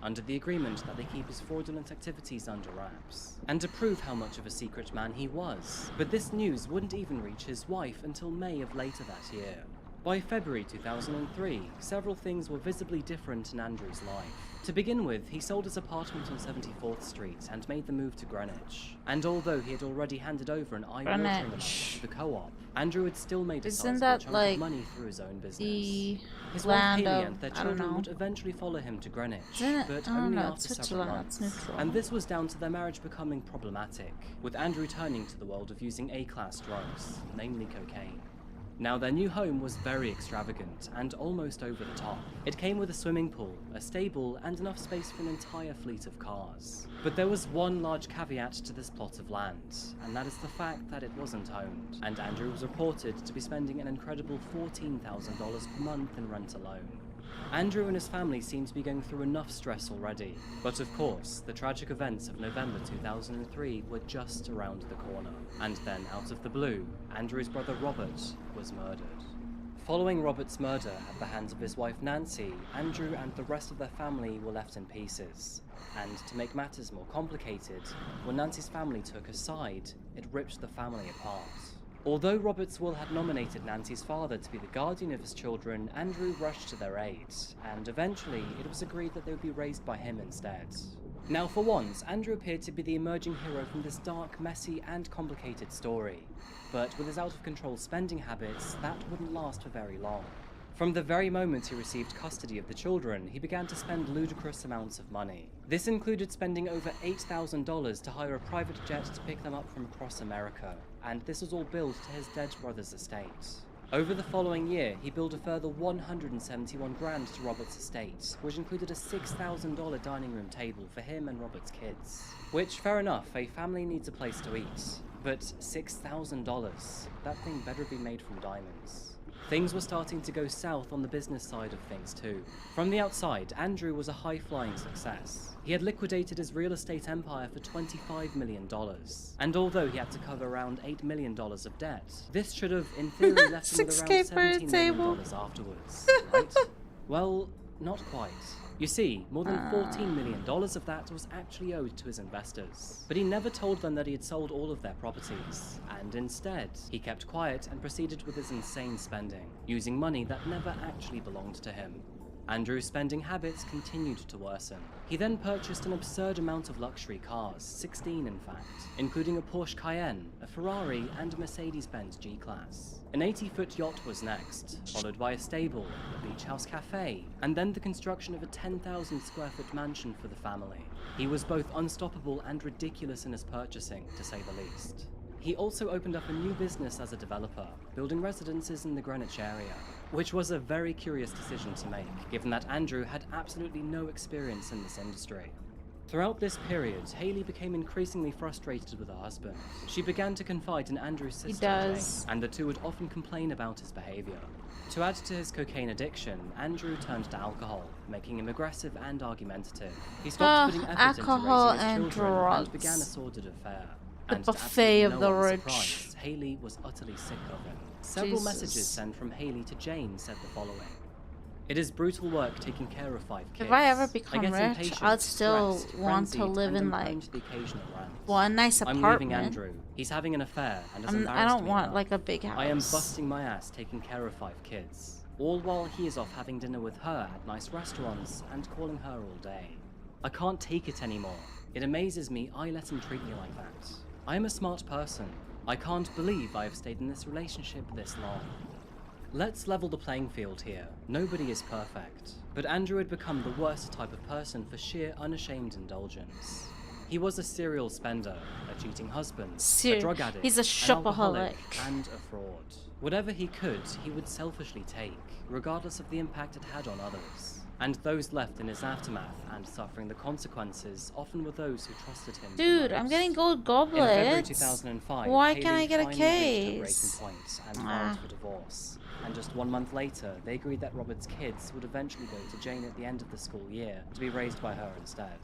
[SPEAKER 14] under the agreement that they keep his fraudulent activities under wraps, and to prove how much of a secret man he was. But this news wouldn't even reach his wife until May of later that year. By February 2003, several things were visibly different in Andrew's life. To begin with, he sold his apartment on 74th Street and made the move to Greenwich. And although he had already handed over an eye-watering amount to the co-op, Andrew had still made a
[SPEAKER 2] Isn't
[SPEAKER 14] sizable
[SPEAKER 2] that
[SPEAKER 14] chunk
[SPEAKER 2] like
[SPEAKER 14] of money through his own business.
[SPEAKER 2] the
[SPEAKER 14] His wife
[SPEAKER 2] land
[SPEAKER 14] Haley
[SPEAKER 2] of,
[SPEAKER 14] and their
[SPEAKER 2] I don't
[SPEAKER 14] children
[SPEAKER 2] know.
[SPEAKER 14] would eventually follow him to Greenwich,
[SPEAKER 2] Isn't it?
[SPEAKER 14] but
[SPEAKER 2] I don't
[SPEAKER 14] only
[SPEAKER 2] know,
[SPEAKER 14] after
[SPEAKER 2] it's
[SPEAKER 14] several
[SPEAKER 2] neutral, it's
[SPEAKER 14] months.
[SPEAKER 2] neutral.
[SPEAKER 14] And this was down to their marriage becoming problematic, with Andrew turning to the world of using A-class drugs, namely cocaine. Now, their new home was very extravagant and almost over the top. It came with a swimming pool, a stable, and enough space for an entire fleet of cars. But there was one large caveat to this plot of land, and that is the fact that it wasn't owned, and Andrew was reported to be spending an incredible $14,000 per month in rent alone. Andrew and his family seemed to be going through enough stress already, but of course, the tragic events of November 2003 were just around the corner. And then, out of the blue, Andrew's brother Robert was murdered. Following Robert's murder at the hands of his wife Nancy, Andrew and the rest of their family were left in pieces. And to make matters more complicated, when Nancy's family took a side, it ripped the family apart. Although Robert's will had nominated Nancy's father to be the guardian of his children, Andrew rushed to their aid, and eventually it was agreed that they would be raised by him instead. Now, for once, Andrew appeared to be the emerging hero from this dark, messy, and complicated story. But with his out-of-control spending habits, that wouldn't last for very long. From the very moment he received custody of the children, he began to spend ludicrous amounts of money. This included spending over $8,000 to hire a private jet to pick them up from across America, and this was all billed to his dead brother's estate. Over the following year, he billed a further $171,000 to Robert's estate, which included a $6,000 dining room table for him and Robert's kids. Which, fair enough, a family needs a place to eat. But $6,000, that thing better be made from diamonds. Things were starting to go south on the business side of things too. From the outside, Andrew was a high-flying success. He had liquidated his real estate empire for $25 million. And although he had to cover around $8 million of debt, this should have, in theory, left him with around $17 million afterwards, right? Well, not quite. You see, more than $14 million of that was actually owed to his investors. But he never told them that he had sold all of their properties, and instead, he kept quiet and proceeded with his insane spending, using money that never actually belonged to him. Andrew's spending habits continued to worsen. He then purchased an absurd amount of luxury cars, 16 in fact, including a Porsche Cayenne, a Ferrari, and a Mercedes-Benz G-Class. An 80-foot yacht was next, followed by a stable, a beach house cafe, and then the construction of a 10,000 square foot mansion for the family. He was both unstoppable and ridiculous in his purchasing, to say the least. He also opened up a new business as a developer, building residences in the Greenwich area, which was a very curious decision to make, given that Andrew had absolutely no experience in this industry. Throughout this period, Haley became increasingly frustrated with her husband. She began to confide in Andrew's sister, Jane, and the two would often complain about his behavior. To add to his cocaine addiction, Andrew turned to alcohol, making him aggressive and argumentative. He stopped putting effort
[SPEAKER 2] alcohol
[SPEAKER 14] into raising
[SPEAKER 2] and
[SPEAKER 14] his children
[SPEAKER 2] drugs.
[SPEAKER 14] and began a sordid affair.
[SPEAKER 2] The
[SPEAKER 14] And to
[SPEAKER 2] buffet of
[SPEAKER 14] absolutely
[SPEAKER 2] the
[SPEAKER 14] no one's
[SPEAKER 2] rich.
[SPEAKER 14] surprise, Haley was utterly sick of him. Several
[SPEAKER 2] Jesus.
[SPEAKER 14] messages sent from Haley to Jane said the following. It is brutal work taking care of 5 kids.
[SPEAKER 2] If I ever become
[SPEAKER 14] get
[SPEAKER 2] rich,
[SPEAKER 14] impatient,
[SPEAKER 2] I'd still
[SPEAKER 14] stressed,
[SPEAKER 2] want to
[SPEAKER 14] frenzied,
[SPEAKER 2] live
[SPEAKER 14] and
[SPEAKER 2] in
[SPEAKER 14] am
[SPEAKER 2] like
[SPEAKER 14] prone to the occasional rant.
[SPEAKER 2] one nice
[SPEAKER 14] I'm leaving
[SPEAKER 2] apartment.
[SPEAKER 14] Andrew. He's having an affair and has
[SPEAKER 2] I
[SPEAKER 14] embarrassed
[SPEAKER 2] don't
[SPEAKER 14] me
[SPEAKER 2] want
[SPEAKER 14] enough.
[SPEAKER 2] like a big house.
[SPEAKER 14] I am busting my ass taking care of 5 kids, all while he is off having dinner with her at nice restaurants and calling her all day. I can't take it anymore. It amazes me I let him treat me like that. I am a smart person. I can't believe I have stayed in this relationship this long. Let's level the playing field here. Nobody is perfect. But Andrew had become the worst type of person for sheer unashamed indulgence. He was a serial spender, a cheating husband, a drug addict,
[SPEAKER 2] He's a
[SPEAKER 14] an alcoholic,
[SPEAKER 2] shopaholic.
[SPEAKER 14] and a fraud. Whatever he could, he would selfishly take, regardless of the impact it had on others. And those left in his aftermath and suffering the consequences often were those who trusted him.
[SPEAKER 2] Dude, I'm getting gold goblets.
[SPEAKER 14] In February 2005,
[SPEAKER 2] why
[SPEAKER 14] Haley
[SPEAKER 2] can't I get a
[SPEAKER 14] finally
[SPEAKER 2] case?
[SPEAKER 14] reached her breaking point and filed for divorce. And just 1 month later, they agreed that Robert's kids would eventually go to Jane at the end of the school year to be raised by her instead.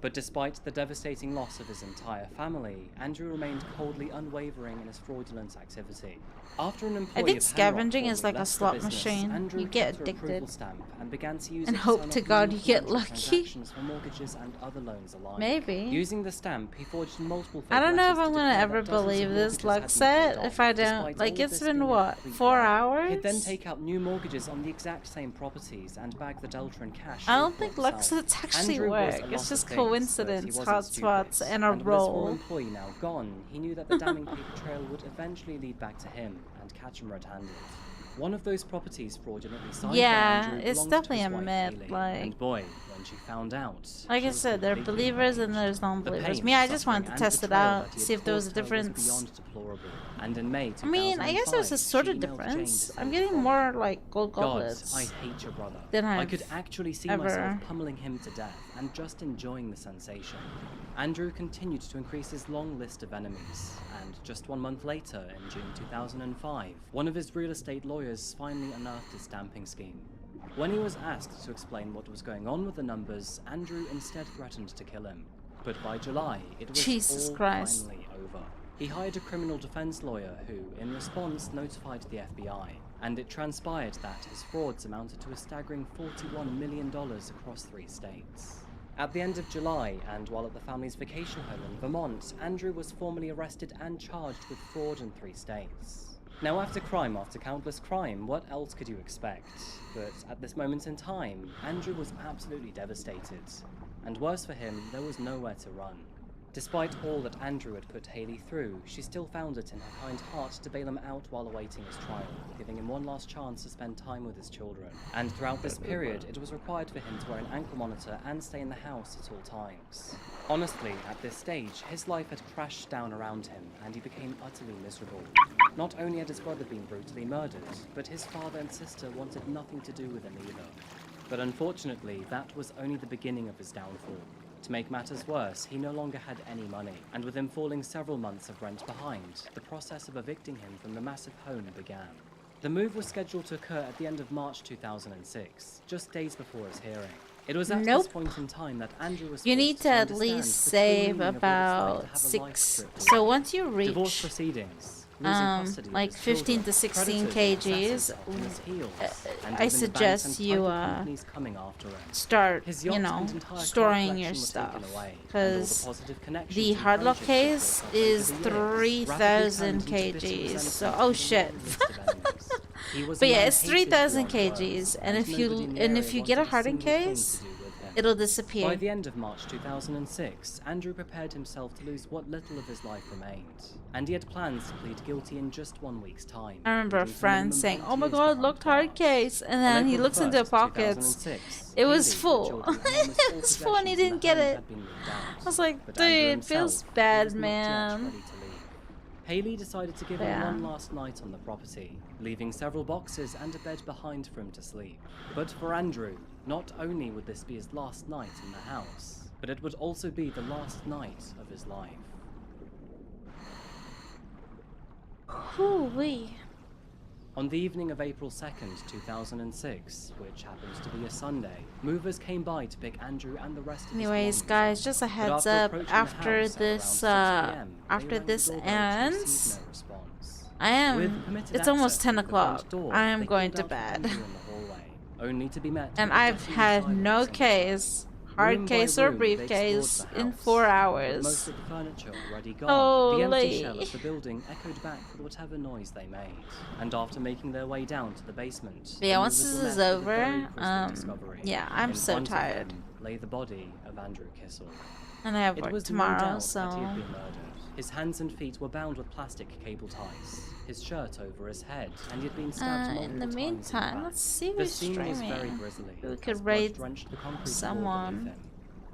[SPEAKER 14] But despite the devastating loss of his entire family, Andrew remained coldly unwavering in his fraudulent activity. After an employee
[SPEAKER 2] I think
[SPEAKER 14] of
[SPEAKER 2] scavenging
[SPEAKER 14] Hanrock
[SPEAKER 2] is like a
[SPEAKER 14] left the
[SPEAKER 2] slot
[SPEAKER 14] business,
[SPEAKER 2] machine.
[SPEAKER 14] Andrew
[SPEAKER 2] You get
[SPEAKER 14] kept her approval
[SPEAKER 2] addicted.
[SPEAKER 14] stamp and began to use
[SPEAKER 2] And
[SPEAKER 14] it
[SPEAKER 2] hope
[SPEAKER 14] sign
[SPEAKER 2] to
[SPEAKER 14] off
[SPEAKER 2] God
[SPEAKER 14] many
[SPEAKER 2] you get
[SPEAKER 14] financial
[SPEAKER 2] lucky.
[SPEAKER 14] transactions for mortgages and other loans alike.
[SPEAKER 2] Maybe.
[SPEAKER 14] Using the stamp, he forged multiple
[SPEAKER 2] I don't know if
[SPEAKER 14] letters
[SPEAKER 2] I'm
[SPEAKER 14] to
[SPEAKER 2] gonna
[SPEAKER 14] declare
[SPEAKER 2] ever
[SPEAKER 14] that dozens of
[SPEAKER 2] believe this
[SPEAKER 14] mortgages
[SPEAKER 2] luck
[SPEAKER 14] had been
[SPEAKER 2] set
[SPEAKER 14] paid
[SPEAKER 2] if
[SPEAKER 14] off,
[SPEAKER 2] I
[SPEAKER 14] despite
[SPEAKER 2] don't.
[SPEAKER 14] all
[SPEAKER 2] Like,
[SPEAKER 14] of
[SPEAKER 2] it's
[SPEAKER 14] this
[SPEAKER 2] been
[SPEAKER 14] being a
[SPEAKER 2] what,
[SPEAKER 14] complete
[SPEAKER 2] 4
[SPEAKER 14] lie.
[SPEAKER 2] hours?
[SPEAKER 14] He'd then take out new mortgages on the exact same properties and bag the delta in cash.
[SPEAKER 2] I
[SPEAKER 14] all
[SPEAKER 2] don't
[SPEAKER 14] for
[SPEAKER 2] think luck
[SPEAKER 14] himself.
[SPEAKER 2] sets actually
[SPEAKER 14] Andrew was
[SPEAKER 2] work.
[SPEAKER 14] a
[SPEAKER 2] It's
[SPEAKER 14] lot of
[SPEAKER 2] just
[SPEAKER 14] things, but he
[SPEAKER 2] coincidence,
[SPEAKER 14] wasn't
[SPEAKER 2] hotspots,
[SPEAKER 14] stupid.
[SPEAKER 2] and a
[SPEAKER 14] And with his former
[SPEAKER 2] roll.
[SPEAKER 14] employee now gone, he knew that the damning paper trail would eventually lead back to him and catch him red-handed. One of those properties fraudulently signed
[SPEAKER 2] Yeah,
[SPEAKER 14] by Andrew
[SPEAKER 2] it's
[SPEAKER 14] belonged
[SPEAKER 2] definitely
[SPEAKER 14] to
[SPEAKER 2] a
[SPEAKER 14] his wife,
[SPEAKER 2] myth,
[SPEAKER 14] Haley.
[SPEAKER 2] like-
[SPEAKER 14] And boy, when she found out,
[SPEAKER 2] Like
[SPEAKER 14] she
[SPEAKER 2] I
[SPEAKER 14] was
[SPEAKER 2] said, there are
[SPEAKER 14] completely
[SPEAKER 2] believers and
[SPEAKER 14] enraged.
[SPEAKER 2] there's
[SPEAKER 14] The
[SPEAKER 2] non-believers.
[SPEAKER 14] pain,
[SPEAKER 2] Me, I just wanted to
[SPEAKER 14] suffering,
[SPEAKER 2] test
[SPEAKER 14] and
[SPEAKER 2] it out,
[SPEAKER 14] betrayal that he
[SPEAKER 2] see
[SPEAKER 14] had
[SPEAKER 2] if there was a
[SPEAKER 14] caused her
[SPEAKER 2] difference.
[SPEAKER 14] beyond deplorable. And in May
[SPEAKER 2] I mean, I guess there's a
[SPEAKER 14] 2005,
[SPEAKER 2] sort
[SPEAKER 14] she
[SPEAKER 2] of
[SPEAKER 14] emailed Jane to
[SPEAKER 2] difference.
[SPEAKER 14] say
[SPEAKER 2] I'm
[SPEAKER 14] the
[SPEAKER 2] getting
[SPEAKER 14] following.
[SPEAKER 2] more like gold
[SPEAKER 14] God,
[SPEAKER 2] goblets
[SPEAKER 14] I hate your brother.
[SPEAKER 2] than
[SPEAKER 14] I
[SPEAKER 2] I've
[SPEAKER 14] could actually see
[SPEAKER 2] ever.
[SPEAKER 14] myself pummeling him to death and just enjoying the sensation. Andrew continued to increase his long list of enemies, and just 1 month later, in June 2005, one of his real estate lawyers finally unearthed his stamping scheme. When he was asked to explain what was going on with the numbers, Andrew instead threatened to kill him. But by July, it was
[SPEAKER 2] Jesus
[SPEAKER 14] all
[SPEAKER 2] Christ.
[SPEAKER 14] finally over. He hired a criminal defense lawyer who, in response, notified the FBI, and it transpired that his frauds amounted to a staggering $41 million across 3 states. At the end of July, and while at the family's vacation home in Vermont, Andrew was formally arrested and charged with fraud in 3 states. Now, after countless crime, what else could you expect? But at this moment in time, Andrew was absolutely devastated. And worse for him, there was nowhere to run. Despite all that Andrew had put Haley through, she still found it in her kind heart to bail him out while awaiting his trial, giving him one last chance to spend time with his children. And throughout this period, it was required for him to wear an ankle monitor and stay in the house at all times. Honestly, at this stage, his life had crashed down around him, and he became utterly miserable. Not only had his brother been brutally murdered, but his father and sister wanted nothing to do with him either. But unfortunately, that was only the beginning of his downfall. To make matters worse, he no longer had any money, and with him falling several months of rent behind, the process of evicting him from the massive home began. The move was scheduled to occur at the end of March 2006, just days before his hearing. It was at this point in time that Andrew was
[SPEAKER 2] You
[SPEAKER 14] forced
[SPEAKER 2] need to at
[SPEAKER 14] understand
[SPEAKER 2] least
[SPEAKER 14] the true
[SPEAKER 2] save
[SPEAKER 14] meaning of what it's like to
[SPEAKER 2] about
[SPEAKER 14] have a life
[SPEAKER 2] 6.
[SPEAKER 14] stripped away.
[SPEAKER 2] So once you
[SPEAKER 14] Divorce
[SPEAKER 2] reach
[SPEAKER 14] proceedings, losing custody of
[SPEAKER 2] like
[SPEAKER 14] his
[SPEAKER 2] 15
[SPEAKER 14] children,
[SPEAKER 2] to 16
[SPEAKER 14] creditors and
[SPEAKER 2] kgs,
[SPEAKER 14] assassins on his heels, and
[SPEAKER 2] I
[SPEAKER 14] even the
[SPEAKER 2] suggest
[SPEAKER 14] banks and
[SPEAKER 2] you
[SPEAKER 14] private companies coming after him.
[SPEAKER 2] start,
[SPEAKER 14] His
[SPEAKER 2] you
[SPEAKER 14] yacht
[SPEAKER 2] know,
[SPEAKER 14] and entire car
[SPEAKER 2] storing
[SPEAKER 14] collection
[SPEAKER 2] your
[SPEAKER 14] were
[SPEAKER 2] stuff,
[SPEAKER 14] taken away, and all the
[SPEAKER 2] because
[SPEAKER 14] positive connections
[SPEAKER 2] the
[SPEAKER 14] and
[SPEAKER 2] hardlock
[SPEAKER 14] friendships
[SPEAKER 2] case
[SPEAKER 14] he'd built up over
[SPEAKER 2] is
[SPEAKER 14] the years
[SPEAKER 2] 3,000
[SPEAKER 14] rapidly turned into bitter
[SPEAKER 2] kgs.
[SPEAKER 14] resentment
[SPEAKER 2] So
[SPEAKER 14] and
[SPEAKER 2] oh
[SPEAKER 14] a
[SPEAKER 2] shit.
[SPEAKER 14] long list of enemies. He was
[SPEAKER 2] But
[SPEAKER 14] a
[SPEAKER 2] yeah,
[SPEAKER 14] man
[SPEAKER 2] it's
[SPEAKER 14] hated
[SPEAKER 2] 3,000
[SPEAKER 14] beyond words,
[SPEAKER 2] kgs, and if
[SPEAKER 14] nobody
[SPEAKER 2] you
[SPEAKER 14] in the
[SPEAKER 2] and
[SPEAKER 14] area
[SPEAKER 2] if you get a
[SPEAKER 14] wanted
[SPEAKER 2] hardened
[SPEAKER 14] single thing
[SPEAKER 2] case,
[SPEAKER 14] to do with him.
[SPEAKER 2] it'll disappear.
[SPEAKER 14] By the end of March 2006, Andrew prepared himself to lose what little of his life remained, and he had plans to plead guilty in just 1 week's time.
[SPEAKER 2] I remember a
[SPEAKER 14] leading to
[SPEAKER 2] friend
[SPEAKER 14] minimum
[SPEAKER 2] saying,
[SPEAKER 14] 8
[SPEAKER 2] "Oh my
[SPEAKER 14] years
[SPEAKER 2] god,
[SPEAKER 14] behind
[SPEAKER 2] looked hard case," and
[SPEAKER 14] On
[SPEAKER 2] then he
[SPEAKER 14] April
[SPEAKER 2] looks into
[SPEAKER 14] 1st,
[SPEAKER 2] the pockets.
[SPEAKER 14] 2006,
[SPEAKER 2] It was
[SPEAKER 14] Haley, the
[SPEAKER 2] full.
[SPEAKER 14] children, and almost all
[SPEAKER 2] It was full, and he
[SPEAKER 14] possessions in
[SPEAKER 2] didn't
[SPEAKER 14] the
[SPEAKER 2] get
[SPEAKER 14] home
[SPEAKER 2] it.
[SPEAKER 14] had been moved out.
[SPEAKER 2] I was like,
[SPEAKER 14] But Andrew
[SPEAKER 2] dude,
[SPEAKER 14] himself,
[SPEAKER 2] feels
[SPEAKER 14] he
[SPEAKER 2] bad,
[SPEAKER 14] was not yet
[SPEAKER 2] man.
[SPEAKER 14] ready to leave. Haley decided to give him
[SPEAKER 2] Yeah.
[SPEAKER 14] one last night on the property, leaving several boxes and a bed behind for him to sleep. But for Andrew, not only would this be his last night in the house, but it would also be the last night of his life.
[SPEAKER 2] Hoo-wee.
[SPEAKER 14] On the evening of April 2nd, 2006, which happens to be a Sunday, movers came by to pick Andrew and the rest of his
[SPEAKER 2] Anyways,
[SPEAKER 14] belongings
[SPEAKER 2] guys,
[SPEAKER 14] up.
[SPEAKER 2] just a
[SPEAKER 14] But
[SPEAKER 2] heads
[SPEAKER 14] after
[SPEAKER 2] up,
[SPEAKER 14] approaching the
[SPEAKER 2] after
[SPEAKER 14] house at
[SPEAKER 2] this
[SPEAKER 14] around 6 p.m., they
[SPEAKER 2] after
[SPEAKER 14] rang
[SPEAKER 2] this
[SPEAKER 14] the doorbell to
[SPEAKER 2] ends,
[SPEAKER 14] receive no response.
[SPEAKER 2] I
[SPEAKER 14] With
[SPEAKER 2] am
[SPEAKER 14] permitted
[SPEAKER 2] it's almost
[SPEAKER 14] access
[SPEAKER 2] 10
[SPEAKER 14] through the front
[SPEAKER 2] o'clock.
[SPEAKER 14] door,
[SPEAKER 2] I am
[SPEAKER 14] they
[SPEAKER 2] going
[SPEAKER 14] called
[SPEAKER 2] to
[SPEAKER 14] out for
[SPEAKER 2] bed.
[SPEAKER 14] Andrew in the hallway, only to be met
[SPEAKER 2] And
[SPEAKER 14] with a
[SPEAKER 2] I've
[SPEAKER 14] deafening
[SPEAKER 2] had
[SPEAKER 14] silence
[SPEAKER 2] no
[SPEAKER 14] on the
[SPEAKER 2] case,
[SPEAKER 14] room
[SPEAKER 2] hard
[SPEAKER 14] by
[SPEAKER 2] case or
[SPEAKER 14] room, they explored
[SPEAKER 2] briefcase
[SPEAKER 14] the
[SPEAKER 2] in
[SPEAKER 14] house,
[SPEAKER 2] 4
[SPEAKER 14] but
[SPEAKER 2] hours.
[SPEAKER 14] most of the furniture already gone. The empty
[SPEAKER 2] Holy.
[SPEAKER 14] shell of the building echoed back with whatever noise they made. And after making their way down to the basement,
[SPEAKER 2] But yeah,
[SPEAKER 14] the
[SPEAKER 2] once
[SPEAKER 14] movers
[SPEAKER 2] this
[SPEAKER 14] were
[SPEAKER 2] is
[SPEAKER 14] met with a very
[SPEAKER 2] over,
[SPEAKER 14] grisly discovery.
[SPEAKER 2] yeah, I'm
[SPEAKER 14] In
[SPEAKER 2] so
[SPEAKER 14] front of
[SPEAKER 2] tired.
[SPEAKER 14] them lay the body of Andrew Kissel.
[SPEAKER 2] And I have
[SPEAKER 14] It
[SPEAKER 2] work
[SPEAKER 14] was
[SPEAKER 2] tomorrow,
[SPEAKER 14] no doubt that
[SPEAKER 2] so
[SPEAKER 14] he had been murdered. His hands and feet were bound with plastic cable ties, his shirt over his head, and he had been stabbed multiple
[SPEAKER 2] in the
[SPEAKER 14] times
[SPEAKER 2] meantime,
[SPEAKER 14] back.
[SPEAKER 2] let's see
[SPEAKER 14] The
[SPEAKER 2] who's
[SPEAKER 14] scene was very
[SPEAKER 2] streaming.
[SPEAKER 14] grisly,
[SPEAKER 2] We
[SPEAKER 14] as
[SPEAKER 2] could
[SPEAKER 14] blood
[SPEAKER 2] raid
[SPEAKER 14] drenched the concrete floor
[SPEAKER 2] someone.
[SPEAKER 14] beneath him.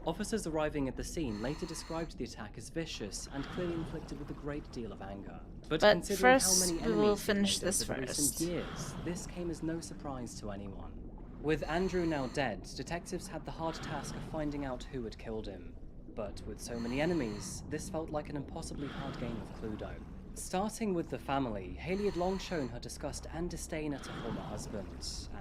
[SPEAKER 14] Officers arriving at the scene later described the attack as vicious and clearly inflicted with a great deal of anger. But considering
[SPEAKER 2] first,
[SPEAKER 14] how many
[SPEAKER 2] we will
[SPEAKER 14] enemies they'd
[SPEAKER 2] finish
[SPEAKER 14] made
[SPEAKER 2] this
[SPEAKER 14] over the recent
[SPEAKER 2] first.
[SPEAKER 14] years, this came as no surprise to anyone. With Andrew now dead, detectives had the hard task of finding out who had killed him. But with so many enemies, this felt like an impossibly hard game of Cluedo. Starting with the family, Haley had long shown her disgust and disdain at her former husband,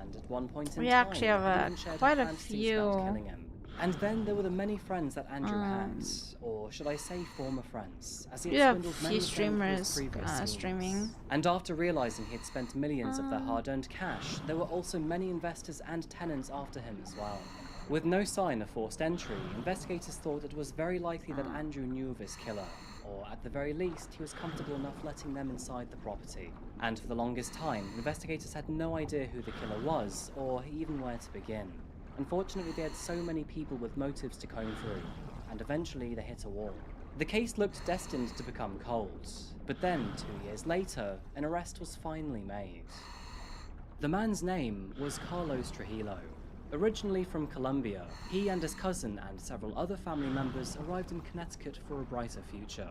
[SPEAKER 14] and at one point in
[SPEAKER 2] We
[SPEAKER 14] time,
[SPEAKER 2] actually
[SPEAKER 14] had
[SPEAKER 2] have
[SPEAKER 14] even shared
[SPEAKER 2] quite
[SPEAKER 14] her
[SPEAKER 2] a
[SPEAKER 14] fantasies about
[SPEAKER 2] few.
[SPEAKER 14] killing him. And then there were the many friends that Andrew had, or should I say former friends, as he
[SPEAKER 2] We
[SPEAKER 14] had
[SPEAKER 2] have
[SPEAKER 14] swindled
[SPEAKER 2] a
[SPEAKER 14] many
[SPEAKER 2] few
[SPEAKER 14] of them through his
[SPEAKER 2] streamers
[SPEAKER 14] previous schemes.
[SPEAKER 2] streaming.
[SPEAKER 14] And after realizing he had spent millions of their hard-earned cash, there were also many investors and tenants after him as well. With no sign of forced entry, investigators thought it was very likely that Andrew knew of his killer, or at the very least, he was comfortable enough letting them inside the property. And for the longest time, investigators had no idea who the killer was, or even where to begin. Unfortunately, they had so many people with motives to comb through, and eventually they hit a wall. The case looked destined to become cold, but then, 2 years later, an arrest was finally made. The man's name was Carlos Trujillo. Originally from Colombia, he and his cousin and several other family members arrived in Connecticut for a brighter future.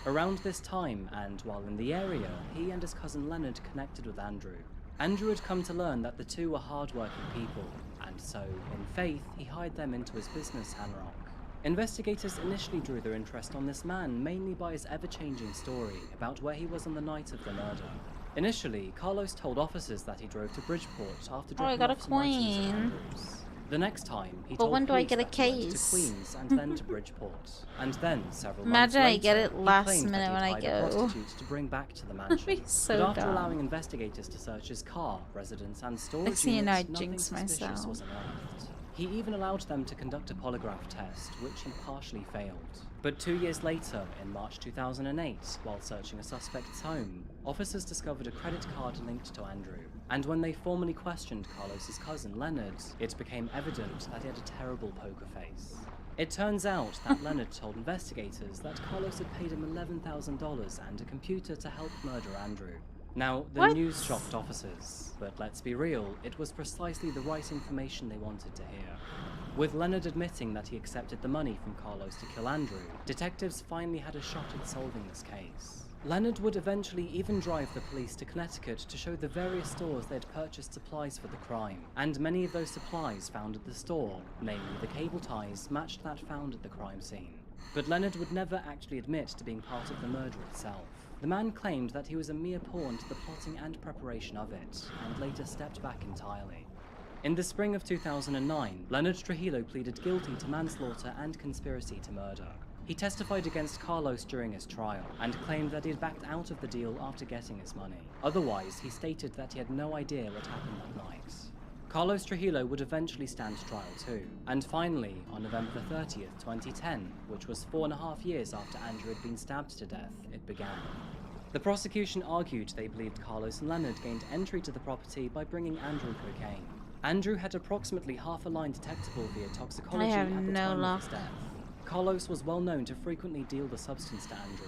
[SPEAKER 14] Around this time, and while in the area, he and his cousin Leonard connected with Andrew. Andrew had come to learn that the two were hard-working people, and so, in faith, he hired them into his business, Hanrock. Investigators initially drew their interest on this man mainly by his ever-changing story about where he was on the night of the murder. Initially, Carlos told officers that he drove to Bridgeport after
[SPEAKER 2] Oh, I
[SPEAKER 14] dropping
[SPEAKER 2] got a
[SPEAKER 14] off some items at
[SPEAKER 2] coin.
[SPEAKER 14] Andrews. The next time, he
[SPEAKER 2] But
[SPEAKER 14] told
[SPEAKER 2] when do I
[SPEAKER 14] police
[SPEAKER 2] get a
[SPEAKER 14] that he went to
[SPEAKER 2] case?
[SPEAKER 14] Queens and then to Bridgeport. And then, several
[SPEAKER 2] Imagine
[SPEAKER 14] months
[SPEAKER 2] I get
[SPEAKER 14] later,
[SPEAKER 2] it
[SPEAKER 14] he
[SPEAKER 2] last
[SPEAKER 14] claimed
[SPEAKER 2] minute
[SPEAKER 14] that
[SPEAKER 2] when I
[SPEAKER 14] he'd hired a
[SPEAKER 2] go.
[SPEAKER 14] prostitute to bring back to the mansion.
[SPEAKER 2] So
[SPEAKER 14] but after
[SPEAKER 2] dumb.
[SPEAKER 14] allowing investigators to search his car, residence, and storage
[SPEAKER 2] Next thing you know, I
[SPEAKER 14] units, nothing
[SPEAKER 2] jinx
[SPEAKER 14] suspicious
[SPEAKER 2] myself.
[SPEAKER 14] was unearthed. He even allowed them to conduct a polygraph test, which he partially failed. But 2 years later, in March 2008, while searching a suspect's home, officers discovered a credit card linked to Andrew. And when they formally questioned Carlos's cousin, Leonard, it became evident that he had a terrible poker face. It turns out that Leonard told investigators that Carlos had paid him $11,000 and a computer to help murder Andrew. Now, the news shocked officers, but let's be real, it was precisely the right information they wanted to hear. With Leonard admitting that he accepted the money from Carlos to kill Andrew, detectives finally had a shot at solving this case. Leonard would eventually even drive the police to Connecticut to show the various stores they had purchased supplies for the crime, and many of those supplies found at the store, namely the cable ties, matched that found at the crime scene. But Leonard would never actually admit to being part of the murder itself. The man claimed that he was a mere pawn to the plotting and preparation of it, and later stepped back entirely. In the spring of 2009, Leonard Trujillo pleaded guilty to manslaughter and conspiracy to murder. He testified against Carlos during his trial, and claimed that he had backed out of the deal after getting his money. Otherwise, he stated that he had no idea what happened that night. Carlos Trujillo would eventually stand trial too, and finally, on November 30th, 2010, which was 4.5 years after Andrew had been stabbed to death, it began. The prosecution argued they believed Carlos and Leonard gained entry to the property by bringing Andrew cocaine. Andrew had approximately half a line detectable via toxicology
[SPEAKER 2] I have
[SPEAKER 14] at the
[SPEAKER 2] no
[SPEAKER 14] time
[SPEAKER 2] luck.
[SPEAKER 14] of his death. Carlos was well known to frequently deal the substance to Andrew.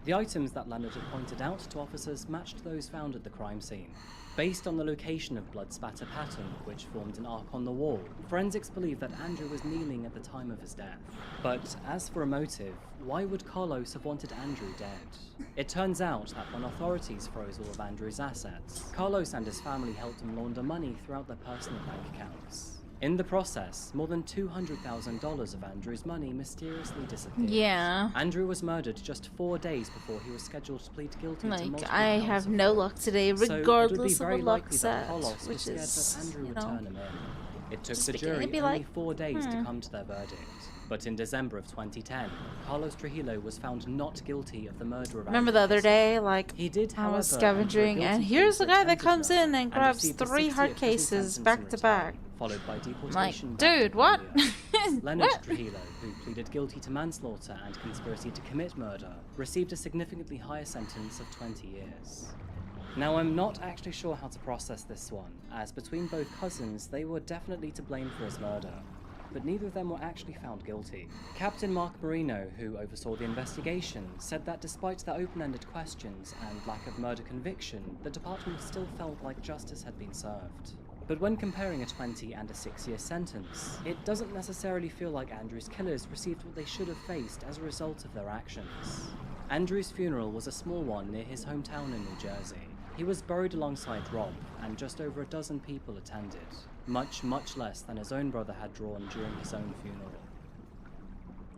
[SPEAKER 14] The items that Leonard had pointed out to officers matched those found at the crime scene. Based on the location of blood spatter pattern, which formed an arc on the wall, forensics believe that Andrew was kneeling at the time of his death. But as for a motive, why would Carlos have wanted Andrew dead? It turns out that when authorities froze all of Andrew's assets, Carlos and his family helped him launder money throughout their personal bank accounts. In the process, more than $200,000 of Andrew's money mysteriously disappeared.
[SPEAKER 2] Yeah.
[SPEAKER 14] Andrew was murdered just 4 days before he was scheduled to plead guilty to
[SPEAKER 2] Like,
[SPEAKER 14] multiple
[SPEAKER 2] I
[SPEAKER 14] counts
[SPEAKER 2] have
[SPEAKER 14] of
[SPEAKER 2] no
[SPEAKER 14] fraud.
[SPEAKER 2] luck today,
[SPEAKER 14] So it would be
[SPEAKER 2] regardless of
[SPEAKER 14] very
[SPEAKER 2] what luck
[SPEAKER 14] likely that
[SPEAKER 2] said,
[SPEAKER 14] Carlos was
[SPEAKER 2] which
[SPEAKER 14] scared
[SPEAKER 2] is,
[SPEAKER 14] that Andrew
[SPEAKER 2] you
[SPEAKER 14] would
[SPEAKER 2] know,
[SPEAKER 14] turn him in. It took
[SPEAKER 2] just
[SPEAKER 14] the
[SPEAKER 2] beginning to
[SPEAKER 14] jury
[SPEAKER 2] be
[SPEAKER 14] only
[SPEAKER 2] like,
[SPEAKER 14] 4 days to come to their verdict. But in December of 2010, Carlos Trujillo was found not guilty of the murder of
[SPEAKER 2] Remember
[SPEAKER 14] Andrew.
[SPEAKER 2] the other day, like,
[SPEAKER 14] He did,
[SPEAKER 2] I was
[SPEAKER 14] however, enter a
[SPEAKER 2] scavenging,
[SPEAKER 14] guilty
[SPEAKER 2] and
[SPEAKER 14] plea
[SPEAKER 2] here's
[SPEAKER 14] for
[SPEAKER 2] the guy that
[SPEAKER 14] attempted
[SPEAKER 2] comes
[SPEAKER 14] murder
[SPEAKER 2] in and grabs
[SPEAKER 14] received a
[SPEAKER 2] 3 hard
[SPEAKER 14] 60-year prison
[SPEAKER 2] cases
[SPEAKER 14] sentence in
[SPEAKER 2] back to back.
[SPEAKER 14] return, followed by
[SPEAKER 2] Like,
[SPEAKER 14] deportation back
[SPEAKER 2] dude,
[SPEAKER 14] to
[SPEAKER 2] what?
[SPEAKER 14] Colombia. Leonard Trujillo, who pleaded guilty to manslaughter and conspiracy to commit murder, received a significantly higher sentence of 20 years. Now, I'm not actually sure how to process this one, as between both cousins, they were definitely to blame for his murder, but neither of them were actually found guilty. Captain Mark Marino, who oversaw the investigation, said that despite the open-ended questions and lack of murder conviction, the department still felt like justice had been served. But when comparing a 20 and a 6-year sentence, it doesn't necessarily feel like Andrew's killers received what they should have faced as a result of their actions. Andrew's funeral was a small one near his hometown in New Jersey. He was buried alongside Rob, and just over a dozen people attended. Much, much less than his own brother had drawn during his own funeral.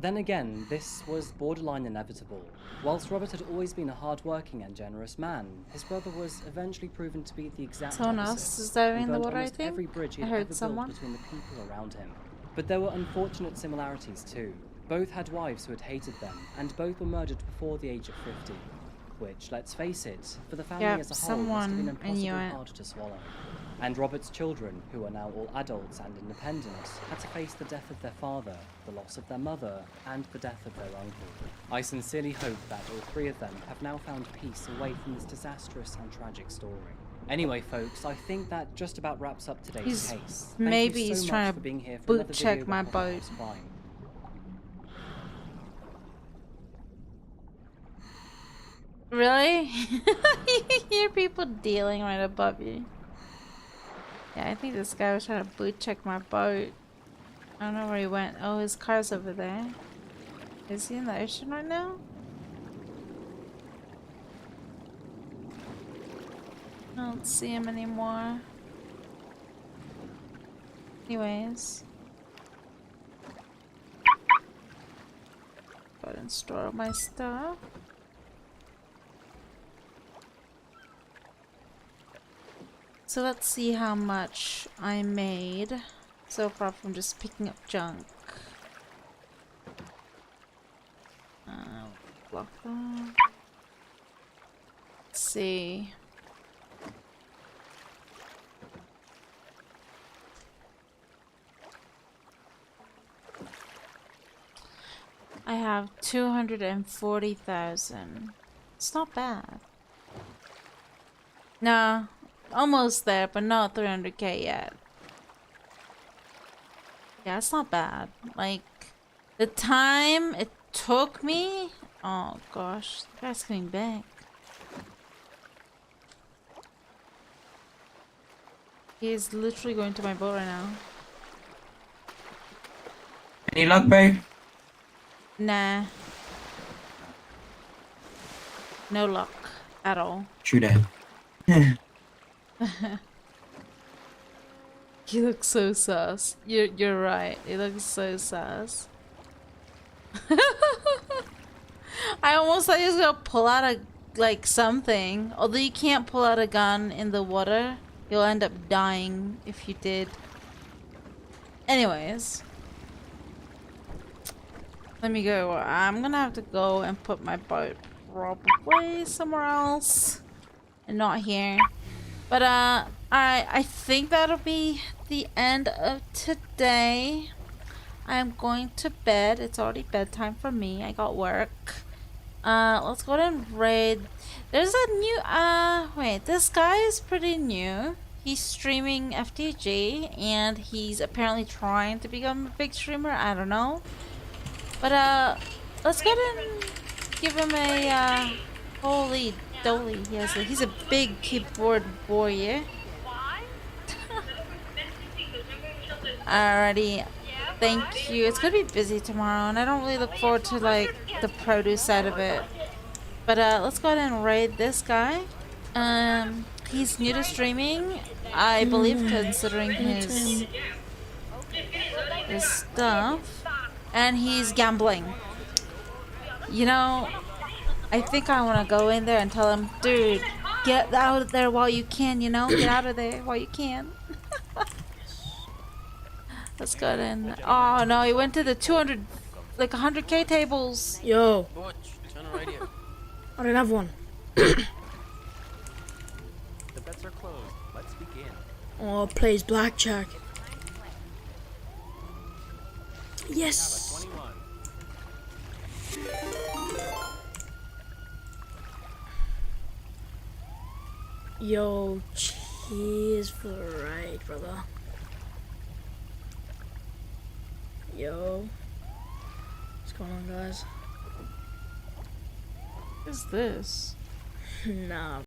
[SPEAKER 14] Then again, this was borderline inevitable. Whilst Robert had always been a hard-working and generous man, his brother was eventually proven to be the exact
[SPEAKER 2] Someone
[SPEAKER 14] opposite.
[SPEAKER 2] else is diving in
[SPEAKER 14] and
[SPEAKER 2] the
[SPEAKER 14] burned
[SPEAKER 2] water, I
[SPEAKER 14] almost
[SPEAKER 2] think?
[SPEAKER 14] every bridge he
[SPEAKER 2] I
[SPEAKER 14] had
[SPEAKER 2] heard
[SPEAKER 14] ever
[SPEAKER 2] someone.
[SPEAKER 14] built between the people around him. But there were unfortunate similarities too. Both had wives who had hated them, and both were murdered before the age of 50. Which, let's face it, for the family
[SPEAKER 2] Yep,
[SPEAKER 14] as a whole must have been
[SPEAKER 2] someone, I knew
[SPEAKER 14] impossibly
[SPEAKER 2] it.
[SPEAKER 14] hard to swallow. And Robert's children, who are now all adults and independent, had to face the death of their father, the loss of their mother, and the death of their uncle. I sincerely hope that all three of them have now found peace away from this disastrous and tragic story. Anyway, folks, I think that just about wraps up today's case. Thank
[SPEAKER 2] Maybe
[SPEAKER 14] you so
[SPEAKER 2] he's
[SPEAKER 14] much
[SPEAKER 2] trying
[SPEAKER 14] for
[SPEAKER 2] to
[SPEAKER 14] being here for
[SPEAKER 2] boot
[SPEAKER 14] another
[SPEAKER 2] check
[SPEAKER 14] video
[SPEAKER 2] my
[SPEAKER 14] of Coffee
[SPEAKER 2] boat.
[SPEAKER 14] House Crime.
[SPEAKER 2] Really? You hear people dealing right above you. Yeah, I think this guy was trying to boot check my boat. I don't know where he went. Oh, his car's over there. Is he in the ocean right now? I don't see him anymore. Anyways. Go ahead and store all my stuff. So let's see how much I made so far from just picking up junk. Block that. Let's see. I have 240,000. It's not bad. No. Almost there, but not 300k yet. Yeah, it's not bad. Like, the time it took me... Oh gosh, the guy's coming back. He's literally going to my boat right now.
[SPEAKER 9] Any luck, babe?
[SPEAKER 2] Nah. No luck at all.
[SPEAKER 9] True that.
[SPEAKER 2] He looks so sus. You're right. He looks so sus. I almost thought he was gonna pull out a something. Although you can't pull out a gun in the water, you'll end up dying if you did. Anyways, let me go. I'm gonna have to go and put my boat probably somewhere else and not here. But I think that'll be the end of today. I'm going to bed. It's already bedtime for me. I got work. Let's go ahead and raid. There's a new wait, this guy is pretty new. He's streaming FDG and he's apparently trying to become a big streamer. I don't know. But let's go ahead and give him a holy dolly. He's a big keyboard warrior. Alrighty, thank you. It's gonna be busy tomorrow, and I don't really look forward to like the produce side of it. But let's go ahead and raid this guy. He's new to streaming, I believe, considering his stuff, and he's gambling. You know, I think I want to go in there and tell him, dude, get out of there while you can. You know, get out of there while you can. Let's go in. Oh no, he went to the 200, like 100k tables.
[SPEAKER 20] Yo.
[SPEAKER 22] Butch, turn right here.
[SPEAKER 20] I don't have one.
[SPEAKER 22] The bets are closed. Let's begin.
[SPEAKER 20] Oh, plays blackjack. Yes. Yo, cheers for the ride, brother. Yo. What's going on, guys?
[SPEAKER 2] What is this?
[SPEAKER 20] Nah.